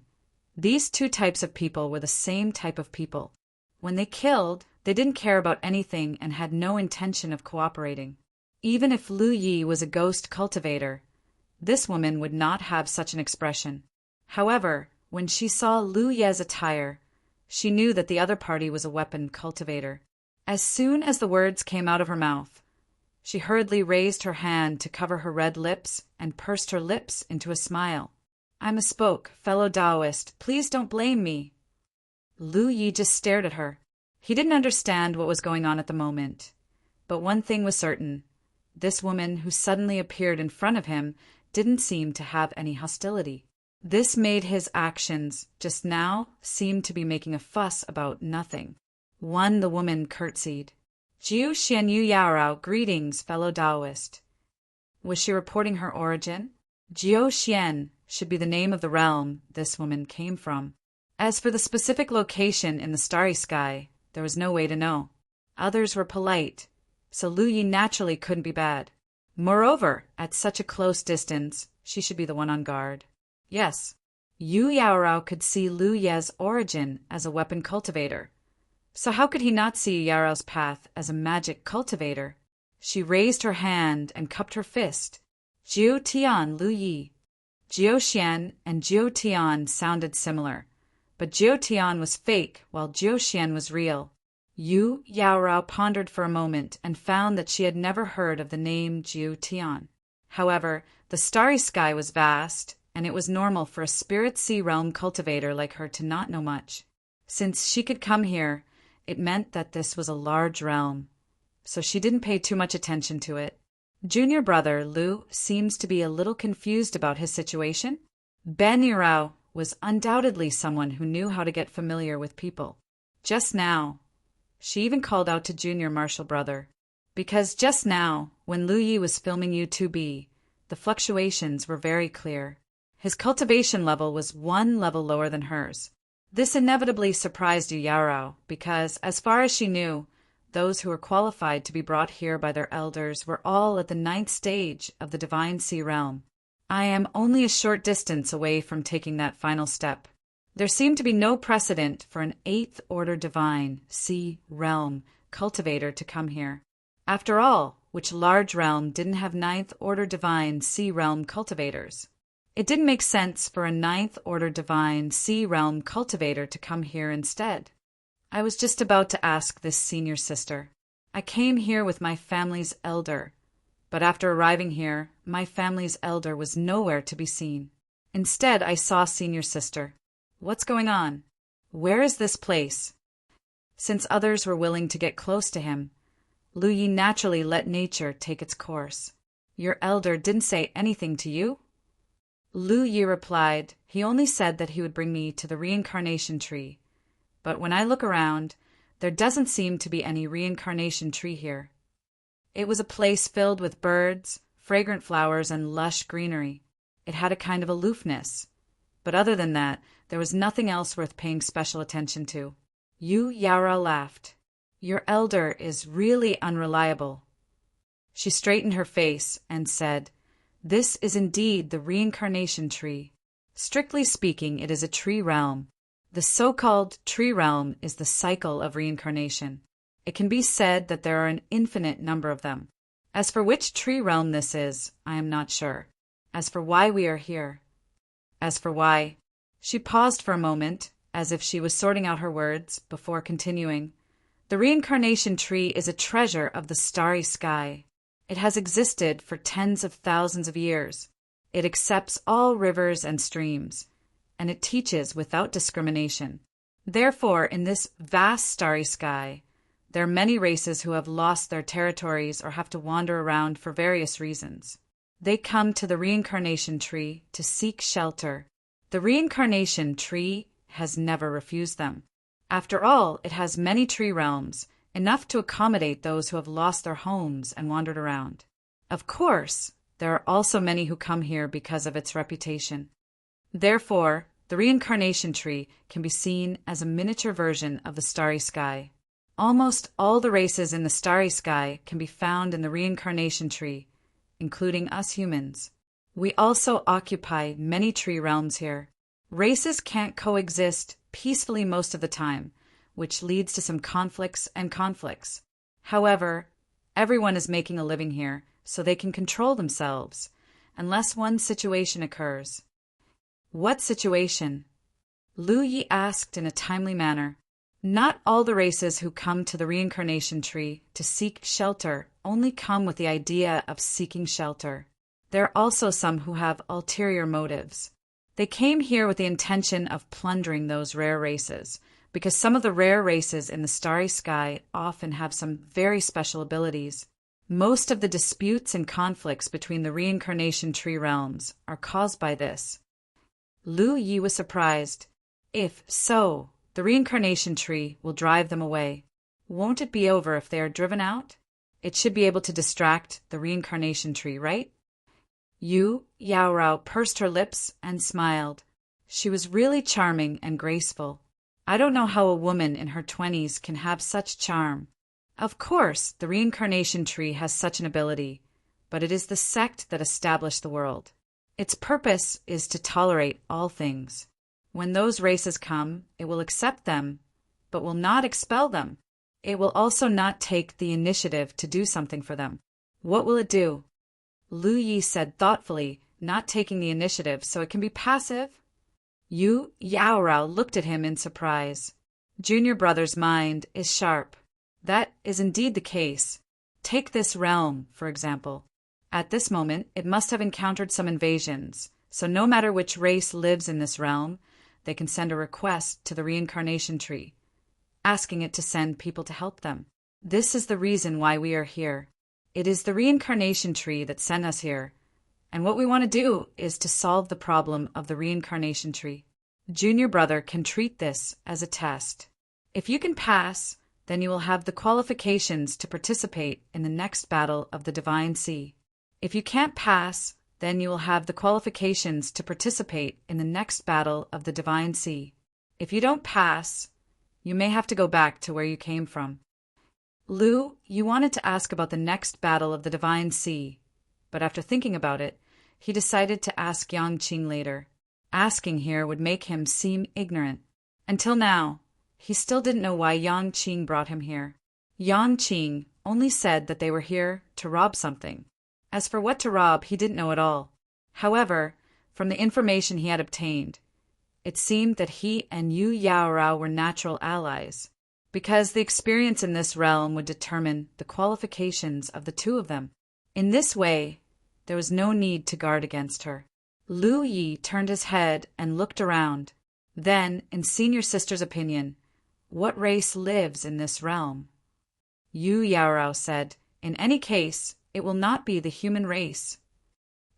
these 2 types of people were the same type of people. When they killed, they didn't care about anything and had no intention of cooperating. Even if Lu Yi was a ghost cultivator, this woman would not have such an expression. However, when she saw Lu Ye's attire, she knew that the other party was a weapon cultivator. As soon as the words came out of her mouth, she hurriedly raised her hand to cover her red lips and pursed her lips into a smile. I misspoke, fellow Taoist. Please don't blame me. Lu Yi just stared at her. He didn't understand what was going on at the moment. But one thing was certain. This woman who suddenly appeared in front of him didn't seem to have any hostility. This made his actions just now seem to be making a fuss about nothing. The woman curtsied. Jiu Xian Yu Yaorao, greetings, fellow Taoist. Was she reporting her origin? Jiu Xian should be the name of the realm this woman came from. As for the specific location in the starry sky, there was no way to know. Others were polite, so Lu Yi naturally couldn't be bad. Moreover, at such a close distance, she should be the one on guard. Yes, Yu Yaorao could see Lu Ye's origin as a weapon cultivator. So how could he not see Yaorao's path as a magic cultivator? She raised her hand and cupped her fist. Jiu Tian Lu Yi. Jiu Xian and Jiu Tian sounded similar, but Jiu Tian was fake while Jiu Xian was real. Yu Yaorao pondered for a moment and found that she had never heard of the name Jiu Tian. However, the starry sky was vast, and it was normal for a spirit sea realm cultivator like her to not know much. Since she could come here, it meant that this was a large realm, so she didn't pay too much attention to it. Junior brother Lu seems to be a little confused about his situation. Ben Yirao was undoubtedly someone who knew how to get familiar with people. Just now, she even called out to junior martial brother, because just now, when Lu Yi was filming U2B, the fluctuations were very clear. His cultivation level was 1 level lower than hers. This inevitably surprised Yu Yaorao, because, as far as she knew, those who were qualified to be brought here by their elders were all at the 9th stage of the Divine Sea Realm. I am only a short distance away from taking that final step. There seemed to be no precedent for an eighth-order divine, sea, realm, cultivator to come here. After all, which large realm didn't have ninth-order divine, sea realm cultivators? It didn't make sense for a ninth-order divine, sea realm cultivator to come here instead. I was just about to ask this senior sister. I came here with my family's elder, but after arriving here, my family's elder was nowhere to be seen. Instead, I saw senior sister. What's going on? Where is this place? Since others were willing to get close to him, Lu Yi naturally let nature take its course. Your elder didn't say anything to you? Lu Yi replied, he only said that he would bring me to the reincarnation tree. But when I look around, there doesn't seem to be any reincarnation tree here. It was a place filled with birds, fragrant flowers, and lush greenery. It had a kind of aloofness. But other than that, there was nothing else worth paying special attention to. Yu Yaorao laughed. Your elder is really unreliable. She straightened her face and said, This is indeed the reincarnation tree. Strictly speaking, it is a tree realm. The so-called tree realm is the cycle of reincarnation. It can be said that there are an infinite number of them. As for which tree realm this is, I am not sure. As for why we are here. As for why. She paused for a moment, as if she was sorting out her words, before continuing. The reincarnation tree is a treasure of the starry sky. It has existed for tens of thousands of years. It accepts all rivers and streams, and it teaches without discrimination. Therefore, in this vast starry sky, there are many races who have lost their territories or have to wander around for various reasons. They come to the reincarnation tree to seek shelter. The reincarnation tree has never refused them. After all, it has many tree realms, enough to accommodate those who have lost their homes and wandered around. Of course, there are also many who come here because of its reputation. Therefore, the reincarnation tree can be seen as a miniature version of the starry sky. Almost all the races in the starry sky can be found in the reincarnation tree, including us humans. We also occupy many tree realms here. Races can't coexist peacefully most of the time, which leads to some conflicts. However, everyone is making a living here, so they can control themselves, unless one situation occurs. What situation? Lu Yi asked in a timely manner. Not all the races who come to the reincarnation tree to seek shelter only come with the idea of seeking shelter. There are also some who have ulterior motives. They came here with the intention of plundering those rare races, because some of the rare races in the starry sky often have some very special abilities. Most of the disputes and conflicts between the reincarnation tree realms are caused by this. Lu Yi was surprised. If so, the reincarnation tree will drive them away. Won't it be over if they are driven out? It should be able to distract the reincarnation tree, right? Yu Yaorao pursed her lips and smiled. She was really charming and graceful. I don't know how a woman in her 20s can have such charm. Of course, the reincarnation tree has such an ability, but it is the sect that established the world. Its purpose is to tolerate all things. When those races come, it will accept them, but will not expel them. It will also not take the initiative to do something for them. What will it do? Lu Yi said thoughtfully, not taking the initiative, so it can be passive. Yu Yaorao looked at him in surprise. Junior brother's mind is sharp. That is indeed the case. Take this realm, for example. At this moment, it must have encountered some invasions, so no matter which race lives in this realm, they can send a request to the reincarnation tree, asking it to send people to help them. This is the reason why we are here. It is the reincarnation tree that sent us here, and what we want to do is to solve the problem of the reincarnation tree. Junior brother can treat this as a test. If you can pass, then you will have the qualifications to participate in the next battle of the Divine Sea. If you can't pass, then you will have the qualifications to participate in the next battle of the Divine Sea. If you don't pass, you may have to go back to where you came from. Lu, you wanted to ask about the next battle of the Divine Sea, but after thinking about it, He decided to ask Yangqing later. Asking here would make him seem ignorant. Until now, he still didn't know why Yangqing brought him here. Yangqing only said that they were here to rob something. As for what to rob, he didn't know at all. However, from the information he had obtained, it seemed that he and Yu Yaorao were natural allies, because the experience in this realm would determine the qualifications of the two of them. In this way, there was no need to guard against her. Lu Yi turned his head and looked around. Then, in senior sister's opinion, what race lives in this realm? Yu Yaorao said, in any case, it will not be the human race.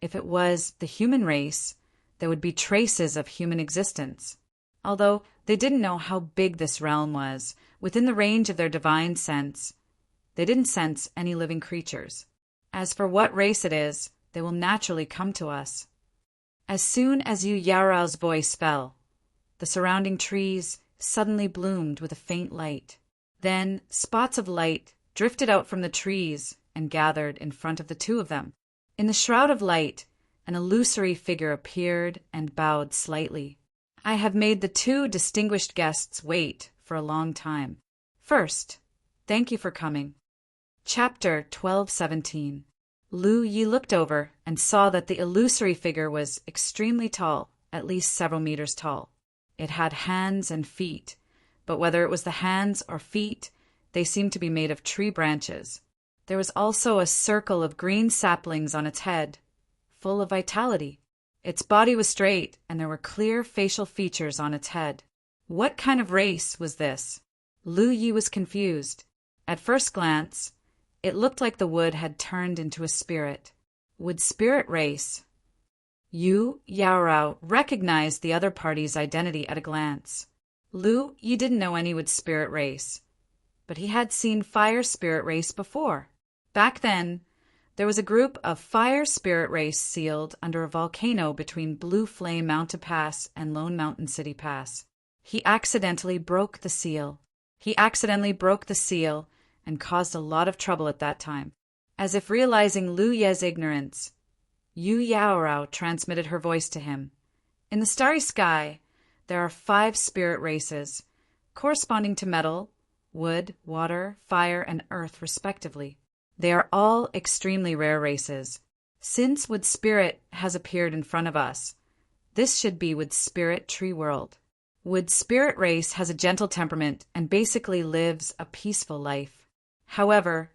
If it was the human race, there would be traces of human existence. Although they didn't know how big this realm was, within the range of their divine sense, they didn't sense any living creatures. As for what race it is, they will naturally come to us. As soon as Yu Yaorao's voice fell, the surrounding trees suddenly bloomed with a faint light. Then spots of light drifted out from the trees and gathered in front of the two of them. In the shroud of light, an illusory figure appeared and bowed slightly. I have made the two distinguished guests wait for a long time. First, thank you for coming. Chapter 12:17. Lu Yi looked over and saw that the illusory figure was extremely tall, at least several meters tall. It had hands and feet, but whether it was the hands or feet, they seemed to be made of tree branches. There was also a circle of green saplings on its head, full of vitality. Its body was straight, and there were clear facial features on its head. What kind of race was this? Lu Yi was confused. At first glance, it looked like the wood had turned into a spirit. Would spirit race? Yu Yaorao recognized the other party's identity at a glance. Lu Yi didn't know any wood spirit race, but he had seen fire spirit race before. Back then, there was a group of fire spirit race sealed under a volcano between Blue Flame Mountain Pass and Lone Mountain City Pass. He accidentally broke the seal. And caused a lot of trouble at that time. As if realizing Lu Ye's ignorance, Yu Yaorao transmitted her voice to him. In the starry sky, there are 5 spirit races, corresponding to metal, wood, water, fire, and earth respectively. They are all extremely rare races. Since Wood Spirit has appeared in front of us, this should be Wood Spirit Tree World. Wood Spirit race has a gentle temperament and basically lives a peaceful life. However,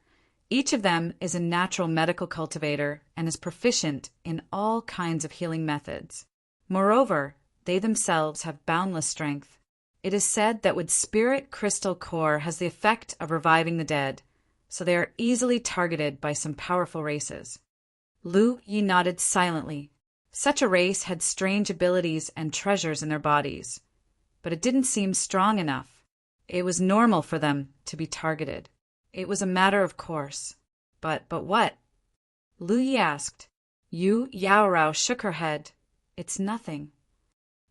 each of them is a natural medical cultivator and is proficient in all kinds of healing methods. Moreover, they themselves have boundless strength. It is said that Wood Spirit Crystal Core has the effect of reviving the dead, so they are easily targeted by some powerful races. Lu Yi nodded silently. Such a race had strange abilities and treasures in their bodies, but it didn't seem strong enough. It was normal for them to be targeted. It was a matter of course. But what? Lu Yi asked. Yu Yaorao shook her head. It's nothing.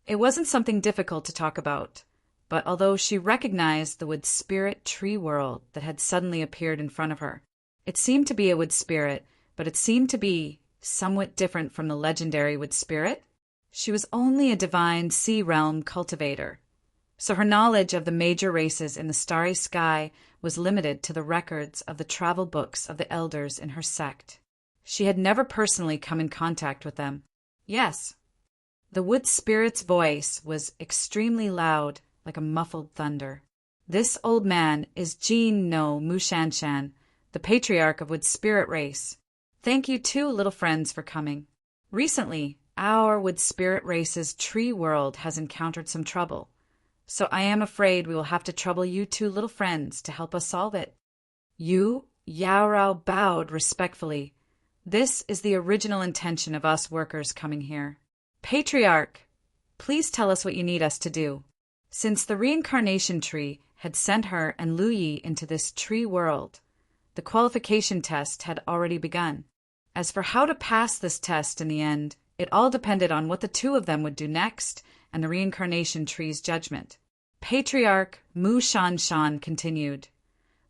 It wasn't something difficult to talk about, but although she recognized the wood spirit tree world that had suddenly appeared in front of her, it seemed to be a wood spirit, but it seemed to be somewhat different from the legendary wood spirit. She was only a divine sea realm cultivator, so her knowledge of the major races in the starry sky was limited to the records of the travel books of the elders in her sect. She had never personally come in contact with them. Yes. The wood spirit's voice was extremely loud, like a muffled thunder. This old man is Jin no Mushanshan, the patriarch of wood spirit race. Thank you too, little friends, for coming. Recently, our wood spirit race's tree world has encountered some trouble, so I am afraid we will have to trouble you two little friends to help us solve it. Yu Yaorao bowed respectfully. This is the original intention of us workers coming here. Patriarch, please tell us what you need us to do. Since the reincarnation tree had sent her and Lu Yi into this tree world, the qualification test had already begun. As for how to pass this test in the end, it all depended on what the two of them would do next and the reincarnation tree's judgment. Patriarch Mu Shan continued.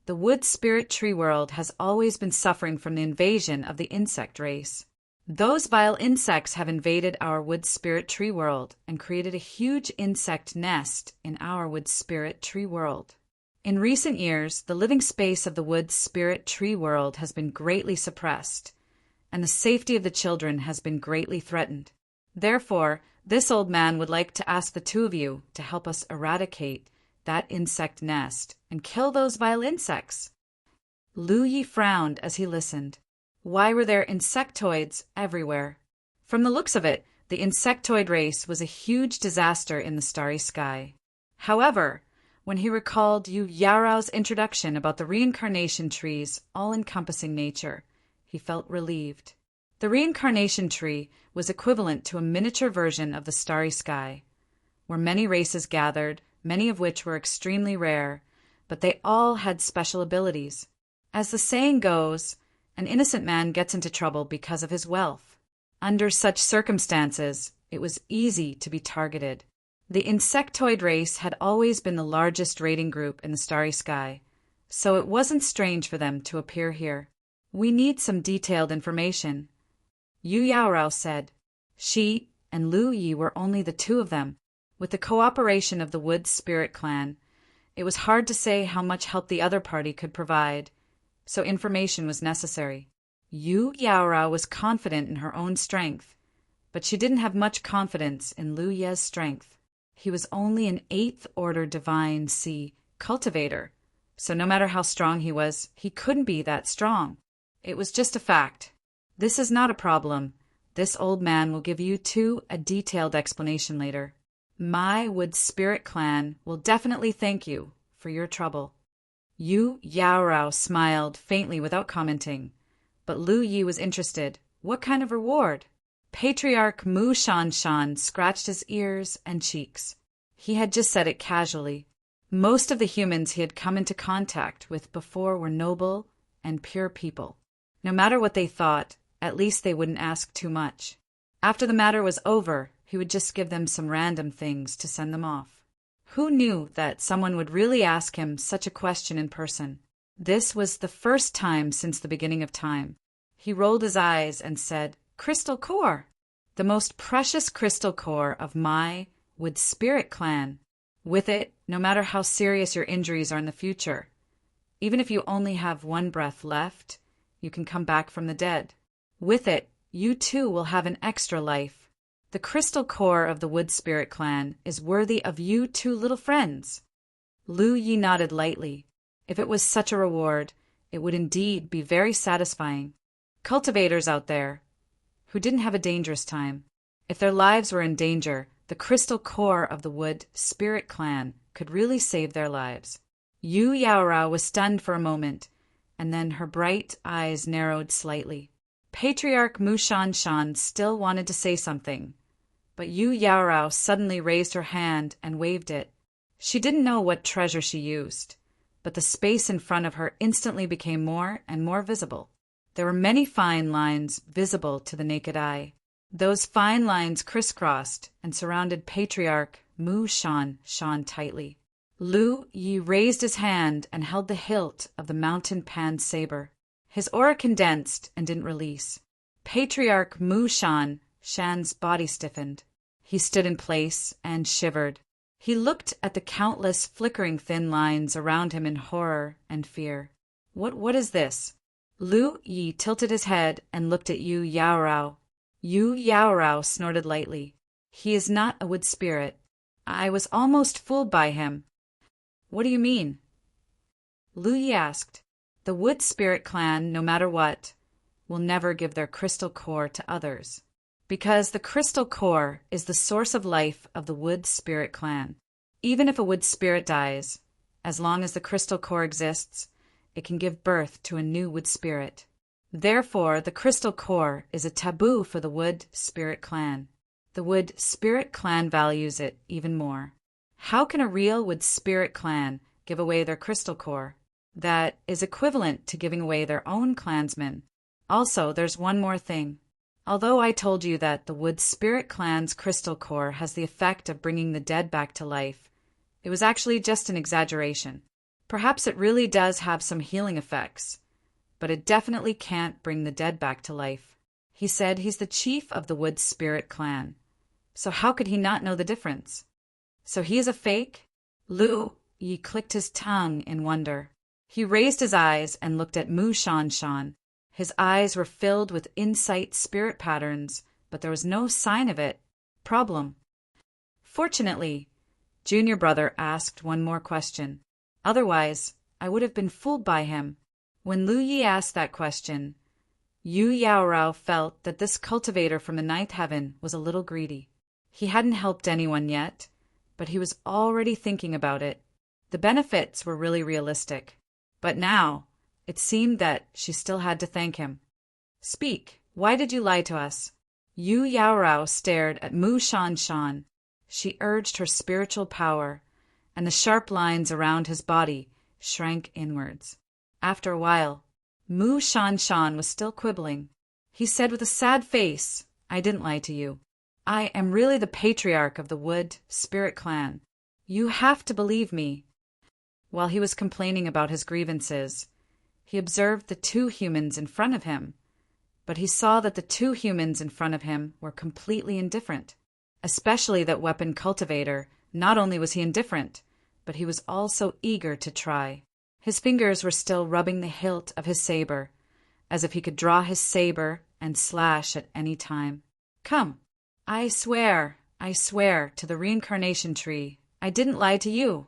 The wood spirit tree world has always been suffering from the invasion of the insect race. Those vile insects have invaded our wood spirit tree world and created a huge insect nest in our wood spirit tree world. In recent years, the living space of the wood spirit tree world has been greatly suppressed, and the safety of the children has been greatly threatened. Therefore, this old man would like to ask the two of you to help us eradicate that insect nest and kill those vile insects. Lu Yi frowned as he listened. Why were there insectoids everywhere? From the looks of it, the insectoid race was a huge disaster in the starry sky. However, when he recalled Yu Yaorao's introduction about the reincarnation tree's all-encompassing nature, he felt relieved. The reincarnation tree was equivalent to a miniature version of the starry sky, where many races gathered, many of which were extremely rare, but they all had special abilities. As the saying goes, an innocent man gets into trouble because of his wealth. Under such circumstances, it was easy to be targeted. The insectoid race had always been the largest raiding group in the starry sky, so it wasn't strange for them to appear here. We need some detailed information, Yu Yaorao said. She and Lu Yi were only the two of them. With the cooperation of the Wood Spirit Clan, it was hard to say how much help the other party could provide, so information was necessary. Yu Yaorao was confident in her own strength, but she didn't have much confidence in Lu Ye's strength. He was only an 8th Order Divine Sea cultivator, so no matter how strong he was, he couldn't be that strong. It was just a fact. This is not a problem. This old man will give you two a detailed explanation later. My Wood Spirit Clan will definitely thank you for your trouble. Yu Yaorao smiled faintly without commenting, but Lu Yi was interested. What kind of reward? Patriarch Mu Shanshan scratched his ears and cheeks. He had just said it casually. Most of the humans he had come into contact with before were noble and pure people. No matter what they thought, at least they wouldn't ask too much. After the matter was over, he would just give them some random things to send them off. Who knew that someone would really ask him such a question in person? This was the first time since the beginning of time. He rolled his eyes and said, "Crystal core, the most precious crystal core of my Wood Spirit Clan. With it, no matter how serious your injuries are in the future, even if you only have one breath left, you can come back from the dead. With it, you too will have an extra life. The crystal core of the Wood Spirit Clan is worthy of you two little friends." Lu Yi nodded lightly. If it was such a reward, it would indeed be very satisfying. Cultivators out there who didn't have a dangerous time, if their lives were in danger, the crystal core of the Wood Spirit Clan could really save their lives. Yu Yaorao was stunned for a moment, and then her bright eyes narrowed slightly. Patriarch Mu Shanshan still wanted to say something, but Yu Yaorao suddenly raised her hand and waved it. She didn't know what treasure she used, but the space in front of her instantly became more and more visible. There were many fine lines visible to the naked eye. Those fine lines crisscrossed and surrounded Patriarch Mu Shanshan tightly. Lu Yi raised his hand and held the hilt of the mountain pan saber. His aura condensed and didn't release. Patriarch Mu Shanshan's body stiffened. He stood in place and shivered. He looked at the countless flickering thin lines around him in horror and fear. What is this? Lu Yi tilted his head and looked at Yu Yaorao. Yu Yaorao snorted lightly. He is not a wood spirit. I was almost fooled by him. What do you mean? Lu Yi asked. The Wood Spirit Clan, no matter what, will never give their crystal core to others, because the crystal core is the source of life of the Wood Spirit Clan. Even if a wood spirit dies, as long as the crystal core exists, it can give birth to a new wood spirit. Therefore, the crystal core is a taboo for the Wood Spirit Clan. The Wood Spirit Clan values it even more. How can a real Wood Spirit Clan give away their crystal core? That is equivalent to giving away their own clansmen. Also, there's one more thing. Although I told you that the Wood Spirit Clan's crystal core has the effect of bringing the dead back to life, it was actually just an exaggeration. Perhaps it really does have some healing effects, but it definitely can't bring the dead back to life. He said he's the chief of the Wood Spirit clan. So how could he not know the difference? So he is a fake? Lu Yi clicked his tongue in wonder. He raised his eyes and looked at Mu Shan. His eyes were filled with insight spirit patterns, but there was no sign of it. Problem. Fortunately, Junior Brother asked one more question. Otherwise, I would have been fooled by him. When Lu Yi asked that question, Yu Yaorao felt that this cultivator from the ninth heaven was a little greedy. He hadn't helped anyone yet, but he was already thinking about it. The benefits were really realistic. But now, it seemed that she still had to thank him. Speak, why did you lie to us? Yu Yaorao stared at Mu Shan. She urged her spiritual power, and the sharp lines around his body shrank inwards. After a while, Mu Shan was still quibbling. He said with a sad face, I didn't lie to you. I am really the patriarch of the Wood Spirit clan. You have to believe me. While he was complaining about his grievances, he observed the two humans in front of him, but he saw that the two humans in front of him were completely indifferent, especially that weapon cultivator. Not only was he indifferent, but he was also eager to try. His fingers were still rubbing the hilt of his saber, as if he could draw his saber and slash at any time. Come, I swear to the reincarnation tree, I didn't lie to you.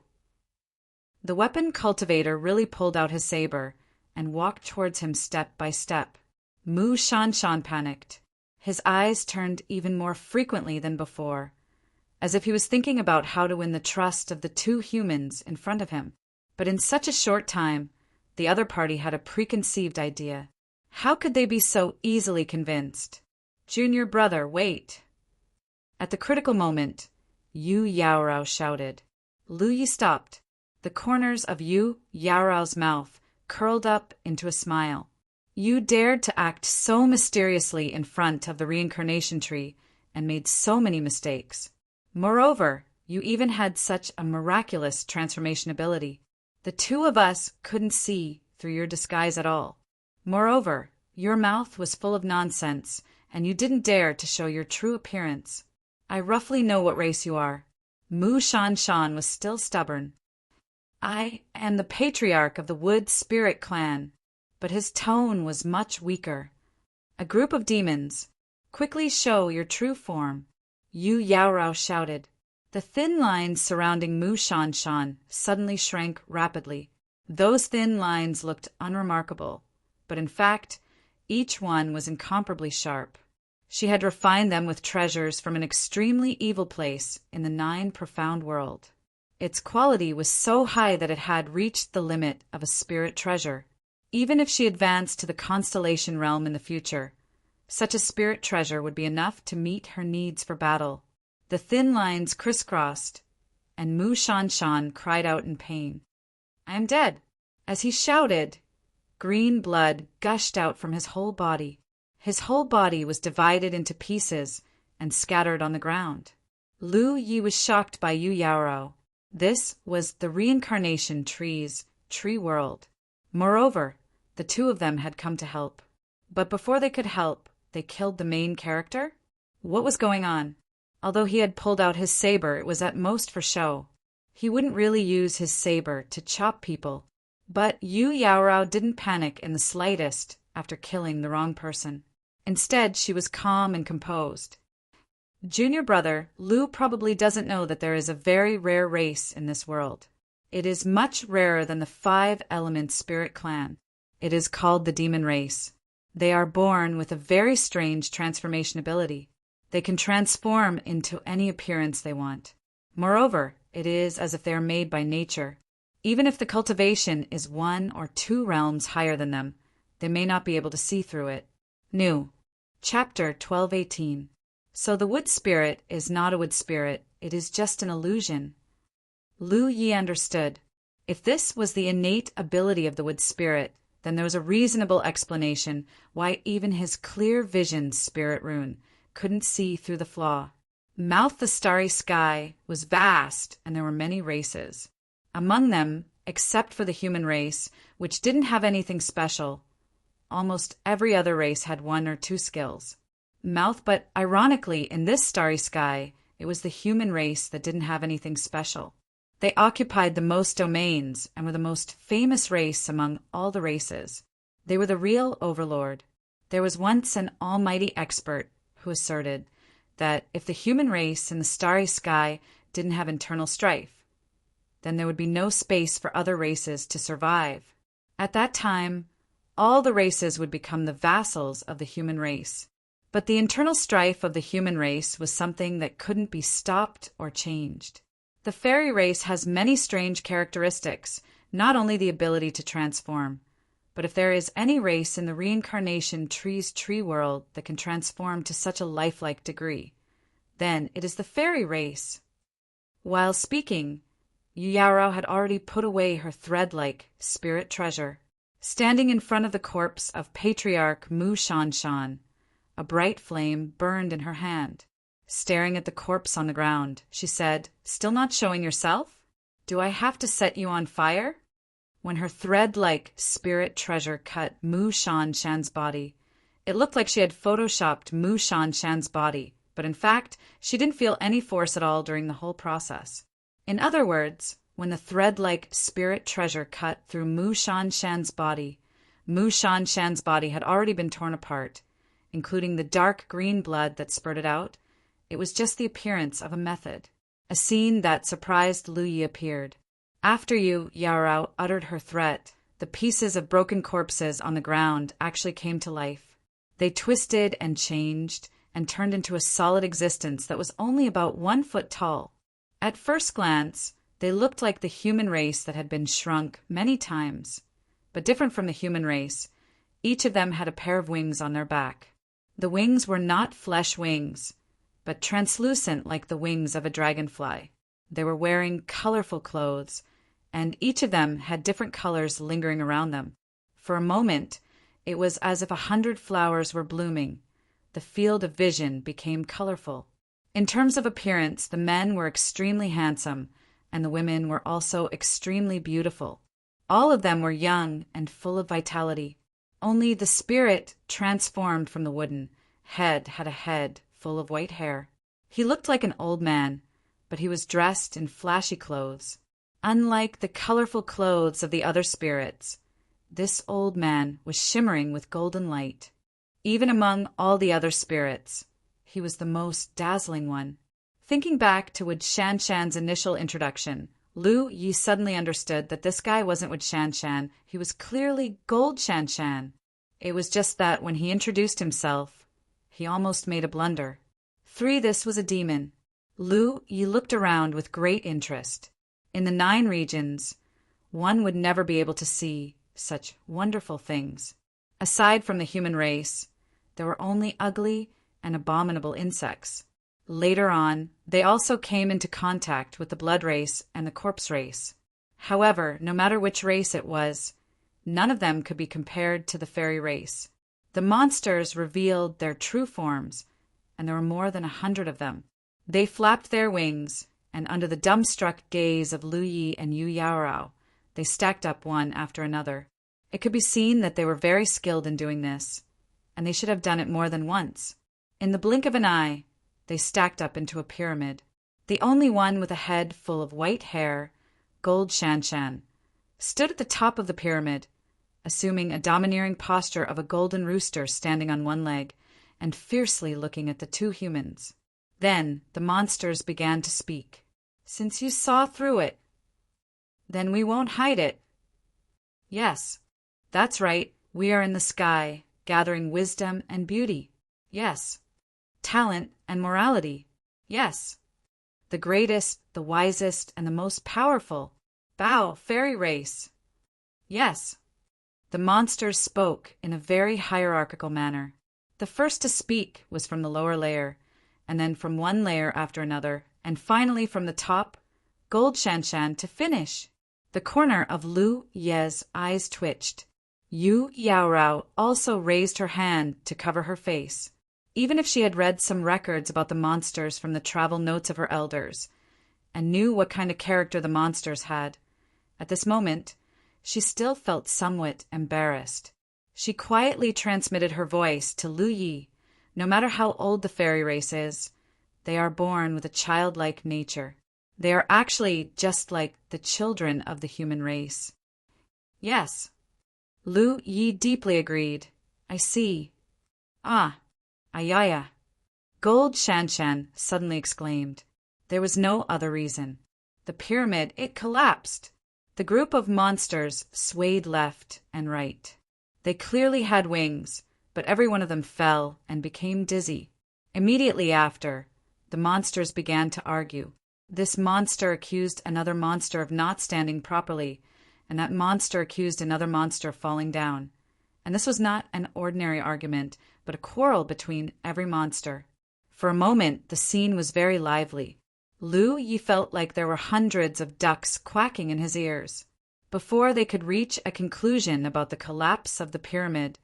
The weapon cultivator really pulled out his saber and walked towards him step by step. Mu Shan panicked. His eyes turned even more frequently than before, as if he was thinking about how to win the trust of the two humans in front of him. But in such a short time, the other party had a preconceived idea. How could they be so easily convinced? Junior Brother, wait. At the critical moment, Yu Yaorao shouted. Lu Yi stopped. The corners of Yu Yaorao's mouth curled up into a smile. You dared to act so mysteriously in front of the reincarnation tree and made so many mistakes. Moreover, you even had such a miraculous transformation ability. The two of us couldn't see through your disguise at all. Moreover, your mouth was full of nonsense, and you didn't dare to show your true appearance. I roughly know what race you are. Mu Shan was still stubborn. I am the patriarch of the Wood Spirit clan, but his tone was much weaker. A group of demons. Quickly show your true form, Yu Yaorao shouted. The thin lines surrounding Mu Shan suddenly shrank rapidly. Those thin lines looked unremarkable, but in fact, each one was incomparably sharp. She had refined them with treasures from an extremely evil place in the 9 profound world. Its quality was so high that it had reached the limit of a spirit treasure. Even if she advanced to the constellation realm in the future, such a spirit treasure would be enough to meet her needs for battle. The thin lines crisscrossed, and Mu Shan cried out in pain. I am dead. As he shouted, green blood gushed out from his whole body. His whole body was divided into pieces and scattered on the ground. Lu Yi was shocked by Yu Yaorao. This was the reincarnation tree's tree world. Moreover, the two of them had come to help. But before they could help, they killed the main character? What was going on? Although he had pulled out his saber, it was at most for show. He wouldn't really use his saber to chop people. But Yu Yaorao didn't panic in the slightest after killing the wrong person. Instead, she was calm and composed. Junior Brother, Lu probably doesn't know that there is a very rare race in this world. It is much rarer than the 5-element spirit clan. It is called the demon race. They are born with a very strange transformation ability. They can transform into any appearance they want. Moreover, it is as if they are made by nature. Even if the cultivation is 1 or 2 realms higher than them, they may not be able to see through it. New. Chapter 1218. So the wood spirit is not a wood spirit, it is just an illusion. Lu Yi understood. If this was the innate ability of the wood spirit, then there was a reasonable explanation why even his clear vision spirit rune couldn't see through the flaw. Mouth the starry sky was vast, and there were many races. Among them, except for the human race, which didn't have anything special, almost every other race had 1 or 2 skills. mouth, but ironically, in this starry sky, it was the human race that didn't have anything special. They occupied the most domains and were the most famous race among all the races. They were the real overlord. There was once an almighty expert who asserted that if the human race in the starry sky didn't have internal strife, then there would be no space for other races to survive. At that time, all the races would become the vassals of the human race. But the internal strife of the human race was something that couldn't be stopped or changed. The fairy race has many strange characteristics, not only the ability to transform, but if there is any race in the reincarnation tree's tree world that can transform to such a lifelike degree, then it is the fairy race. While speaking, Yu Yaorao had already put away her thread-like spirit treasure. Standing in front of the corpse of Patriarch Mu Shanshan, a bright flame burned in her hand. Staring at the corpse on the ground, she said, "Still not showing yourself? Do I have to set you on fire?" When her thread-like spirit treasure cut Mu Shanshan's body, it looked like she had photoshopped Mu Shanshan's body, but in fact, she didn't feel any force at all during the whole process. In other words, when the thread-like spirit treasure cut through Mu Shanshan's body had already been torn apart, including the dark green blood that spurted out. It was just the appearance of a method. A scene that surprised Lu Yi appeared. After Yu Yaorao uttered her threat, the pieces of broken corpses on the ground actually came to life. They twisted and changed and turned into a solid existence that was only about 1 foot tall. At first glance, they looked like the human race that had been shrunk many times. But different from the human race, each of them had a pair of wings on their back. The wings were not flesh wings, but translucent like the wings of a dragonfly. They were wearing colorful clothes, and each of them had different colors lingering around them. For a moment, it was as if 100 flowers were blooming. The field of vision became colorful. In terms of appearance, the men were extremely handsome, and the women were also extremely beautiful. All of them were young and full of vitality. Only the spirit, transformed from the wooden head, had a head full of white hair. He looked like an old man, but he was dressed in flashy clothes. Unlike the colorful clothes of the other spirits, this old man was shimmering with golden light. Even among all the other spirits, he was the most dazzling one. Thinking back to Wood Shanshan's initial introduction, Lu Yi suddenly understood that this guy wasn't Wood Shanshan, he was clearly Gold Shanshan. It was just that when he introduced himself, he almost made a blunder. This was a demon. Lu Yi looked around with great interest. In the 9 regions, one would never be able to see such wonderful things. Aside from the human race, there were only ugly and abominable insects. Later on, they also came into contact with the blood race and the corpse race. However, no matter which race it was, none of them could be compared to the fairy race. The monsters revealed their true forms, and there were more than 100 of them. They flapped their wings, and under the dumbstruck gaze of Lu Yi and Yu Yaorao, they stacked up one after another. It could be seen that they were very skilled in doing this, and they should have done it more than once. In the blink of an eye, they stacked up into a pyramid. The only one with a head full of white hair, Gold Shanshan, stood at the top of the pyramid, assuming a domineering posture of a golden rooster standing on one leg and fiercely looking at the 2 humans. Then the monsters began to speak. "Since you saw through it, then we won't hide it. Yes, that's right, we are in the sky, gathering wisdom and beauty. Yes. Talent and morality. Yes. The greatest, the wisest, and the most powerful. Bow, fairy race. Yes." The monsters spoke in a very hierarchical manner. The first to speak was from the lower layer, and then from one layer after another, and finally from the top, Gold Shanshan, to finish. The corner of Lu Ye's eyes twitched. Yu Yaorao also raised her hand to cover her face. Even if she had read some records about the monsters from the travel notes of her elders, and knew what kind of character the monsters had, at this moment, she still felt somewhat embarrassed. She quietly transmitted her voice to Lu Yi, No matter how old the fairy race is, they are born with a childlike nature. They are actually just like the children of the human race. Yes. Lu Yi deeply agreed. I see. Ah, ayaya. Gold Shanshan suddenly exclaimed. There was no other reason. The pyramid, it collapsed. The group of monsters swayed left and right. They clearly had wings, but every one of them fell and became dizzy. Immediately after, the monsters began to argue. This monster accused another monster of not standing properly, and that monster accused another monster of falling down. And this was not an ordinary argument, but a quarrel between every monster. For a moment, the scene was very lively. Lu Yi felt like there were hundreds of ducks quacking in his ears. Before they could reach a conclusion about the collapse of the pyramid,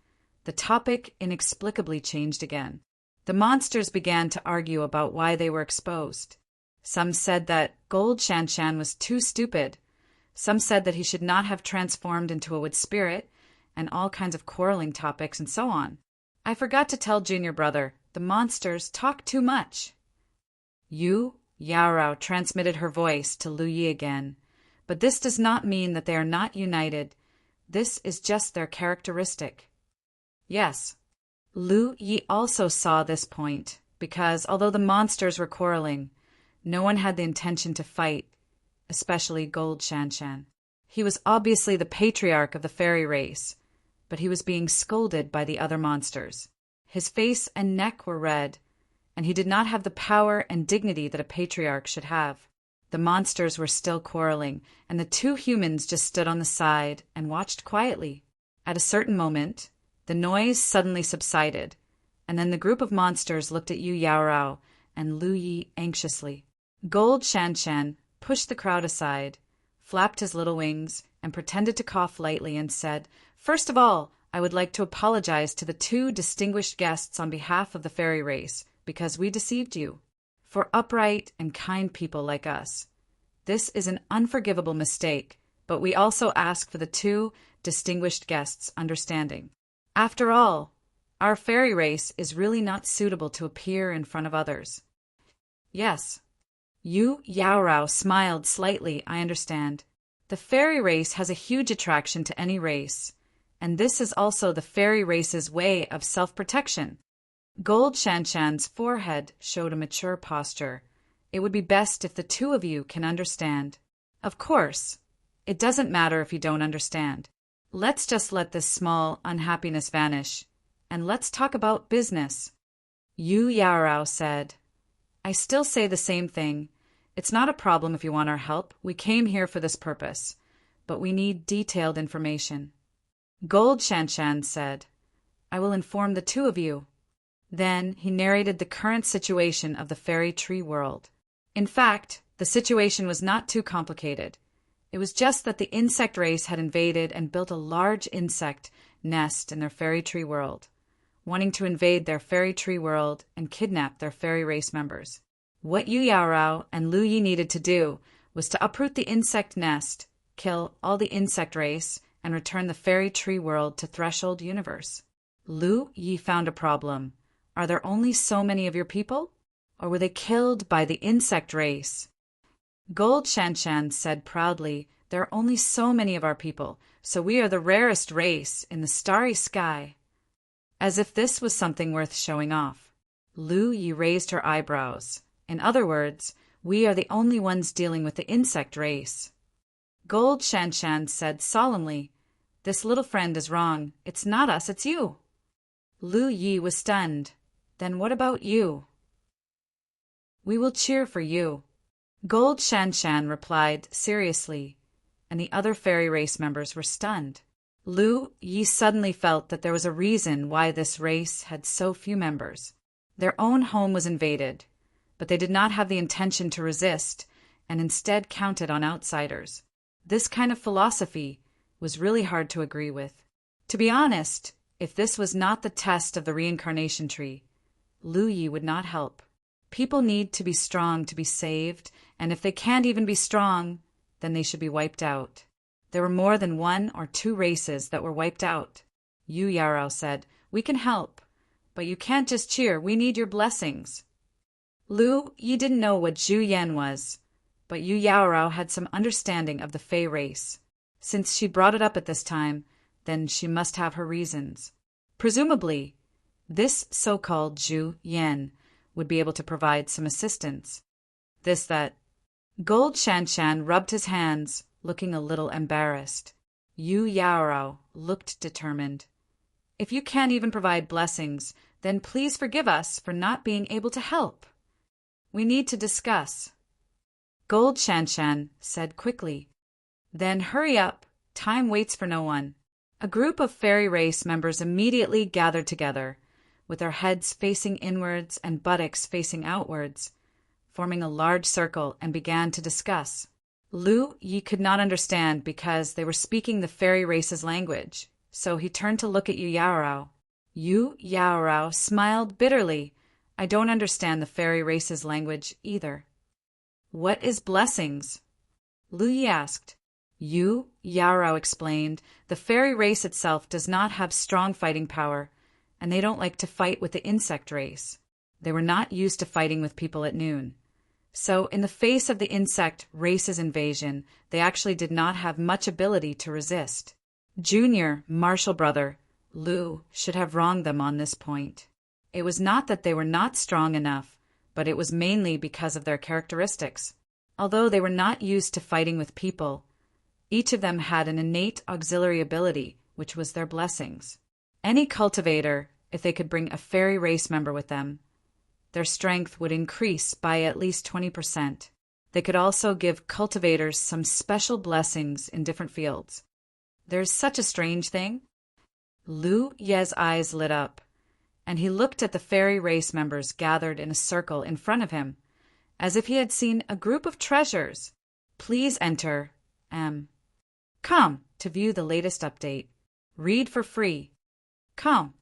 the topic inexplicably changed again. The monsters began to argue about why they were exposed. Some said that Gold Shanshan was too stupid. Some said that he should not have transformed into a wood spirit, and all kinds of quarreling topics and so on. I forgot to tell Junior Brother, the monsters talk too much. Yu Yaorao transmitted her voice to Lu Yi again, but this does not mean that they are not united. This is just their characteristic. Yes. Lu Yi also saw this point, because although the monsters were quarreling, no one had the intention to fight, especially Gold Shanshan. He was obviously the patriarch of the fairy race, but he was being scolded by the other monsters. His face and neck were red, and he did not have the power and dignity that a patriarch should have. The monsters were still quarreling, and the two humans just stood on the side and watched quietly. At a certain moment, the noise suddenly subsided, and then the group of monsters looked at Yu Yaorao and Lu Yi anxiously. Gold Shanshan pushed the crowd aside, flapped his little wings, and pretended to cough lightly and said, "First of all, I would like to apologize to the two distinguished guests on behalf of the fairy race, because we deceived you. For upright and kind people like us, this is an unforgivable mistake, but we also ask for the two distinguished guests' understanding. After all, our fairy race is really not suitable to appear in front of others." Yes. Yu Yaorao smiled slightly. I understand. The fairy race has a huge attraction to any race, and this is also the fairy race's way of self-protection. Gold Shanshan's forehead showed a mature posture. It would be best if the two of you can understand. Of course, it doesn't matter if you don't understand. Let's just let this small unhappiness vanish, and let's talk about business. Yu Yaorao said, "I still say the same thing. It's not a problem if you want our help. We came here for this purpose, but we need detailed information." Gold Shanshan said, "I will inform the two of you." Then he narrated the current situation of the fairy tree world. In fact, the situation was not too complicated. It was just that the insect race had invaded and built a large insect nest in their fairy tree world, wanting to invade their fairy tree world and kidnap their fairy race members. What Yu Yaorao and Lu Yi needed to do was to uproot the insect nest, kill all the insect race, and return the fairy tree world to Threshold Universe. Lu Yi found a problem. Are there only so many of your people? Or were they killed by the insect race? Gold Shanshan said proudly, "There are only so many of our people, so we are the rarest race in the starry sky." As if this was something worth showing off. Lu Yi raised her eyebrows. In other words, we are the only ones dealing with the insect race. Gold Shanshan said solemnly, "This little friend is wrong. It's not us, it's you." Lu Yi was stunned. "Then what about you?" "We will cheer for you," Gold Shanshan replied seriously, and the other fairy race members were stunned. Lu Yi suddenly felt that there was a reason why this race had so few members. Their own home was invaded, but they did not have the intention to resist and instead counted on outsiders. This kind of philosophy was really hard to agree with. To be honest, if this was not the test of the reincarnation tree, Lu Yi would not help. People need to be strong to be saved, and if they can't even be strong, then they should be wiped out. There were more than 1 or 2 races that were wiped out. Yu Yaorao said, "We can help, But you can't just cheer, we need your blessings. Lu Yi didn't know what Zhu Yan was, but Yu Yaorao had some understanding of the Fey race. Since she brought it up at this time, then she must have her reasons. Presumably, this so-called Zhu Yan would be able to provide some assistance. That. Gold Shanshan rubbed his hands, looking a little embarrassed. Yu Yaorao looked determined. If you can't even provide blessings, then please forgive us for not being able to help. We need to discuss. Gold Shanshan said quickly. Then hurry up, time waits for no one. A group of fairy race members immediately gathered together, with their heads facing inwards and buttocks facing outwards, forming a large circle and began to discuss. Lu Yi could not understand because they were speaking the fairy race's language, so he turned to look at Yu Yaorao. Yu Yaorao smiled bitterly. I don't understand the fairy race's language either. What is blessings? Lu Yi asked. Yu Yaorao explained, the fairy race itself does not have strong fighting power, and they don't like to fight with the insect race. They were not used to fighting with people at noon. So, in the face of the insect race's invasion, they actually did not have much ability to resist. Junior, martial brother, Lu, should have wronged them on this point. It was not that they were not strong enough, but it was mainly because of their characteristics. Although they were not used to fighting with people, each of them had an innate auxiliary ability, which was their blessings. Any cultivator, if they could bring a fairy race member with them, their strength would increase by at least 20%. They could also give cultivators some special blessings in different fields. There's such a strange thing. Lu Ye's eyes lit up, and he looked at the fairy race members gathered in a circle in front of him, as if he had seen a group of treasures. Please enter Come to view the latest update. Read for free. Come.